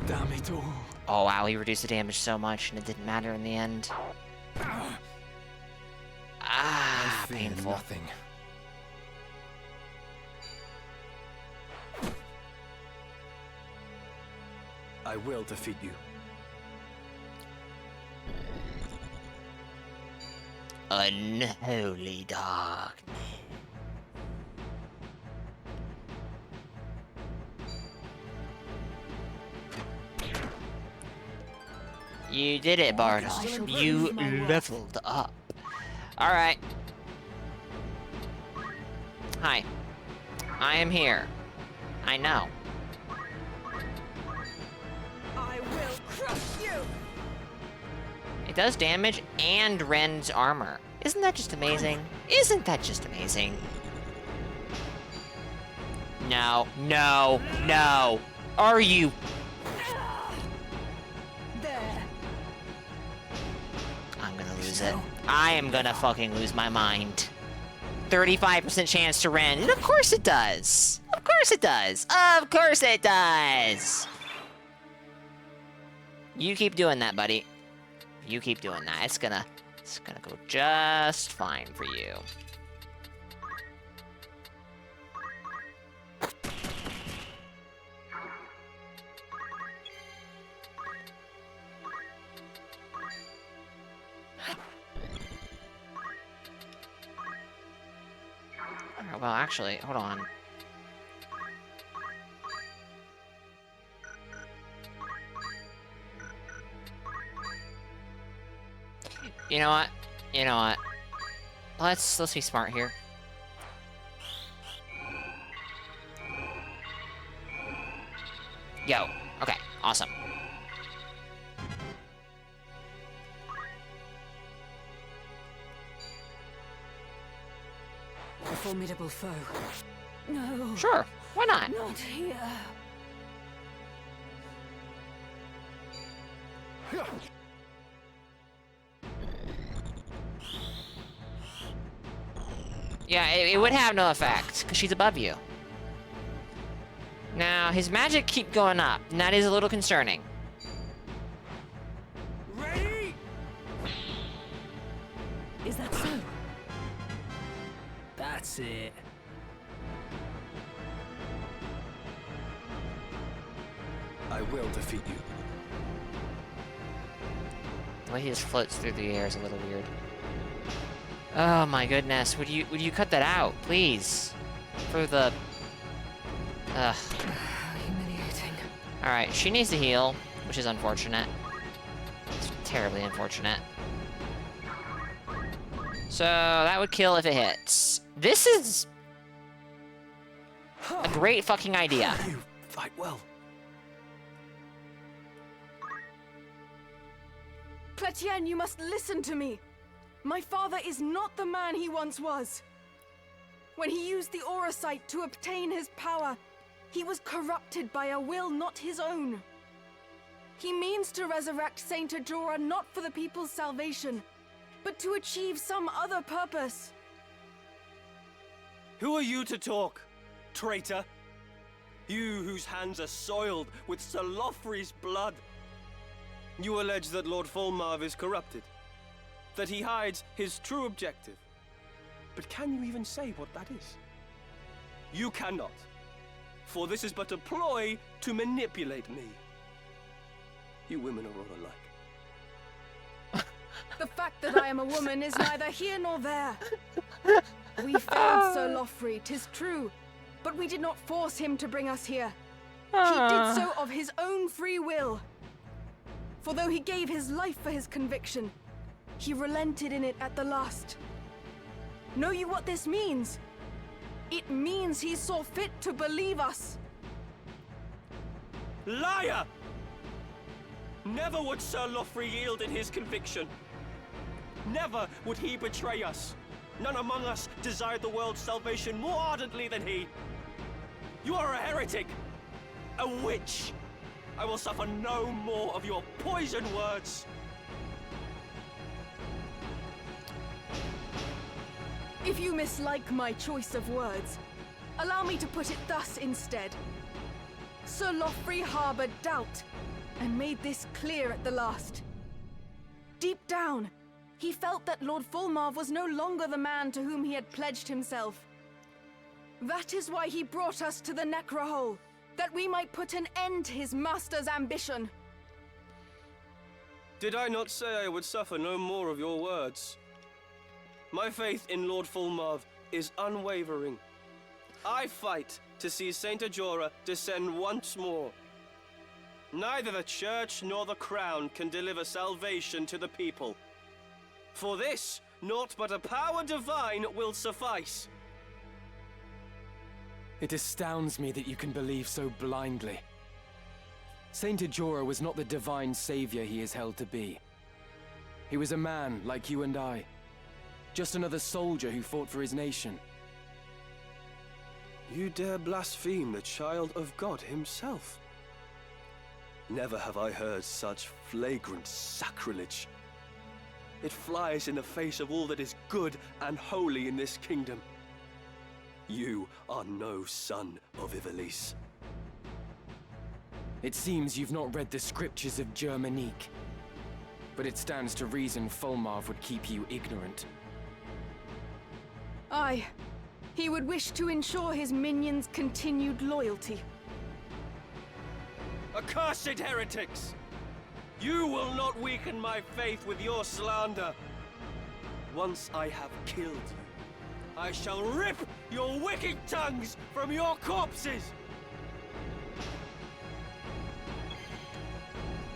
Damn it all. Oh wow, he reduced the damage so much, and it didn't matter in the end. Ah, painful. Nothing. I will defeat you. Unholy darkness. You did it, Bardock. You leveled up. Alright. Hi. I am here. I know. It does damage and rends armor. Isn't that just amazing? Isn't that just amazing? No, no, no. Are you? There. I'm gonna lose it. I am gonna fucking lose my mind. 35% chance to rend. And of course it does. Of course it does. Of course it does. You keep doing that, buddy. You keep doing that. It's gonna go just fine for you. Alright, well, actually, hold on. You know what? You know what? Let's be smart here. Yo. Okay, awesome. A formidable foe. No. Sure, why not? Not here. Yeah, it would have no effect, because she's above you. Now, his magic keep going up, and that is a little concerning. Ready? Is that so? That's it. I will defeat you. The way he just floats through the air is a little weird. Oh my goodness, would you cut that out, please? For the... Ugh. Humiliating. Alright, she needs to heal, which is unfortunate. It's terribly unfortunate. So, that would kill if it hits. This is... a great fucking idea. You fight well. Chrétien, you must listen to me. My father is not the man he once was. When he used the aura sight to obtain his power, he was corrupted by a will not his own. He means to resurrect Saint Ajora not for the people's salvation, but to achieve some other purpose. Who are you to talk, traitor? You whose hands are soiled with Sir Lothry's blood. You allege that Lord Fulmarv is corrupted, that he hides his true objective. But can you even say what that is? You cannot, for this is but a ploy to manipulate me. You women are all alike. The fact that I am a woman is neither here nor there. We failed Sir Lothry, 'tis true, but we did not force him to bring us here. He did so of his own free will. For though he gave his life for his conviction, he relented in it at the last. Know you what this means? It means he saw fit to believe us. Liar! Never would Sir Lothry yield in his conviction. Never would he betray us. None among us desired the world's salvation more ardently than he. You are a heretic, a witch. I will suffer no more of your poisoned words. If you mislike my choice of words, allow me to put it thus instead. Sir Lothry harbored doubt, and made this clear at the last. Deep down, he felt that Lord Fulmarv was no longer the man to whom he had pledged himself. That is why he brought us to the Necrohole, that we might put an end to his master's ambition. Did I not say I would suffer no more of your words? My faith in Lord Fulmarv is unwavering. I fight to see Saint Ajora descend once more. Neither the church nor the crown can deliver salvation to the people. For this, naught but a power divine will suffice. It astounds me that you can believe so blindly. Saint Ajora was not the divine savior he is held to be. He was a man like you and I. Just another soldier who fought for his nation. You dare blaspheme the child of God himself? Never have I heard such flagrant sacrilege. It flies in the face of all that is good and holy in this kingdom. You are no son of Ivalice. It seems you've not read the scriptures of Germanique. But it stands to reason Fulmarv would keep you ignorant. Aye. He would wish to ensure his minions' continued loyalty. Accursed heretics! You will not weaken my faith with your slander. Once I have killed you, I shall rip your wicked tongues from your corpses!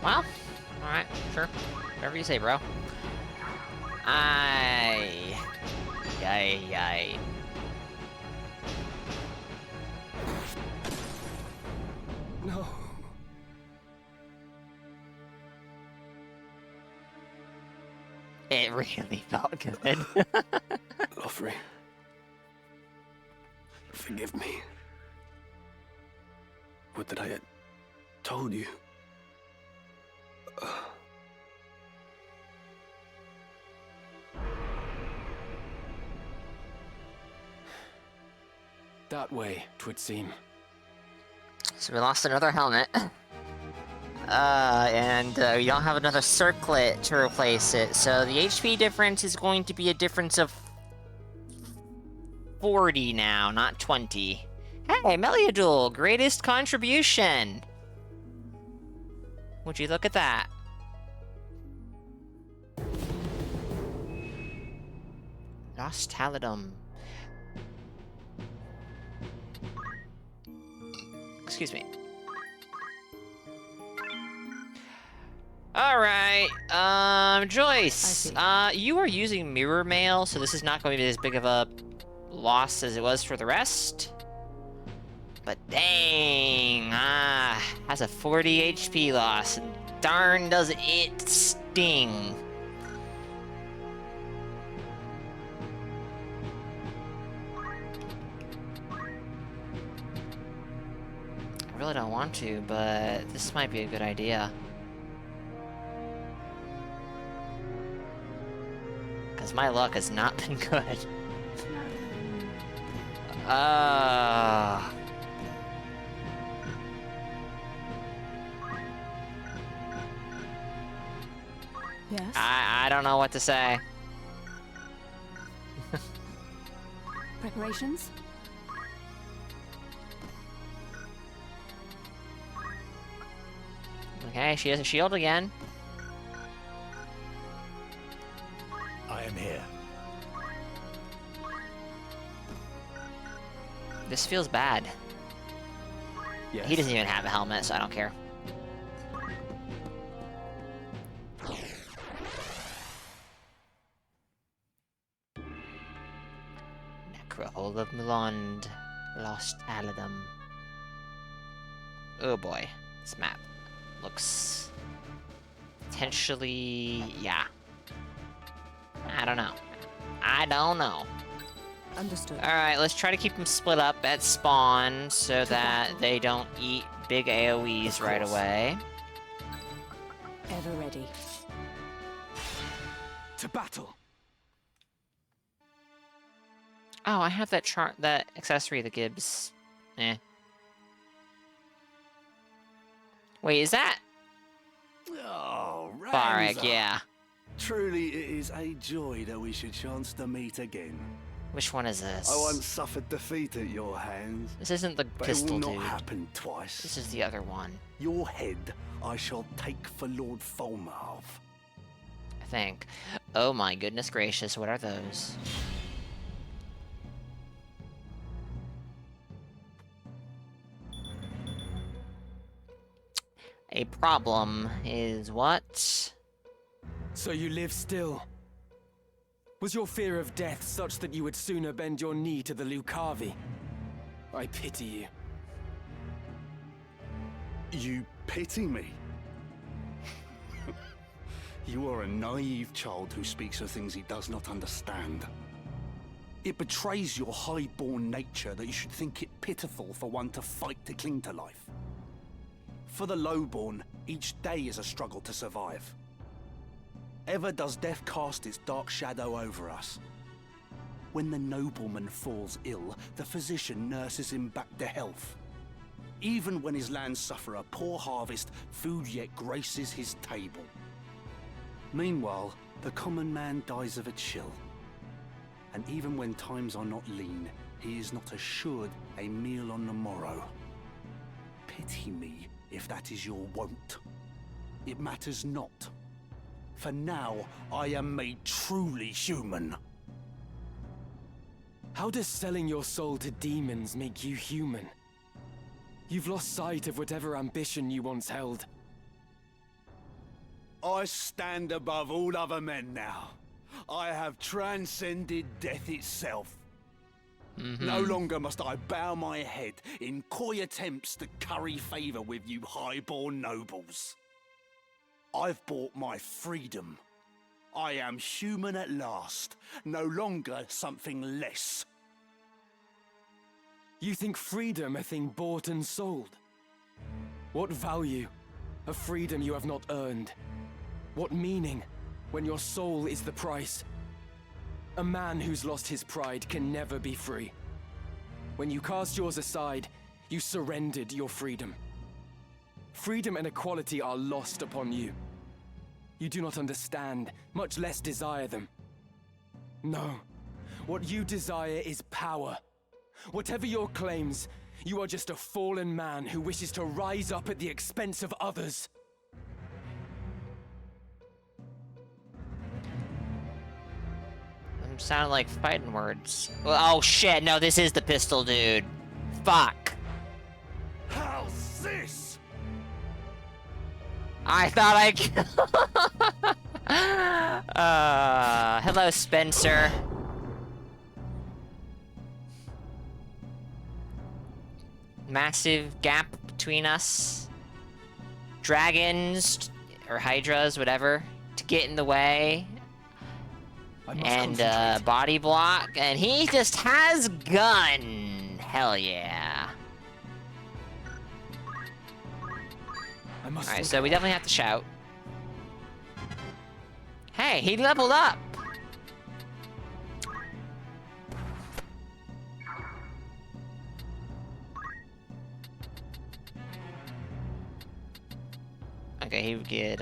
Well, alright, sure. Whatever you say, bro. Aye. Yay, yay. No. It really felt good. Lothry, forgive me. Would that I had told you. That way, 'twould seem. So we lost another helmet. And we don't have another circlet to replace it, so the HP difference is going to be a difference of 40 now, not 20. Hey, Meliadul, greatest contribution! Would you look at that? Lost Taladum. Excuse me. Alright, Joyce, you are using mirror mail, so this is not going to be as big of a loss as it was for the rest. But dang, has a 40 HP loss, and darn does it sting. I really don't want to, but this might be a good idea. Because my luck has not been good. Yes? I don't know what to say. Preparations? Okay, she has a shield again. I am here. This feels bad. Yes. He doesn't even have a helmet, so I don't care. Necrohole of Melond. Lost Aladum. Oh boy. This map looks potentially, yeah. I don't know. I don't know. Understood. Alright, let's try to keep them split up at spawn so that they don't eat big AoEs right away. Ever ready. To battle! Oh, I have that that accessory that gives... Eh. Wait, is that... Oh, Barak, Ramza. yeah. Truly, it is a joy that we should chance to meet again. Which one is this? I once suffered defeat at your hands. This isn't the but pistol it will dude. not happen twice. This is the other one, Your head I shall take for Lord Fulmarv. I think. Oh my goodness gracious, what are those? A problem is what? So you live still? Was your fear of death such that you would sooner bend your knee to the Lucavi? I pity you. You pity me? You are a naive child who speaks of things he does not understand. It betrays your high-born nature that you should think it pitiful for one to fight to cling to life. For the lowborn, each day is a struggle to survive. Ever does death cast its dark shadow over us. When the nobleman falls ill, the physician nurses him back to health. Even when his lands suffer a poor harvest, food yet graces his table. Meanwhile, the common man dies of a chill. And even when times are not lean, he is not assured a meal on the morrow. Pity me if that is your wont. It matters not. For now, I am made truly human. How does selling your soul to demons make you human? You've lost sight of whatever ambition you once held. I stand above all other men now. I have transcended death itself. No longer must I bow my head in coy attempts to curry favor with you high-born nobles. I've bought my freedom. I am human at last, no longer something less. You think freedom a thing bought and sold? What value? A freedom you have not earned. What meaning when your soul is the price? A man who's lost his pride can never be free. When you cast yours aside, you surrendered your freedom. Freedom and equality are lost upon you. You do not understand, much less desire them. No, what you desire is power. Whatever your claims, you are just a fallen man who wishes to rise up at the expense of others. Them sound like fighting words. Well, oh shit, no, this is the pistol dude. Fuck. How's this? I thought hello, Spencer. Massive gap between us. Dragons, or hydras, whatever, to get in the way. And, body block, and he just has gun. Hell yeah. Alright, so we definitely have to shout. Hey, he leveled up! Okay, he would get,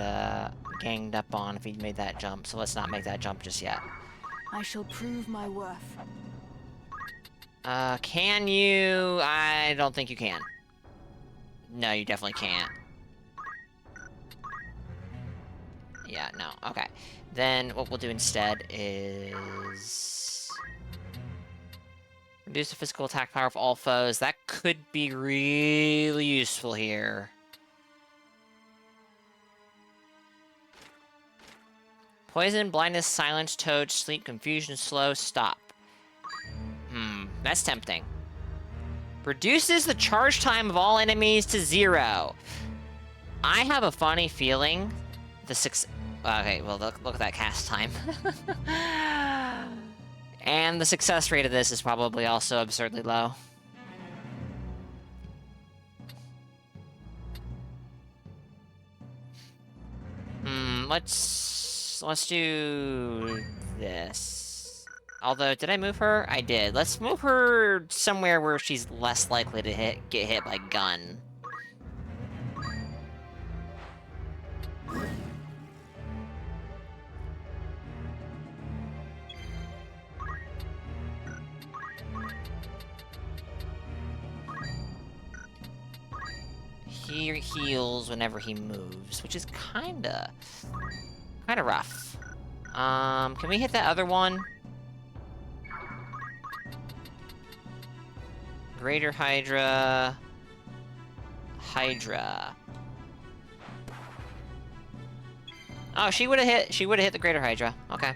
ganged up on if he made that jump, so let's not make that jump just yet. I shall prove my worth. Can you? I don't think you can. No, you definitely can't. Yeah, no, okay. Then what we'll do instead is reduce the physical attack power of all foes. That could be really useful here. Poison, blindness, silence, toad, sleep, confusion, slow, stop. That's tempting. Reduces the charge time of all enemies to 0. I have a funny feeling the okay, well, look at that cast time. And the success rate of this is probably also absurdly low. Let's do this. Although, did I move her? I did. Let's move her somewhere where she's less likely to get hit by gun. He heals whenever he moves, which is kinda rough. Can we hit that other one? Greater Hydra. Oh, she would've hit the Greater Hydra. Okay.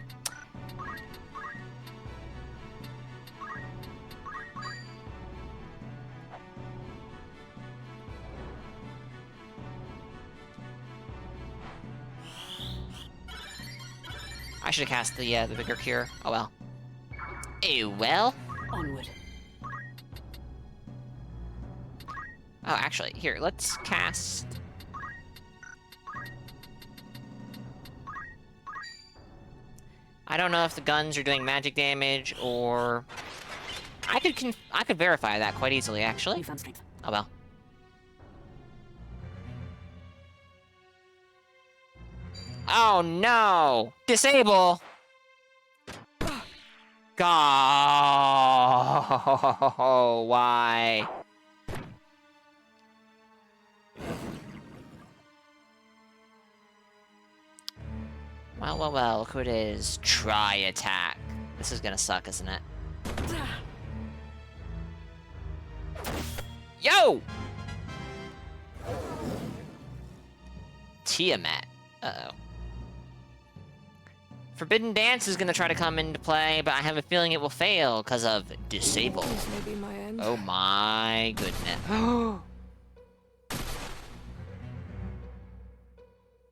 I should have cast the bigger cure. Oh well. Oh well. Onward. Oh, actually, here, let's cast... I don't know if the guns are doing magic damage, or... I could verify that quite easily, actually. Oh well. Oh no! Disable! God, why? Well, look who it is. Try attack. This is gonna suck, isn't it? Yo! Tiamat. Uh-oh. Forbidden Dance is gonna try to come into play, but I have a feeling it will fail because of disable. This may be my end. Oh my goodness.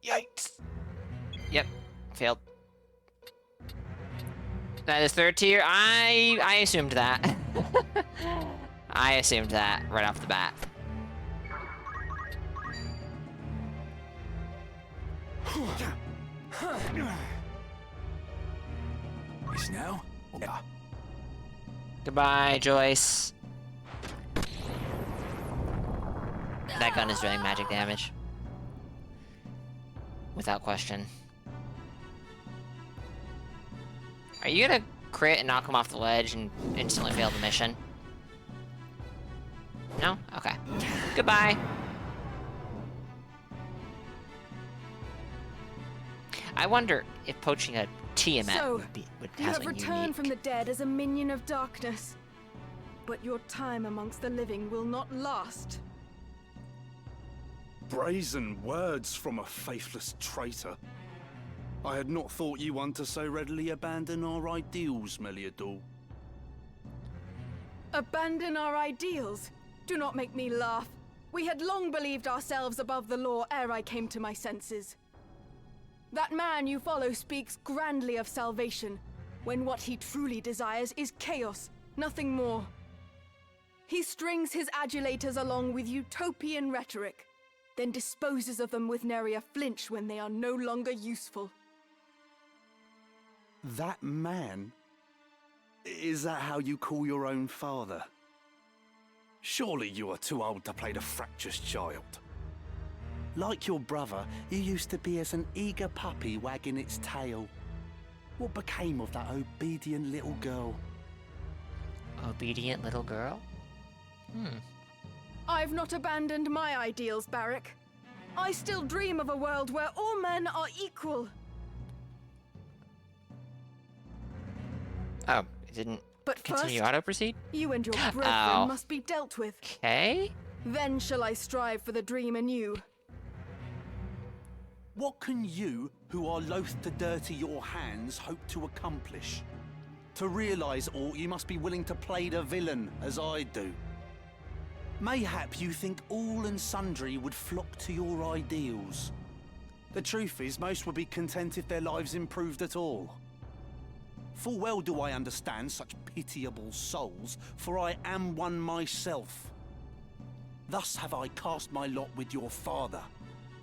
Yikes. Yep. Failed. That is third tier. I assumed that. I assumed that right off the bat. Is now? Yeah. Goodbye, Joyce. That gun is doing magic damage. Without question. Are you gonna crit and knock him off the ledge and instantly fail the mission? No? Okay. Goodbye. I wonder if poaching a Tiamat So, would you have have a returned unique... from the dead as a minion of darkness. But your time amongst the living will not last. Brazen words from a faithless traitor. I had not thought you one to so readily abandon our ideals, Meliador. Abandon our ideals? Do not make me laugh. We had long believed ourselves above the law ere I came to my senses. That man you follow speaks grandly of salvation, when what he truly desires is chaos, nothing more. He strings his adulators along with utopian rhetoric, then disposes of them with nary a flinch when they are no longer useful. That man? Is that how you call your own father? Surely you are too old to play the fractious child. Like your brother, you used to be as an eager puppy wagging its tail. What became of that obedient little girl? Obedient little girl? I've not abandoned my ideals, Barrack. I still dream of a world where all men are equal. Oh, it didn't But continue first, auto-proceed? you and your brethren Ow. must be dealt with. Okay. Then shall I strive for the dream anew. What can you, who are loath to dirty your hands, hope to accomplish? To realize all, you must be willing to play the villain, as I do. Mayhap you think all and sundry would flock to your ideals. The truth is, most would be content if their lives improved at all. Full well do I understand such pitiable souls, for I am one myself. Thus have I cast my lot with your father,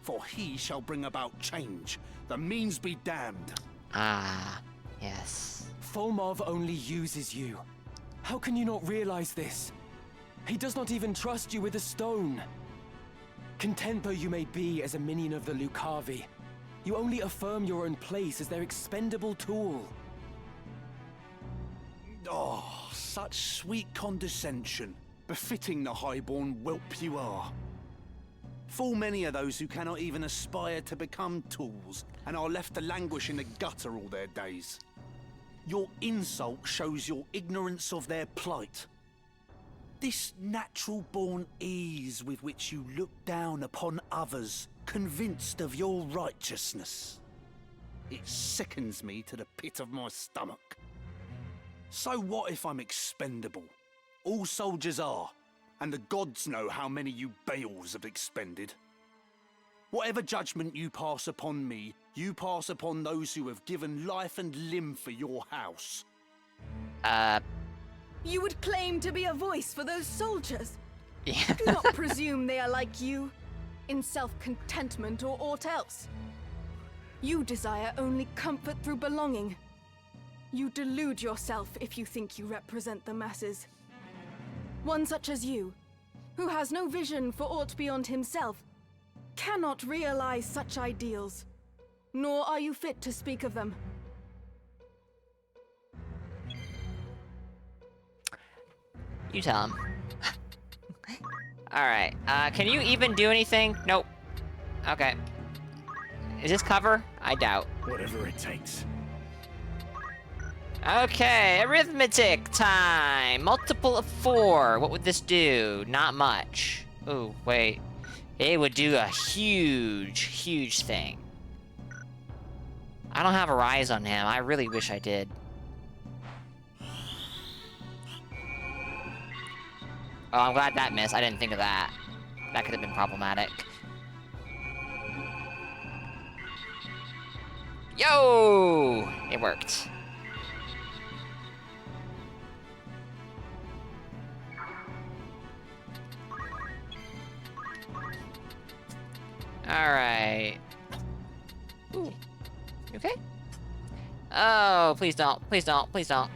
for he shall bring about change. The means be damned. Ah, yes. Fulmov only uses you. How can you not realize this? He does not even trust you with a stone. Content though you may be as a minion of the Lucavi, you only affirm your own place as their expendable tool. Oh, such sweet condescension, befitting the highborn whelp you are. Full many are those who cannot even aspire to become tools, and are left to languish in the gutter all their days. Your insult shows your ignorance of their plight. This natural-born ease with which you look down upon others, convinced of your righteousness. It sickens me to the pit of my stomach. So what if I'm expendable? All soldiers are, and the gods know how many you Baals have expended. Whatever judgment you pass upon me, you pass upon those who have given life and limb for your house. You would claim to be a voice for those soldiers? Yeah. Do not presume they are like you, in self-contentment or aught else. You desire only comfort through belonging. You delude yourself if you think you represent the masses. One such as you, who has no vision for aught beyond himself, cannot realize such ideals, nor are you fit to speak of them. You tell him. Alright, can you even do anything? Nope. Okay. Is this cover? I doubt. Whatever it takes. Okay, arithmetic time! Multiple of 4. What would this do? Not much. Oh, wait. It would do a huge, huge thing. I don't have a rise on him. I really wish I did. Oh, I'm glad that missed. I didn't think of that. That could have been problematic. Yo! It worked. Alright. Ooh. You okay? Oh, please don't. Please don't. Please don't.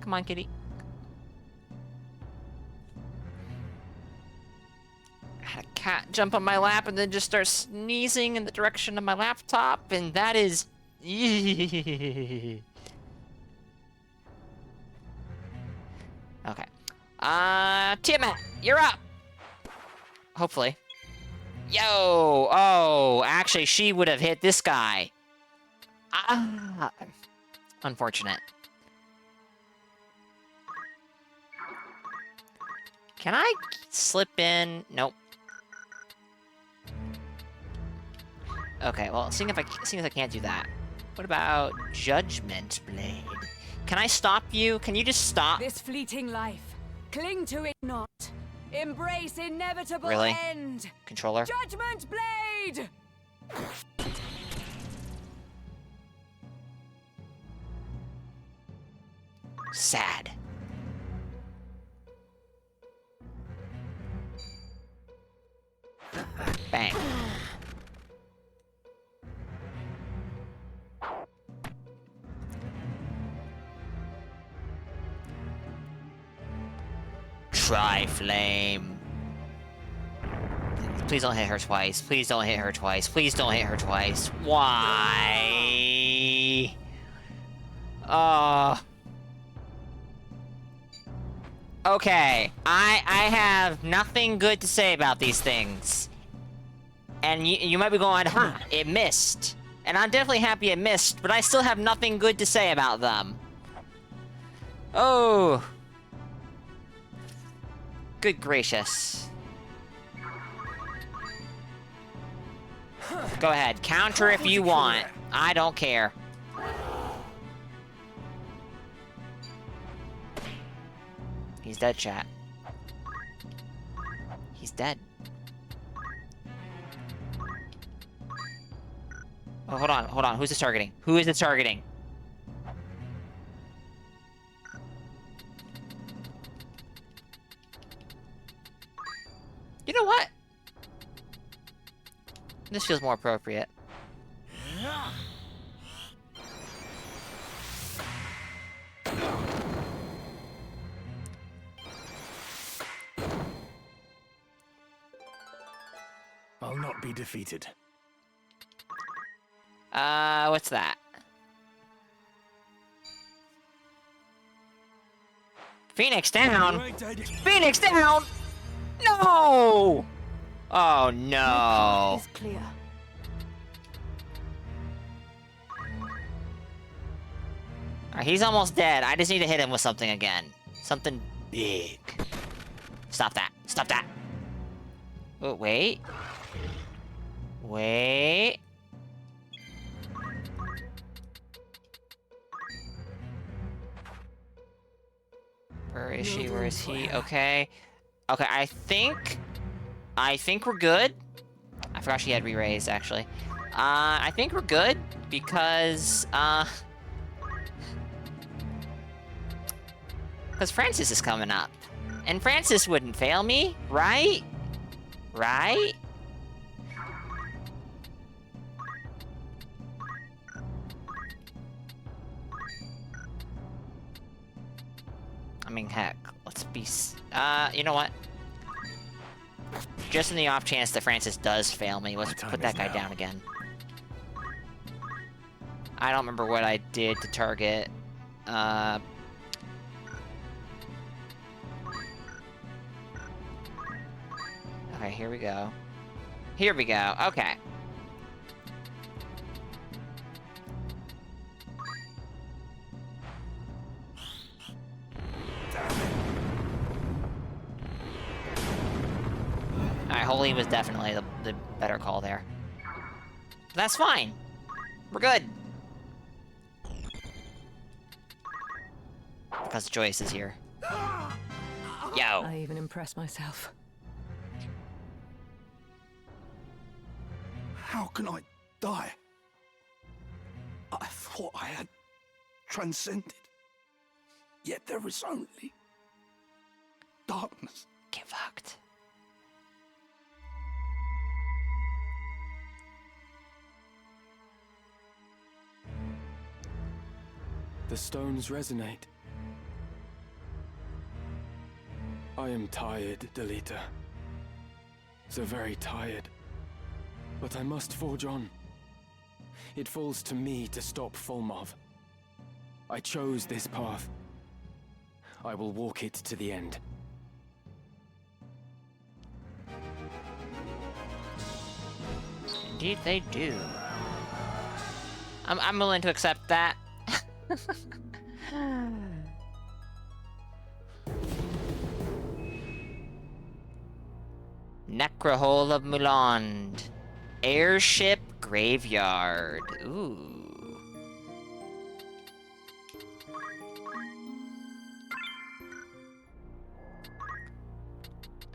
Come on, kitty. I had a cat jump on my lap and then just start sneezing in the direction of my laptop, and that is... Okay. Tiamat, you're up! Hopefully. Yo! Oh, actually, she would have hit this guy. Ah! Unfortunate. Can I slip in? Nope. Okay, well, seeing as I can't do that. What about Judgment Blade? Can I stop you? Can you just stop? This fleeting life, cling to it not. Embrace inevitable Really? end. Controller? Judgment Blade! Sad. Bang. Tri-flame. Please don't hit her twice. Please don't hit her twice. Please don't hit her twice. Why? Okay. I have nothing good to say about these things. And you might be going, huh, it missed. And I'm definitely happy it missed, but I still have nothing good to say about them. Oh. Good gracious. Go ahead, counter if you want. I don't care. He's dead, chat. He's dead. Oh, hold on. Who's this targeting? Who is it targeting? You know what? This feels more appropriate. I'll not be defeated. What's that? Phoenix down! Phoenix down! No! Oh no. Is clear. Alright, he's almost dead. I just need to hit him with something again. Something big. Stop that. Stop that. Oh, wait. Wait. Where is she? Where is he? Okay. Okay, I think I think we're good. I forgot she had re-raised, actually. I think we're good, because, because Francis is coming up. And Francis wouldn't fail me, right? Right? I mean, heck, let's be... you know what? Just in the off chance that Francis does fail me, let's put that guy down again. I don't remember what I did to target. Okay, here we go. Here we go, okay. Alright, Holy was definitely the better call there. But that's fine. We're good. Because Joyce is here. Yo. I even impress myself. How can I die? I thought I had transcended. Yet there is only darkness. Get fucked. The stones resonate. I am tired, Delita. So very tired. But I must forge on. It falls to me to stop Fulmov. I chose this path. I will walk it to the end. Indeed they do. I'm willing to accept that. Necrohole of Muland. Airship Graveyard. Ooh.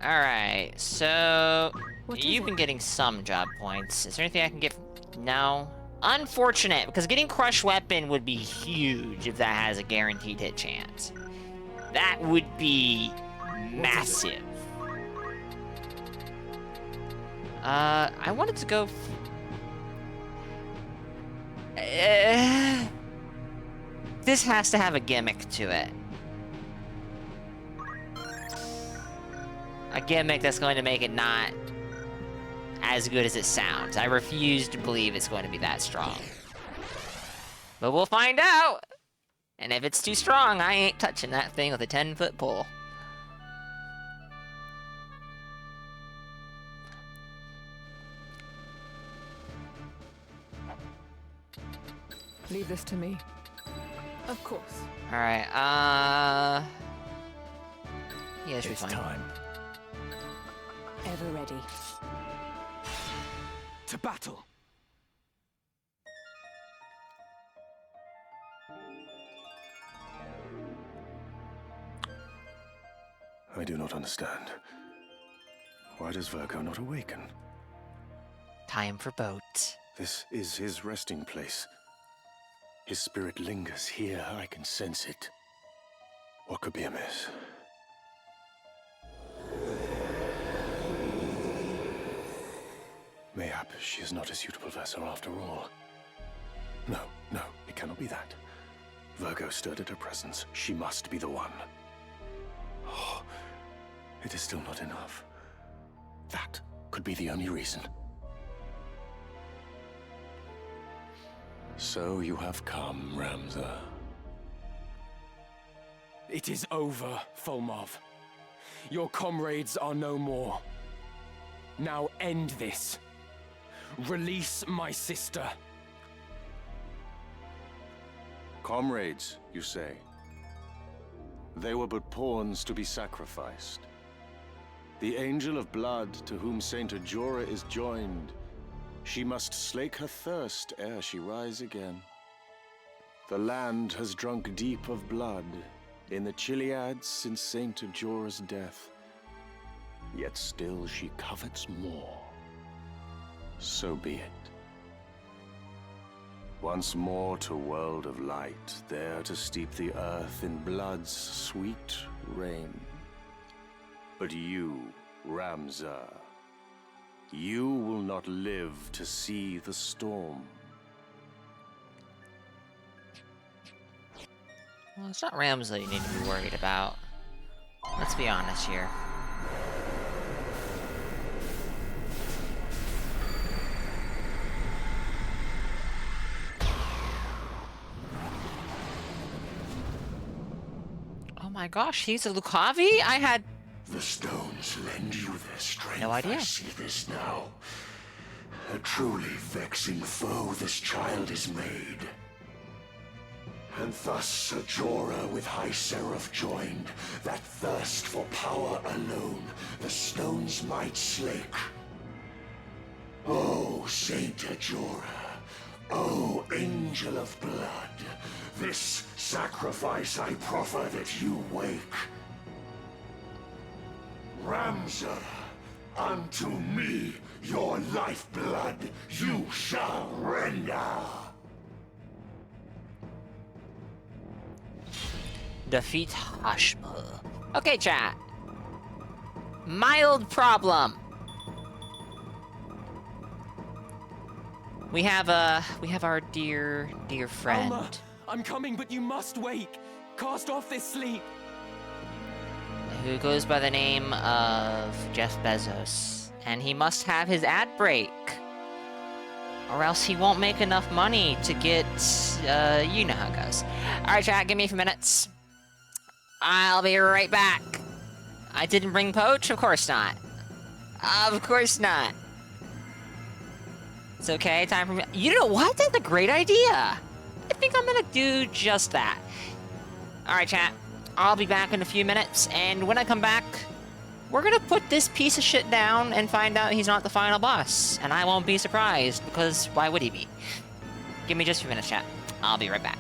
Alright, so... You've been getting some job points. Is there anything I can get? No. Unfortunate, because getting Crush Weapon would be huge if that has a guaranteed hit chance. That would be massive. I wanted to go... This has to have a gimmick to it. A gimmick that's going to make it not as good as it sounds. I refuse to believe it's going to be that strong. But we'll find out! And if it's too strong, I ain't touching that thing with a 10-foot pole. Leave this to me. Of course. Alright, yeah, this should be fine. Time. Ever ready. To battle. I do not understand. Why does Virgo not awaken? Time for boat. This is his resting place. His spirit lingers here. I can sense it. What could be amiss? Mayhap she is not a suitable vessel after all. No, no, it cannot be that. Virgo stirred at her presence. She must be the one. Oh, it is still not enough. That could be the only reason. So you have come, Ramza. It is over, Fulmov. Your comrades are no more. Now end this. Release my sister. Comrades, you say? They were but pawns to be sacrificed. The Angel of Blood to whom Saint Ajora is joined, she must slake her thirst ere she rise again. The land has drunk deep of blood in the Chiliads since Saint Ajora's death. Yet still she covets more. So be it. Once more to world of light, there to steep the earth in blood's sweet rain. But you, Ramza, you will not live to see the storm. Well, it's not Ramza you need to be worried about. Let's be honest here. Oh my gosh, he's a Lucavi? I had... The stones lend you their strength. No idea. I see this now. A truly vexing foe this child is made. And thus a Jorah with High Seraph joined, that thirst for power alone the stones might slake. O Saint Jorah, O Angel of Blood, this sacrifice I proffer that you wake. Ramza, unto me your lifeblood you shall render. Defeat Hashma. Okay, chat. Mild problem. We have our dear friend. Alma, I'm coming, but you must wake. Cast off this sleep. Who goes by the name of Jeff Bezos. And he must have his ad break. Or else he won't make enough money to get, you know how it goes. Alright, chat, give me a few minutes. I'll be right back. I didn't bring Poach? Of course not. Of course not. It's okay, time for me. You know what? That's a great idea. I think I'm gonna do just that. Alright, chat. I'll be back in a few minutes, and when I come back, we're gonna put this piece of shit down and find out he's not the final boss. And I won't be surprised, because why would he be? Give me just a few minutes, chat. I'll be right back.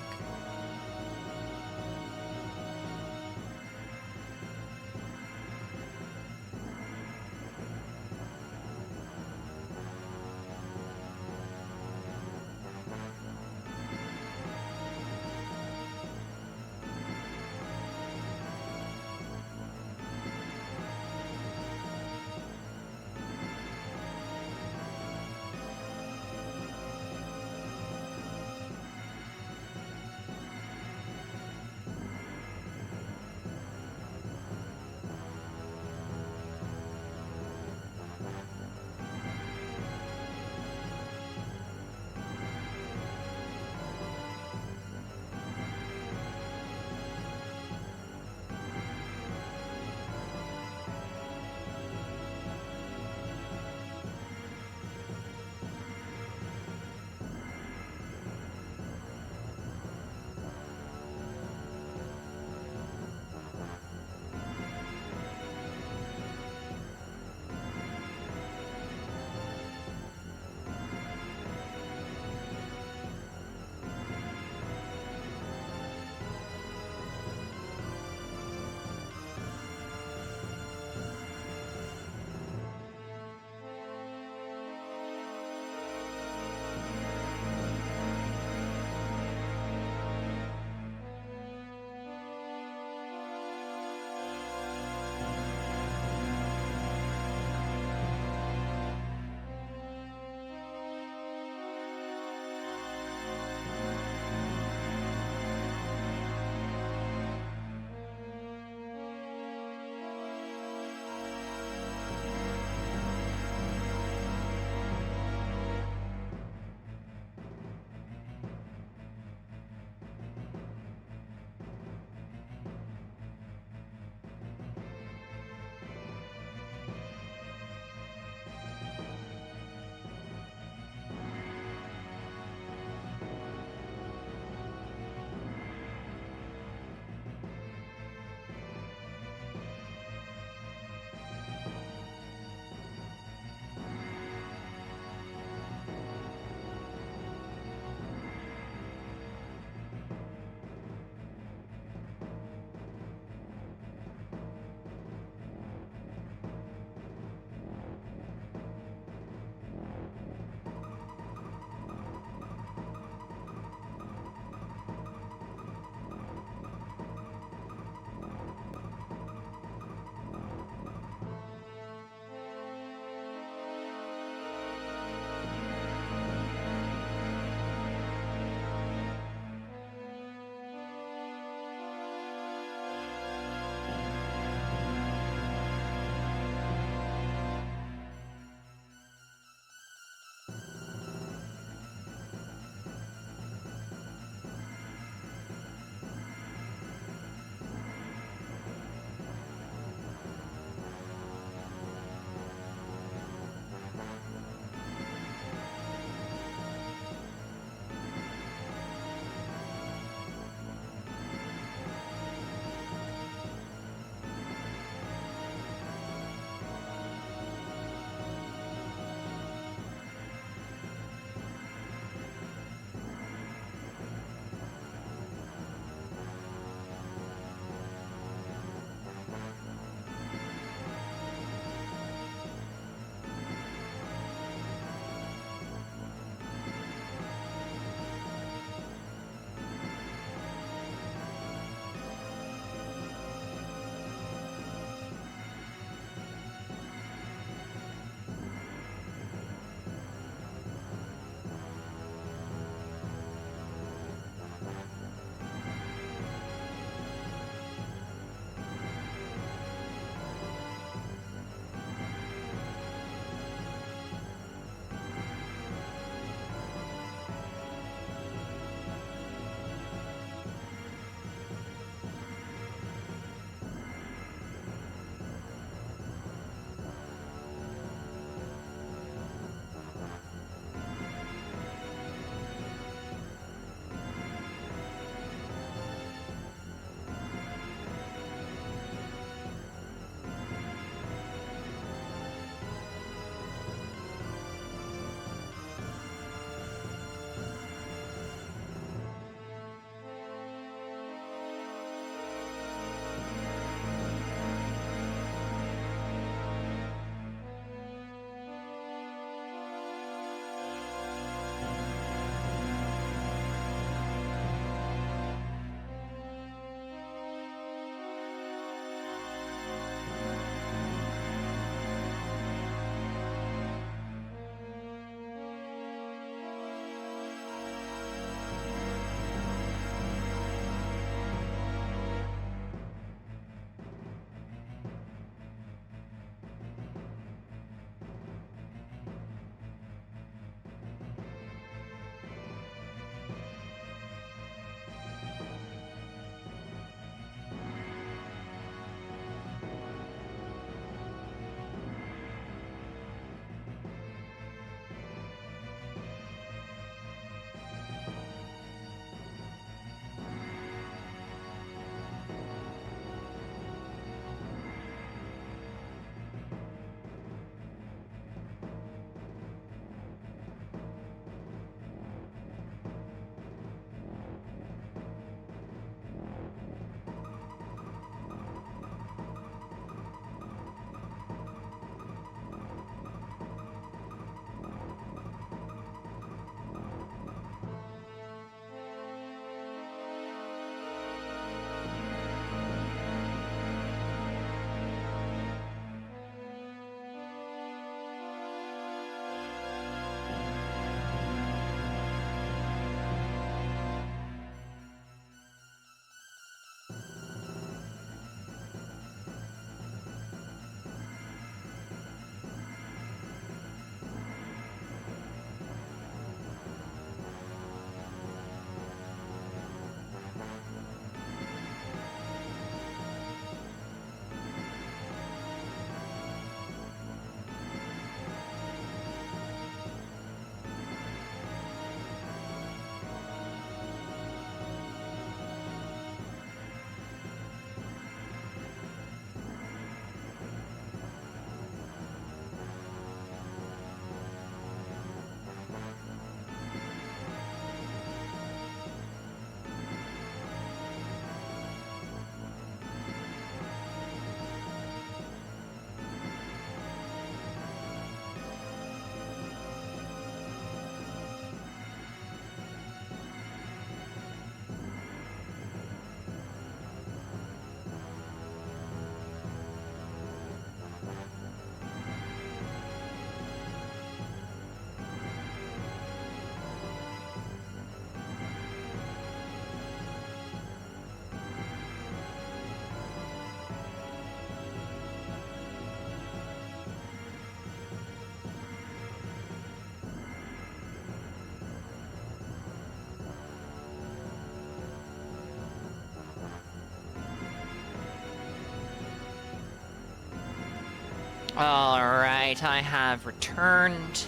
Alright, I have returned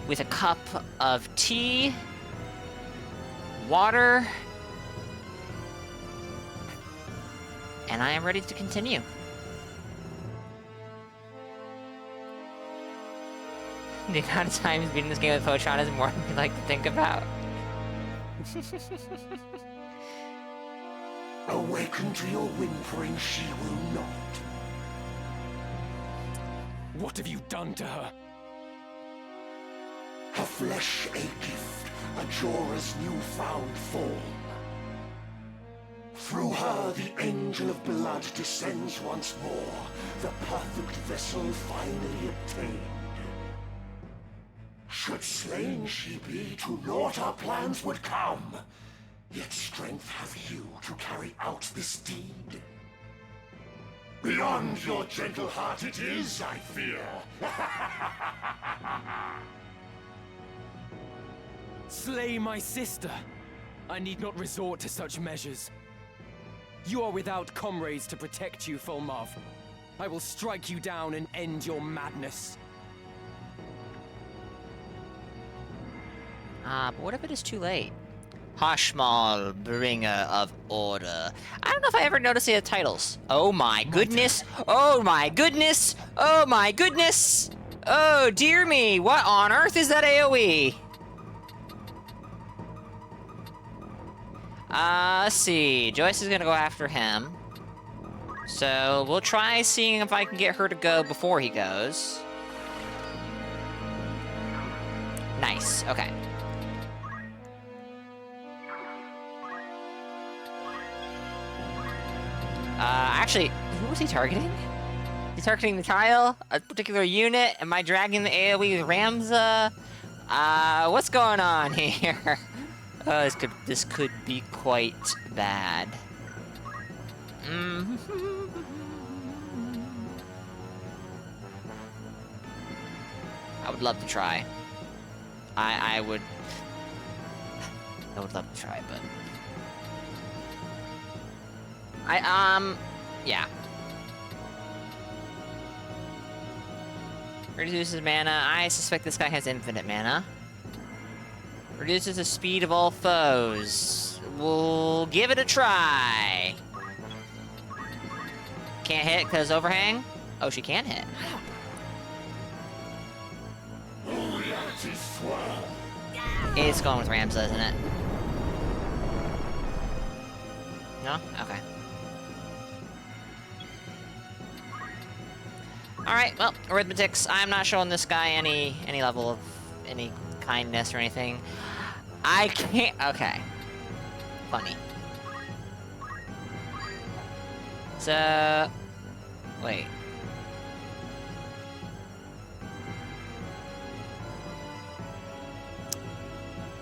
with a cup of tea, water, and I am ready to continue. The amount of times beating this game with Photron is more than we like to think about. Awaken to your whimpering, she will not. What have you done to her? Her flesh a gift, Ajora's newfound form. Through her, the angel of blood descends once more, the perfect vessel finally obtained. Should slain she be, to naught our plans would come. Yet strength have you to carry out this deed. Beyond your gentle heart it is, I fear. Slay my sister. I need not resort to such measures. You are without comrades to protect you, Fulmar. I will strike you down and end your madness. But what if it is too late? Hashmal, bringer of order. I don't know if I ever noticed the titles. Oh my goodness! Oh my goodness! Oh my goodness! Oh dear me! What on earth is that AoE? Let's see. Joyce is gonna go after him. So we'll try seeing if I can get her to go before he goes. Nice. Okay. Actually, who was he targeting? He's targeting the tile, a particular unit. Am I dragging the AoE with Ramza? What's going on here? Oh, this could be quite bad. I would love to try. I would love to try, but yeah. Reduces mana. I suspect this guy has infinite mana. Reduces the speed of all foes. We'll give it a try. Can't hit because overhang? Oh, she can hit. It's going with Ramza, isn't it? No? Okay. Alright, well, arithmetics. I'm not showing this guy any level of any kindness or anything. I can't. Okay. Funny. So. Wait.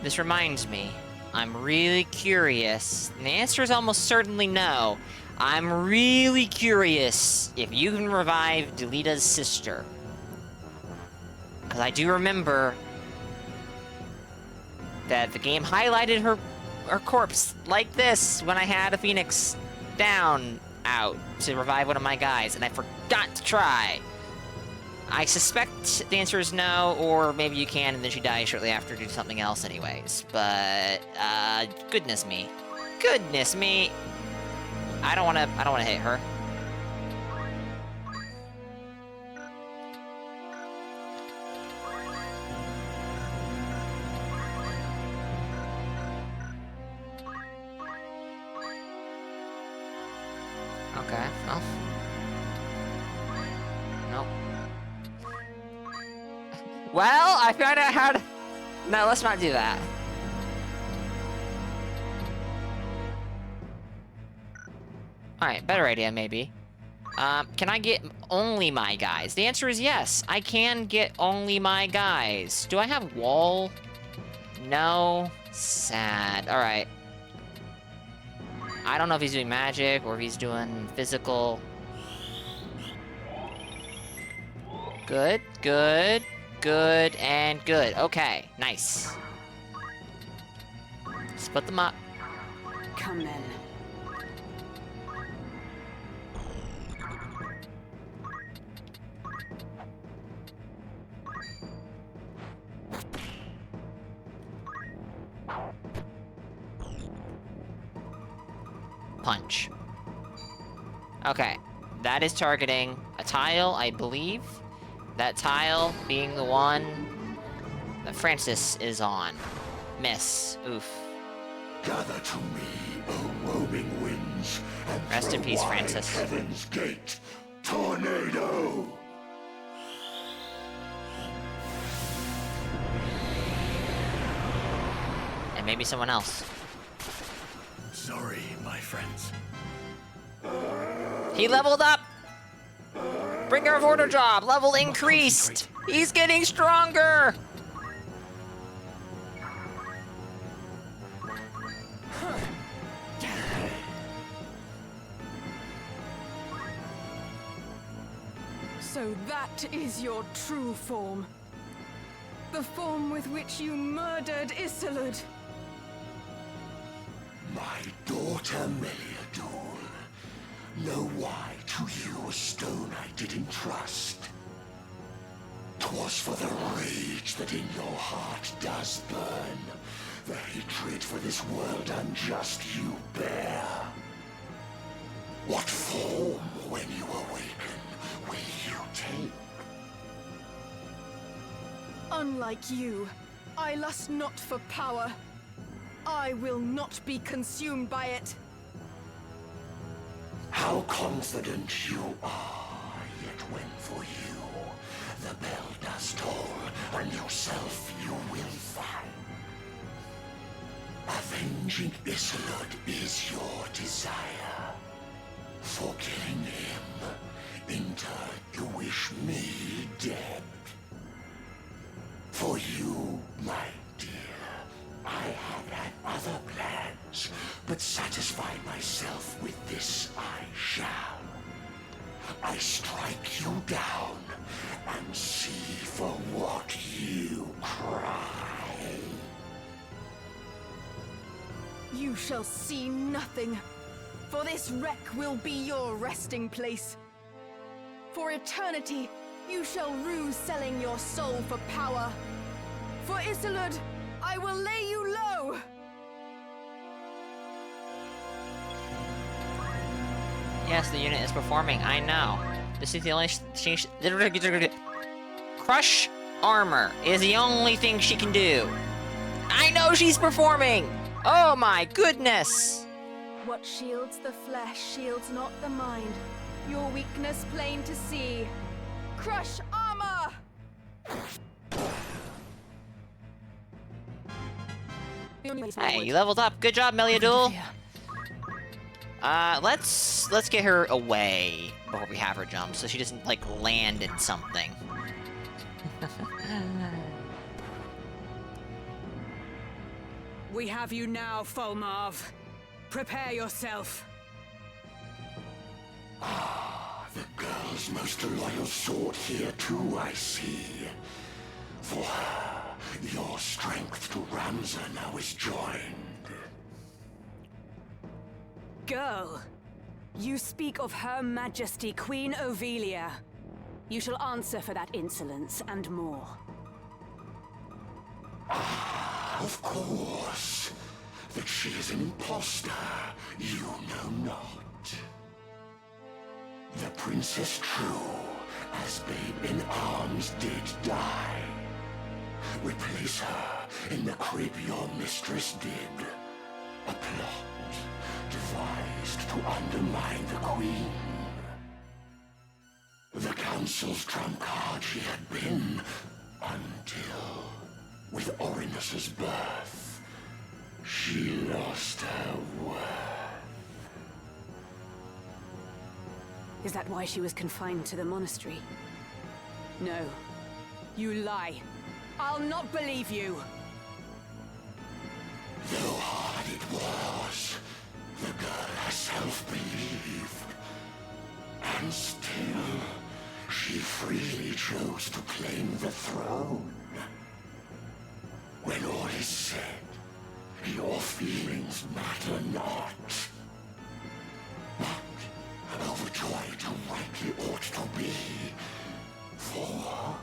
This reminds me. I'm really curious. And the answer is almost certainly no. I'm really curious if you can revive Delita's sister. Because I do remember that the game highlighted her corpse like this when I had a Phoenix down out to revive one of my guys, and I forgot to try. I suspect the answer is no, or maybe you can and then she dies shortly after to do something else anyways. But goodness me. Goodness me. I don't wanna hit her. Okay, well. Nope. Well, I found out how to... No, let's not do that. Alright, better idea, maybe. Can I get only my guys? The answer is yes. I can get only my guys. Do I have wall? No. Sad. Alright. I don't know if he's doing magic or if he's doing physical. Good, good, good, and good. Okay, nice. Split them up. Come then. punch. Okay, that is targeting a tile, I believe. That tile being the one that Francis is on. Miss. Oof. Gather to me, O roaming winds, and Rest in throw peace, wide Francis. Heaven's gate. Tornado! And maybe someone else. Sorry, my friends. He leveled up! Bringer of Order job, level increased! He's getting stronger! So that is your true form. The form with which you murdered Isolde. My daughter Meliador. Know why to you a stone I did entrust. 'Twas for the rage that in your heart does burn, the hatred for this world unjust you bear. What form, when you awaken, will you take? Unlike you, I lust not for power. I will not be consumed by it. How confident you are, yet when for you the bell does toll, a new self you will find. Avenging Isolde is your desire. For killing him, in turn you wish me dead. For you, my dear, I had other plans, but satisfy myself with this I shall. I strike you down and see for what you cry. You shall see nothing, for this wreck will be your resting place. For eternity, you shall rue selling your soul for power. For Isolde, I will lay you low! Yes, the unit is performing, I know. This is the only she Crush armor is the only thing she can do. I know she's performing! Oh my goodness! What shields the flesh shields not the mind. Your weakness plain to see. Crush armor! Hey, you leveled up. Good job, Meliador. Let's get her away before we have her jump, so she doesn't like land in something. We have you now, Fulmarv. Prepare yourself. Ah, the girl's most loyal sword here too, I see. For her, your strength to Ramza now is joined. Girl, you speak of Her Majesty Queen Ovelia. You shall answer for that insolence and more. Ah, of course. That she is an impostor, you know not. The Princess True, as babe in arms, did die. Replace her in the crib your mistress did. A plot devised to undermine the Queen. The Council's trump card she had been, until, with Orinus's birth, she lost her worth. Is that why she was confined to the monastery? No. You lie. I'll not believe you. Though hard it was, the girl herself believed. And still, she freely chose to claim the throne. When all is said, your feelings matter not. But overjoyed you rightly ought to be. For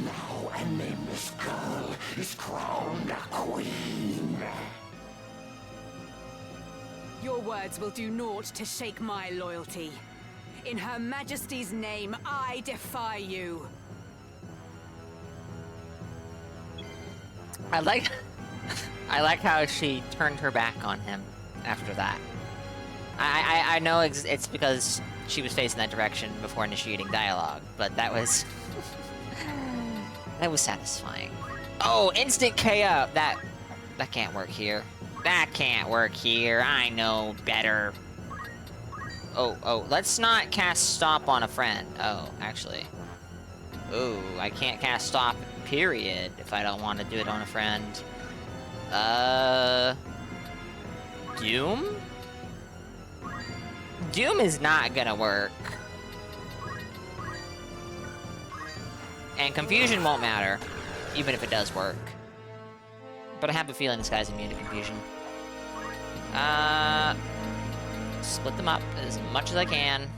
now a nameless girl is crowned a queen. Your words will do naught to shake my loyalty. In Her Majesty's name, I defy you. I like how she turned her back on him after that. I know it's because she was facing that direction before initiating dialogue, but that was satisfying. Oh, instant KO! That can't work here. That can't work here. I know better. Oh, let's not cast stop on a friend. Oh, actually. Oh, I can't cast stop, period, if I don't want to do it on a friend. Doom? Doom is not gonna work. And confusion won't matter, even if it does work. But I have a feeling this guy's immune to confusion. Split them up as much as I can.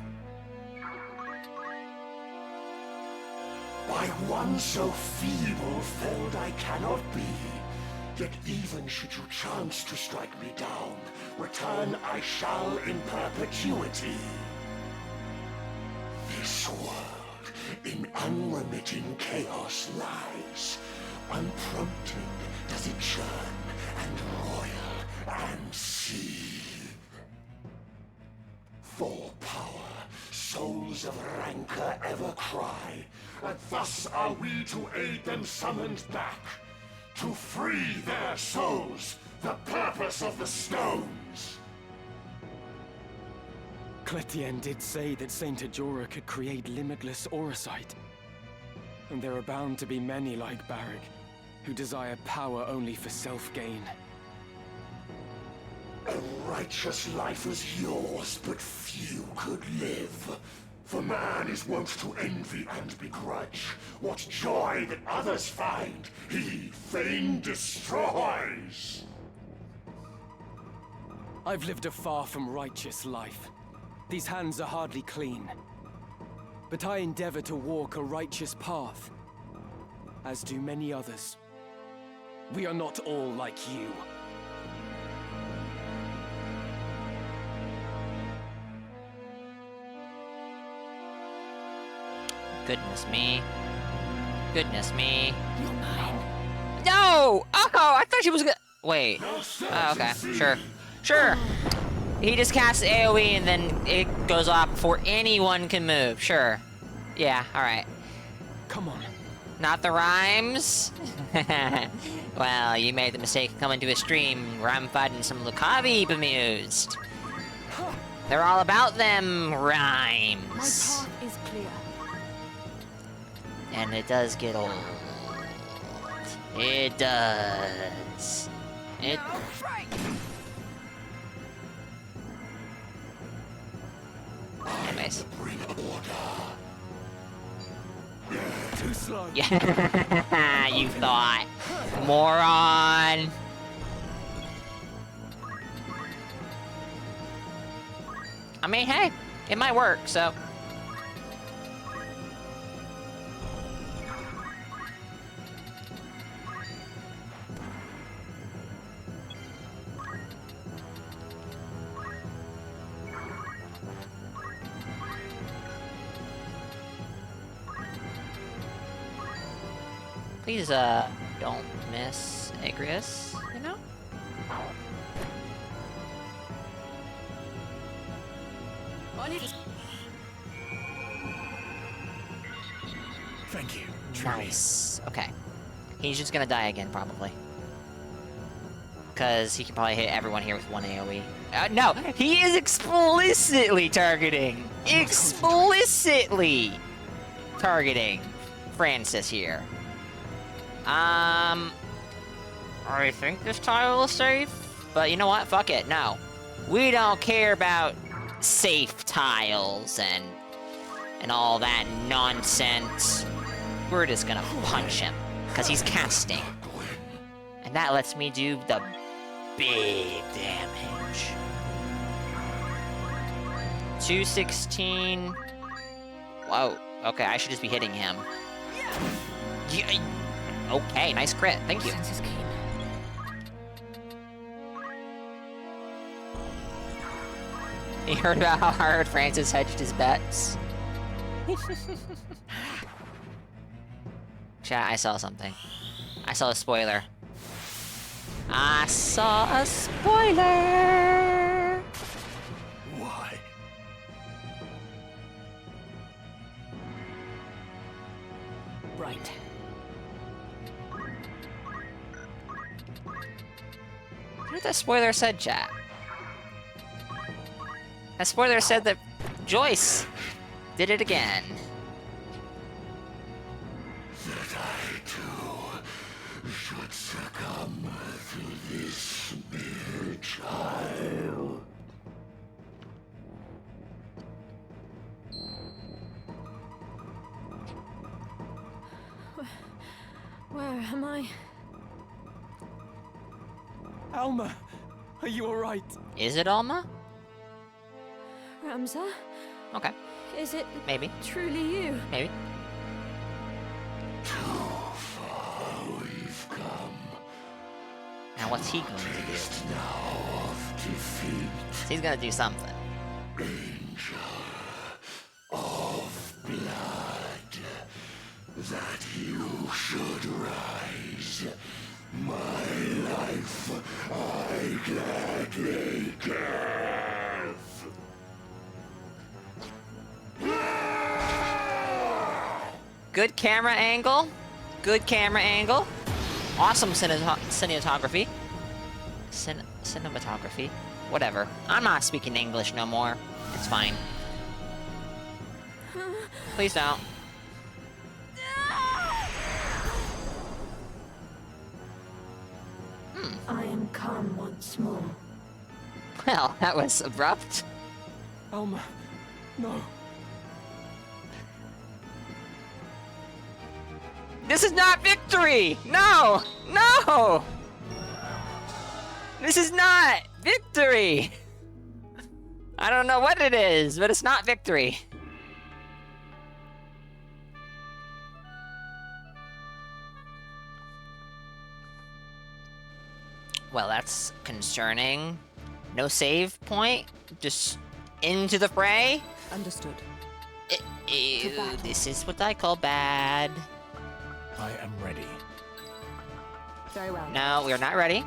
By one so feeble felled I cannot be. Yet even should you chance to strike me down, return I shall in perpetuity. This world in unremitting chaos lies. Unprompted does it churn and roil and seethe. For power, souls of rancor ever cry, and thus are we to aid them summoned back, to free their souls, the purpose of the stones. Cletien did say that Saint Ajora could create limitless aurasight. And there are bound to be many like Barrick, who desire power only for self-gain. A righteous life is yours, but few could live. For man is wont to envy and begrudge. What joy that others find, he fain destroys. I've lived a far from righteous life. These hands are hardly clean. But I endeavor to walk a righteous path, as do many others. We are not all like you. Goodness me. Goodness me. No! Oh, I thought she was gonna... Wait. Oh, okay. Sure. Sure. He just casts AoE and then it goes off before anyone can move. Sure. Yeah, alright. Come on. Not the rhymes? Well, you made the mistake of coming to a stream where I'm fighting some Lucavi bemused. They're all about them rhymes. My path is clear. And it does get old. It does. It... Anyways. Too slow. Yeah, you thought. Moron. I mean, hey, it might work, so... Please, don't miss Agrius, you know? Thank you. Nice. Okay. He's just gonna die again, probably. Because he can probably hit everyone here with one AoE. No! He is explicitly targeting! Explicitly targeting Francis here. I think this tile is safe, but you know what? Fuck it, no. We don't care about safe tiles and all that nonsense. We're just gonna punch him, because he's casting. And that lets me do the big damage. 216. Whoa, okay, I should just be hitting him. Yeah. Okay, nice crit. Thank you. You heard about how hard Francis hedged his bets? Chat, I saw something. I saw a spoiler. I saw a spoiler! Why? Right. What did that spoiler said, chat? That spoiler said that Joyce did it again. That I too should succumb to this mere child. Where am I? Alma, are you alright? Is it Alma? Ramza? Okay. Is it Maybe. truly you? Maybe. We've come. Now what's he going to do? Now of defeat. He's gonna do something. Angel of blood, that you should rise. My life I gladly give. Good camera angle. Good camera angle. Awesome cinematography. Cinematography. Whatever. I'm not speaking English no more. It's fine. Please don't. I am come once more. Well, that was abrupt. Alma, no. This is not victory! No! No! This is not victory! I don't know what it is, but it's not victory. Well, that's concerning. No save point? Just into the fray? Understood. Ew, this is what I call bad. I am ready. Very well. No, we are not ready.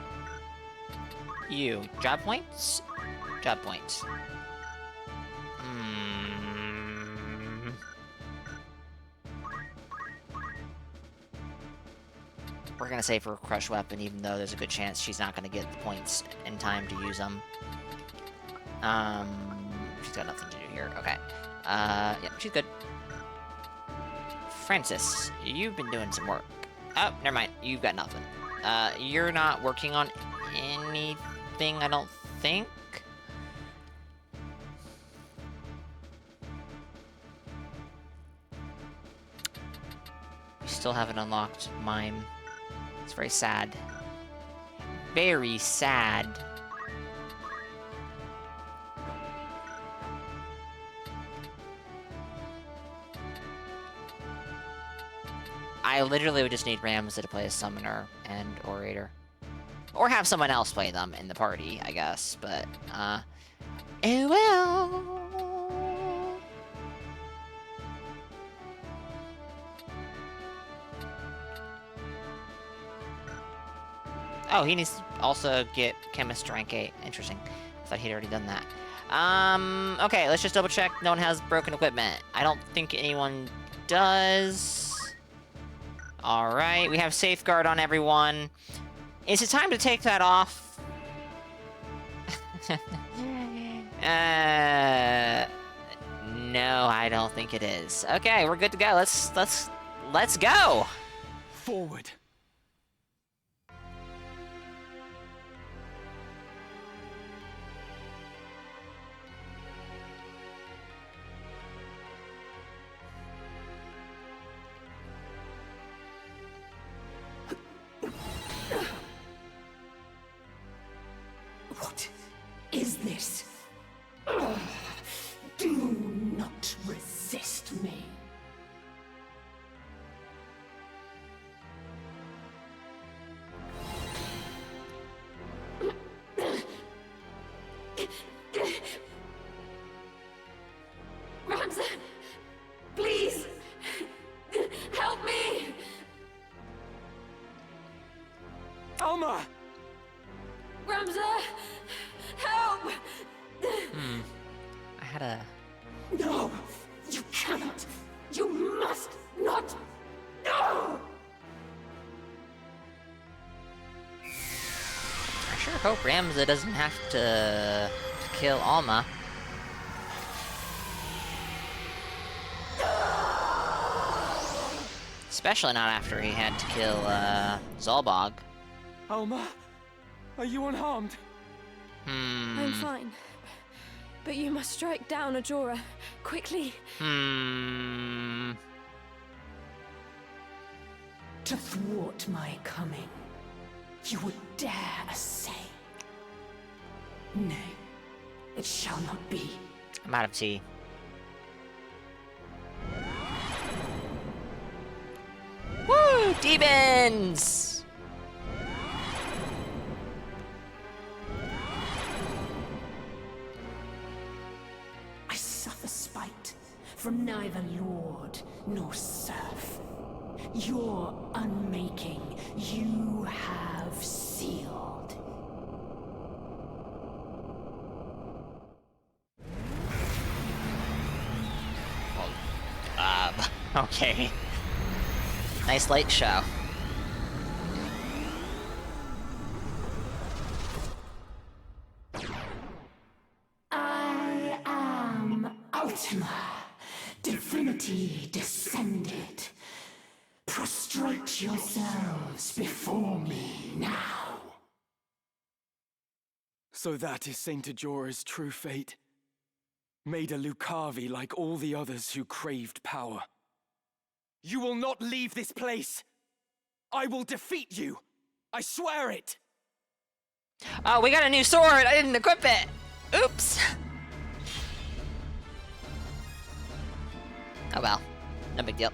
You. Job points? Job points. We're gonna save her crush weapon, even though there's a good chance she's not gonna get the points in time to use them. She's got nothing to do here. Okay. Yeah, she's good. Francis, you've been doing some work. Oh, never mind. You've got nothing. You're not working on anything, I don't think. You still haven't unlocked Mime. It's very sad. Very sad. I literally would just need Ramza to play a summoner and orator. Or have someone else play them in the party, I guess, but, oh well. Oh, he needs to also get Chemist rank 8. Interesting. I thought he'd already done that. Okay, let's just double check no one has broken equipment. I don't think anyone does. Alright, we have safeguard on everyone. Is it time to take that off? No, I don't think it is. Okay, we're good to go. Let's go! Forward. What is this? Do not resist me. hope Ramza doesn't have to kill Alma. Especially not after he had to kill, Zolbog. Alma, are you unharmed? I'm fine. But you must strike down Ajora. Quickly. To thwart my coming, you would dare assay. Nay, it shall not be. I'm out of tea. Woo! Demons! I suffer spite from neither lord nor serf. Your unmaking you have sealed. Okay. Nice light show. I am Ultima, divinity descended. Prostrate yourselves before me now. So that is Saint Ajora's true fate. Made a Lucavi like all the others who craved power. You will not leave this place! I will defeat you! I swear it! Oh, we got a new sword! I didn't equip it! Oops! Oh well. No big deal.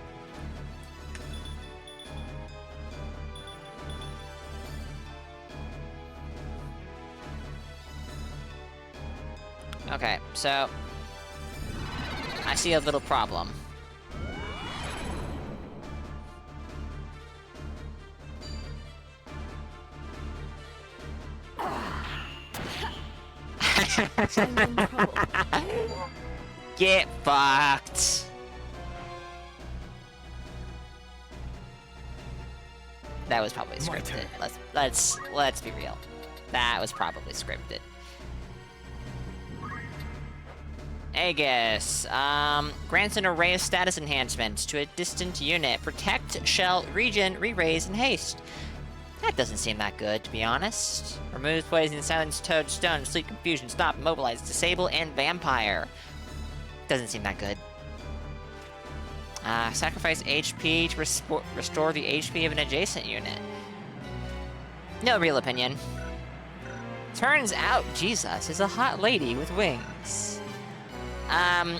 Okay, so... I see a little problem. Get fucked. That was probably scripted. Let's be real. That was probably scripted. Aegis. Grants an array of status enhancements to a distant unit. Protect, shell, regen, re-raise, and haste. That doesn't seem that good, to be honest. Removes poison, silence, toad, stun, sleep, confusion, stop, mobilize, disable, and vampire. Doesn't seem that good. Sacrifice HP to restore the HP of an adjacent unit. No real opinion. Turns out Jesus is a hot lady with wings.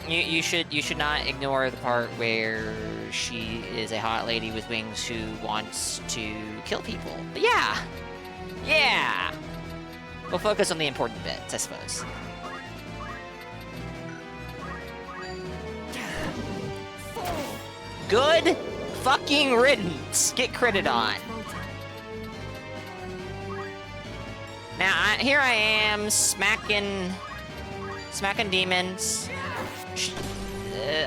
You should not ignore the part where she is a hot lady with wings who wants to kill people. But yeah. We'll focus on the important bits, I suppose. Good fucking riddance. Get critted on. Now, here I am smacking demons.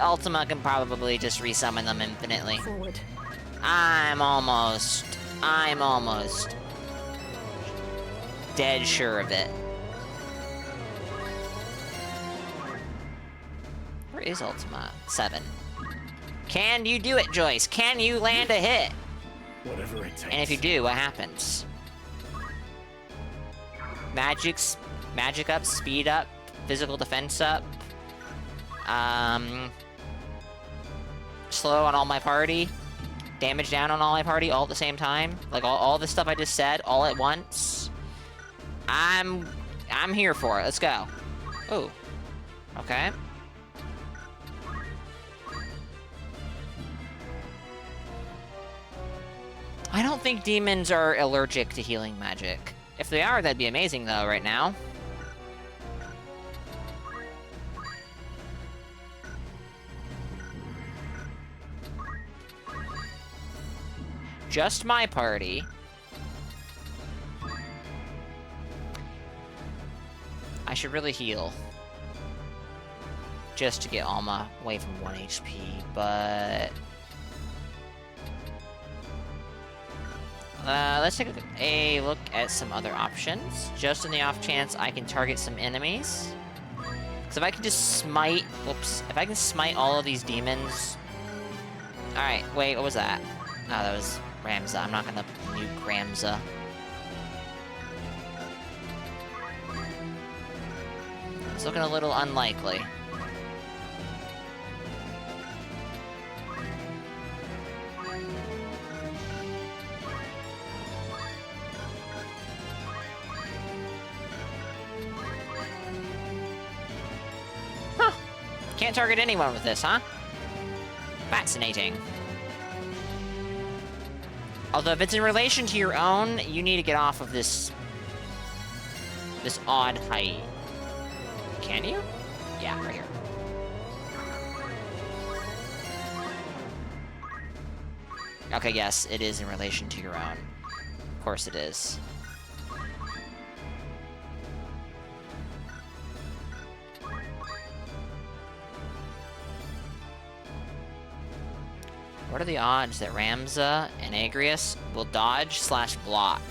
Ultima can probably just resummon them infinitely. Forward. I'm almost dead sure of it. Where is Ultima? 7. Can you do it, Joyce? Can you land a hit? Whatever it takes. And if you do, what happens? Magic up, speed up, physical defense up. Slow on all my party. Damage down on all my party all at the same time. Like all the stuff I just said all at once. I'm here for it. Let's go. Ooh. Okay. I don't think demons are allergic to healing magic. If they are, that'd be amazing though right now. Just my party. I should really heal. Just to get Alma away from 1 HP, but... Let's take a look at some other options, just in the off chance I can target some enemies. Because if I can just smite... Whoops. If I can smite all of these demons... Alright, wait, what was that? Oh, that was Ramza. I'm not gonna nuke Ramza. It's looking a little unlikely. Huh. Can't target anyone with this, huh? Fascinating. Although if it's in relation to your own, you need to get off of this odd height. Can you? Yeah, right here. Okay, yes, it is in relation to your own. Of course it is. What are the odds that Ramza and Agrius will dodge/block?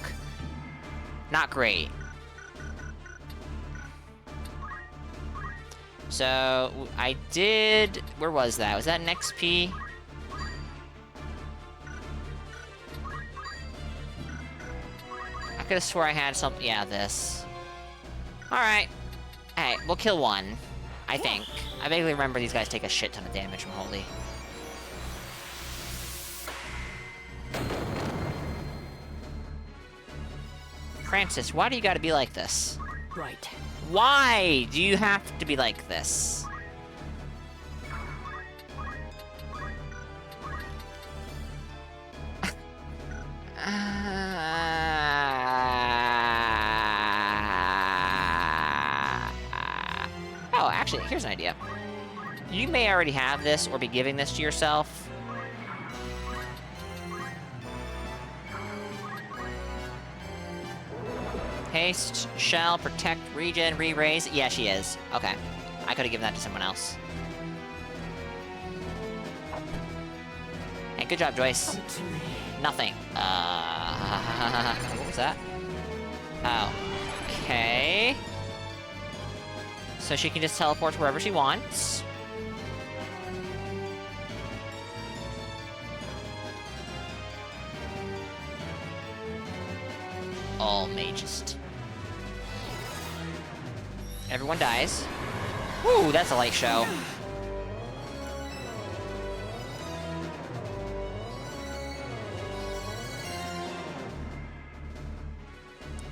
Not great. So, I did... Where was that? Was that an XP? I could have swore I had something... Yeah, this. Alright. Hey, we'll kill one. I think. I vaguely remember these guys take a shit ton of damage from Holy. Francis, why do you gotta be like this? Right. Why do you have to be like this? Oh, actually, here's an idea. You may already have this or be giving this to yourself. Haste, shell, protect, regen, re-raise. Yeah, she is. Okay. I could have given that to someone else. Hey, good job, Joyce. Nothing. What was that? Oh. Okay. So she can just teleport to wherever she wants. All magist. Everyone dies. Woo, that's a light show.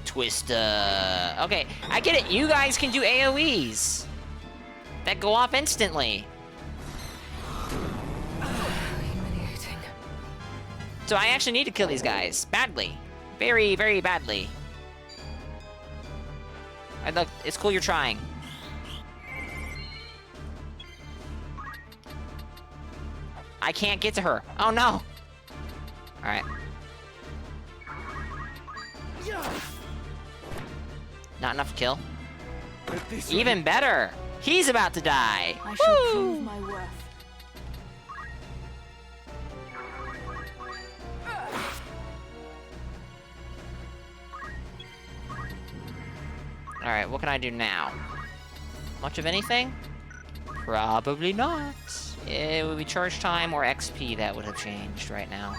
Twista. Okay, I get it. You guys can do AoEs that go off instantly. Humiliating. So I actually need to kill these guys badly. Very, very badly. Look, it's cool you're trying. I can't get to her. Oh no! Alright. Not enough to kill. Even better! He's about to die! I shall Woo! prove my worth. Alright, what can I do now? Much of anything? Probably not. It would be charge time or XP that would have changed right now.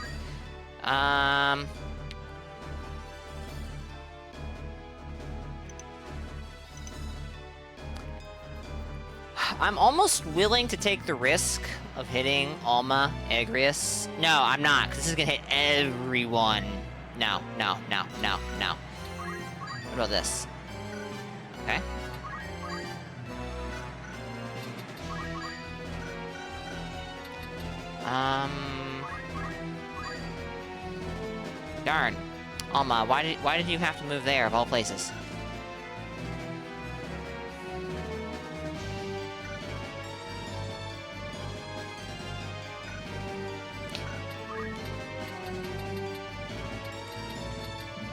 I'm almost willing to take the risk of hitting Alma, Agrius. No, I'm not, because this is gonna hit everyone. No, no, no, no, no. What about this? Okay. Darn. Alma, why did you have to move there of all places?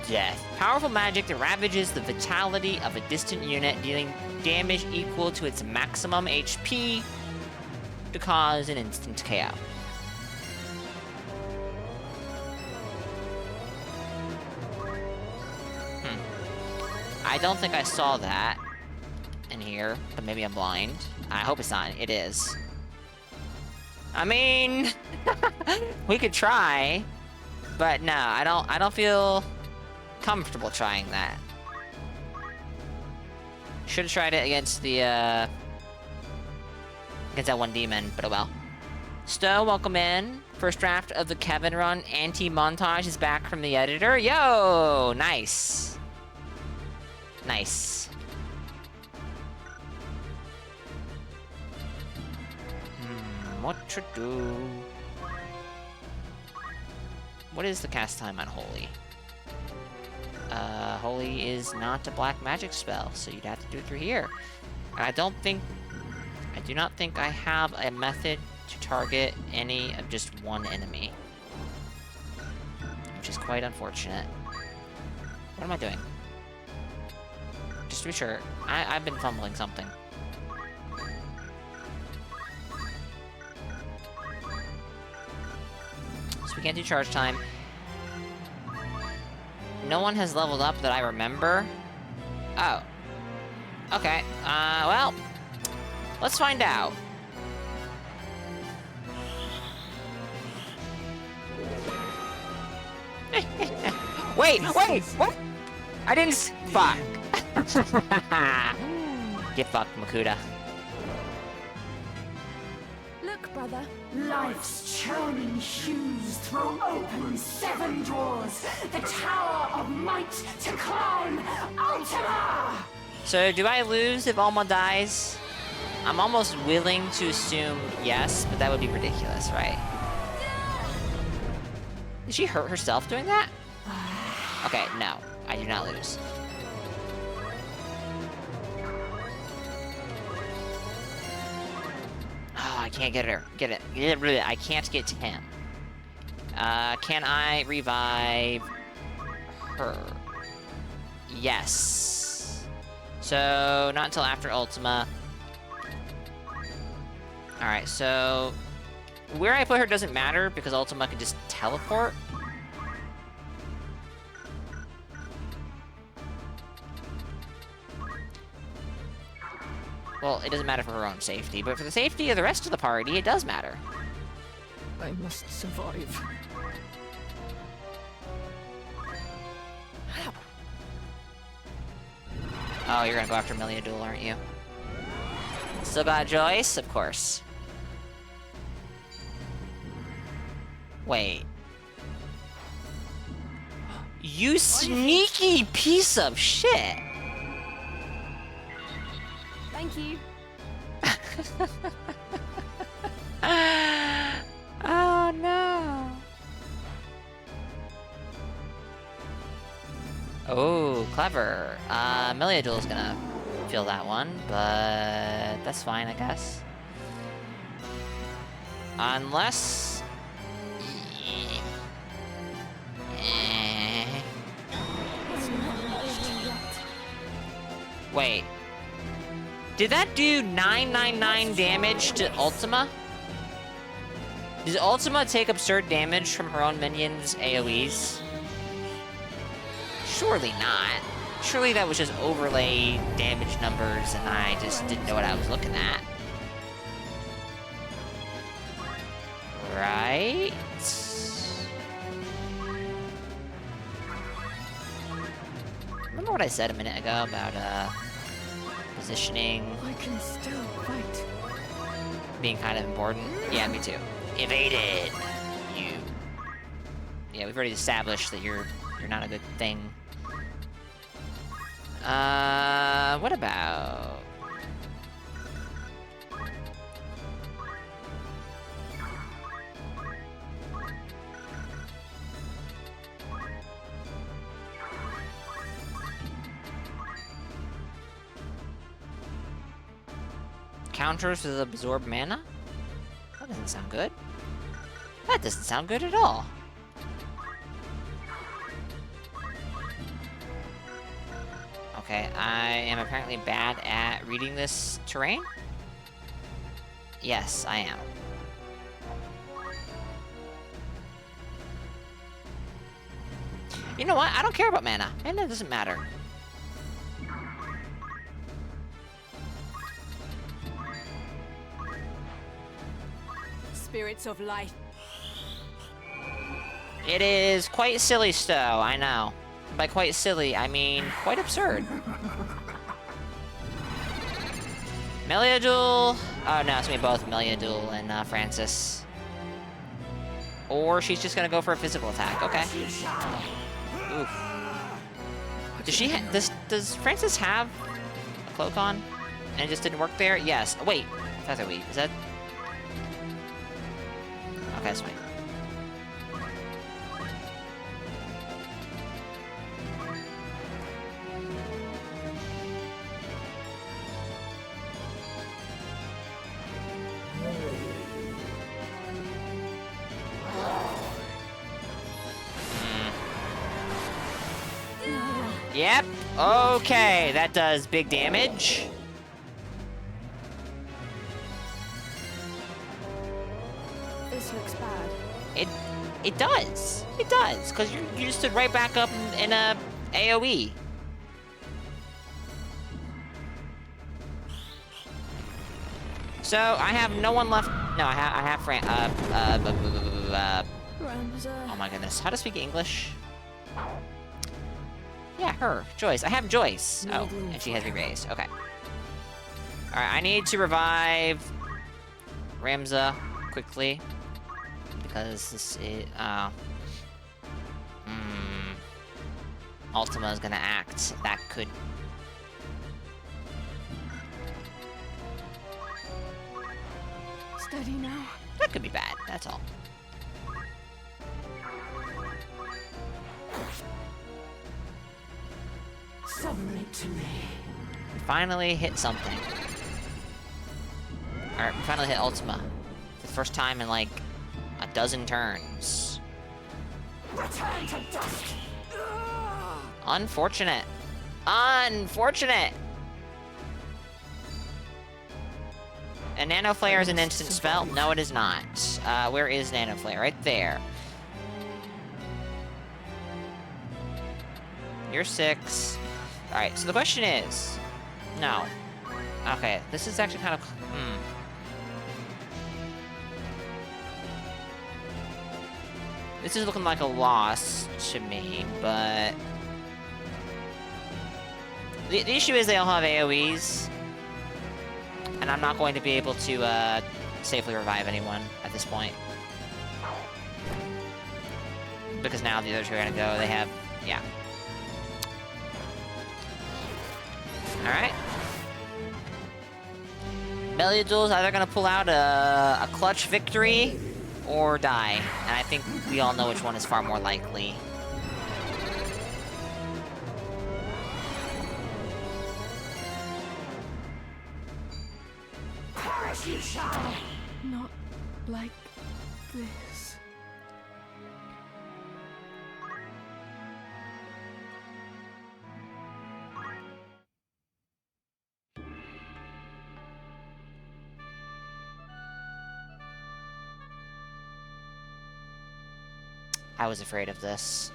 Death. Powerful magic that ravages the vitality of a distant unit, dealing damage equal to its maximum HP to cause an instant KO. I don't think I saw that in here, but maybe I'm blind. I hope it's not. It is. I mean, we could try, but no, I don't feel comfortable trying that. Should have tried it against the against that one demon, but oh well. Stowe, welcome in. First draft of the Kevin run. Anti-montage is back from the editor. Yo, nice. Nice. What to do? What is the cast time on Holy? Holy is not a black magic spell, so you'd have to do it through here. I do not think I have a method to target any of just one enemy. Which is quite unfortunate. What am I doing? Just to be sure, I've been fumbling something. So we can't do charge time. No one has leveled up that I remember. Oh. Okay, well, let's find out. Wait, what? I didn't fuck. Get fucked, Makuta. Look, brother. Life's churning hues throw open 7 doors. The tower of might to climb. Ultima! So, do I lose if Alma dies? I'm almost willing to assume yes, but that would be ridiculous, right? Did she hurt herself doing that? Okay, no. I do not lose. Oh, I can't get her. Get it. I can't get to him. Can I revive her? Yes. So, not until after Ultima. Alright, so... where I put her doesn't matter, because Ultima can just teleport. Well, it doesn't matter for her own safety, but for the safety of the rest of the party, it does matter. I must survive. Oh, you're gonna go after Melia Duel, aren't you? Still got Joyce? Of course. Wait. You sneaky piece of shit! Thank you. Oh no. Oh, clever. Melia Duel's gonna feel that one, but that's fine, I guess. Unless... Wait. Did that do 999 damage to Ultima? Does Ultima take absurd damage from her own minions' AoEs? Surely not. Surely that was just overlay damage numbers and I just didn't know what I was looking at. Right? Remember what I said a minute ago about, positioning? I can still fight. Being kind of important? Yeah, me too. Evaded! You. Yeah, we've already established that you're not a good thing. What about... counters with absorb mana? That doesn't sound good. That doesn't sound good at all. Okay, I am apparently bad at reading this terrain. Yes, I am. You know what? I don't care about mana. Mana doesn't matter. spirits of light. It is quite silly, Stowe, I know. By quite silly, I mean quite absurd. Meliadul. Oh no, it's me both Meliadul and Francis. Or she's just gonna go for a physical attack. Okay. Oof. Does Francis have a cloak on? And it just didn't work there? Yes. Oh, wait. Featherweed. Is that? Okay, that's fine. Yep. Okay, that does big damage. This looks bad. It does. It does, because you just stood right back up in a AoE. So I have no one left. No, I have Fran. Oh my goodness, how to speak English? Yeah, her. Joyce. I have Joyce. Oh, and she has me raised. Okay. Alright, I need to revive Ramza quickly. Because this is... Ultima is gonna act. That could... Steady now. That could be bad, that's all. Submit to me. We finally hit something. Alright, we finally hit Ultima. For the first time in like a dozen turns. Return to dust. Unfortunate. Unfortunate! And Nano Flare is an instant spell? No, it is not. Where is Nano Flare? Right there. You're 6. Alright, so the question is... No. Okay, this is actually kind of... This is looking like a loss to me, but... The issue is they all have AoEs. And I'm not going to be able to, safely revive anyone at this point. Because now the other two are gonna go, they have... Yeah. Alright. Meliadul's either gonna pull out a clutch victory or die. And I think we all know which one is far more likely. Not like this. I was afraid of this.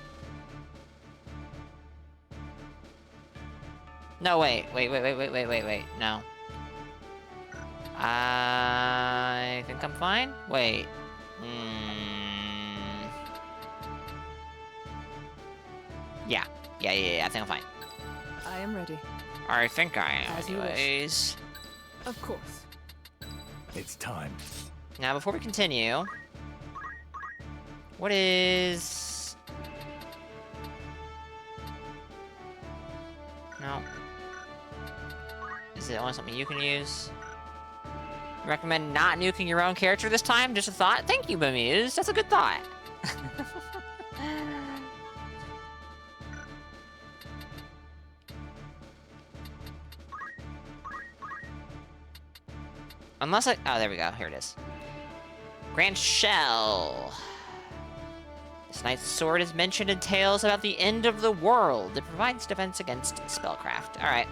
No, wait, no. I think I'm fine? Wait. Yeah, I think I'm fine. I am ready. I think I am, As you wish. anyways. Of course. It's time. Now, before we continue... What is... No. Is it only something you can use? Recommend not nuking your own character this time? Just a thought? Thank you, Bamuse. That's a good thought. Unless I... Oh, there we go. Here it is. Grand Shell. This knight's sword is mentioned in tales about the end of the world. It provides defense against spellcraft. Alright.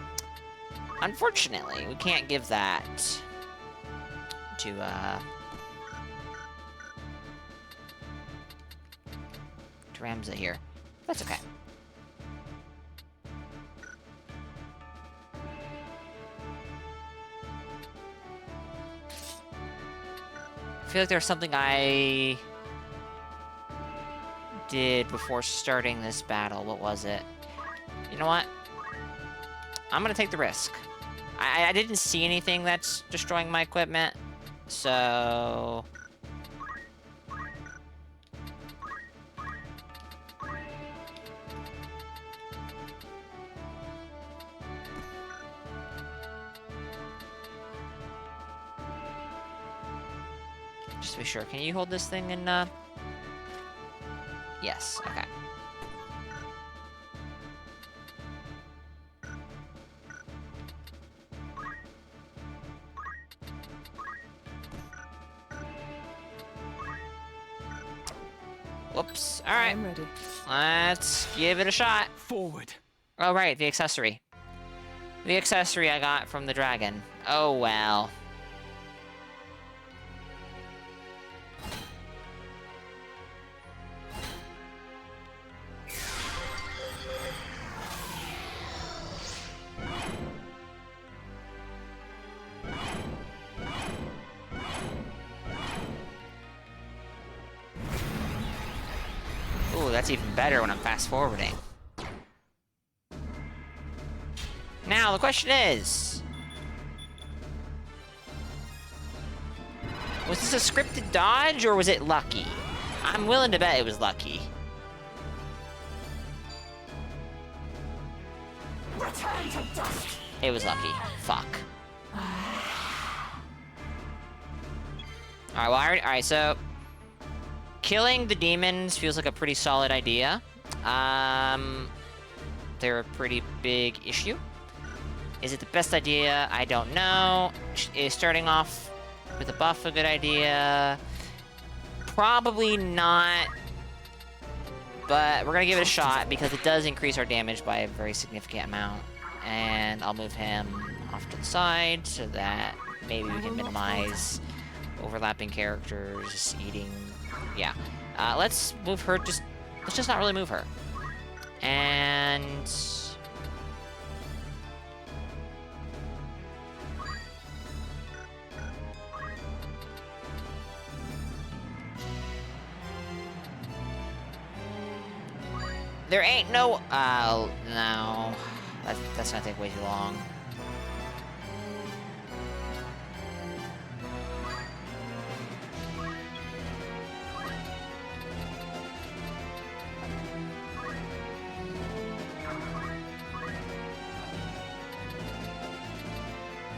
Unfortunately, we can't give that to Ramza here. That's okay. feel like there's something I did before starting this battle. What was it? You know what? I'm gonna take the risk. I didn't see anything that's destroying my equipment, so... Just to be sure, can you hold this thing in, Yes, okay. Whoops. Alright. I'm ready. Let's give it a shot. Forward. Oh, right, the accessory. The accessory I got from the dragon. Oh, well. Ooh, that's even better when I'm fast-forwarding. Now, the question is... Was this a scripted dodge, or was it lucky? I'm willing to bet it was lucky. Return to dust. It was lucky. Fuck. Alright, well, alright, so... Killing the demons feels like a pretty solid idea. They're a pretty big issue. Is it the best idea? I don't know. Is starting off with a buff a good idea? Probably not. But we're gonna give it a shot because it does increase our damage by a very significant amount. And I'll move him off to the side so that maybe we can minimize overlapping characters eating. Yeah. Let's move her. Let's just not really move her. And... There ain't no... no. That's gonna take way too long.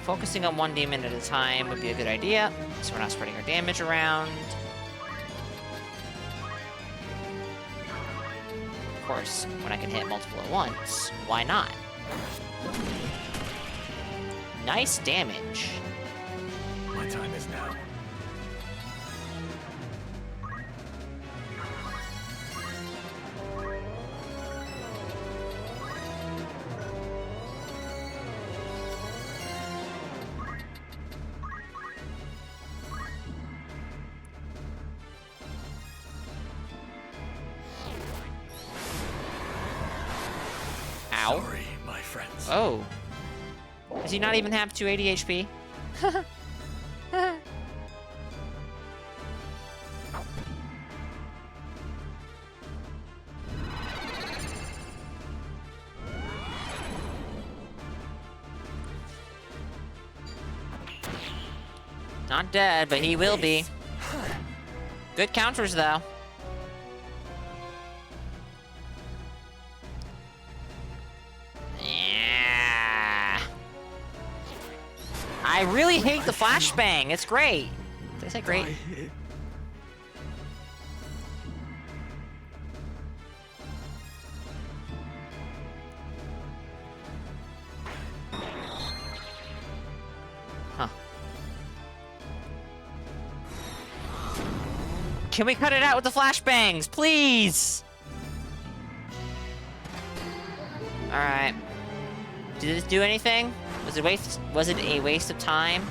Focusing on one demon at a time would be a good idea, so we're not spreading our damage around. Of course, when I can hit multiple at once, why not? Nice damage. My time is now. Sorry, my friends. Oh. Does he not even have 280 HP? Not dead, but he will be. Good counters, though. I really hate the flashbang. It's great. Did I say great? Huh. Can we cut it out with the flashbangs, please? All right. Did this do anything? Was it a waste of time?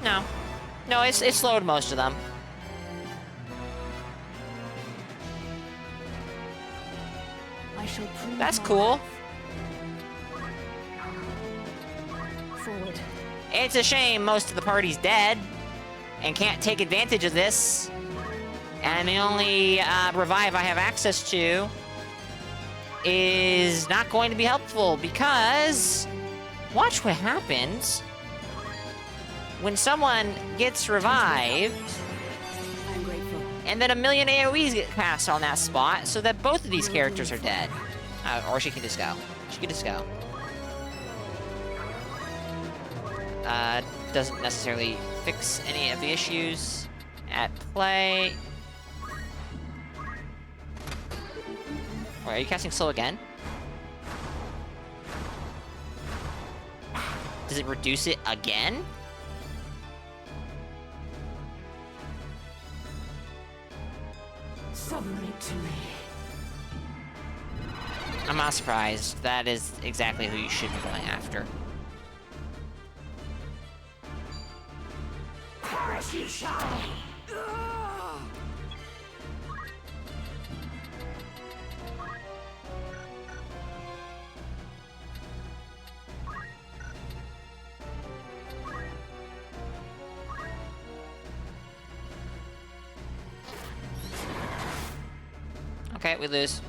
No. No, it slowed most of them. I shall prove That's my cool. Forward. It's a shame most of the party's dead. and can't take advantage of this, and the only revive I have access to is not going to be helpful, because watch what happens when someone gets revived. I'm grateful. And then a million AoEs get cast on that spot, so that both of these characters are dead. Or she can just go. She can just go. Doesn't necessarily fix any of the issues at play. Wait, are you casting slow again? Does it reduce it again? Submit to me. I'm not surprised. That is exactly who you should be going after. Perish you shall. Okay, we lose.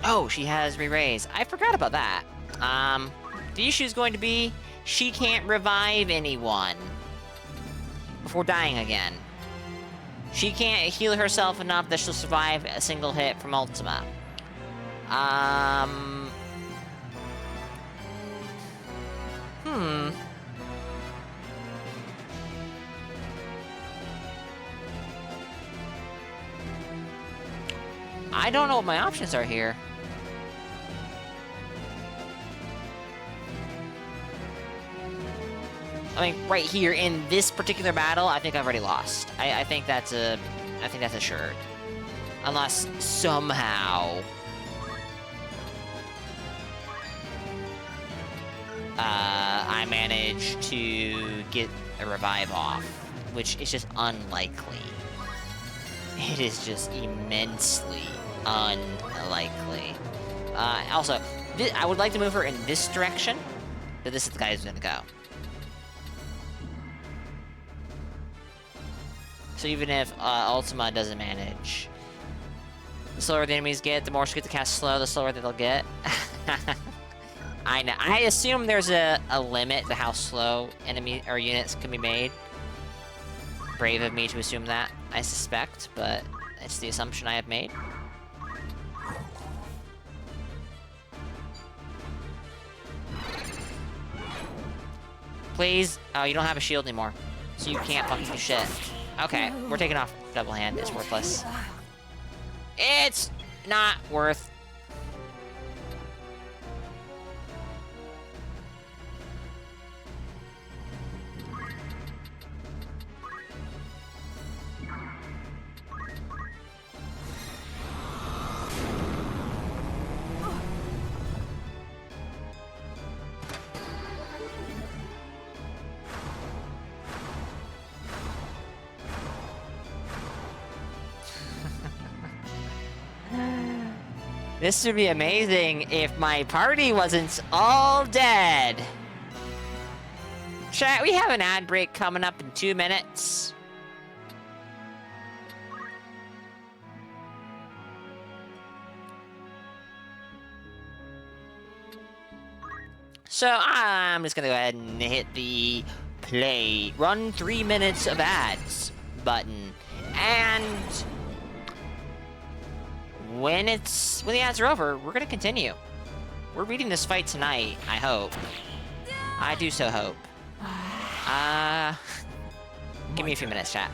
Oh, she has re-raise. I forgot about that. The issue is going to be she can't revive anyone before dying again. She can't heal herself enough that she'll survive a single hit from Ultima. I don't know what my options are here. I mean, right here in this particular battle, I think I've already lost. I think that's assured. Unless somehow I manage to get a revive off, which is just unlikely. It is just immensely unlikely. Also, I would like to move her in this direction, but this is the guy who's gonna go. So even if Ultima doesn't manage, the slower the enemies get, the more she gets to cast slow, the slower they'll get. I know. I assume there's a limit to how slow enemy or units can be made. Brave of me to assume that, I suspect, but it's the assumption I have made. Please. Oh, you don't have a shield anymore, so you can't fucking do shit. Okay, we're taking off double hand. It's worthless. It's not worth. This would be amazing if my party wasn't all dead. Chat, we have an ad break coming up in 2 minutes. So I'm just gonna go ahead and hit the play, run 3 minutes of ads button, and when the ads are over, we're gonna continue. We're reading this fight tonight, I hope. I do so hope. Give me a few minutes, chat.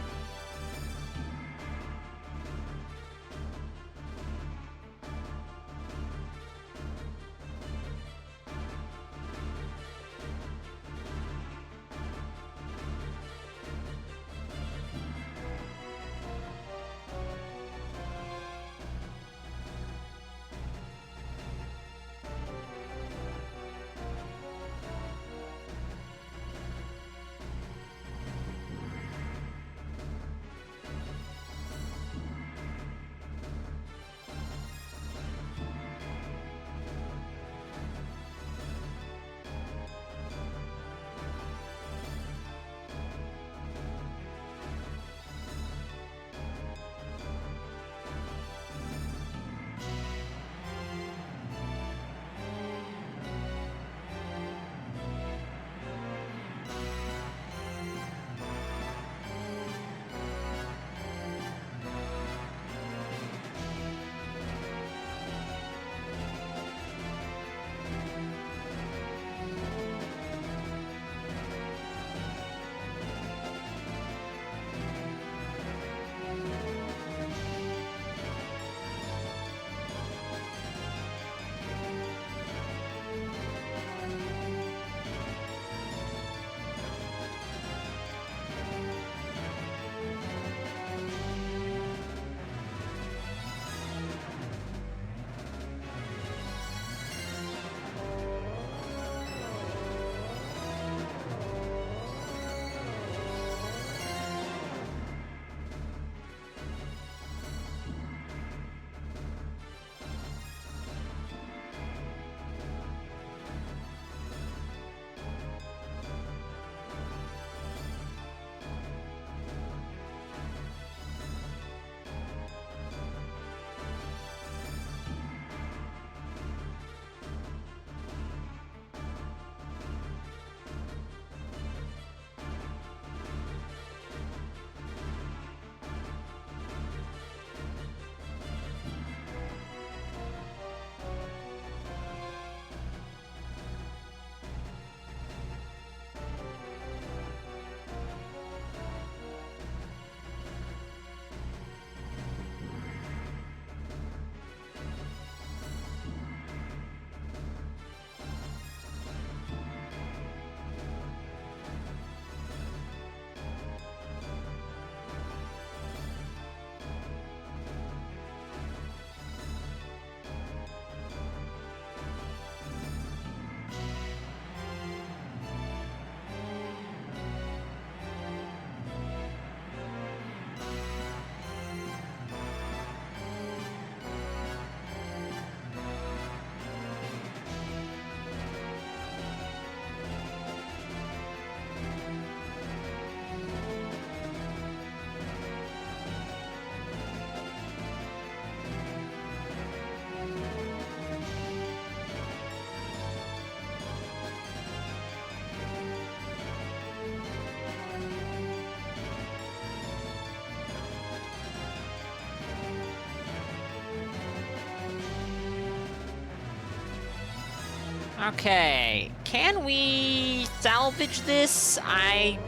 Okay, can we salvage this? I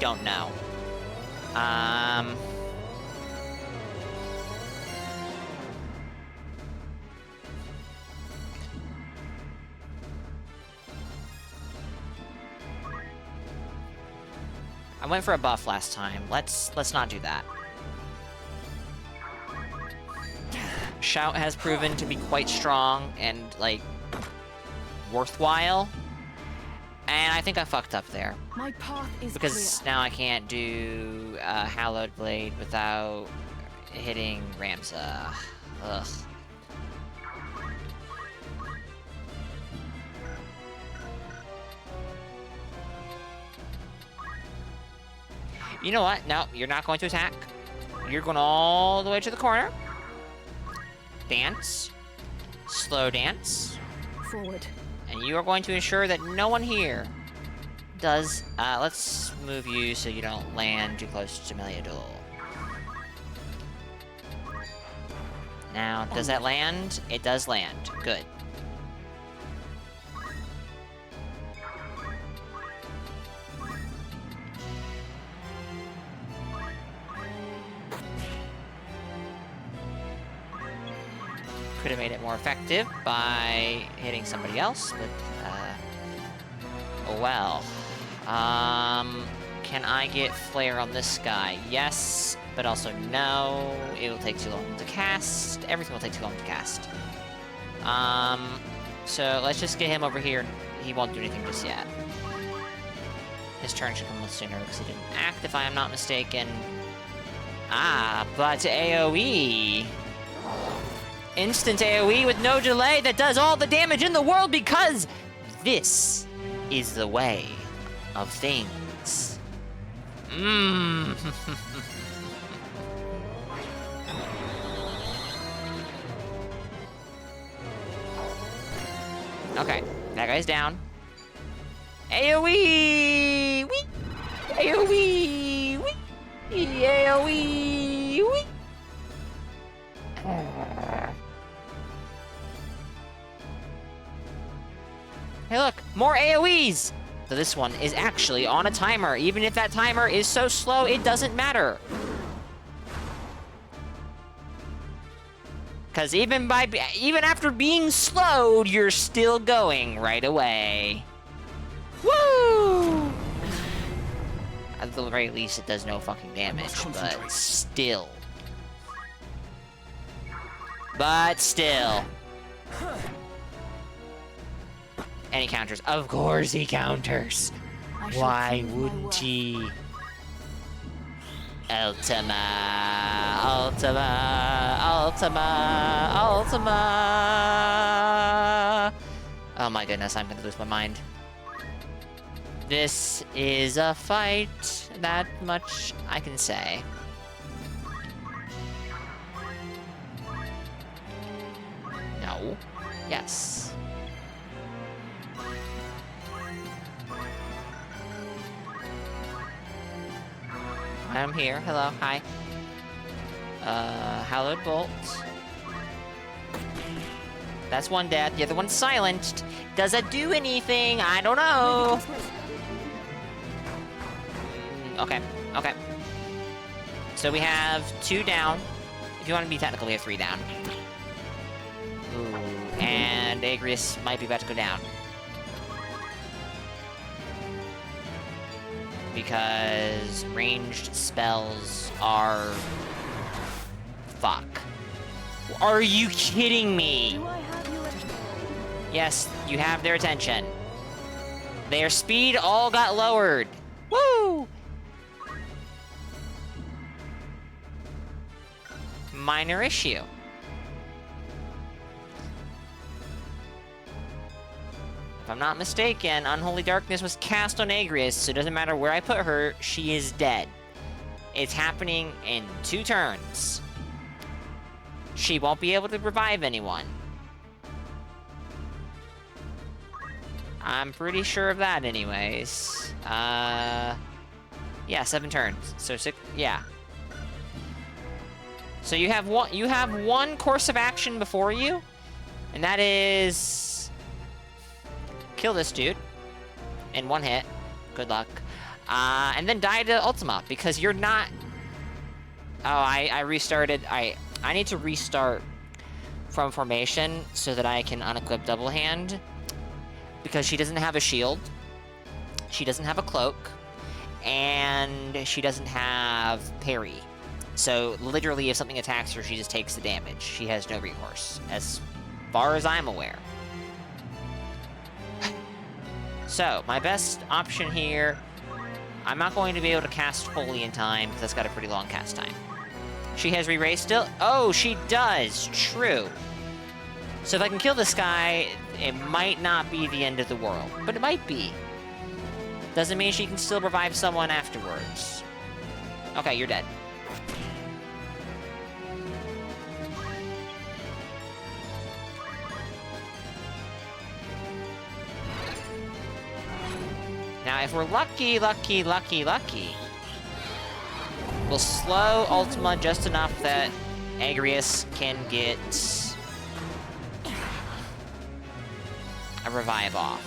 don't know. I went for a buff last time. Let's not do that. Shout has proven to be quite strong and, like, worthwhile. And I think I fucked up there. My path is because clear. now I can't do Hallowed Blade without hitting Ramza. Ugh. You know what? No, you're not going to attack. You're going all the way to the corner. Dance. Slow dance. Forward. And you are going to ensure that no one here does... let's move you so you don't land too close to Meliador. Now, does that land? It does land. Good. Could have made it more effective by hitting somebody else, but, oh well. Can I get Flare on this guy? Yes, but also no. It will take too long to cast. Everything will take too long to cast. So let's just get him over here. He won't do anything just yet. His turn should come sooner because he didn't act, if I am not mistaken. Ah, but AoE. Instant AoE with no delay that does all the damage in the world because this is the way of things. Okay, that guy's down. AoE! Wee! AoE! Wee! AoE! Wee! Hey look, more AoEs! So this one is actually on a timer. Even if that timer is so slow, it doesn't matter. Because even after being slowed, you're still going right away. Woo! At the very least, it does no fucking damage, but still. But still. And he counters. Of course he counters. Why wouldn't he? Ultima, Ultima, Ultima, Ultima. Oh my goodness, I'm gonna lose my mind. This is a fight. That much I can say. No. Yes. I'm here. Hello. Hi. Hallowed Bolt. That's one dead. The other one's silenced. Does it do anything? I don't know. Okay. Okay. So we have 2 down. If you want to be technical, we have 3 down. Ooh. And Agrius might be about to go down. Because ranged spells are... Fuck. Are you kidding me? Yes, you have their attention. Their speed all got lowered. Woo! Minor issue. If I'm not mistaken, Unholy Darkness was cast on Agrius, so it doesn't matter where I put her, she is dead. It's happening in 2 turns. She won't be able to revive anyone. I'm pretty sure of that anyways. Yeah, 7 turns. So 6, yeah. So you have one course of action before you, and that is kill this dude in one hit. Good luck. And then die to Ultima, because you're not... Oh, I restarted. I need to restart from formation so that I can unequip double hand, because she doesn't have a shield, she doesn't have a cloak, and she doesn't have parry. So literally if something attacks her, she just takes the damage. She has no recourse, as far as I'm aware. So my best option here, I'm not going to be able to cast Holy in time, because that's got a pretty long cast time. She has re-raise still? Oh, she does! True. So if I can kill this guy, it might not be the end of the world. But it might be. Doesn't mean she can still revive someone afterwards. Okay, you're dead. Now, if we're lucky, we'll slow Ultima just enough that Agrius can get a revive off.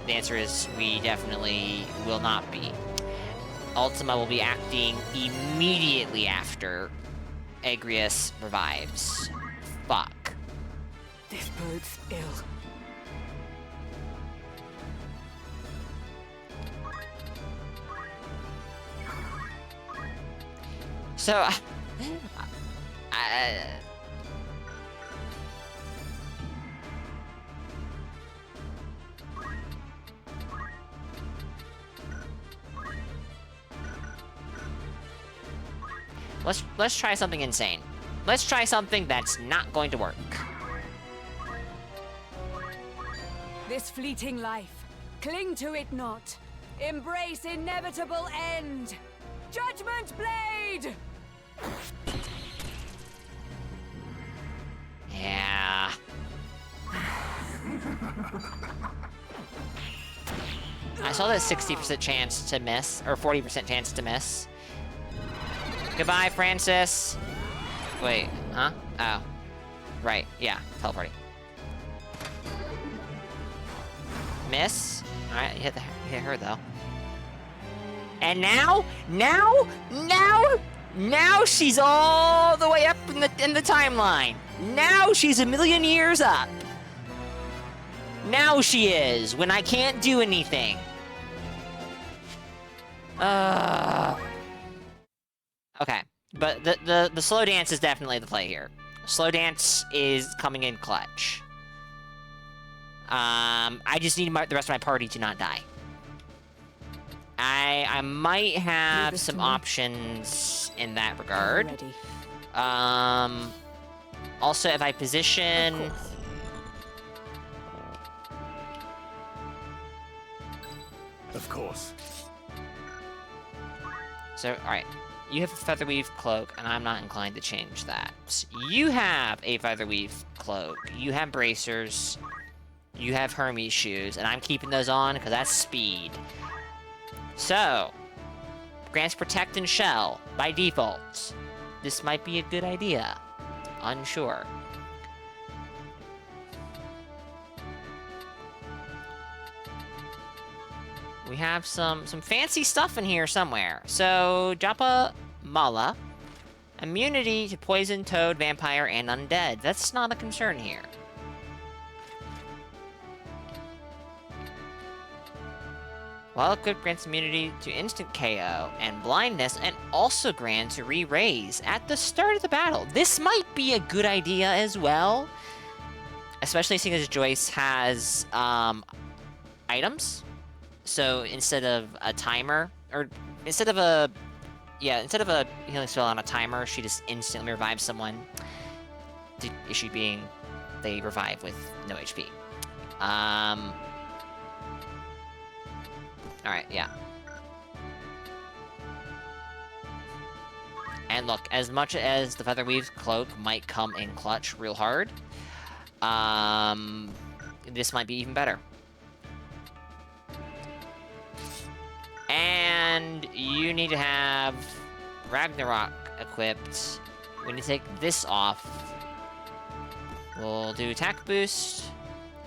The answer is we definitely will not be. Ultima will be acting immediately after Agrius revives. Fuck. This bodes ill. So, let's try something insane. Let's try something that's not going to work. This fleeting life, cling to it not. Embrace inevitable end. Judgment Blade! Yeah. I saw that 60% chance to miss, or 40% chance to miss. Goodbye, Francis. Wait, huh? Oh. Right, yeah, teleporting. Miss. Alright, hit her though. And now she's all the way up in the timeline. Now she's a million years up. Now she is, when I can't do anything. Okay, but the slow dance is definitely the play here. Slow dance is coming in clutch. I just need the rest of my party to not die. I might have some options in that regard. Also, if I position... Of course. So, alright. You have a Featherweave Cloak, and I'm not inclined to change that. You have a Featherweave Cloak. You have Bracers. You have Hermes Shoes, and I'm keeping those on because that's speed. So, grants Protect and Shell by default. This might be a good idea. Unsure. We have some fancy stuff in here somewhere. So, Japa Mala. Immunity to Poison, Toad, Vampire, and Undead. That's not a concern here. While equipped, grants immunity to instant KO and blindness, and also grants re-raise at the start of the battle. This might be a good idea as well, especially seeing as Joyce has items. So instead of a timer, or instead of a healing spell on a timer, she just instantly revives someone. The issue being they revive with no HP. Alright, yeah. And look, as much as the Featherweave Cloak might come in clutch real hard, this might be even better. And you need to have Ragnarok equipped. We need to take this off. We'll do attack boost,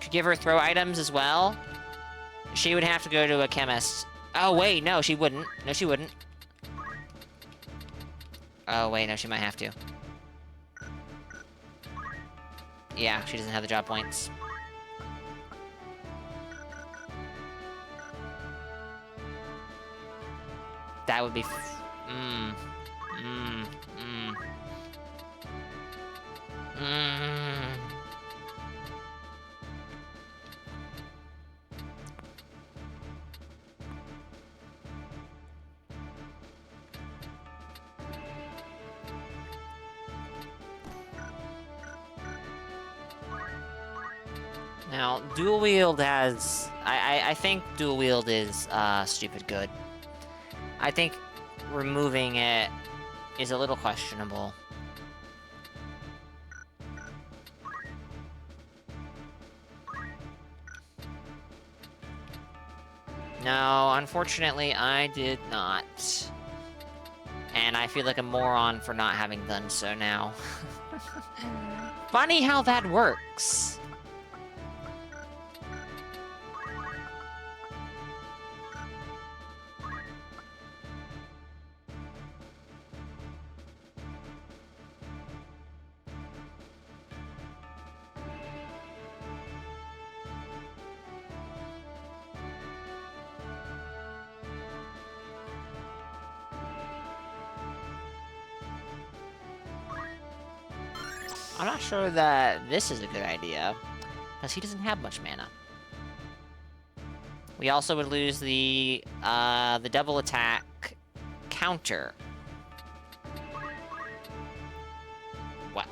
to give her throw items as well, she would have to go to a chemist. Oh, wait, no, she wouldn't. No, she wouldn't. Oh, wait, no, she might have to. Yeah, she doesn't have the job points. That would be... Now, dual wield has... I think dual wield is stupid good. I think removing it is a little questionable. No, unfortunately, I did not. And I feel like a moron for not having done so now. Funny how that works. I'm not sure that this is a good idea, because he doesn't have much mana. We also would lose the double attack counter. What?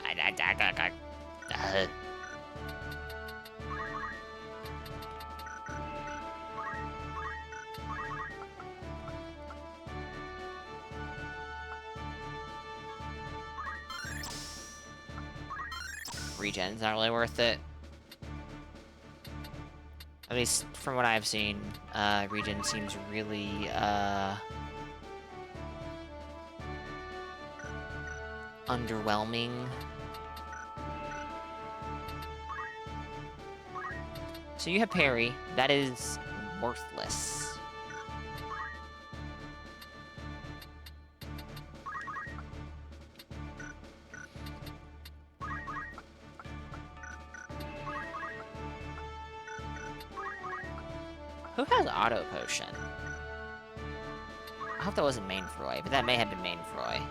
Regen's not really worth it. At least from what I've seen, regen seems really, underwhelming. So you have parry. That is worthless. Who has auto potion? I hope that wasn't Mainfroy, but that may have been Mainfroy.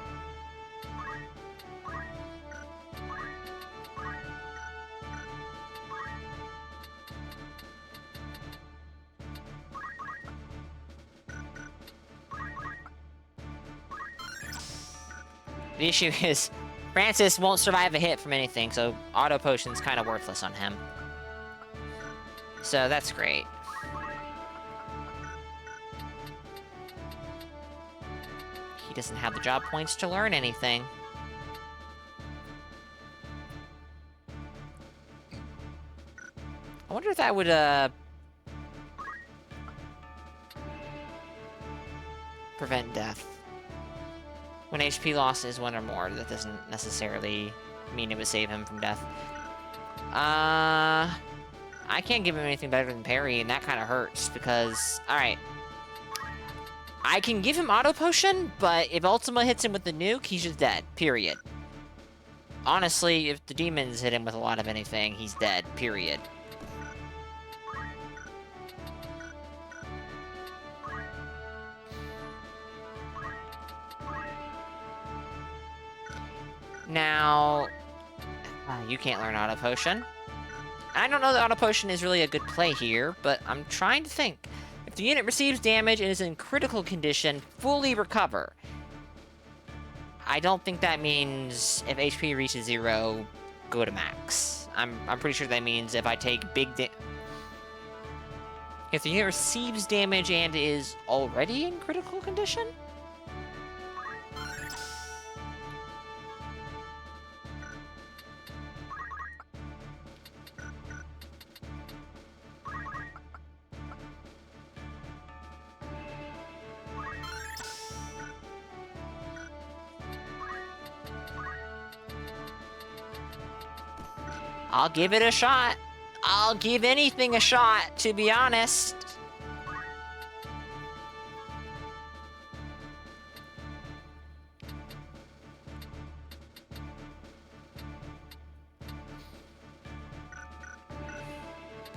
The issue is, Francis won't survive a hit from anything, so auto potion's kind of worthless on him. So that's great. He doesn't have the job points to learn anything. I wonder if that would, prevent death. When HP loss is 1 or more, that doesn't necessarily mean it would save him from death. I can't give him anything better than parry, and that kind of hurts, because... Alright. I can give him auto potion, but if Ultima hits him with the nuke, he's just dead. Period. Honestly, if the demons hit him with a lot of anything, he's dead. Period. Now, you can't learn auto potion. I don't know that auto potion is really a good play here, but I'm trying to think. If the unit receives damage and is in critical condition, fully recover. I don't think that means if HP reaches 0, go to max. I'm pretty sure that means if I take big if the unit receives damage and is already in critical condition? I'll give it a shot. I'll give anything a shot, to be honest.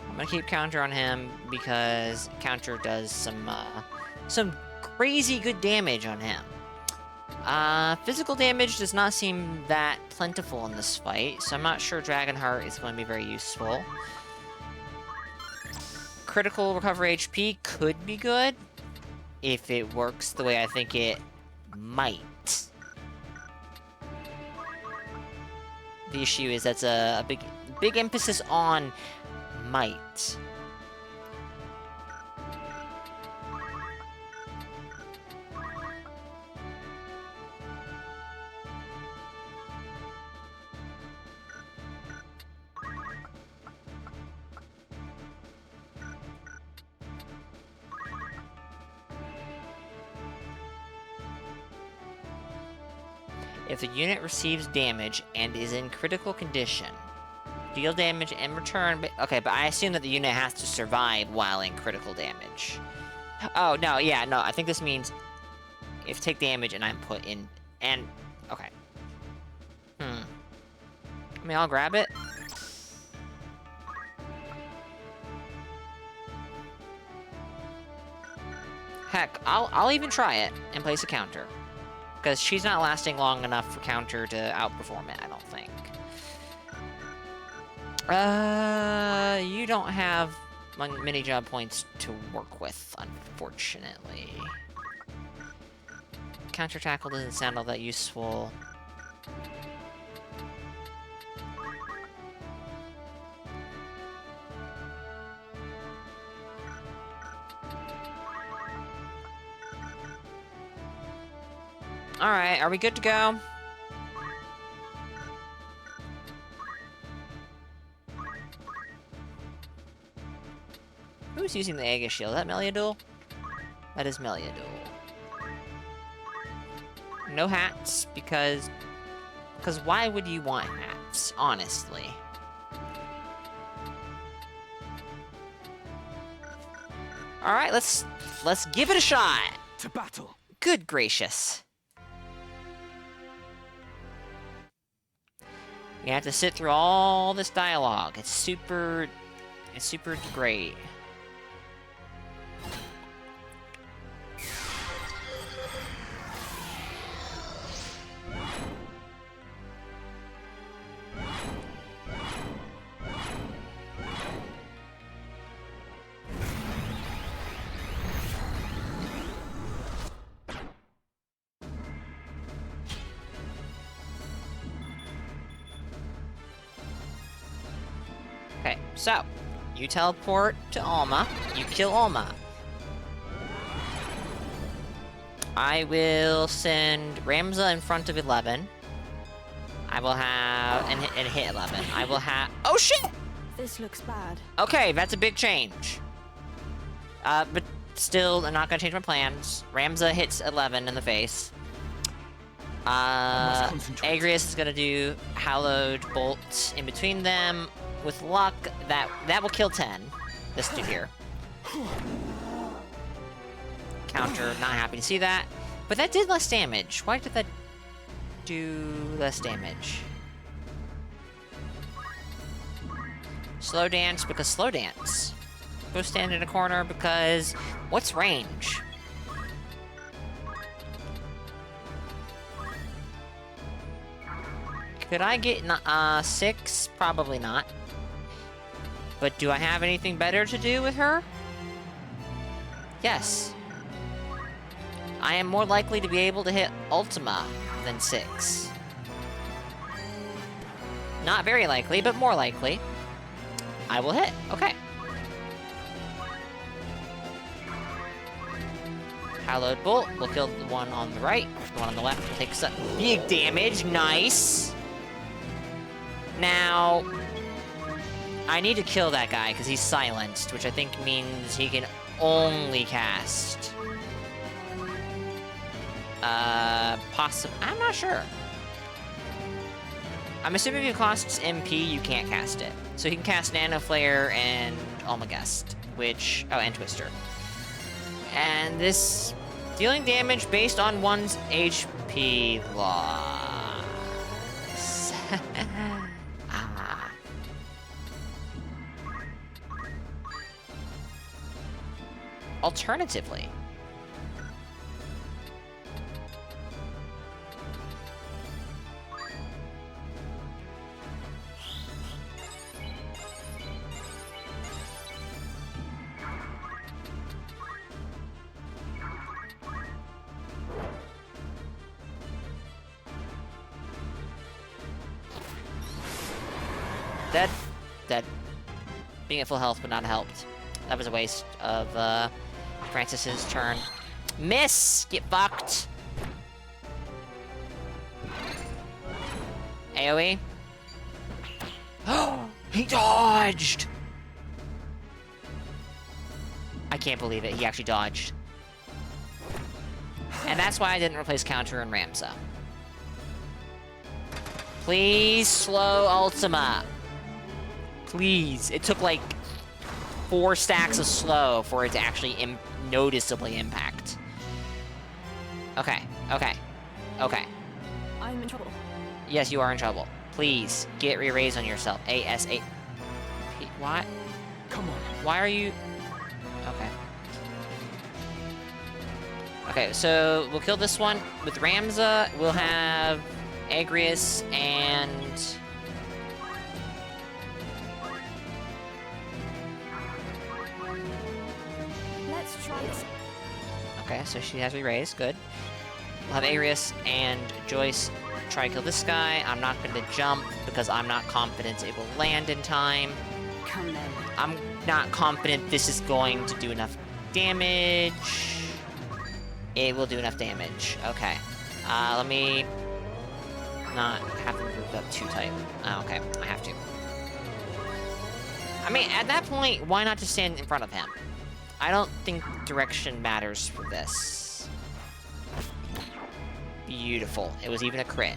I'm gonna keep counter on him because counter does some crazy good damage on him. Physical damage does not seem that plentiful in this fight, so I'm not sure Dragonheart is going to be very useful. Critical recover HP could be good if it works the way I think it might. The issue is that's a big emphasis on might. If the unit receives damage and is in critical condition, deal damage and return... Okay, but I assume that the unit has to survive while in critical damage. Oh, no, yeah, no, I think this means if take damage and I'm put in... And... Okay. I mean, I'll grab it. Heck, I'll even try it and place a counter. Because she's not lasting long enough for counter to outperform it, I don't think. You don't have many job points to work with, unfortunately. Counter tackle doesn't sound all that useful. Alright, are we good to go? Who's using the Aegis shield? Is that Meliadul? That is Meliadul. No hats, because why would you want hats, honestly? Alright, let's give it a shot! To battle! Good gracious. You have to sit through all this dialogue. It's super great. Okay, so, you teleport to Alma, you kill Alma. I will send Ramza in front of 11. I will have, and hit 11. I will have, oh shit! This looks bad. Okay, that's a big change. But still, I'm not gonna change my plans. Ramza hits 11 in the face. Agrius is gonna do Hallowed Bolt in between them. With luck, that will kill 10. This dude here. Counter, not happy to see that. But that did less damage. Why did that do less damage? Slow dance because slow dance. Go stand in a corner because what's range? Could I get 6? Probably not. But do I have anything better to do with her? Yes. I am more likely to be able to hit Ultima than 6. Not very likely, but more likely. I will hit. Okay. Hallowed Bolt will kill the one on the right. The one on the left will take some big damage. Nice. Now, I need to kill that guy because he's silenced, which I think means he can only cast. I'm not sure. I'm assuming if it costs MP, you can't cast it. So you can cast Nano Flare and Almagust, which... Oh, and Twister. And this... Dealing damage based on one's HP loss. Ah. Alternatively... Dead. Being at full health would not have helped. That was a waste of, Francis's turn. Miss! Get fucked! AoE? Oh! He dodged! I can't believe it. He actually dodged. And that's why I didn't replace counter and Ramza. Please slow Ultima. Please. It took like 4 stacks of slow for it to actually noticeably impact. Okay. I'm in trouble. Yes, you are in trouble. Please, get re-raise on yourself. ASAP. What? Come on. Why are you... Okay, so we'll kill this one. With Ramza, we'll have Agrius and... Let's try this. Okay, so she has re-raised. Good. We'll have Agrius and Joyce try to kill this guy. I'm not going to jump because I'm not confident it will land in time. Come then. I'm not confident this is going to do enough damage. It will do enough damage. Okay. Let me not have to move up too tight. Oh, okay. I have to. I mean, at that point, why not just stand in front of him? I don't think direction matters for this. Beautiful. It was even a crit.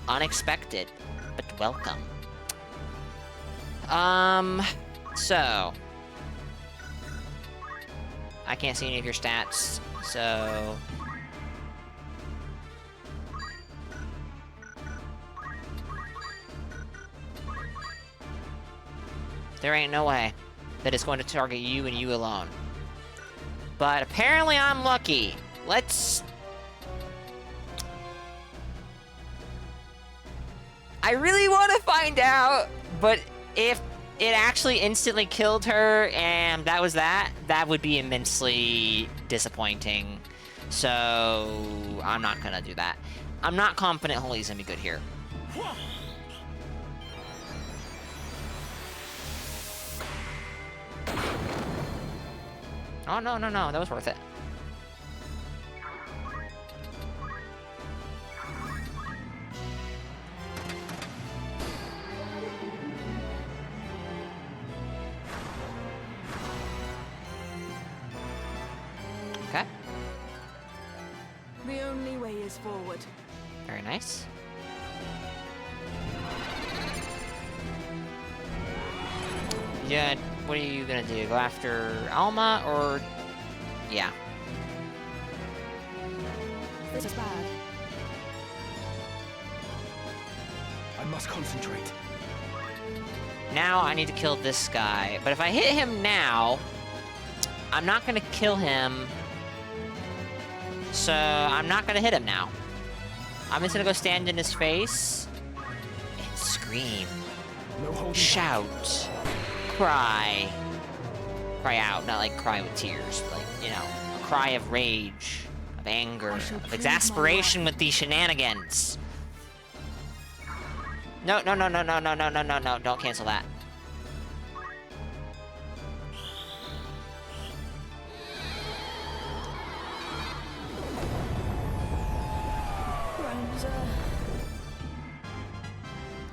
Unexpected, but welcome. So... I can't see any of your stats, so... There ain't no way that it's going to target you and you alone. But apparently I'm lucky. Let's... I really want to find out, but if it actually instantly killed her and that was that, that would be immensely disappointing. So I'm not gonna do that. I'm not confident Holy's gonna be good here. Oh, no, that was worth it. Okay. The only way is forward. Very nice. Yeah, what are you gonna do? Go after Alma, or... Yeah. This is bad. I must concentrate. Now I need to kill this guy. But if I hit him now, I'm not gonna kill him. So I'm not gonna hit him now. I'm just gonna go stand in his face and scream. No shout. Cry. Cry out, not like cry with tears, but like, you know, a cry of rage, of anger, of exasperation with these shenanigans. No, don't cancel that.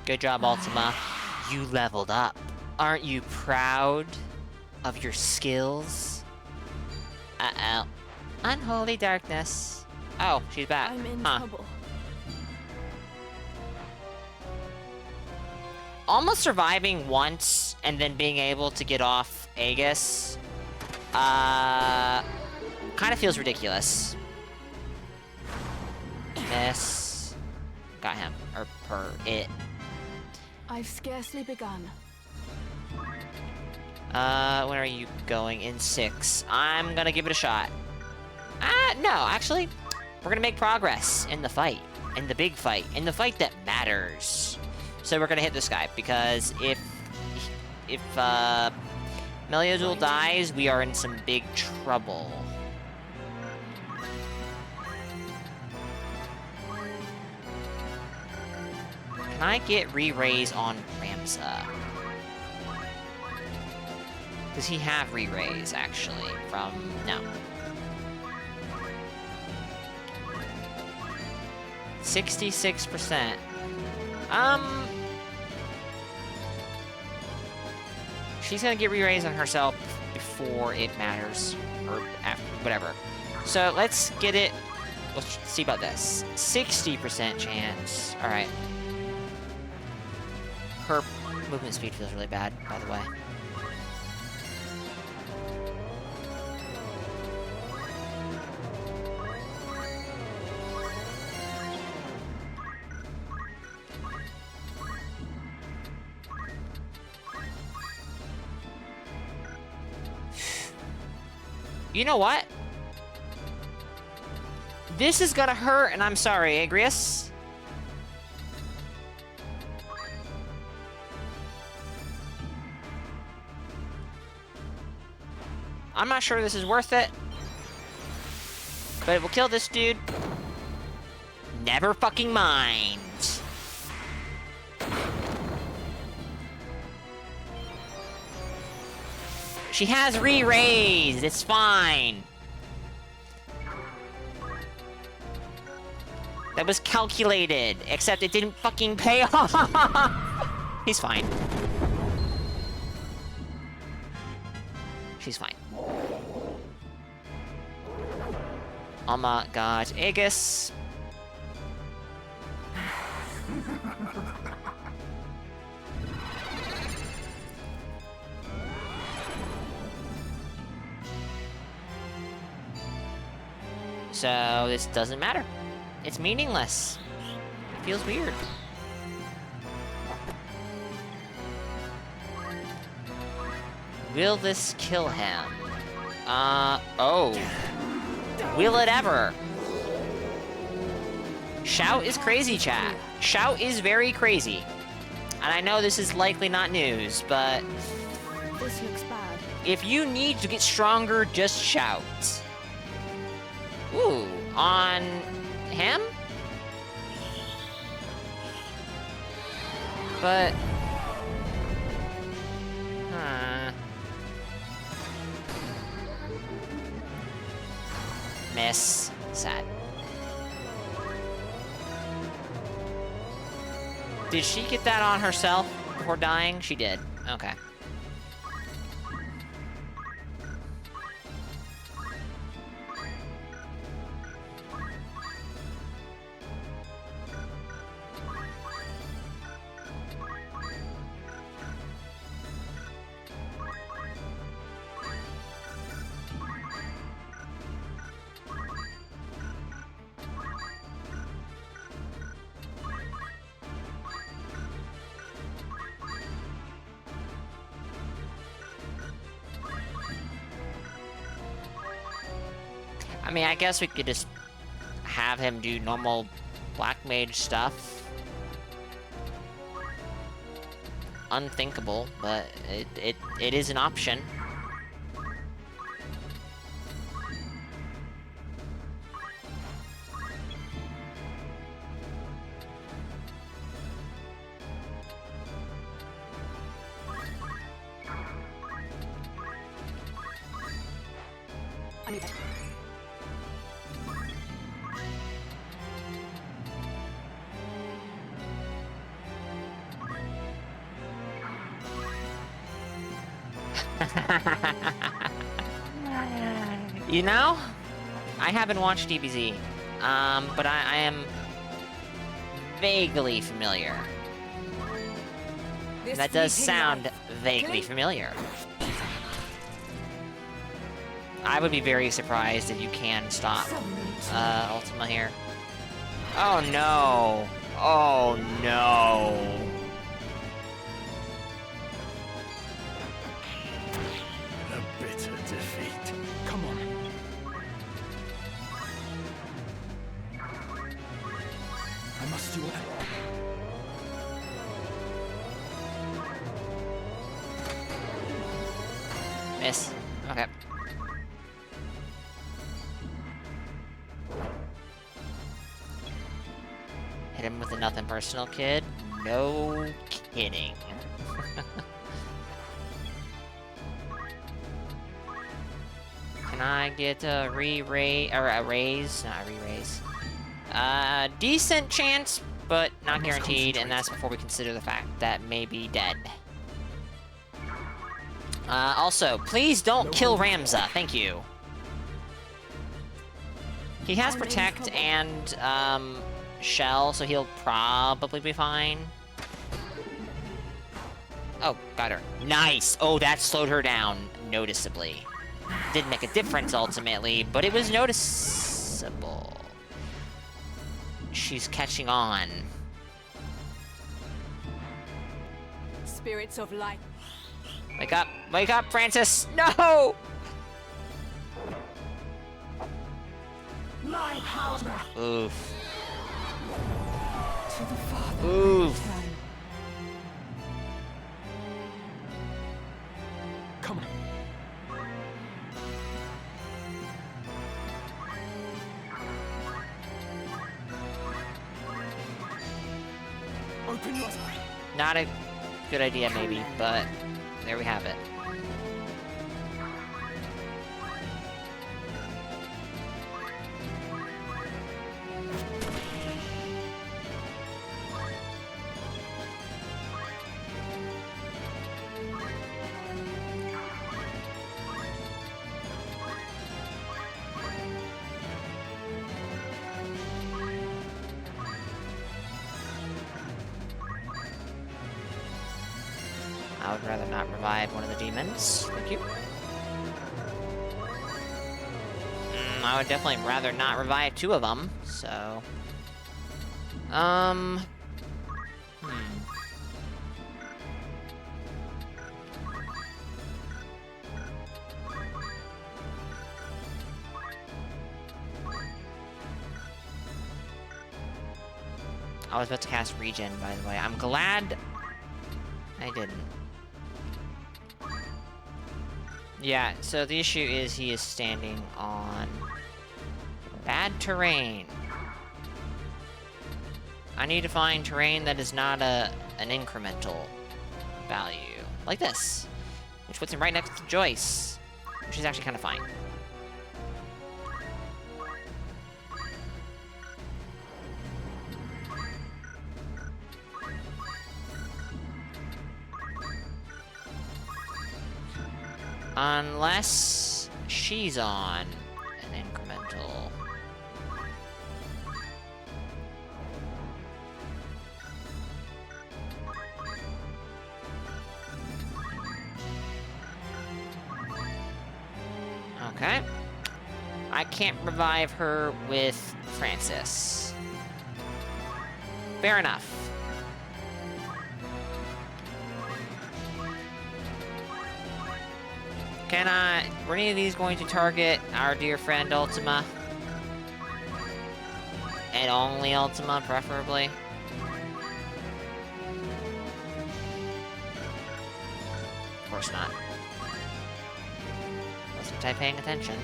Good job, Ultima. You leveled up. Aren't you proud of your skills? Uh-oh. Unholy darkness. Oh, she's back. I'm in huh. trouble. almost surviving once and then being able to get off Aegis, kind of feels ridiculous. Miss. Got him. Or her. It. I've scarcely begun. When are you going? In 6. I'm gonna give it a shot. No, actually, we're gonna make progress in the fight. In the big fight. In the fight that matters. So we're gonna hit this guy, because if Meliodul dies, we are in some big trouble. Can I get re-raise on Ramza? Does he have re-raise, actually, from... No. 66%. She's gonna get re-raise on herself before it matters. Or after, whatever. So, let's get it... Let's see about this. 60% chance. Alright. Her movement speed feels really bad, by the way. You know what? This is gonna hurt, and I'm sorry, Agrius. I'm not sure this is worth it. But it will kill this dude. Never fucking mind. She has re-raised. It's fine. That was calculated, except it didn't fucking pay off. He's fine. She's fine. Oh my god, Aegis. So this doesn't matter. It's meaningless. It feels weird. Will this kill him? Oh. Will it ever? Shout is crazy, chat. Shout is very crazy. And I know this is likely not news, but... This looks bad. If you need to get stronger, just shout. Ooh, on him? But... Miss. Sad. Did she get that on herself before dying? She did. Okay. I mean, I guess we could just have him do normal Black Mage stuff. Unthinkable, but it is an option. You know, I haven't watched DBZ, but I am vaguely familiar. This That does fleeting sound life. vaguely familiar. I would be very surprised if you can stop Ultima here. Oh no! Oh no! A bitter defeat. Come on. I must do what Miss. Okay. Hit him with a nothing personal, kid? No kidding. Can I get a re-raise, or a raise? Not a re-raise. Decent chance, but not guaranteed, and that's before we consider the fact that may be dead. Also, please don't kill Ramza, thank you. He has Protect and, Shell, so he'll probably be fine. Oh, got her. Nice! Oh, that slowed her down noticeably. Didn't make a difference ultimately, but it was noticeable. She's catching on. Spirits of light. Wake up, Francis! No! My power. Oof. To the Father. Oof. Come on. Open your eyes. Not a good idea, maybe, but there we have it. I would rather not revive one of the demons. Thank you. I would definitely rather not revive two of them, so... I was about to cast Regen, by the way. I'm glad I didn't. Yeah, so the issue is he is standing on bad terrain. I need to find terrain that is not an incremental value. Like this. Which puts him right next to Joyce. Which is actually kind of fine. Unless she's on an incremental. Okay. I can't revive her with Francis. Fair enough. Were any of these going to target our dear friend Ultima? And only Ultima, preferably? Of course not. Wasn't I paying attention?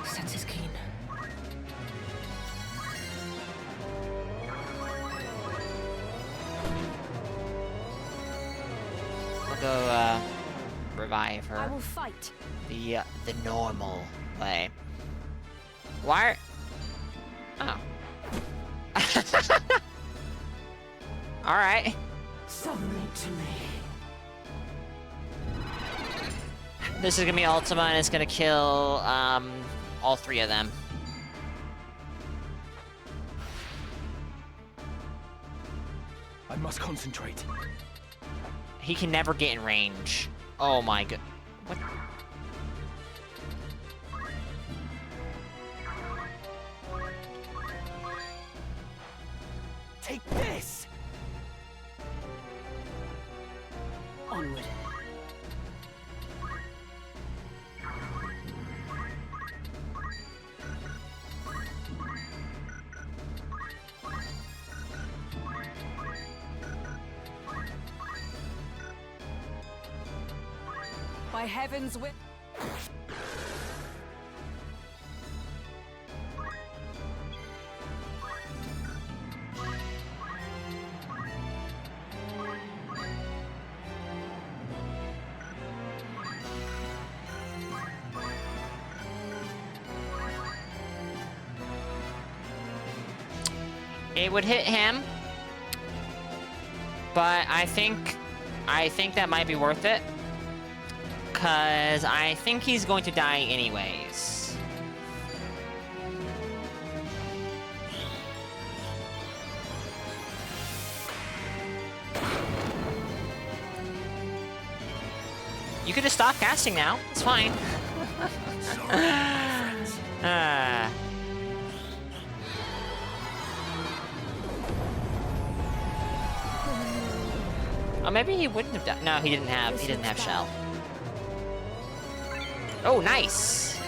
Senses keen. We'll go, revive her. I will fight. The normal way. Why are... Oh. Alright. Submit to me. This is gonna be Ultima, and it's gonna kill, all 3 of them. I must concentrate. He can never get in range. Oh my god. What? Take this! Onward. By heaven's will. It would hit him, but I think that might be worth it, cause I think he's going to die anyways. You could just stop casting now. It's fine. Oh, maybe he wouldn't have done. No, he didn't have shell. Oh, nice.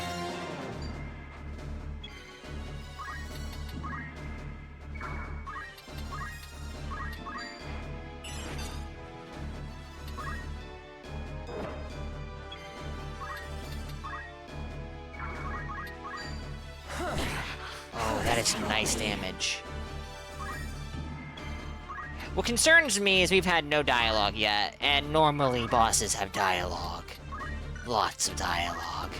Oh, that is some nice damage. What concerns me is we've had no dialogue yet, and normally bosses have dialogue. Lots of dialogue.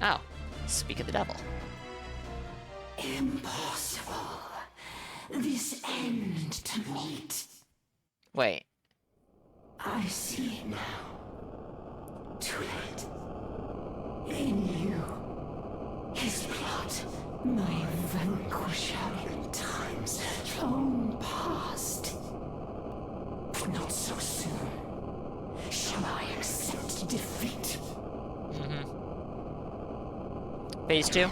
Oh, speak of the devil. Impossible. This end to meet. Wait. I see it now. Too late. In you. His plot. My vanquisher in times long past. Not so soon. Shall I accept defeat? Phase 2.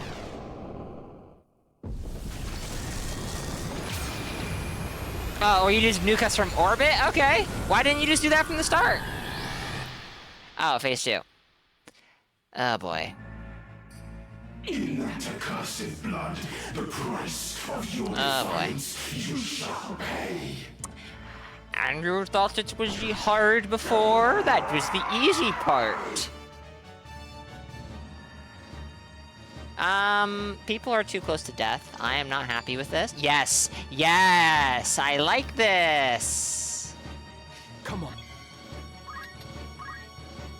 Oh, or you just nuke us from orbit? Okay. Why didn't you just do that from the start? Oh, phase 2. Oh boy. In that accursed blood, the price of your defiance you shall pay. And you thought it was hard before? That was the easy part. People are too close to death. I am not happy with this. Yes, yes, I like this. Come on.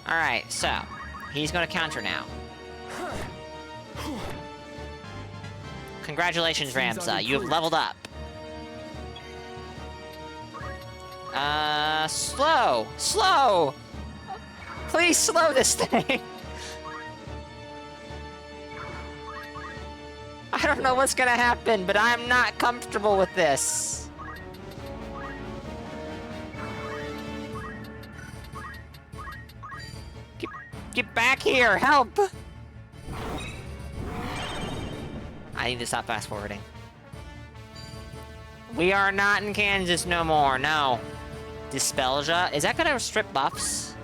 All right, so he's gonna counter now. Congratulations, Ramza. You have leveled up. Slow! Slow! Please slow this thing! I don't know what's gonna happen, but I'm not comfortable with this. Get back here! Help! I need to stop fast-forwarding. We are not in Kansas no more, no. Dispelja? Is that gonna strip buffs?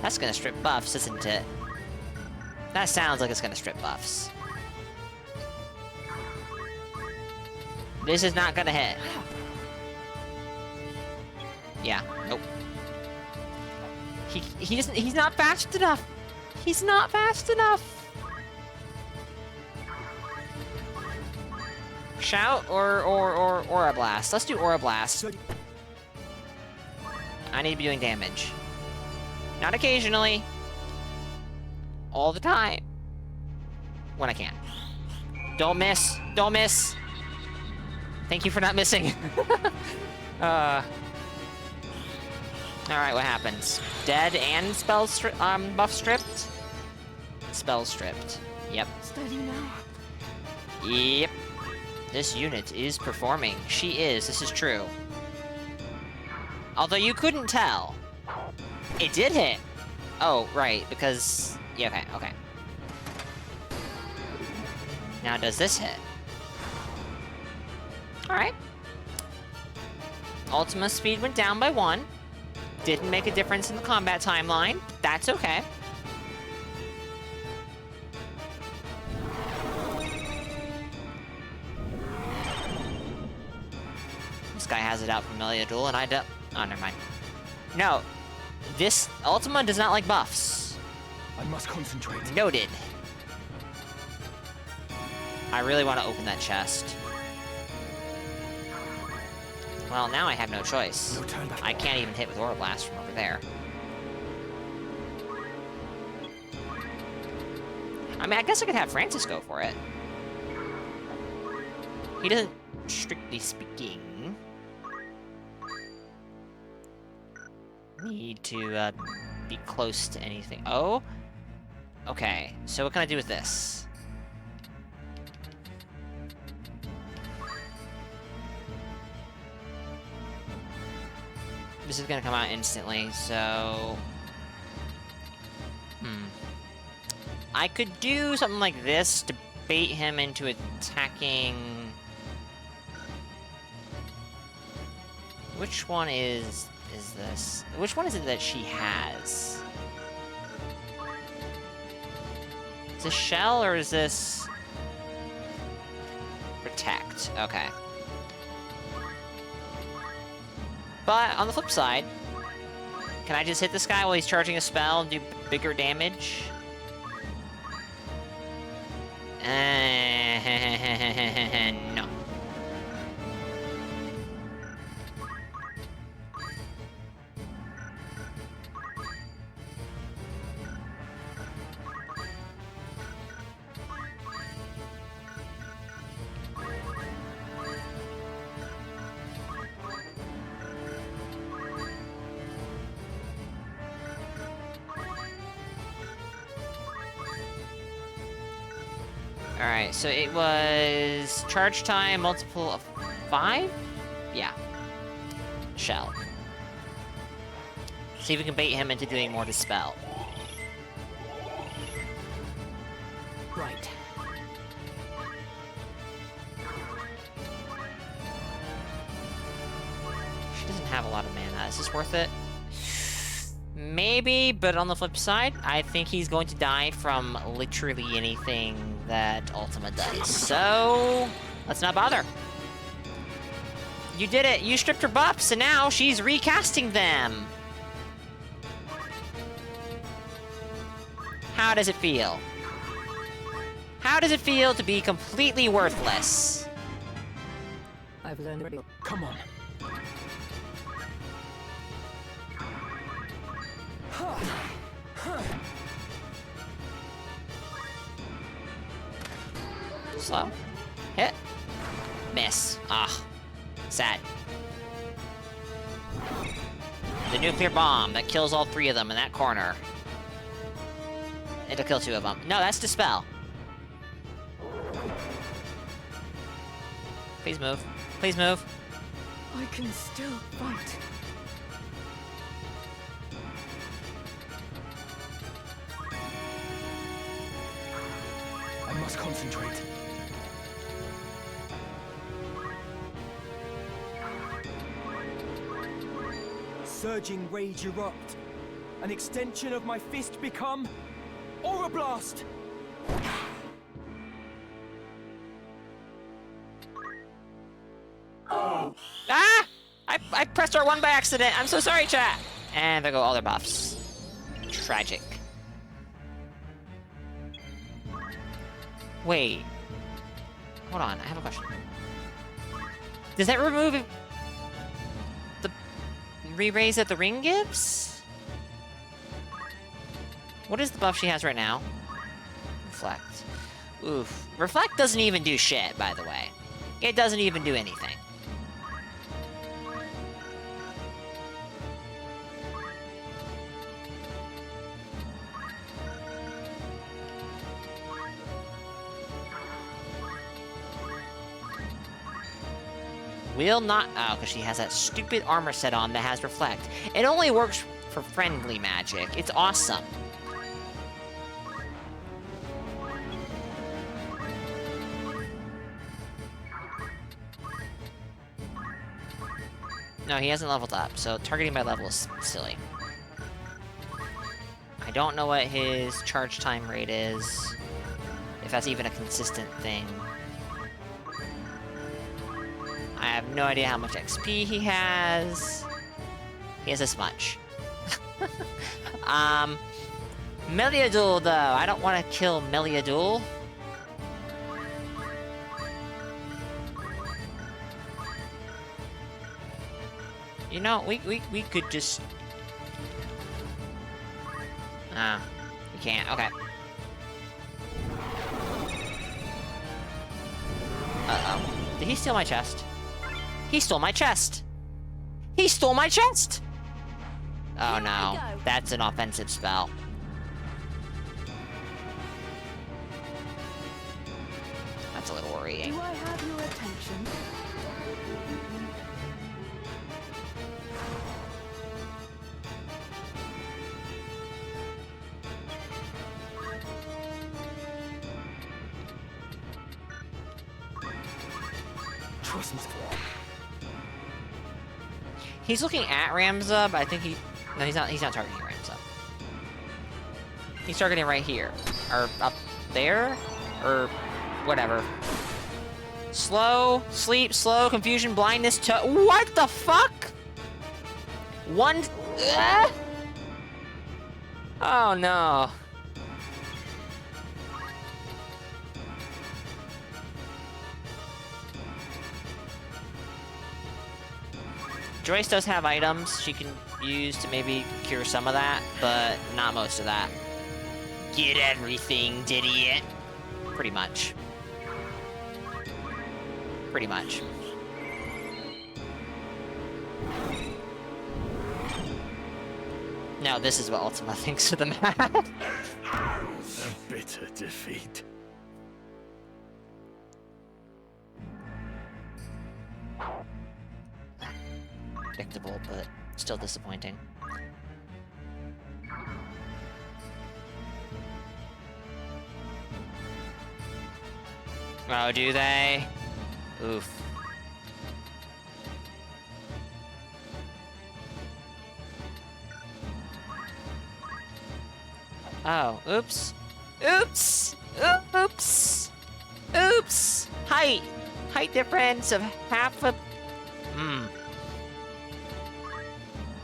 That's gonna strip buffs, isn't it? That sounds like it's gonna strip buffs. This is not gonna hit. Yeah, nope. He doesn't, he's not fast enough. He's not fast enough. Shout or Aura Blast. Let's do Aura Blast. I need to be doing damage. Not occasionally. All the time. When I can. Don't miss. Don't miss. Thank you for not missing. Alright, what happens? Dead and buff stripped? Spell stripped. Yep. Steady now. Yep. This unit is performing. She is. This is true. Although you couldn't tell. It did hit. Oh, right, because... Yeah, okay, okay. Now, does this hit? Alright. Ultima speed went down by 1. Didn't make a difference in the combat timeline. That's okay. This guy has it out for melee duel, and I don't... Oh, never mind. No. This Ultima does not like buffs. I must concentrate. Noted. I really want to open that chest. Well, now I have no choice. No turn back. I can't even hit with Aura Blast from over there. I mean, I guess I could have Francis go for it. He doesn't, strictly speaking, need to be close to anything. Oh? Okay, so what can I do with this? This is gonna come out instantly, so... I could do something like this to bait him into attacking... Which one is this? Which one is it that she has? Is this Shell, or is this... Protect? Okay. But, on the flip side, can I just hit this guy while he's charging a spell and do bigger damage? No. Alright, so it was charge time multiple of 5? Yeah. Shell. See if we can bait him into doing more Dispel. Right. She doesn't have a lot of mana. Is this worth it? Maybe, but on the flip side, I think he's going to die from literally anything that Ultima does. So, let's not bother. You did it! You stripped her buffs, and now she's recasting them! How does it feel? How does it feel to be completely worthless? I've learned already. Come on. Slow. Hit. Miss. Ah. Sad. The nuclear bomb that kills all 3 of them in that corner. It'll kill 2 of them. No, that's Dispel. Please move. Please move. I can still fight. I must concentrate. Surging rage erupt. An extension of my fist become... Aura Blast! Ah! I pressed R1 by accident. I'm so sorry, chat. And there go all their buffs. Tragic. Wait. Hold on, I have a question. Does that remove the re-raise that the ring gives? What is the buff she has right now? Reflect. Oof. Reflect doesn't even do shit, by the way. It doesn't even do anything. Will not... Oh, because she has that stupid armor set on that has reflect. It only works for friendly magic. It's awesome. No, he hasn't leveled up, so targeting by level is silly. I don't know what his charge time rate is, if that's even a consistent thing. I have no idea how much XP he has. He has this much. Meliadul, though. I don't want to kill Meliadul. You know, we could just... Ah, we can't. Okay. Uh-oh. Did he steal my chest? He stole my chest! He stole my chest! Oh no, that's an offensive spell. That's a little worrying. Do I have your attention? Trust me. He's looking at Ramza, but I think he... No, he's not targeting Ramza. He's targeting right here. Or up there? Or whatever. Slow, sleep, slow, confusion, blindness, what the fuck? One... Oh no. Joyce does have items she can use to maybe cure some of that, but not most of that. Get everything, idiot. Pretty much. Pretty much. Now this is what Ultima thinks of the map. A bitter defeat. Predictable, but still disappointing. Oh, do they? Oof. Oh, oops. Oops! Oops! Oops! Height! Height difference of half a... Hmm.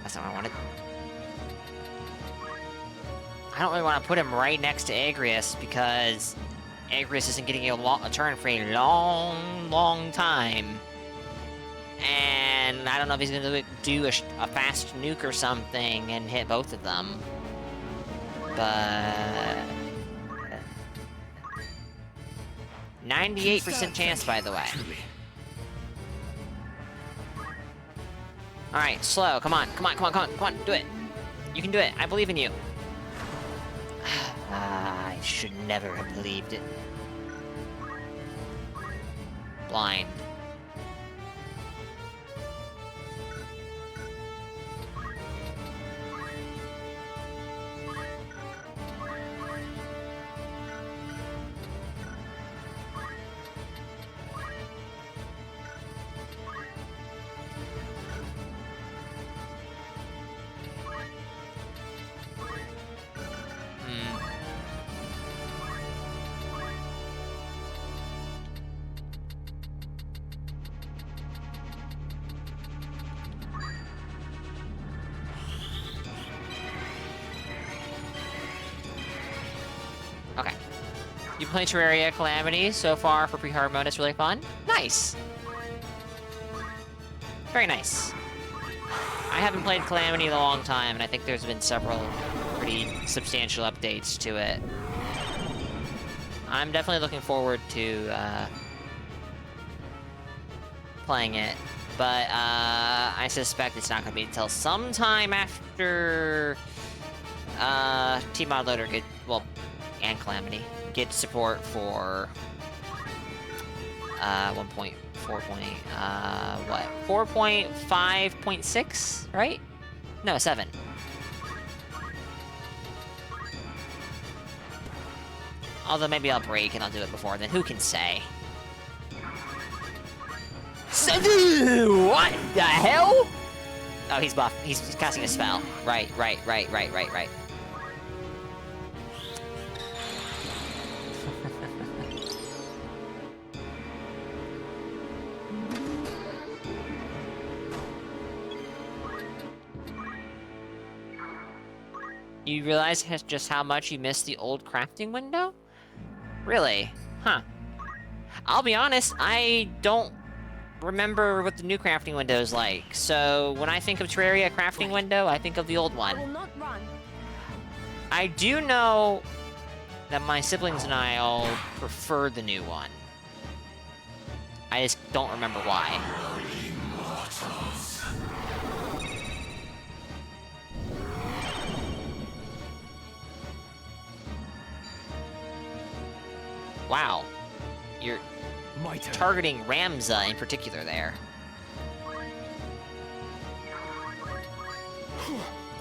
That's not what I wanted. I don't really want to put him right next to Agrius, because Agrius isn't getting a turn for a long time. And I don't know if he's going to do a fast nuke or something and hit both of them. But... 98% chance, by the way. Alright, slow. Come on, do it. You can do it. I believe in you. I should never have believed it. Blind. Okay. You play Terraria Calamity so far for pre-hard mode. It's really fun. Nice. Very nice. I haven't played Calamity in a long time, and I think there's been several pretty substantial updates to it. I'm definitely looking forward to playing it, but I suspect it's not going to be until sometime after T-Mod Loader and Calamity get support for 1.4. 4 point, what? 4.5.6, right? No, 7. Although maybe I'll break and I'll do it before then. Who can say? What the hell? Oh, he's buff. He's casting a spell. Right. You realize just how much you missed the old crafting window? Really? Huh. I'll be honest, I don't remember what the new crafting window is like. So when I think of Terraria crafting window, I think of the old one. I will not run. I do know that my siblings and I all prefer the new one. I just don't remember why. Wow. You're targeting Ramza in particular there.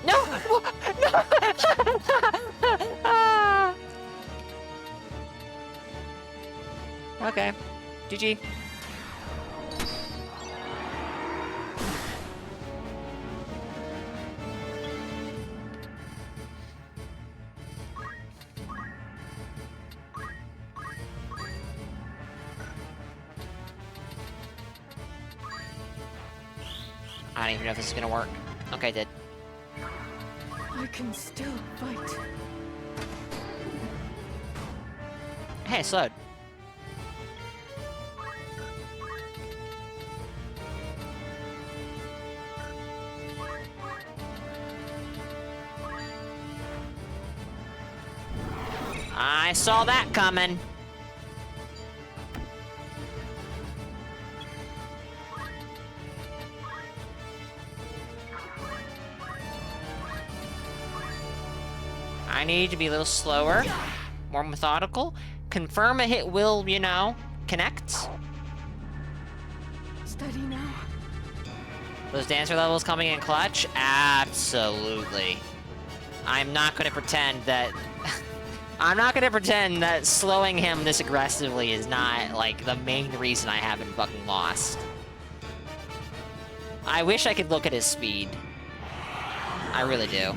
No! No! Okay. GG. I don't even know if this is gonna work. Okay, it did. I can still fight. Hey, slowed. I saw that coming. I need to be a little slower, more methodical. Confirm a hit will, you know, connect. Steady now. Those dancer levels coming in clutch? Absolutely. I'm not gonna pretend that... I'm not gonna pretend that slowing him this aggressively is not, like, the main reason I haven't fucking lost. I wish I could look at his speed. I really do.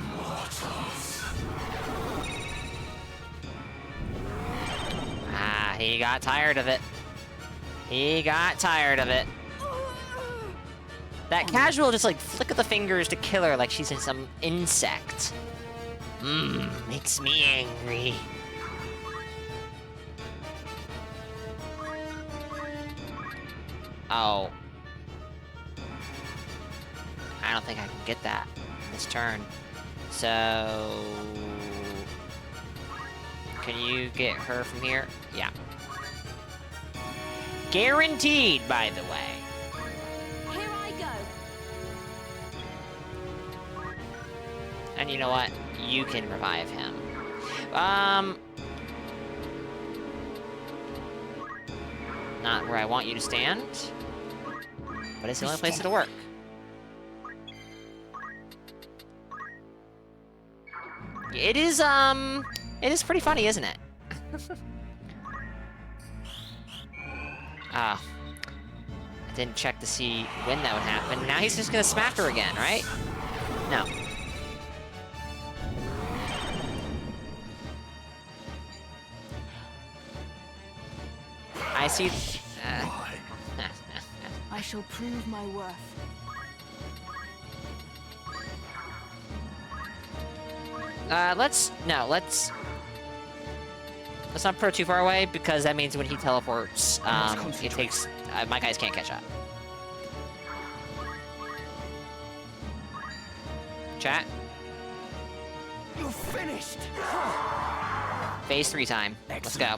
Ah, he got tired of it. He got tired of it. That casual just, like, flick of the fingers to kill her like she's in some insect. Makes me angry. Oh. I don't think I can get that this turn. So... Can you get her from here? Yeah. Guaranteed, by the way. Here I go. And you know what? You can revive him. Not where I want you to stand. But it's the only place it'll work. It is pretty funny, isn't it? Ah. I didn't check to see when that would happen. Now he's just gonna smack her again, right? No. I see... I shall prove my worth. Let's not put her too far away, because that means when he teleports, it takes... my guys can't catch up. Chat? You're finished! Phase 3 time. Let's go.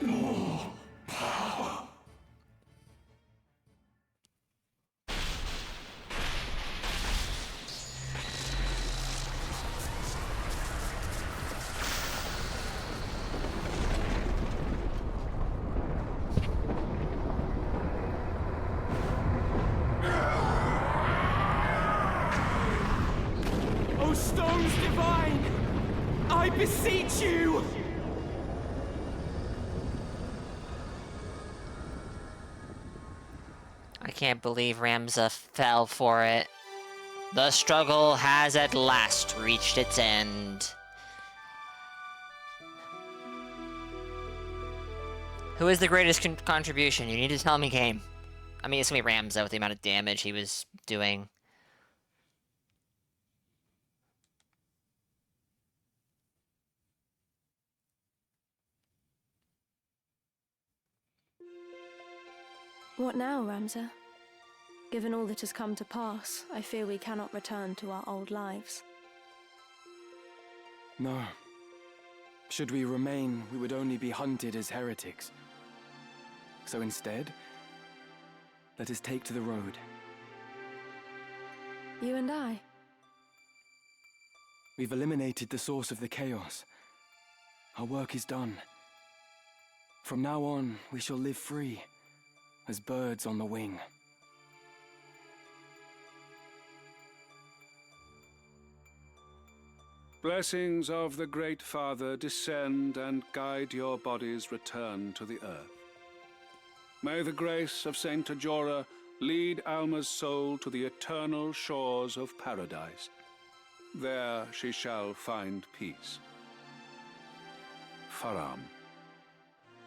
More power. divine! I beseech you! I can't believe Ramza fell for it. The struggle has at last reached its end. Who is the greatest contribution? You need to tell me, game. I mean, it's gonna be Ramza with the amount of damage he was doing. What now, Ramza? Given all that has come to pass, I fear we cannot return to our old lives. No. Should we remain, we would only be hunted as heretics. So instead, let us take to the road. You and I? We've eliminated the source of the chaos. Our work is done. From now on, we shall live free, as birds on the wing. Blessings of the Great Father descend and guide your body's return to the earth. May the grace of Saint Ajora lead Alma's soul to the eternal shores of paradise. There she shall find peace. Faram.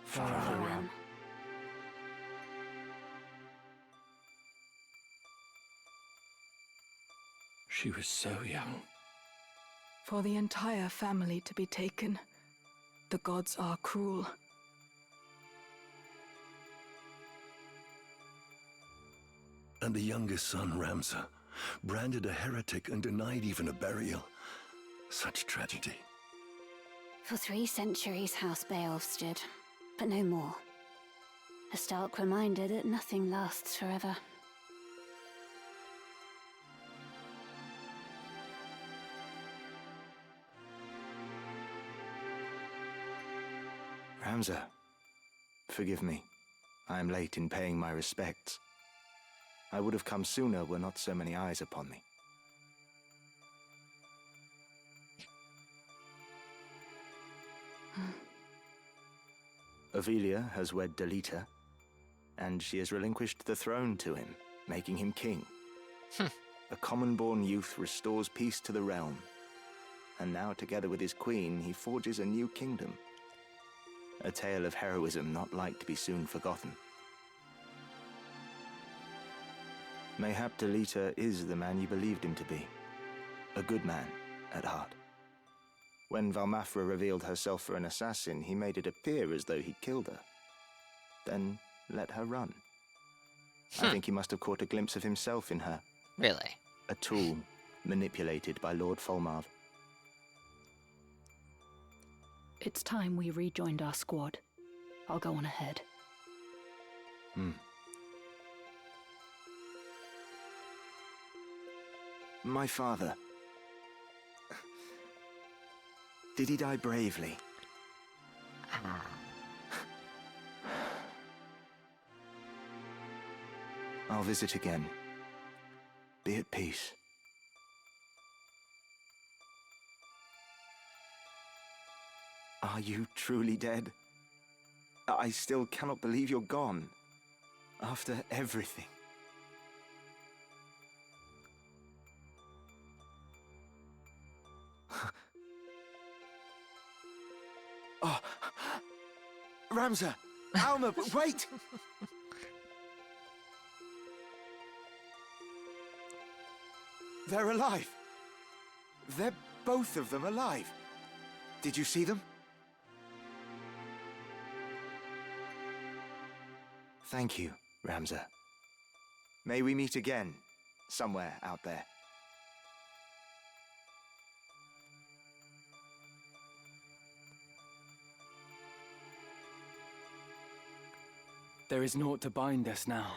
Faram. She was so young. For the entire family to be taken, the gods are cruel. And the youngest son, Ramza, branded a heretic and denied even a burial. Such tragedy. For 3 centuries, House Beowulf stood, but no more. A stark reminder that nothing lasts forever. Ramza, forgive me. I am late in paying my respects. I would have come sooner were not so many eyes upon me. Avelia has wed Delita, and she has relinquished the throne to him, making him king. A common-born youth restores peace to the realm, and now together with his queen, he forges a new kingdom. A tale of heroism not like to be soon forgotten. Mayhap Delita is the man you believed him to be. A good man, at heart. When Valmafra revealed herself for an assassin, he made it appear as though he'd killed her. Then let her run. I think he must have caught a glimpse of himself in her. Really? A tool manipulated by Lord Folmarv. It's time we rejoined our squad. I'll go on ahead. My father. Did he die bravely? I'll visit again. Be at peace. Are you truly dead? I still cannot believe you're gone. After everything. Oh, Ramza! Alma, wait! They're alive. They're both of them alive. Did you see them? Thank you, Ramza. May we meet again, somewhere out there. There is naught to bind us now.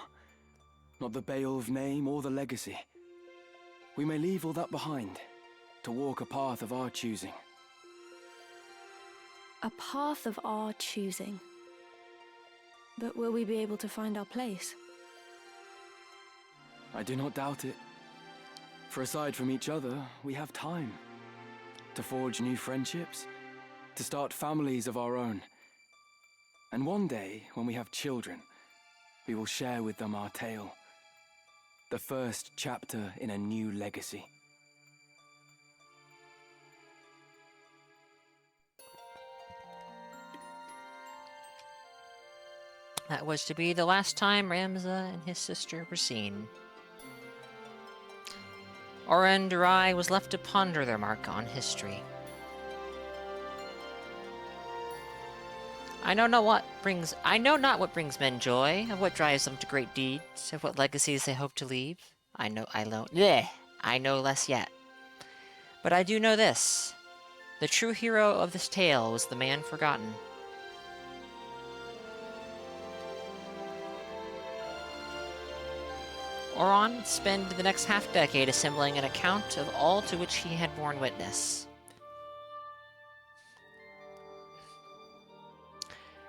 Not the Beowulf name or the legacy. We may leave all that behind, to walk a path of our choosing. A path of our choosing. But will we be able to find our place? I do not doubt it. For aside from each other, we have time. to forge new friendships, to start families of our own. And one day, when we have children, we will share with them our tale. The first chapter in a new legacy. That was to be the last time Ramza and his sister were seen. Aura and Durai was left to ponder their mark on history. I know not what brings men joy, of what drives them to great deeds, of what legacies they hope to leave. I know less yet. But I do know this. The true hero of this tale was the man forgotten. Oron would spend the next half-decade assembling an account of all to which he had borne witness.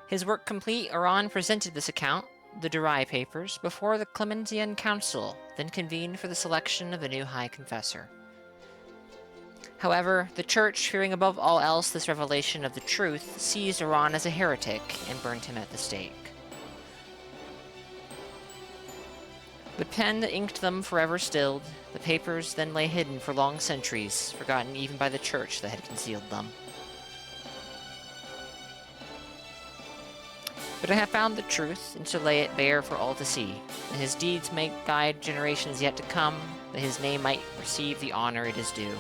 His work complete, Oron presented this account, the Durai Papers, before the Clementian Council, then convened for the selection of a new High Confessor. However, the Church, fearing above all else this revelation of the truth, seized Oron as a heretic and burned him at the stake. The pen that inked them forever stilled, the papers then lay hidden for long centuries, forgotten even by the Church that had concealed them. But I have found the truth, and to lay it bare for all to see, that his deeds may guide generations yet to come, that his name might receive the honor it is due.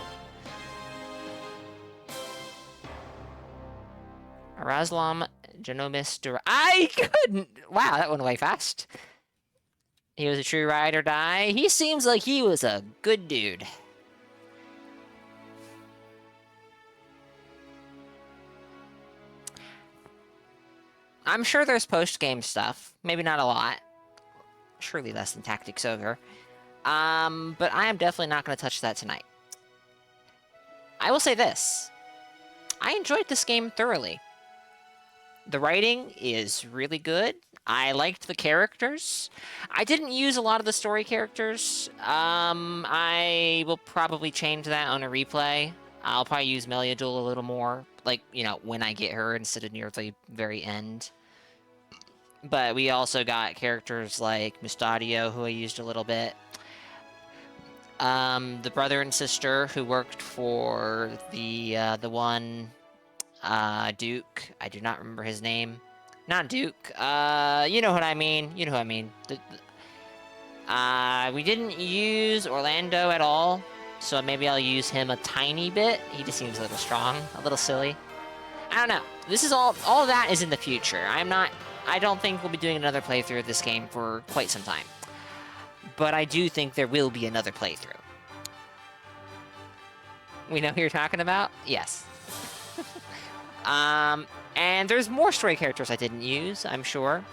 Eraslam Genomis I couldn't! Wow, that went away fast. He was a true ride or die. He seems like he was a good dude. I'm sure there's post-game stuff. Maybe not a lot. Surely less than Tactics Ogre. But I am definitely not going to touch that tonight. I will say this. I enjoyed this game thoroughly. The writing is really good. I liked the characters. I didn't use a lot of the story characters. I will probably change that on a replay. I'll probably use Meliadul a little more. Like, you know, when I get her instead of near the very end. But we also got characters like Mustadio, who I used a little bit. The brother and sister who worked for the one... Duke. I do not remember his name. Not Duke. You know what I mean. You know what I mean. We didn't use Orlando at all, so maybe I'll use him a tiny bit. He just seems a little strong, a little silly. I don't know. This is all that is in the future. I don't think we'll be doing another playthrough of this game for quite some time. But I do think there will be another playthrough. We know who you're talking about? Yes. And there's more story characters I didn't use, I'm sure.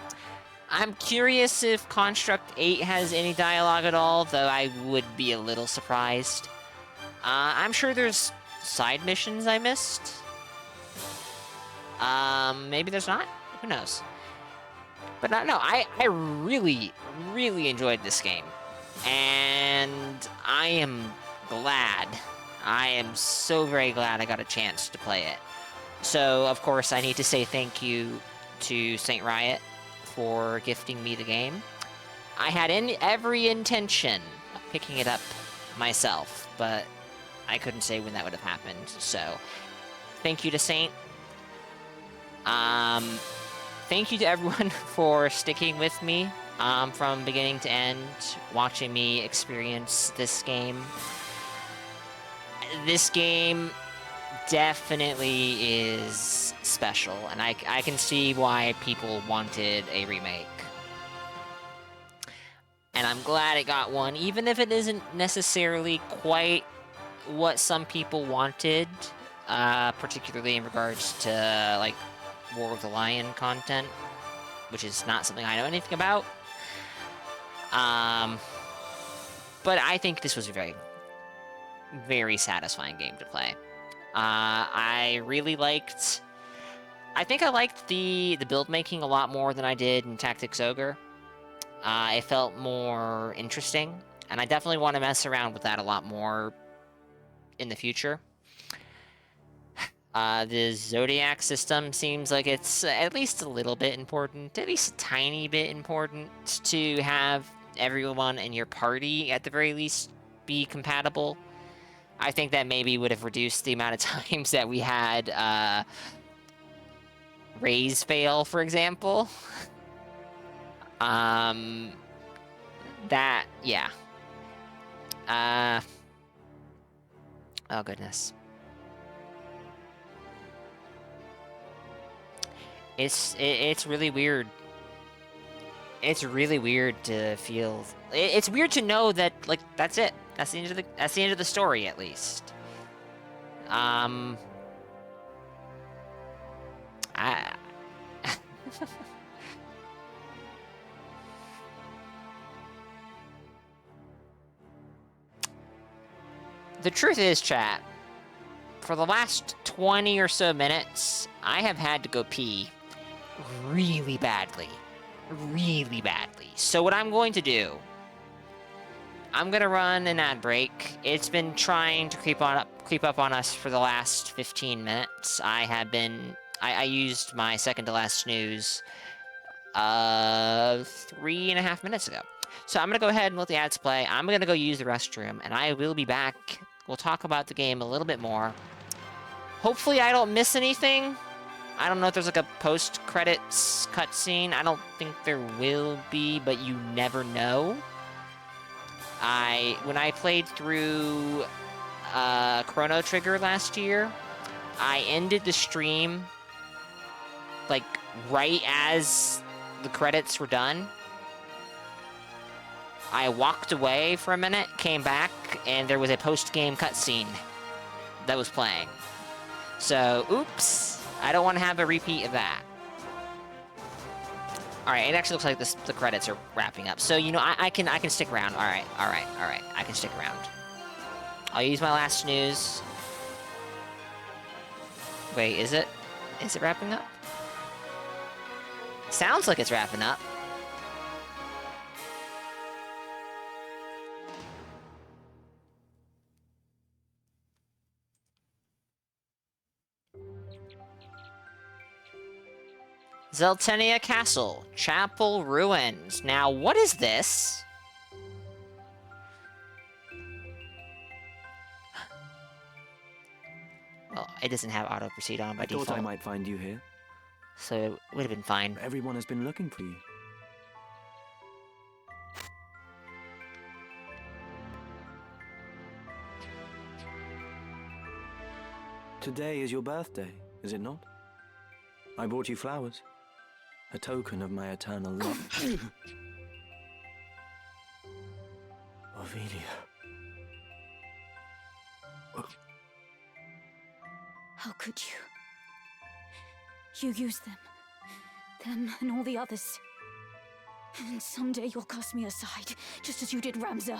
I'm curious if Construct 8 has any dialogue at all, though I would be a little surprised. I'm sure there's side missions I missed. Maybe there's not? Who knows? But no, I really, really enjoyed this game. And I am glad. I am so very glad I got a chance to play it. So, of course, I need to say thank you to Saint Riot for gifting me the game. I had every intention of picking it up myself, but I couldn't say when that would have happened. So, thank you to Saint. Thank you to everyone for sticking with me from beginning to end, watching me experience this game. This game definitely is special, and I can see why people wanted a remake. And I'm glad it got one, even if it isn't necessarily quite what some people wanted, particularly in regards to, like, War of the Lion content, which is not something I know anything about. But I think this was a very, very satisfying game to play. I really liked... I think I liked the build making a lot more than I did in Tactics Ogre. It felt more interesting, and I definitely want to mess around with that a lot more in the future. The Zodiac system seems like it's at least a little bit important, at least a tiny bit important, to have everyone in your party, at the very least, be compatible. I think that maybe would have reduced the amount of times that we had, Raise fail, for example. That, yeah. Oh, goodness. It's really weird. It's really weird to feel... It's weird to know that, like, that's it. That's the end of the story, at least. The truth is, chat, for the last 20 or so minutes, I have had to go pee really badly. Really badly. So what I'm going to do, I'm going to run an ad break. It's been trying to creep up on us for the last 15 minutes. I used my second to last snooze 3.5 minutes ago. So I'm going to go ahead and let the ads play. I'm going to go use the restroom, and I will be back. We'll talk about the game a little bit more. Hopefully I don't miss anything. I don't know if there's like a post-credits cutscene. I don't think there will be, but you never know. When I played through Chrono Trigger last year, I ended the stream like right as the credits were done. I walked away for a minute, came back, and there was a post-game cutscene that was playing. So, oops. I don't want to have a repeat of that. Alright, it actually looks like the credits are wrapping up. So, you know, I can stick around. Alright. I can stick around. I'll use my last snooze. Wait, is it? Is it wrapping up? Sounds like it's wrapping up. Zeltenia Castle, Chapel Ruins. Now, what is this? Well, it doesn't have auto proceed on by default. I thought I might find you here. So it would have been fine. Everyone has been looking for you. Today is your birthday, is it not? I brought you flowers. A token of my eternal love. Ophelia. How could you? You used them. Them and all the others. And someday you'll cast me aside, just as you did Ramza.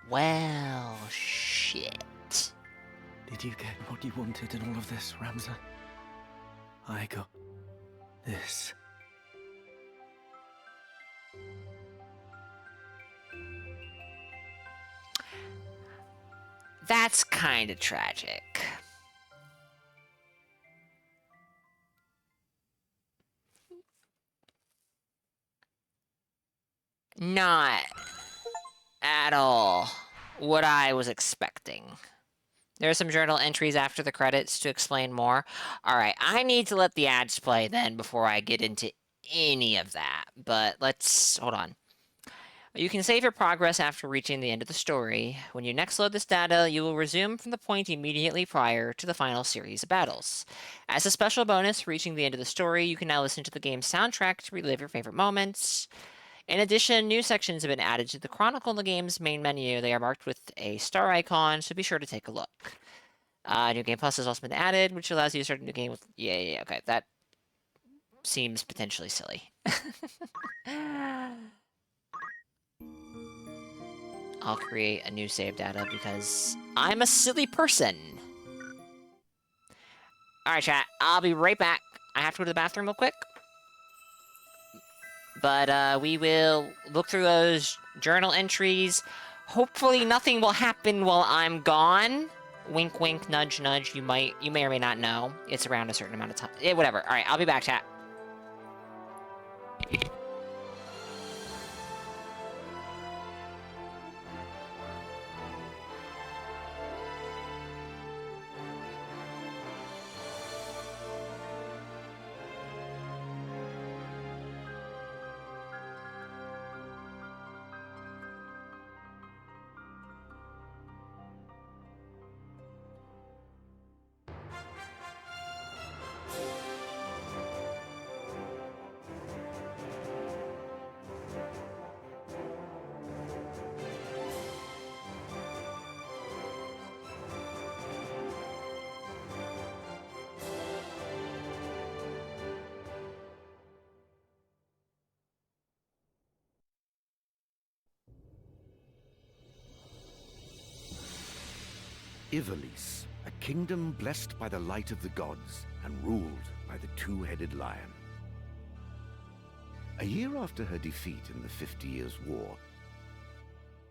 Well, shit. Did you get what you wanted in all of this, Ramza? I got this. That's kind of tragic. Not at all what I was expecting. There are some journal entries after the credits to explain more. Alright, I need to let the ads play then before I get into any of that. But let's... hold on. You can save your progress after reaching the end of the story. When you next load this data, you will resume from the point immediately prior to the final series of battles. As a special bonus for reaching the end of the story, you can now listen to the game's soundtrack to relive your favorite moments. In addition, new sections have been added to the Chronicle in the game's main menu. They are marked with a star icon, so be sure to take a look. New Game Plus has also been added, which allows you to start a new game with... Yeah, okay, that seems potentially silly. I'll create a new save data because I'm a silly person. Alright, chat. I'll be right back. I have to go to the bathroom real quick. But we will look through those journal entries. Hopefully nothing will happen while I'm gone. Wink, wink, nudge, nudge. You may or may not know. It's around a certain amount of time. Yeah, whatever. Alright, I'll be back, chat. Ivalice, a kingdom blessed by the light of the gods and ruled by the two-headed lion. A year after her defeat in the 50 Years' War,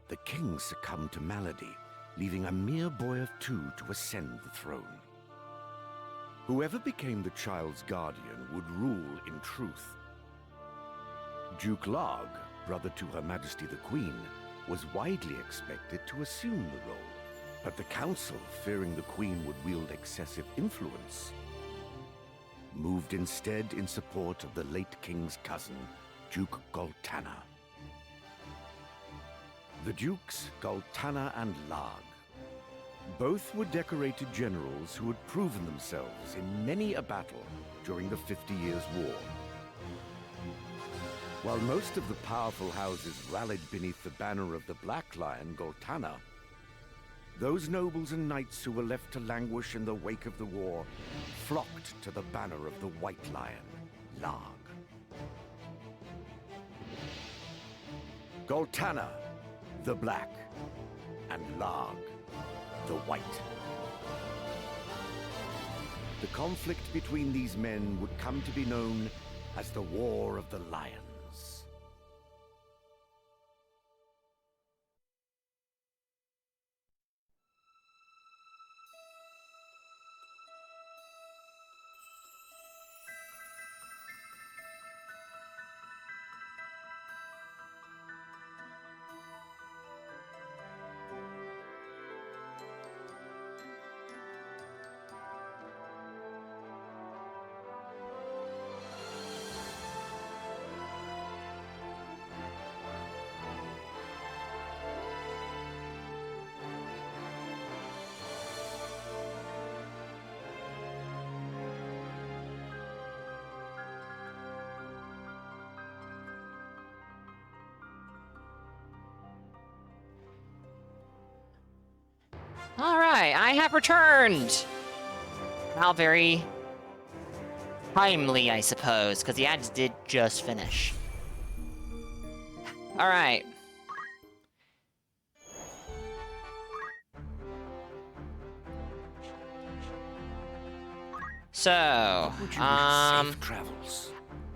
the king succumbed to malady, leaving a mere boy of 2 to ascend the throne. Whoever became the child's guardian would rule in truth. Duke Larg, brother to Her Majesty the Queen, was widely expected to assume the role. But the council, fearing the queen would wield excessive influence, moved instead in support of the late king's cousin, Duke Goltana. The dukes, Goltana and Larg, both were decorated generals who had proven themselves in many a battle during the 50 Years' War. While most of the powerful houses rallied beneath the banner of the Black Lion, Goltana, those nobles and knights who were left to languish in the wake of the war flocked to the banner of the White Lion, Larg. Goltana, the Black, and Larg, the White. The conflict between these men would come to be known as the War of the Lions. Alright, I have returned! How very timely, I suppose, because the ads did just finish. Alright. So, I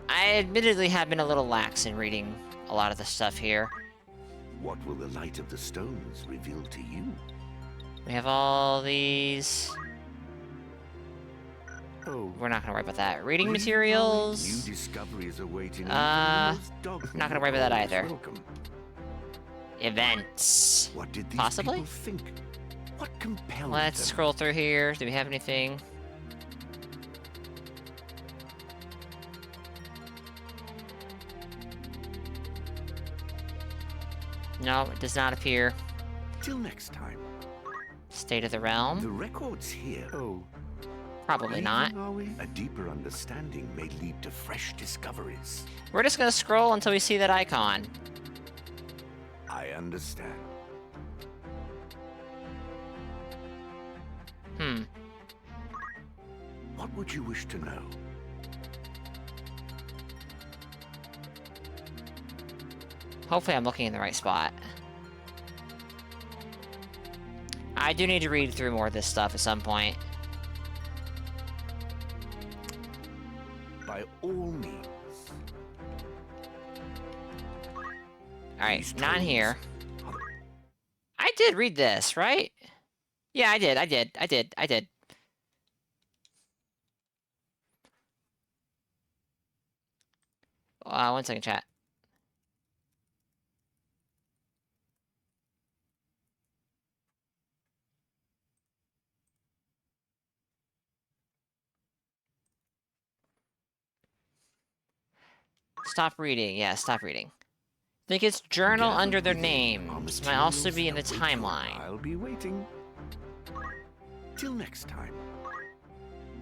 admittedly have been a little lax in reading a lot of the stuff here. What will the light of the stones reveal to you? We have all these... Oh, we're not gonna worry about that. Reading materials... New discoveries awaiting. Not gonna worry about that either. Events. What did these possibly people think? What compelled Let's them? scroll through here. Do we have anything? No, it does not appear. Till next time. State of the realm. The records here. Oh. Probably not. Are we? A deeper understanding may lead to fresh discoveries. We're just gonna scroll until we see that icon. I understand. Hmm. What would you wish to know? Hopefully I'm looking in the right spot. I do need to read through more of this stuff at some point. By all means. Alright, not here. I did read this, right? Yeah, I did. One second, chat. Stop reading. Yeah, stop reading. Think it's journal under their names. Might also be in the timeline. I'll be waiting. Till next time.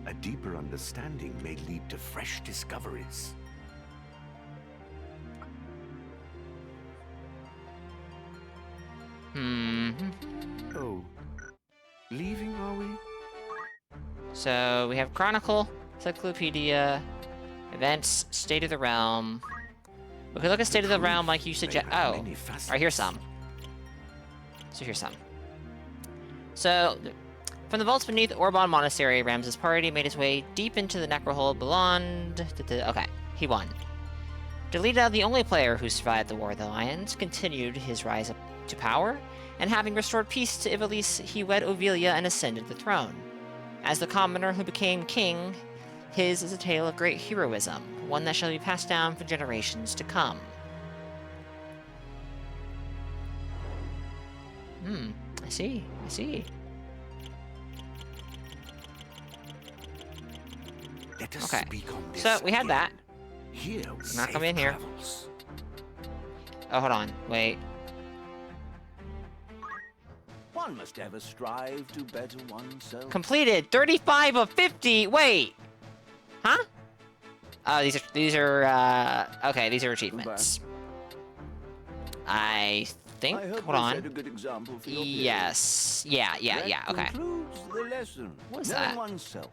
A deeper understanding may lead to fresh discoveries. Oh. Leaving, are we? So, we have Chronicle, Encyclopedia, Events, State of the Realm. We can look at State of the Realm like you suggest. Oh, alright, here's some. So here's some. So, from the vaults beneath Orban Monastery, Ramses' party made his way deep into the necrohole beyond... Okay, he won. Delita, the only player who survived the War of the Lions, continued his rise up to power, and having restored peace to Ivalice, he wed Ovilia and ascended the throne. As the commoner who became king, his is a tale of great heroism, one that shall be passed down for generations to come. I see. Let us Okay, speak on this so we had that. Here, I'm not coming in here. Oh, hold on. Wait. One must ever strive to better oneself. Completed 35 of 50. Wait. Huh? Oh, these are okay, these are achievements. I think. Hold on. Yes. Yeah. Okay. The lesson. What's Knowing that? oneself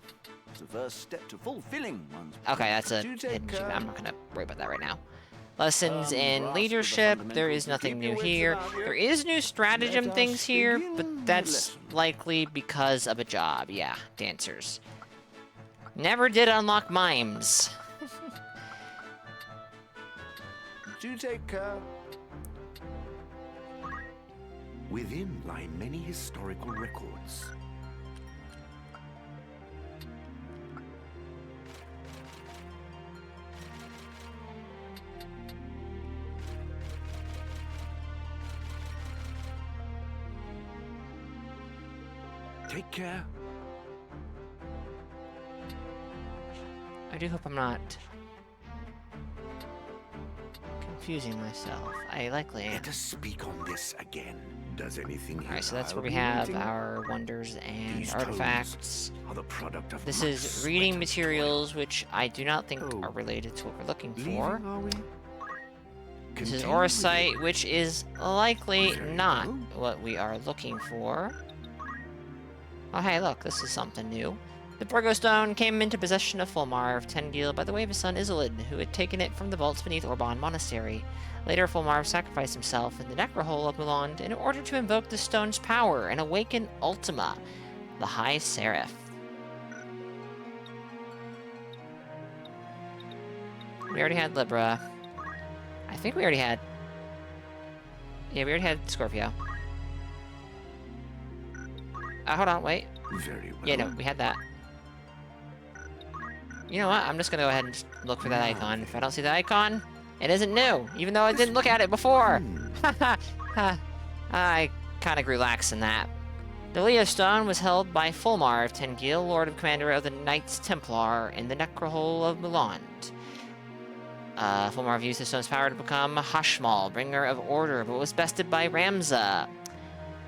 is the first step to fulfilling one's. Okay, that's a hidden achievement. I'm not gonna worry about that right now. Lessons in leadership. There is nothing new here. There is new stratagem things here, but that's likely because of a job. Yeah, dancers. Never did unlock mimes. Do take care. Within lie many historical records. Take care. I do hope I'm not confusing myself. I likely am. Let us speak on this again. Does anything here? Alright, so that's where we have our wonders and artifacts. Are the product of This is reading materials, which I do not think are related to what we're looking for. This is Oracite, which is likely not what we are looking for. Oh, hey, look, this is something new. The Borgo Stone came into possession of Fulmar of Tengil by the way of his son Isolid, who had taken it from the vaults beneath Orban Monastery. Later, Fulmar sacrificed himself in the necrohole of Muland in order to invoke the stone's power and awaken Ultima, the High Seraph. We already had Libra. I think we already had... Yeah, we already had Scorpio. Hold on, wait. Very well. Yeah, no, we had that. You know what? I'm just gonna go ahead and just look for that icon. If I don't see the icon, it isn't new, even though I didn't look at it before. I kind of grew lax in that. The Leo Stone was held by Fulmar of Tengil, Lord and Commander of the Knights Templar, in the necrohole of Muland. Fulmar used the stone's power to become Hashmal, bringer of order, but was bested by Ramza.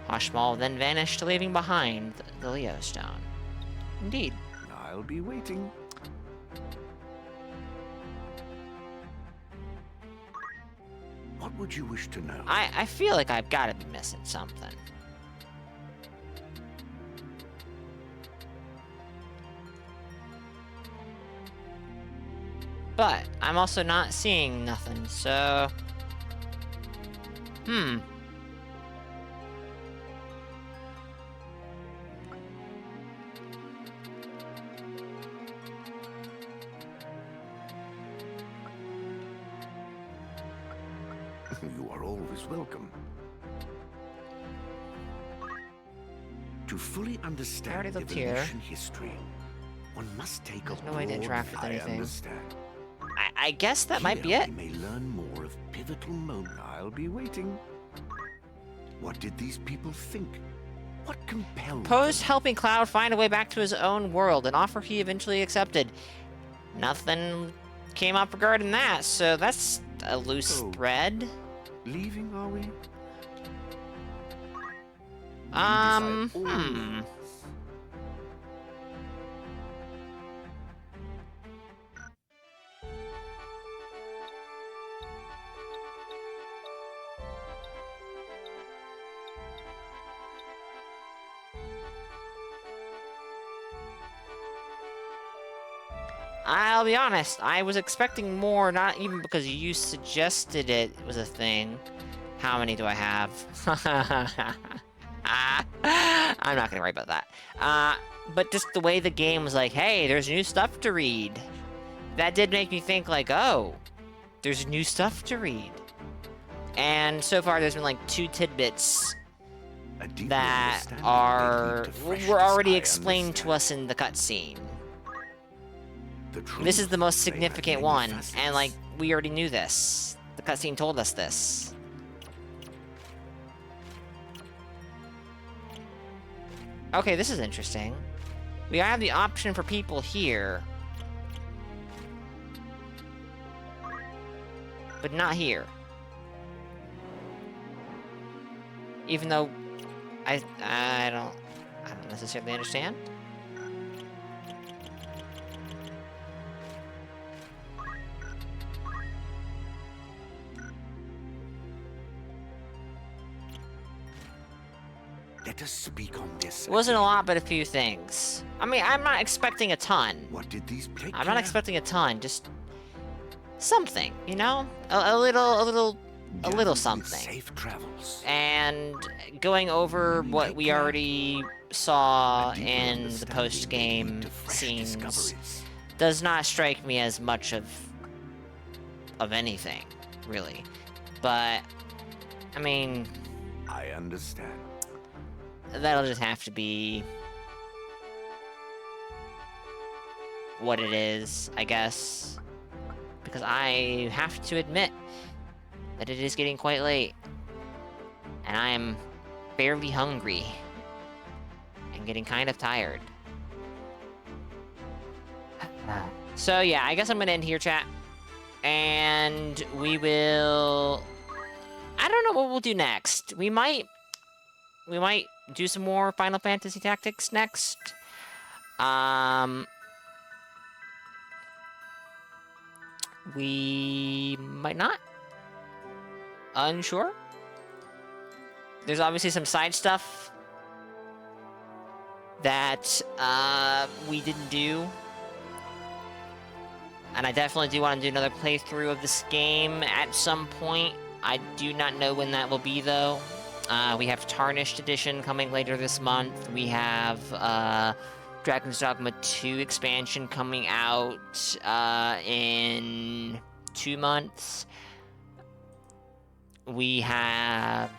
Hashmal then vanished, leaving behind the Leo Stone. Indeed. I'll be waiting. What would you wish to know? I feel like I've got to be missing something. But I'm also not seeing nothing, so... You are always welcome. To fully understand lived here. evolution history, one must take There's a no way to broad interact with view. anything. I understand. I guess that might be it. We may learn more of pivotal moments. I'll be waiting. What did these people think? What compelled Proposed helping Cloud find a way back to his own world, an offer he eventually accepted. Nothing came up regarding that, so that's a loose thread. Leaving, are we? I'll be honest, I was expecting more, not even because you suggested it was a thing. How many do I have? I'm not gonna worry about that. But just the way the game was like, hey, there's new stuff to read. That did make me think like, oh, there's new stuff to read. And so far there's been like 2 tidbits that were already explained to us in the cutscene. This is the most significant one, and like, we already knew this. The cutscene told us this. Okay, this is interesting. We have the option for people here. But not here. Even though I don't necessarily understand. Let us speak on this. It wasn't a lot, but a few things. I mean, I'm not expecting a ton. What did these play? I'm not expecting a ton, just something, you know? A little something. Safe travels. And going over what we already saw in the post-game scenes does not strike me as much of anything, really. But, I mean... I understand. That'll just have to be what it is, I guess. Because I have to admit that it is getting quite late. And I am fairly hungry. And getting kind of tired. So yeah, I guess I'm gonna end here, chat. And we will... I don't know what we'll do next. We might do some more Final Fantasy Tactics next. We might not. Unsure. There's obviously some side stuff that we didn't do. And I definitely do want to do another playthrough of this game at some point. I do not know when that will be, though. We have Tarnished Edition coming later this month. We have Dragon's Dogma 2 expansion coming out in 2 months. We have...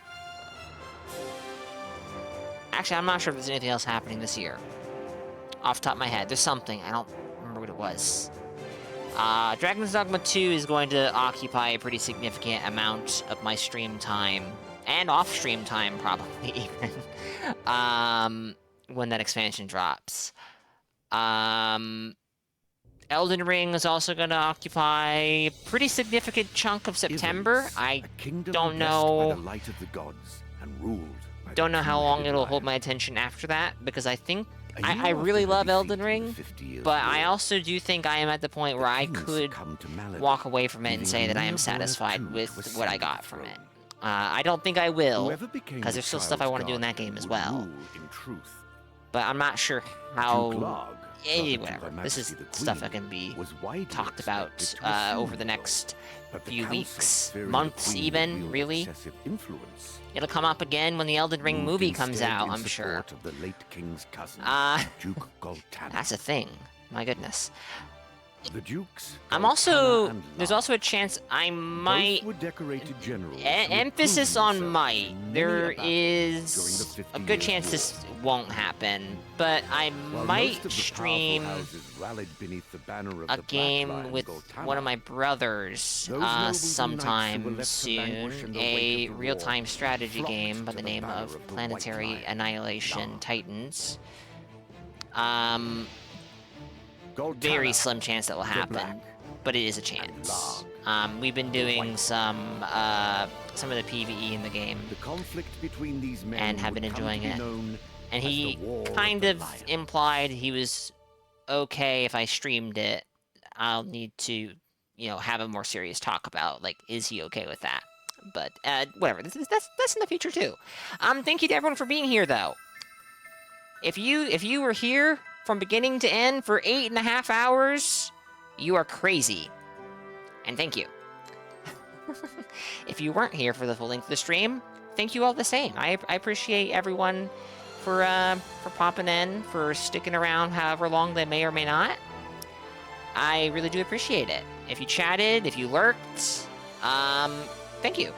Actually, I'm not sure if there's anything else happening this year. Off the top of my head. There's something. I don't remember what it was. Dragon's Dogma 2 is going to occupy a pretty significant amount of my stream time. And off-stream time, probably, even. When that expansion drops. Elden Ring is also going to occupy a pretty significant chunk of September. I don't know... Don't know how long it'll hold my attention after that, because I think... I really love Elden Ring, but I also do think I am at the point where I could walk away from it and say that I am satisfied with what I got from it. I don't think I will, because there's still stuff I want to do in that game as well. But I'm not sure how whatever. This is stuff that can be talked about over the next few weeks, months even, really. It'll come up again when the Elden Ring movie comes out, I'm sure. Of the late king's cousin, Duke Goltana. That's a thing. My goodness. The Dukes. I'm also... There's also a chance I might... Both were decorated generals. Emphasis on might. There is a good chance this won't happen, but I might stream a game with one of my brothers sometime soon. A real-time strategy game by the name of Planetary Annihilation Titans. Very slim chance that will happen, but it is a chance. We've been doing some of the PvE in the game, and have been enjoying it. And he kind of implied he was okay if I streamed it. I'll need to, have a more serious talk about, like, is he okay with that? But whatever. That's in the future too. Thank you to everyone for being here, though. If you were here from beginning to end for 8.5 hours, you are crazy. And thank you. If you weren't here for the full length of the stream, thank you all the same. I appreciate everyone for popping in, for sticking around however long they may or may not. I really do appreciate it. If you chatted, if you lurked, thank you.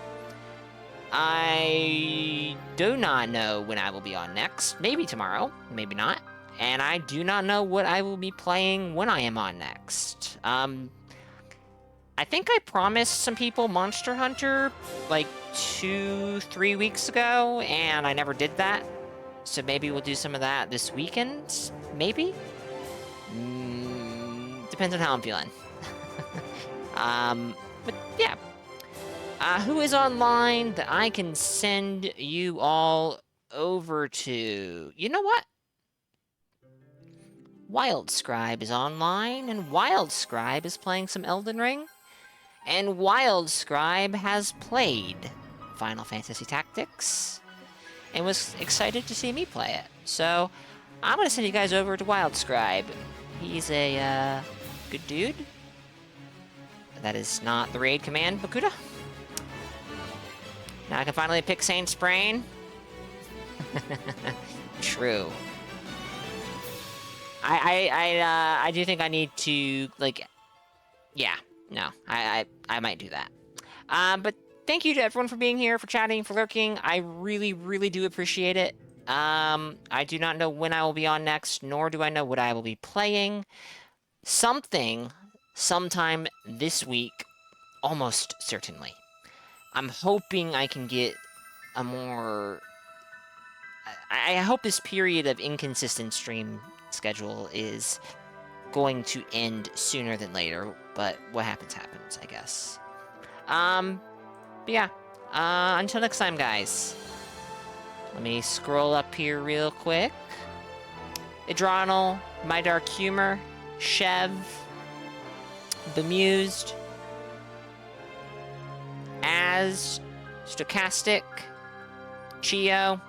I do not know when I will be on next. Maybe tomorrow, maybe not. And I do not know what I will be playing when I am on next. I think I promised some people Monster Hunter like 2-3 weeks ago, and I never did that. So maybe we'll do some of that this weekend? Maybe? Depends on how I'm feeling. But yeah. Who is online that I can send you all over to? You know what? Wildscribe is online, and Wildscribe is playing some Elden Ring. And Wildscribe has played Final Fantasy Tactics, and was excited to see me play it. So, I'm gonna send you guys over to Wildscribe. He's a, good dude. That is not the raid command, Bakuda. Now I can finally pick Saint's Brain. True. I do think I need to, like, yeah, no, I might do that. But thank you to everyone for being here, for chatting, for lurking. I really, really do appreciate it. I do not know when I will be on next, nor do I know what I will be playing. Sometime this week, almost certainly. I'm hoping I can get a more... I hope this period of inconsistent stream schedule is going to end sooner than later, but what happens, I guess. But yeah, until next time, guys. Let me scroll up here real quick. Adronal, My Dark Humor, Chev, Bemused, Az, Stochastic, Chio.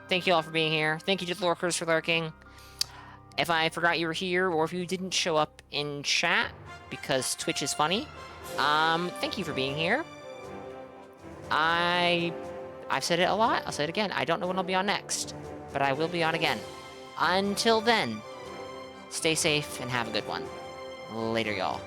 Thank you all for being here. Thank you to the lurkers for lurking. If I forgot you were here, or if you didn't show up in chat because Twitch is funny, thank you for being here. I've said it a lot. I'll say it again. I don't know when I'll be on next, but I will be on again. Until then, stay safe and have a good one. Later, y'all.